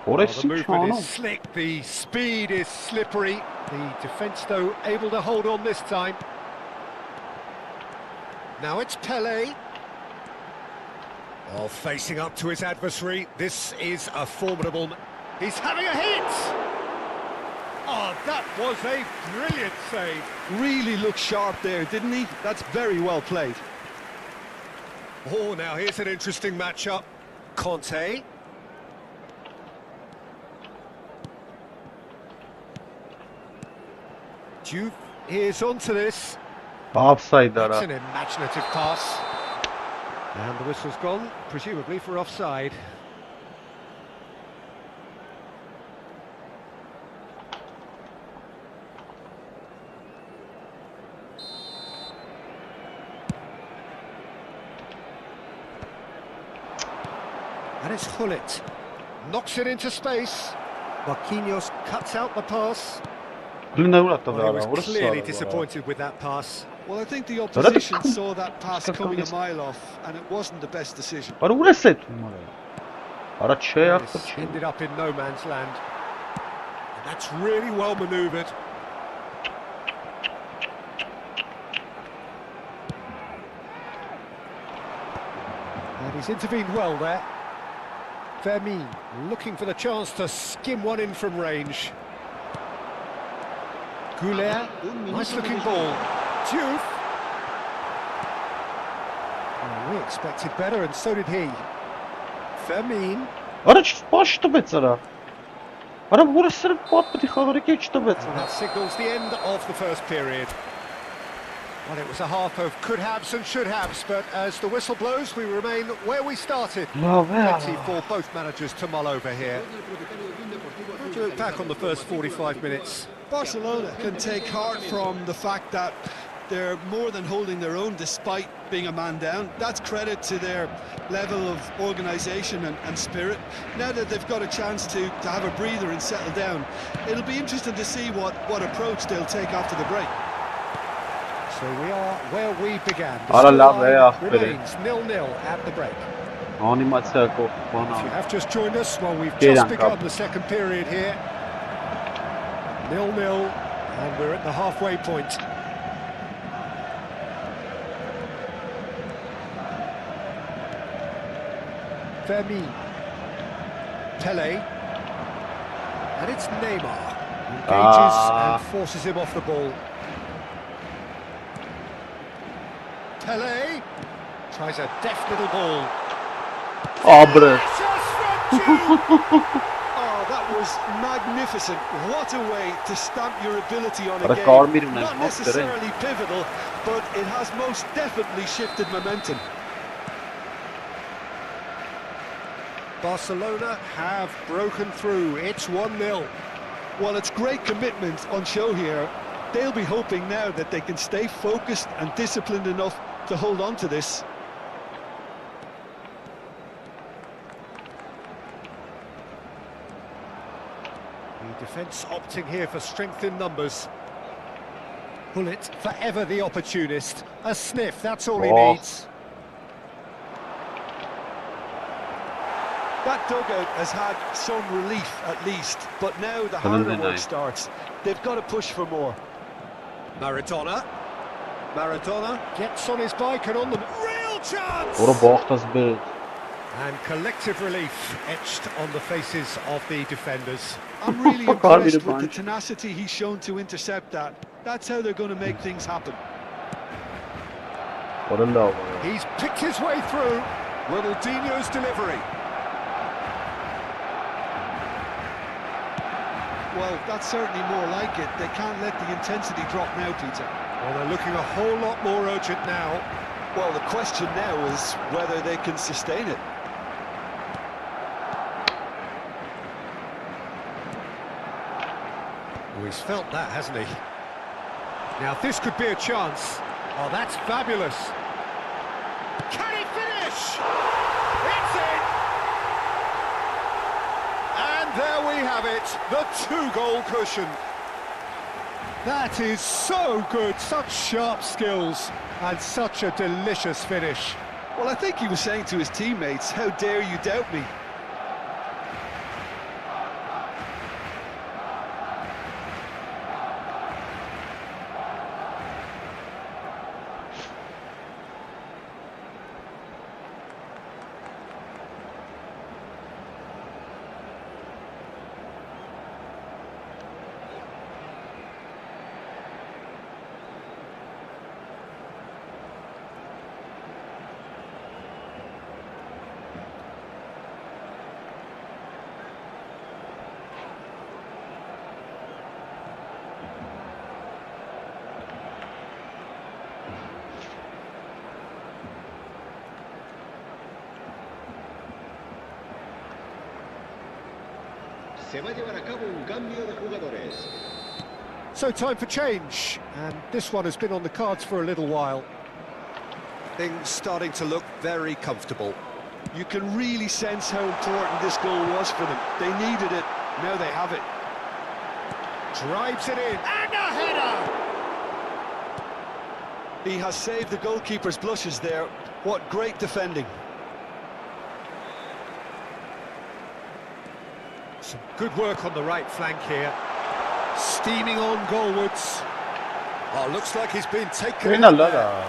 The movement is slick, the speed is slippery. The defence, though, able to hold on this time. Now it's Pele. Oh, facing up to his adversary. This is a formidable... He's having a hit! Oh, that was a brilliant save. Really looked sharp there, didn't he? That's very well played. Oh, now here's an interesting matchup. Conte. Juve is onto this. Offside That's an imaginative pass. And the whistle's gone, presumably for offside. And it's Hullet. Knocks it into space. Marquinhos cuts out the pass. Well, he was clearly disappointed with that pass. Well, I think the opposition saw that pass coming a mile off, and it wasn't the best decision. This ended up in no man's land. And that's really well manoeuvred. And he's intervened well there. Fermin looking for the chance to skim one in from range. Goulet, nice looking ball. Juve. Oh, we expected better, and so did he. Fermin. That signals the end of the first period. Well, it was a half of could-haves and should-haves, but as the whistle blows, we remain where we started. Plenty for both managers to mull over here. How do you look back on the first 45 minutes? Barcelona can take heart from the fact that they're more than holding their own despite being a man down. That's credit to their level of organisation and spirit. Now that they've got a chance to have a breather and settle down, it'll be interesting to see what approach they'll take after the break. So we are where we began. The scoreline remains 0-0 at the break. If you have just joined us, well, we've just begun the second period here. 0-0, and we're at the halfway point. Vermi. Tele. And it's Neymar. Engages and forces him off the ball. Tele. Tries a deft little ball. Abre. Oh, that was magnificent. What a way to stamp your ability on a Record game. bir Not necessarily pivotal, but it has most definitely shifted momentum. Barcelona have broken through. It's 1-0. Well, it's great commitment on show here. They'll be hoping now that they can stay focused and disciplined enough to hold on to this. The defence opting here for strength in numbers. Bullet, forever the opportunist. A sniff, that's all he needs. That dugout has had some relief at least, but now the harder work starts. They've got to push for more. Maradona gets on his bike and on the real chance! Ora braucht das Bild. And collective relief etched on the faces of the defenders. I'm really impressed with the tenacity he's shown to intercept that. That's how they're going to make things happen. What a love. He's picked his way through. Ronaldinho's delivery. Well, that's certainly more like it. They can't let the intensity drop now, Peter. Well, they're looking a whole lot more urgent now. Well, the question now is whether they can sustain it. Oh, he's felt that, hasn't he? Now, this could be a chance. Oh, that's fabulous. Can he finish? It's in! And there we have it, the 2-goal cushion. That is so good, such sharp skills, and such a delicious finish. Well, I think he was saying to his teammates, how dare you doubt me? Se va a llevar a cabo un cambio de jugadores. So time for change, and this one has been on the cards for a little while. Things starting to look very comfortable. You can really sense how important this goal was for them. They needed it, now they have it. Drives it in, and a header! He has saved the goalkeeper's blushes there. What great defending. Some good work on the right flank here. Steaming on goalwards. Oh, looks like he's been taken in there.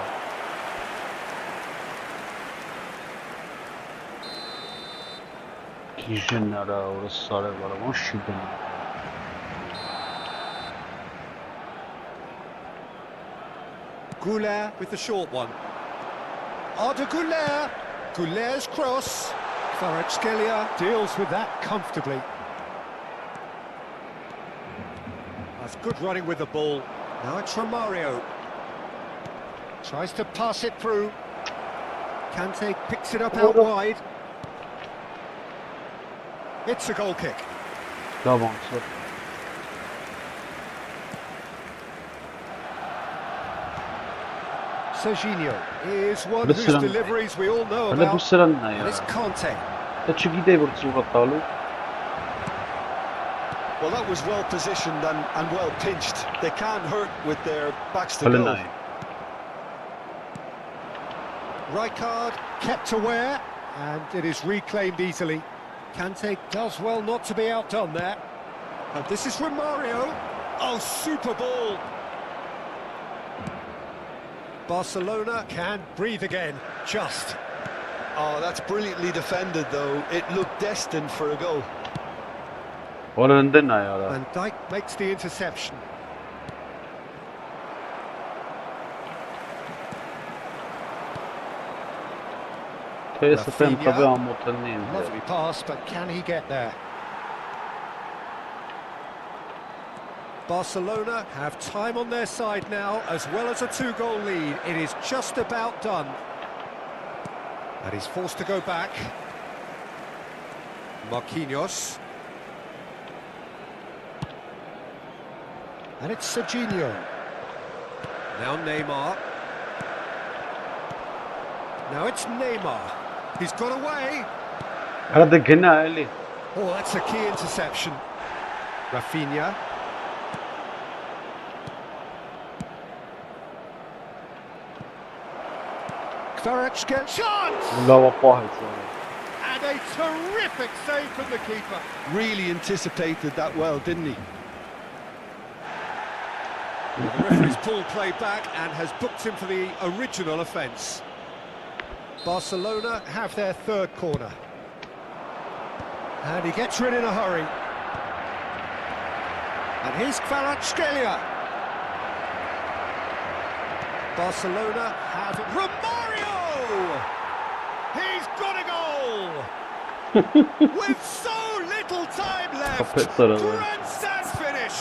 Goulet with the short one. Arda Goulet. Goulet's cross. Kvaratskhelia deals with that comfortably. That's good running with the ball. Now it's Romario. Tries to pass it through. Kante picks it up out wide. It's a goal kick. Serginho is one whose deliveries we all know about. And it's Kante. Well, that was well positioned and well pinched. They can't hurt with their backs to goal. Rijkaard kept aware, and it is reclaimed easily. Kante does well not to be outdone there. And this is Romario. Oh, super ball. Barcelona can breathe again, just. Oh, that's brilliantly defended, though. It looked destined for a goal. Օրենքն է արա։ And Dijk makes the interception. Թեյսը տեմ տվի ամոթնի ինձ։ Lovely pass, but can he get there? Barcelona have time on their side now, as well as a 2-goal lead. It is just about done. And he's forced to go back. Marquinhos. And it's Serginho. Now Neymar. Now it's Neymar. He's got away. Արա դե գնա էլի։ Oh, that's a key interception. Rafinha. Kvaratskhelia. Chance! Լավ պահեց։ And a terrific save from the keeper. Really anticipated that well, didn't he? The referee's pulled play back and has booked him for the original offence. Barcelona have their third corner. And he gets rid in a hurry. And here's Kvaratskhelia. Barcelona have Romario! He's got a goal! With so little time left! Grandstand finish!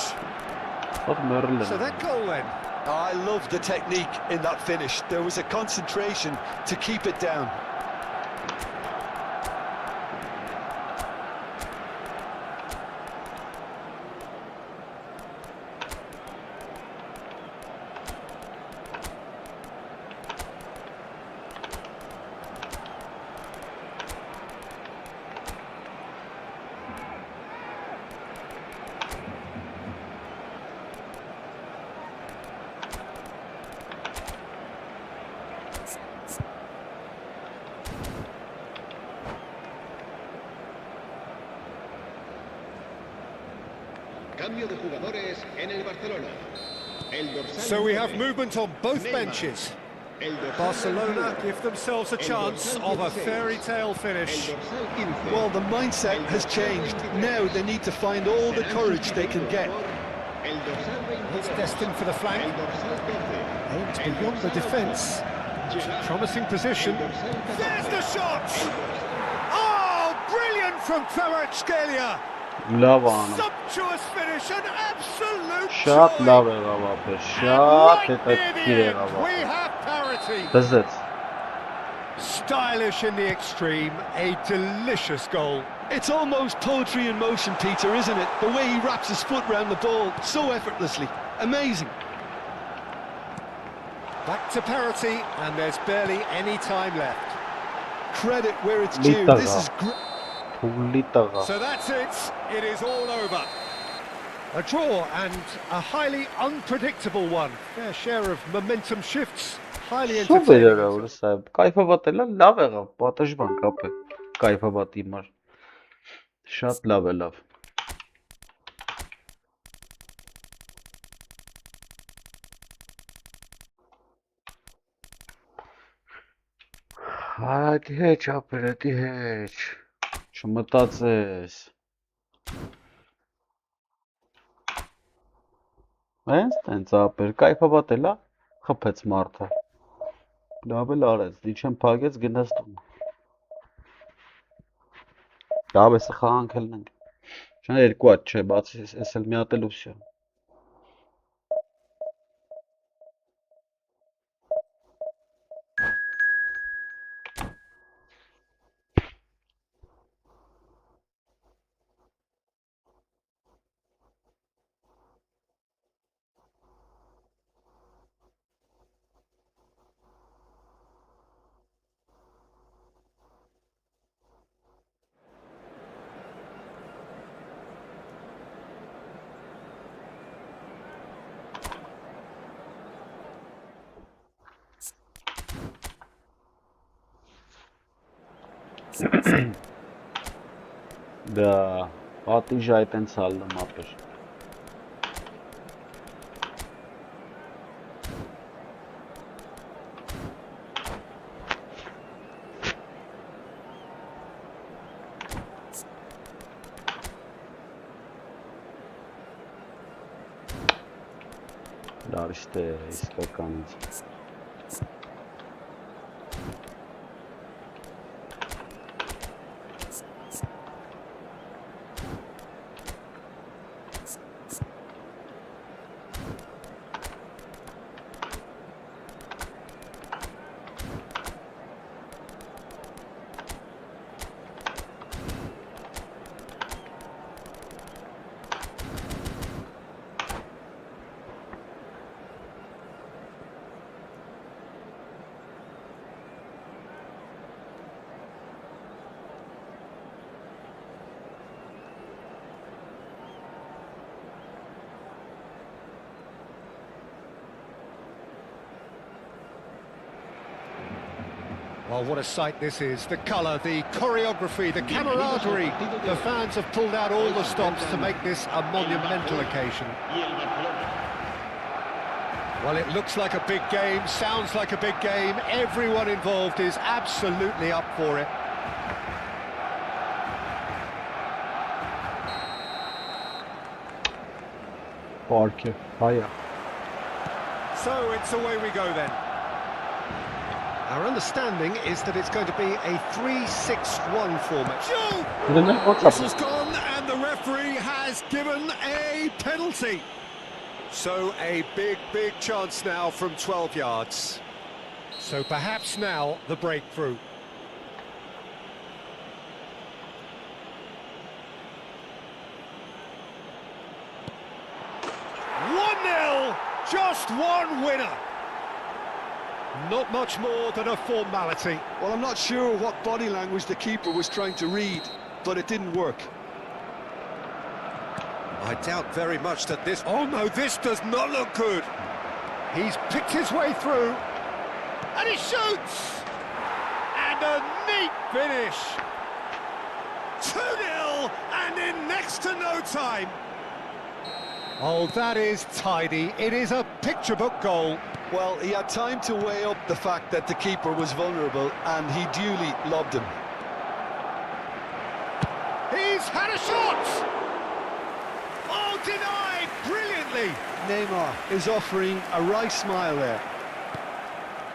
So that goal then. I love the technique in that finish. There was a concentration to keep it down. Cambio de jugadores en el Barcelona. So we have movement on both benches. Barcelona give themselves a chance of a fairy tale finish. Well, the mindset has changed. Now they need to find all the courage they can get. He's destined for the flank. Aimed beyond the defence. Promising position. There's the shot! Oh, brilliant from Kvaratskhelia! Լավ անում։ Sumptuous finish, an absolute Շատ joy. լավ եղավ ապեր, շատ հետաքրքիր եղավ We ապեր։ have parity. Դզեց։ Stylish in the extreme, a delicious goal. It's almost poetry in motion, Peter, isn't it? The way he wraps his foot round the ball so effortlessly. Amazing. Back to parity, and there's barely any time left. Credit where it's due. Litaga. This is great. Թուլի տղա։ So that's it. It is all over. A draw and a highly unpredictable one. Fair share of momentum shifts. Highly Super entertaining. եղավ ուրսա։ Կայֆաբատելա լավ եղավ, պատժբան կապե։ Կայֆաբատի մար։ Շատ լավ է լավ։ Այդ հեչ ապեր, էդի հեչ։ Չմտածես։ Տենց ապեր, կայֆաբատելա, խփեց մարդը։ Լավ էլ արեց, դիչեն փագեց գնաց տուն։ Լավ է սխա հանքելնենք։ Չան երկու հատ չէ, բացի էս էլ մի հատ էլ ու վсё։ Да, պատիժ այդ են ցալում ապեր։ արիշտ է իսկականից։ Well, what a sight this is. The colour, the choreography, the camaraderie. The fans have pulled out all the stops to make this a monumental occasion. Well, it looks like a big game, sounds like a big game. Everyone involved is absolutely up for it. Parke, haya. So it's away we go then. Our understanding is that it's going to be a 3-6-1 format. Whistle's gone and the referee has given a penalty. So a big chance now from 12 yards. So perhaps now the breakthrough. Just one winner. Not much more than a formality. Well, I'm not sure what body language the keeper was trying to read, but it didn't work. I doubt very much that this... Oh no, this does not look good. He's picked his way through. And he shoots! And a neat finish. 2-0 and in next to no time. Oh, that is tidy. It is a picture book goal. Well, he had time to weigh up the fact that the keeper was vulnerable, and he duly lobbed him. He's had a shot! Oh, denied brilliantly! Neymar is offering a wry smile there.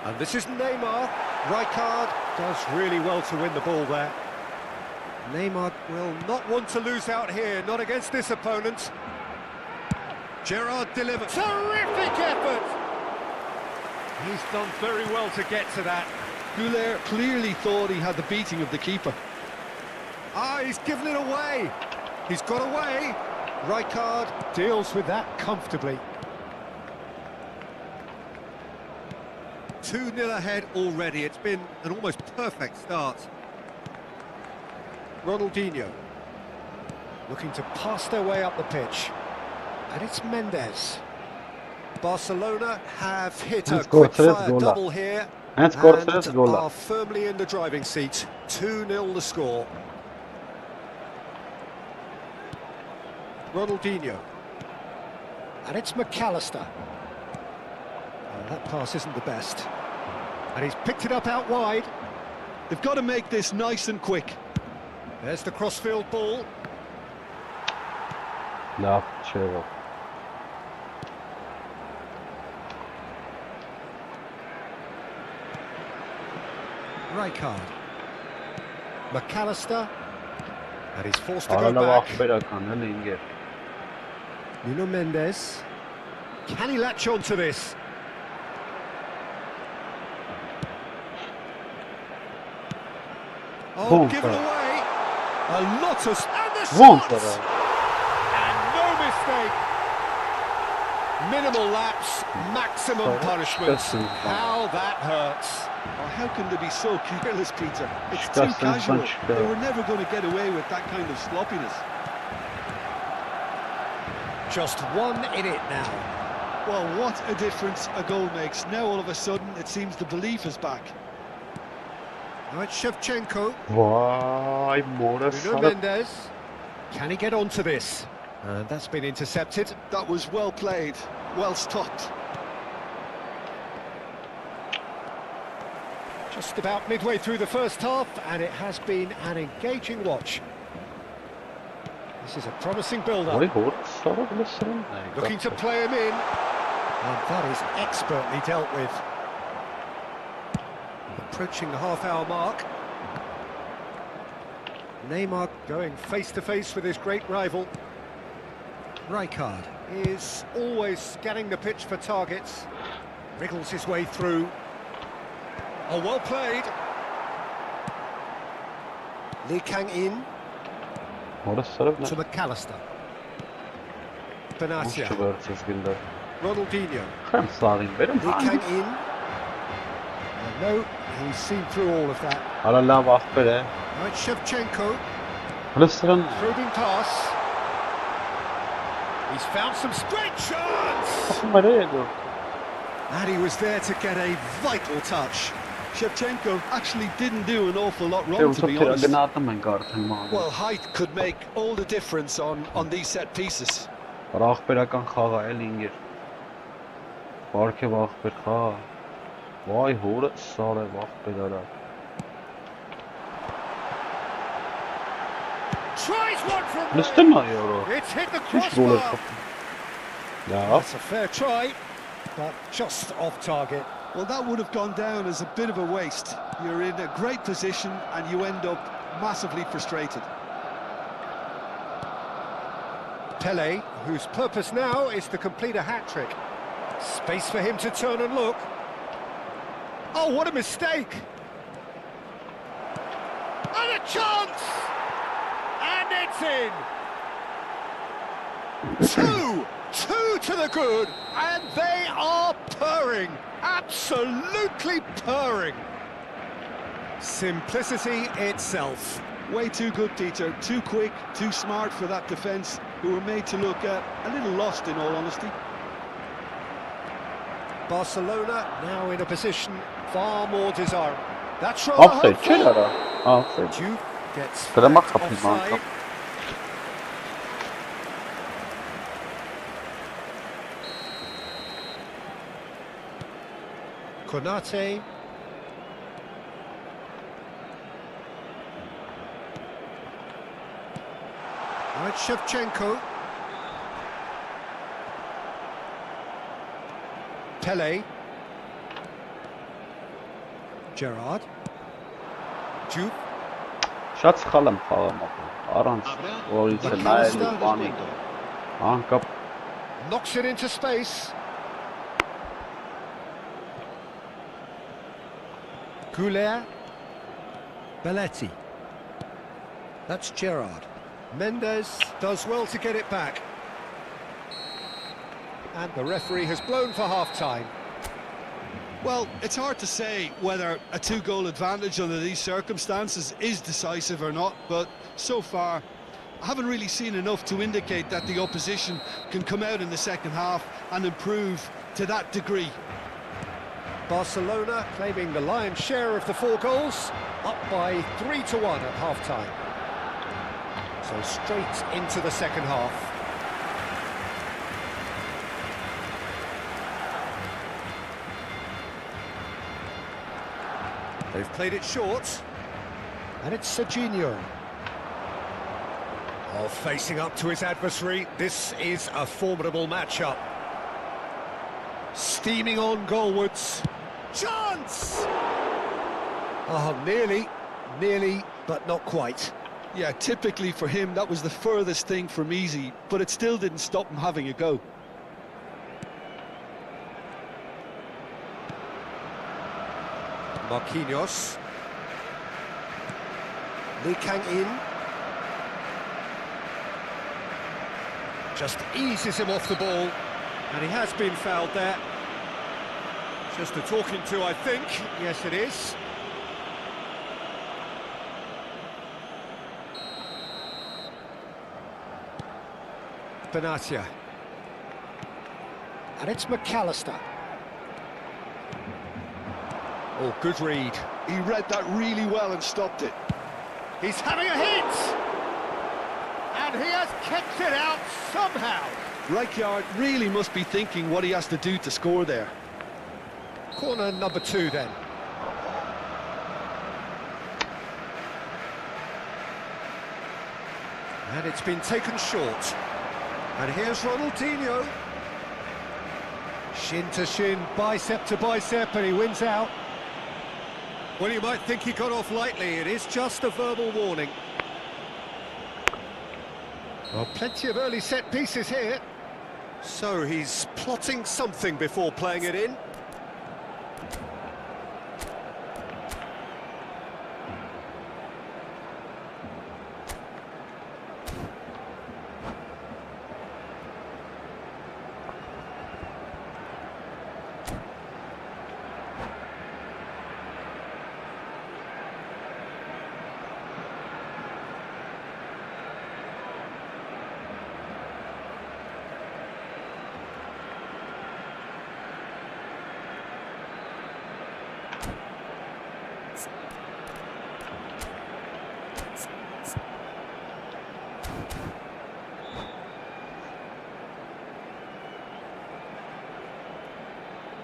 And this is Neymar. Rijkaard does really well to win the ball there. Neymar will not want to lose out here, not against this opponent. Gerrard delivers. Terrific effort! He's done very well to get to that. Goulet clearly thought he had the beating of the keeper. Ah, he's given it away. He's got away. Rijkaard deals with that comfortably. 2-0 ahead already. It's been an almost perfect start. Ronaldinho looking to pass their way up the pitch. And it's Mendes. Barcelona have hit a quick-fire double here and are firmly in the driving seat. 2-0 the score. Ronaldinho. And it's McAllister. Oh, that pass isn't the best. And he's picked it up out wide. They've got to make this nice and quick. There's the crossfield ball. No, sure. Rijkaard. McAllister. And he's forced to go back. Nuno Mendes. Can he latch on to this? Oh, given away. A lot of... And the shot! And no mistake. Minimal lapse, maximum punishment. How that hurts. Oh, how can they be so careless, Peter? It's too casual. They were never going to get away with that kind of sloppiness. Just one in it now. Well, what a difference a goal makes. Now, all of a sudden, it seems the belief is back. Now it's Shevchenko. Why, Nuno Mendes. Can he get onto this? And that's been intercepted. That was well played, well stopped. Just about midway through the first half, and it has been an engaging watch. This is a promising build-up. Looking to play him in. And that is expertly dealt with. Approaching the half-hour mark. Neymar going face-to-face with his great rival. Rijkaard is always scanning the pitch for targets. Wriggles his way through. Oh, well played. Lee Kang-in to McAllister. Benatia. Ronaldinho. Lee Kang-in. No, he's seen through all of that. Right, Shevchenko. Through pass. He's found some great chance! And he was there to get a vital touch. Shevchenko actually didn't do an awful lot wrong, to be honest. Well, height could make all the difference on these set pieces. Tries one from range. It's hit the crossbar. That's a fair try, but just off target. Well, that would have gone down as a bit of a waste. You're in a great position and you end up massively frustrated. Pele, whose purpose now is to complete a hat-trick. Space for him to turn and look. Oh, what a mistake! And a chance! And it's in! Two to the good, and they are purring, absolutely purring. Simplicity itself. Way too good, Peter. Too quick, too smart for that defence, who were made to look a little lost, in all honesty. Barcelona now in a position far more desirable. That's rather hopeful. Duke gets offside. Konate. Right, Shevchenko. Pele. Gerrard. Duke. Շատ սխալ եմ խաղում առանց որից է նայել բանի անկապ Knocks it into space. Goulet. Belletti. That's Gerrard. Mendes does well to get it back. And the referee has blown for half-time. Well, it's hard to say whether a two-goal advantage under these circumstances is decisive or not, but so far I haven't really seen enough to indicate that the opposition can come out in the second half and improve to that degree. Barcelona claiming the lion's share of the 4 goals, up by 3-1 at half-time. So straight into the second half. They've played it short, and it's Serginho. Oh, facing up to his adversary, this is a formidable matchup. Steaming on goalwards. Chance! Oh, nearly, but not quite. Yeah, typically for him, that was the furthest thing from easy, but it still didn't stop him having a go. Marquinhos. Lee Kang-in. Just eases him off the ball. And he has been fouled there. Just a talking to, I think. Yes, it is. Benatia. And it's McAllister. Oh, good read. He read that really well and stopped it. He's having a hit! And he has kicked it out somehow. Rijkaard really must be thinking what he has to do to score there. Corner number 2 then. And it's been taken short. And here's Ronaldinho. Shin to shin, bicep to bicep, and he wins out. Well, you might think he got off lightly. It is just a verbal warning. Well, plenty of early set pieces here. So he's plotting something before playing it in.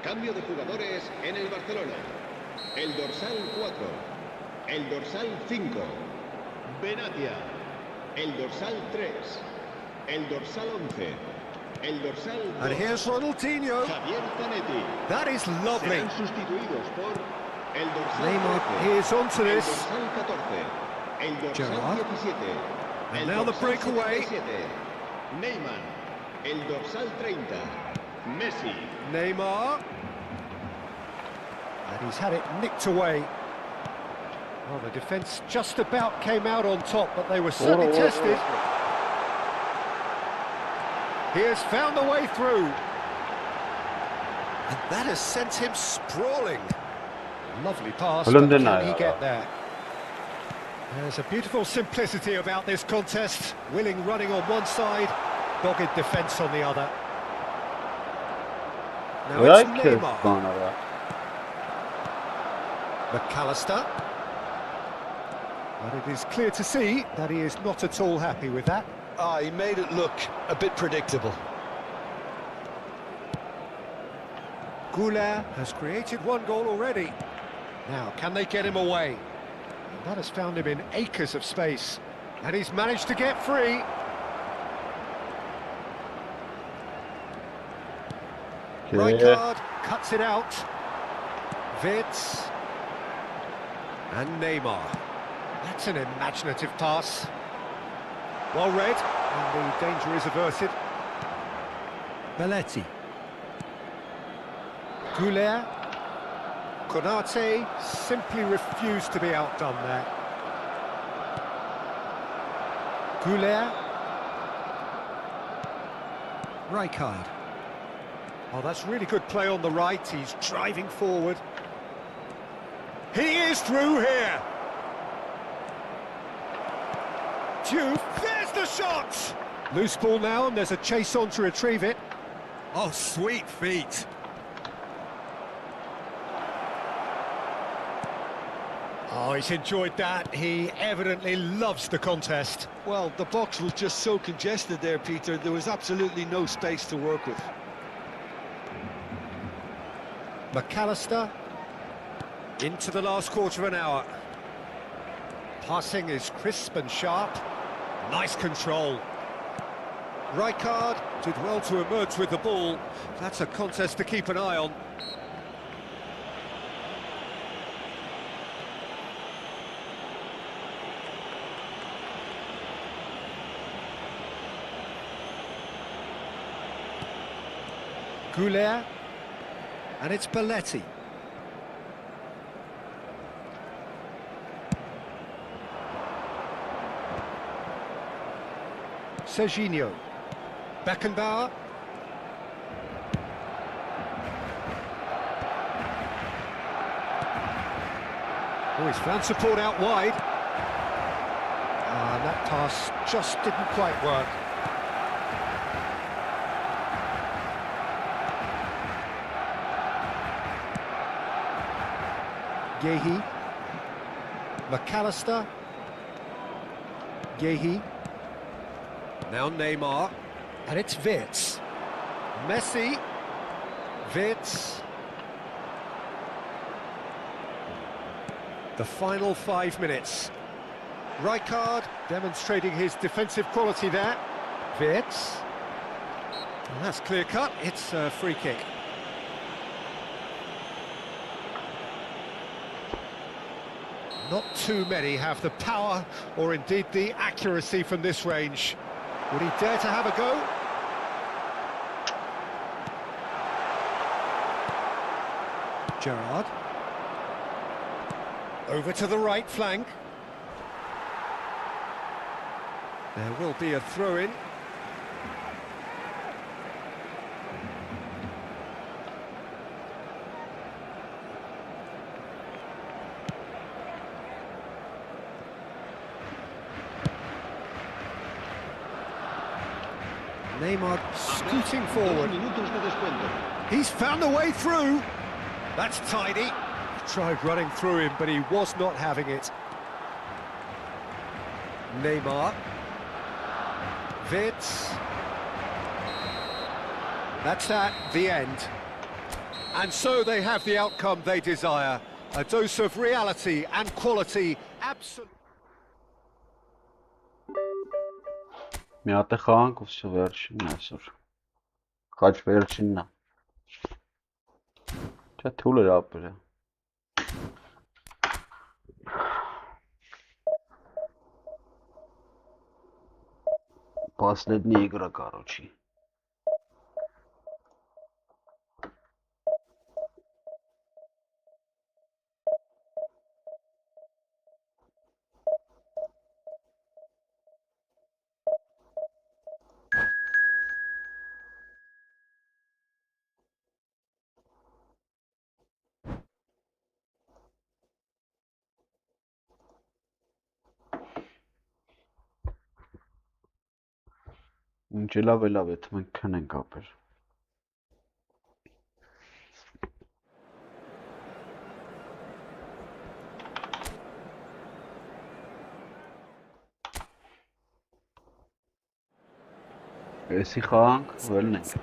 Cambio de jugadores en el Barcelona. El dorsal 4. El dorsal 5. Benatia. El dorsal 3. El dorsal 11. El dorsal 2. And here's Ronaldinho. Javier Zanetti. That is lovely. Serán sustituidos por el dorsal Neymar 13. is onto El this. dorsal 14. El dorsal Gerrard. 17. And El now the dorsal breakaway. 77. Neymar. El dorsal 30. Messi. Neymar. And he's had it nicked away. Well, the defence just about came out on top, but they were certainly tested. He has found a way through. And that has sent him sprawling. Lovely pass, but can he get there? There's a beautiful simplicity about this contest. Willing running on one side, dogged defence on the other. Now it's Neymar. McAllister. But it is clear to see that he is not at all happy with that. He made it look a bit predictable. Goulet has created one goal already. Now, can they get him away? And that has found him in acres of space. And he's managed to get free. Rijkaard cuts it out. Vitz. And Neymar. That's an imaginative pass. Well read, and the danger is averted. Belletti. Goulet. Konate simply refused to be outdone there. Goulet. Rijkaard. Oh, that's really good play on the right. He's driving forward. He is through here. Diouf, there's the shot! Loose ball now, and there's a chase on to retrieve it. Oh, sweet feet. Oh, he's enjoyed that. He evidently loves the contest. Well, the box was just so congested there, Peter. There was absolutely no space to work with. McAllister. Into the last quarter of an hour. Passing is crisp and sharp. Nice control. Rijkaard did well to emerge with the ball. That's a contest to keep an eye on. Goulet. And it's Belletti. Serginho. Beckenbauer. Oh, he's found support out wide. And that pass just didn't quite work. Yehi. McAllister. Yehi. Now Neymar. And it's Vitz. Messi. Vitz. The final 5 minutes. Rijkaard demonstrating his defensive quality there. Vitz. And that's clear cut. It's a free kick. Not too many have the power or indeed the accuracy from this range. Would he dare to have a go? Gerrard. Over to the right flank. There will be a throw-in. Neymar scooting forward. He's found a way through. That's tidy. He tried running through him, but he was not having it. Neymar. Vitz. That's that, the end. And so they have the outcome they desire. A dose of reality and quality, absolutely. Մի հատ է խաղանք ու վсё վերջինն է այսօր։ Խաչ վերջինն է։ Չէ, թույլ էր ապրել։ Последняя игра, короче. Ինչ լավ է, թե մենք քնենք ապեր։ Էսի խաղանք, վելնենք։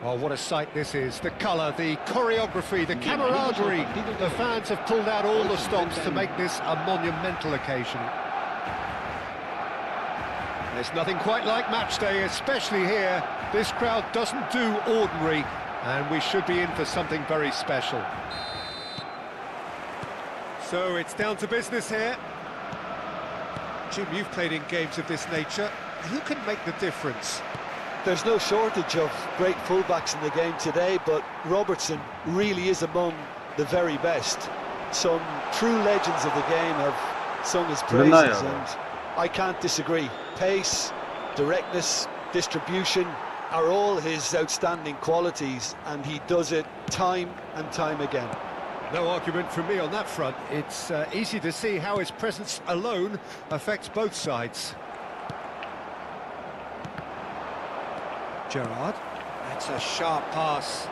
Oh, what a sight this is. The colour, the choreography, the camaraderie. The fans have pulled out all the stops to make this a monumental occasion. There's nothing quite like match day, especially here. This crowd doesn't do ordinary, and we should be in for something very special. So it's down to business here. Jim, you've played in games of this nature. Who can make the difference? There's no shortage of great fullbacks in the game today, but Robertson really is among the very best. Some true legends of the game have sung his praises, and I can't disagree. Pace, directness, distribution are all his outstanding qualities, and he does it time and time again. No argument from me on that front. It's easy to see how his presence alone affects both sides. Gerrard, that's a sharp pass.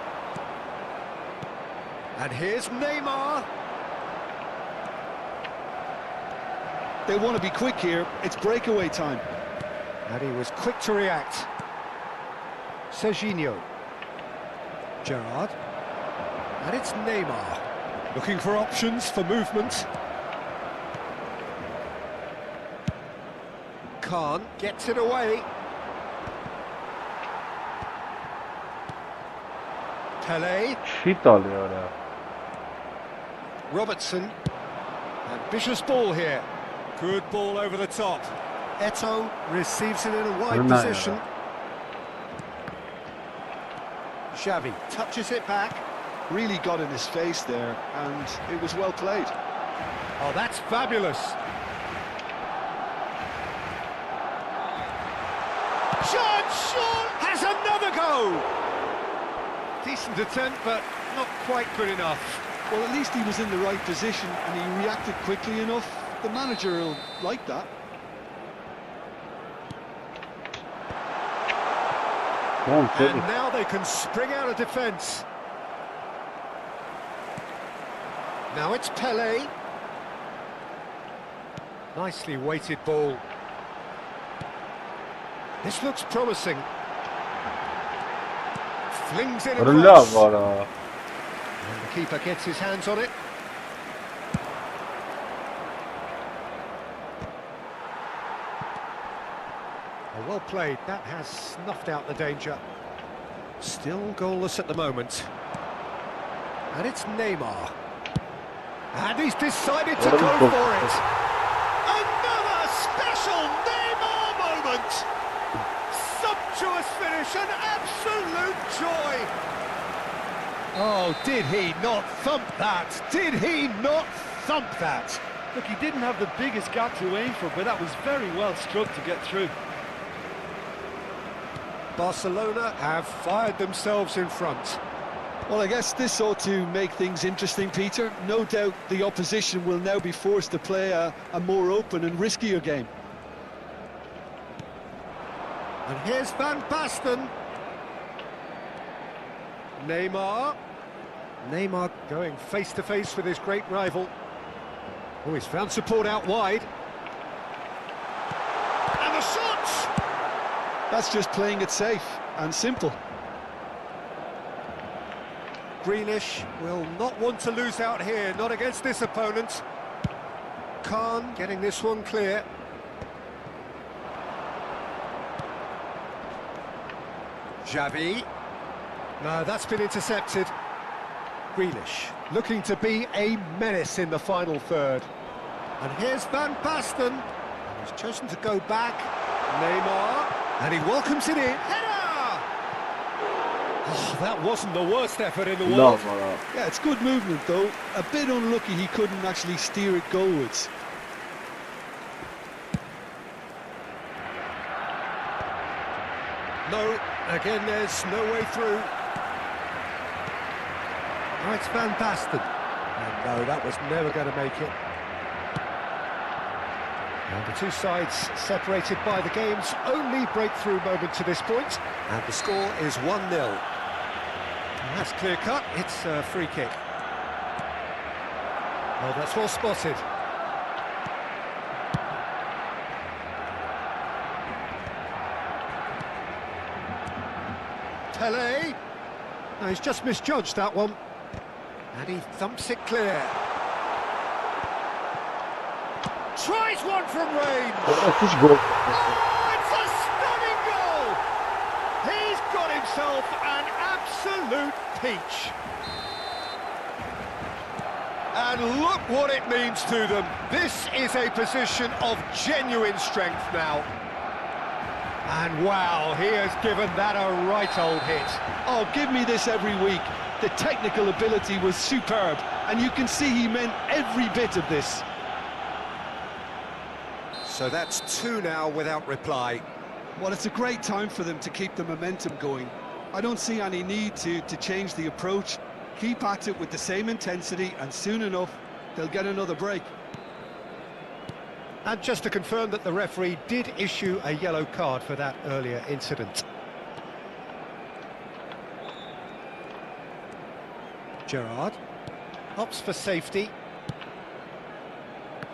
And here's Neymar. They want to be quick here, it's breakaway time. And he was quick to react. Serginho. Gerrard. And it's Neymar. Looking for options for movement. Khan gets it away. Pele. Robertson. Ambitious ball here. Good ball over the top. Eto'o receives it in a wide position. Xavi touches it back. Really got in his face there, and it was well played. Oh, that's fabulous. Sean has another go. Decent attempt, but not quite good enough. Well, at least he was in the right position, and he reacted quickly enough. The manager will like that. And now they can spring out of defence. Now it's Pelé. Nicely weighted ball. This looks promising. Flings it across. And the keeper gets his hands on it. Oh, well played. That has snuffed out the danger. Still goalless at the moment. And it's Neymar. And he's decided to go for it. Another special Neymar moment. Sumptuous finish, an absolute joy. Oh, did he not thump that? Did he not thump that? Look, he didn't have the biggest gap to aim for, but that was very well struck to get through. Barcelona have fired themselves in front. Well, I guess this ought to make things interesting, Peter. No doubt the opposition will now be forced to play a more open and riskier game. And here's Van Basten. Neymar. Neymar going face-to-face with his great rival. Oh, he's found support out wide. And the shots! That's just playing it safe and simple. Grealish will not want to lose out here, not against this opponent. Khan getting this one clear. Xavi. No, that's been intercepted. Grealish looking to be a menace in the final third. And here's Van Basten. And he's chosen to go back. Neymar. And he welcomes it in. Header! Oh, that wasn't the worst effort in the world. Yeah, it's good movement though. A bit unlucky he couldn't actually steer it goalwards. No, again there's no way through. Oh, it's Van Basten. And no, that was never going to make it. And the two sides separated by the game's only breakthrough moment to this point. And the score is 1-0. And that's clear cut, it's a free kick. Oh, that's well spotted. Pelé. No, he's just misjudged that one. And he thumps it clear. Tries one from range. Oh, it's a stunning goal! He's got himself an absolute peach. And look what it means to them. This is a position of genuine strength now. And wow, he has given that a right old hit. Oh, give me this every week. The technical ability was superb, and you can see he meant every bit of this. So that's 2 now without reply. Well, it's a great time for them to keep the momentum going. I don't see any need to change the approach. Keep at it with the same intensity, and soon enough, they'll get another break. And just to confirm that the referee did issue a yellow card for that earlier incident. Gerrard opts for safety.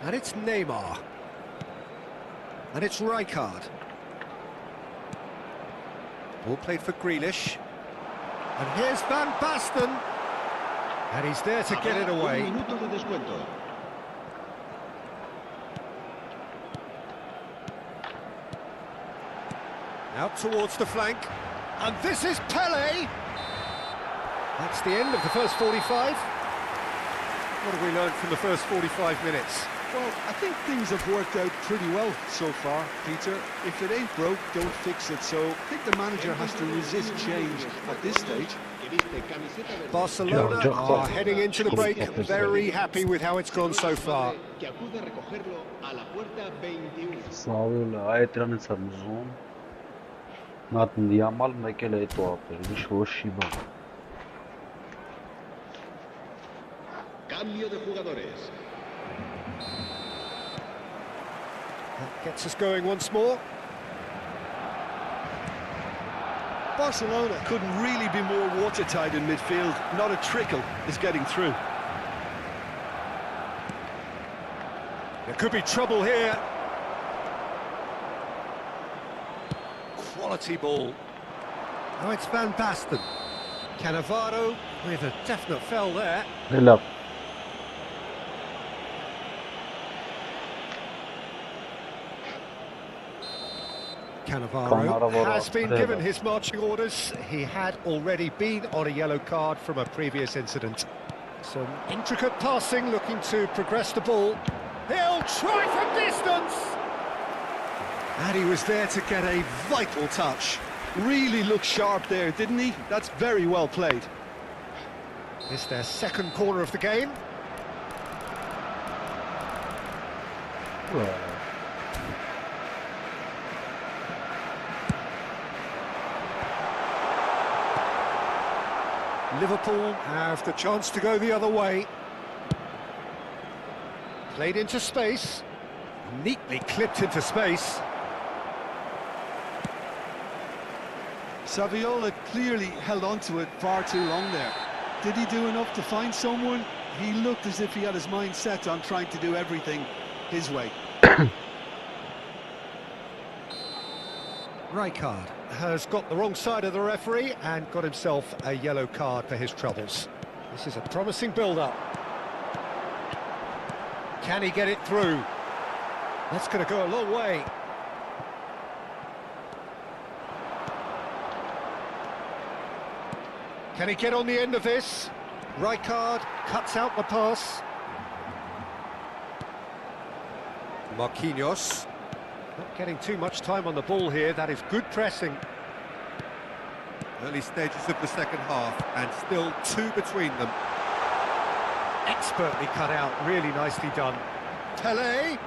And it's Neymar. And it's Rijkaard. Ball played for Grealish. And here's Van Basten. And he's there to get it away. Un minuto de descuento. Out towards the flank. And this is Pelé. That's the end of the first 45. What have we learned from the first 45 minutes? Well, I think things have worked out pretty well so far, Peter. If it ain't broke, don't fix it. So I think the manager has to resist change at this stage. Barcelona are heading into the break, very happy with how it's gone so far. Սավելը այդ դրանից եմ ուզում Նատն դիամալ մեկ էլ հետո ապեր, իշ ոչի բան Cambio de jugadores. That gets us going once more. Barcelona couldn't really be more watertight in midfield. Not a trickle is getting through. There could be trouble here. Quality ball. Now it's Van Basten. Cannavaro with a definite fell there. Լավ Cannavaro has been given his marching orders. He had already been on a yellow card from a previous incident. Some intricate passing, looking to progress the ball. He'll try from distance! And he was there to get a vital touch. Really looked sharp there, didn't he? That's very well played. It's their second corner of the game. Liverpool have the chance to go the other way. Played into space. Neatly clipped into space. Saviola clearly held on to it far too long there. Did he do enough to find someone? He looked as if he had his mind set on trying to do everything his way. Rijkaard has got the wrong side of the referee and got himself a yellow card for his troubles. This is a promising build-up. Can he get it through? That's going to go a long way. Can he get on the end of this? Rijkaard cuts out the pass. Marquinhos. Not getting too much time on the ball here. That is good pressing. Early stages of the second half, and still two between them. Expertly cut out, really nicely done. Tele.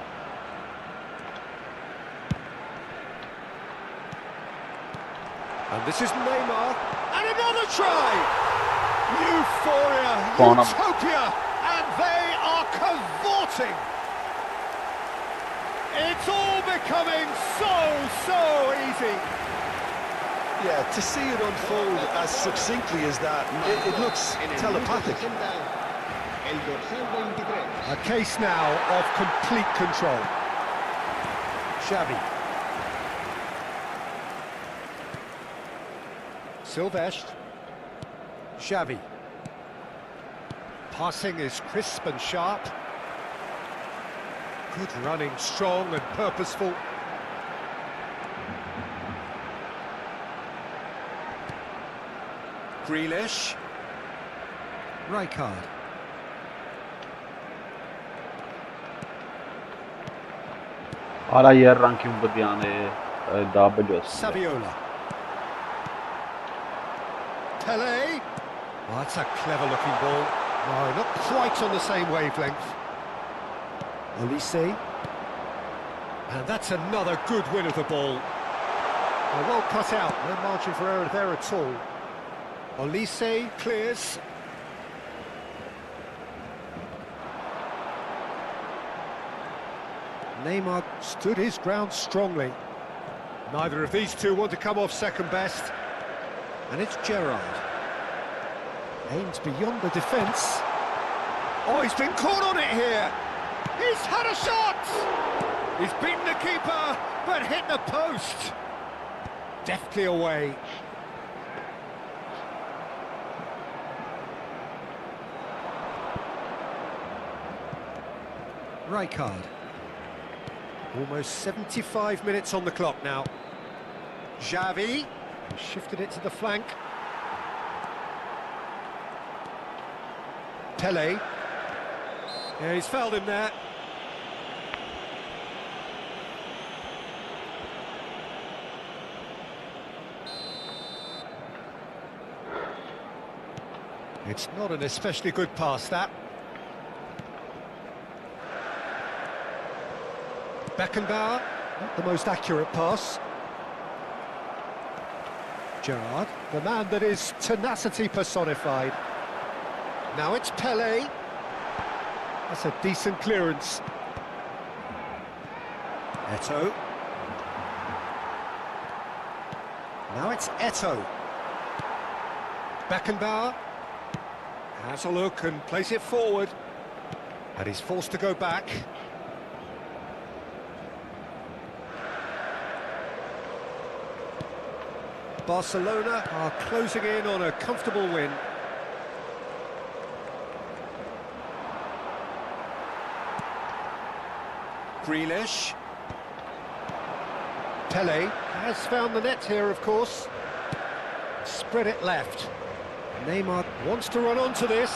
And this is Neymar. And another try! Euphoria, utopia, and they are cavorting. It's all becoming so easy. Yeah, to see it unfold as succinctly as that, it looks telepathic. A case now of complete control. Xavi. Silvestre. Xavi. Passing is crisp and sharp. Good running, strong and purposeful. Grealish. Rijkaard. Արա երրանքին բդյան է W-ս Saviola. Tele. Oh, that's a clever looking ball. No, not quite on the same wavelength. Olise. And that's another good win of the ball. Well cut out, no margin for error there at all. Olise clears. Neymar stood his ground strongly. Neither of these two want to come off second best. And it's Gerrard. Aims beyond the defence. Oh, he's been caught on it here. He's had a shot! He's beaten the keeper, but hit the post. Deftly away. Rijkaard. Almost 75 minutes on the clock now. Xavi shifted it to the flank. Tele. Yeah, he's fouled him there. It's not an especially good pass, that. Beckenbauer, not the most accurate pass. Gerrard, the man that is tenacity personified. Now it's Pelé. That's a decent clearance. Eto'o. Now it's Eto'o. Beckenbauer has a look and plays it forward. And he's forced to go back. Barcelona are closing in on a comfortable win. Grealish. Pelé has found the net here, of course. Spread it left. Neymar wants to run onto this.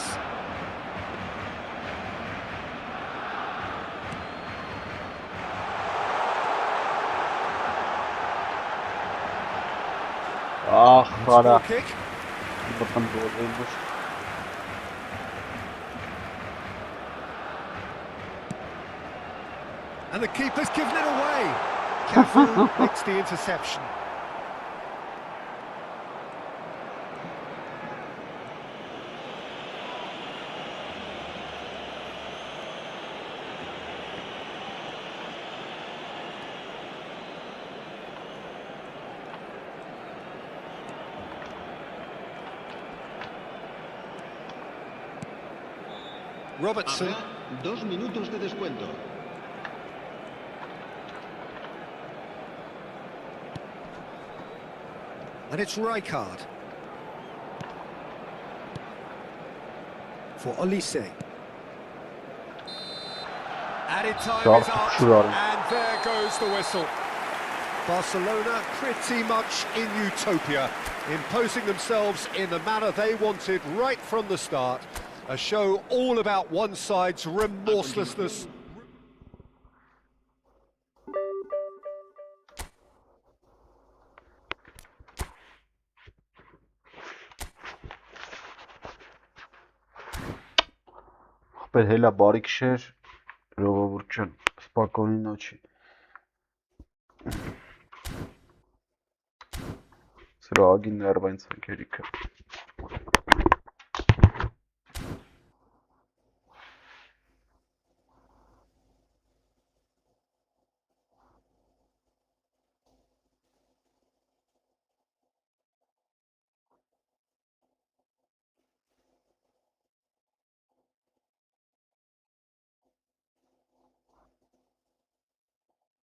Ah, It's a Rada. goal kick. Bakın doğruymuş. And the keeper's given it away. Cafu makes the interception. Robertson. Habrá 2 minutos de descuento. And it's Rijkaard. For Olise. Added time Sharp is up, şurar. and there goes the whistle. Barcelona pretty much in utopia, imposing themselves in the manner they wanted right from the start. A show all about one side's remorselessness. Ապեր հելա բարի քշեր, ժողովուրդ ջան, սպակոնի նոչի։ Սրագի ներվային ցանկերիքը։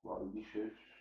Բարի քշեր։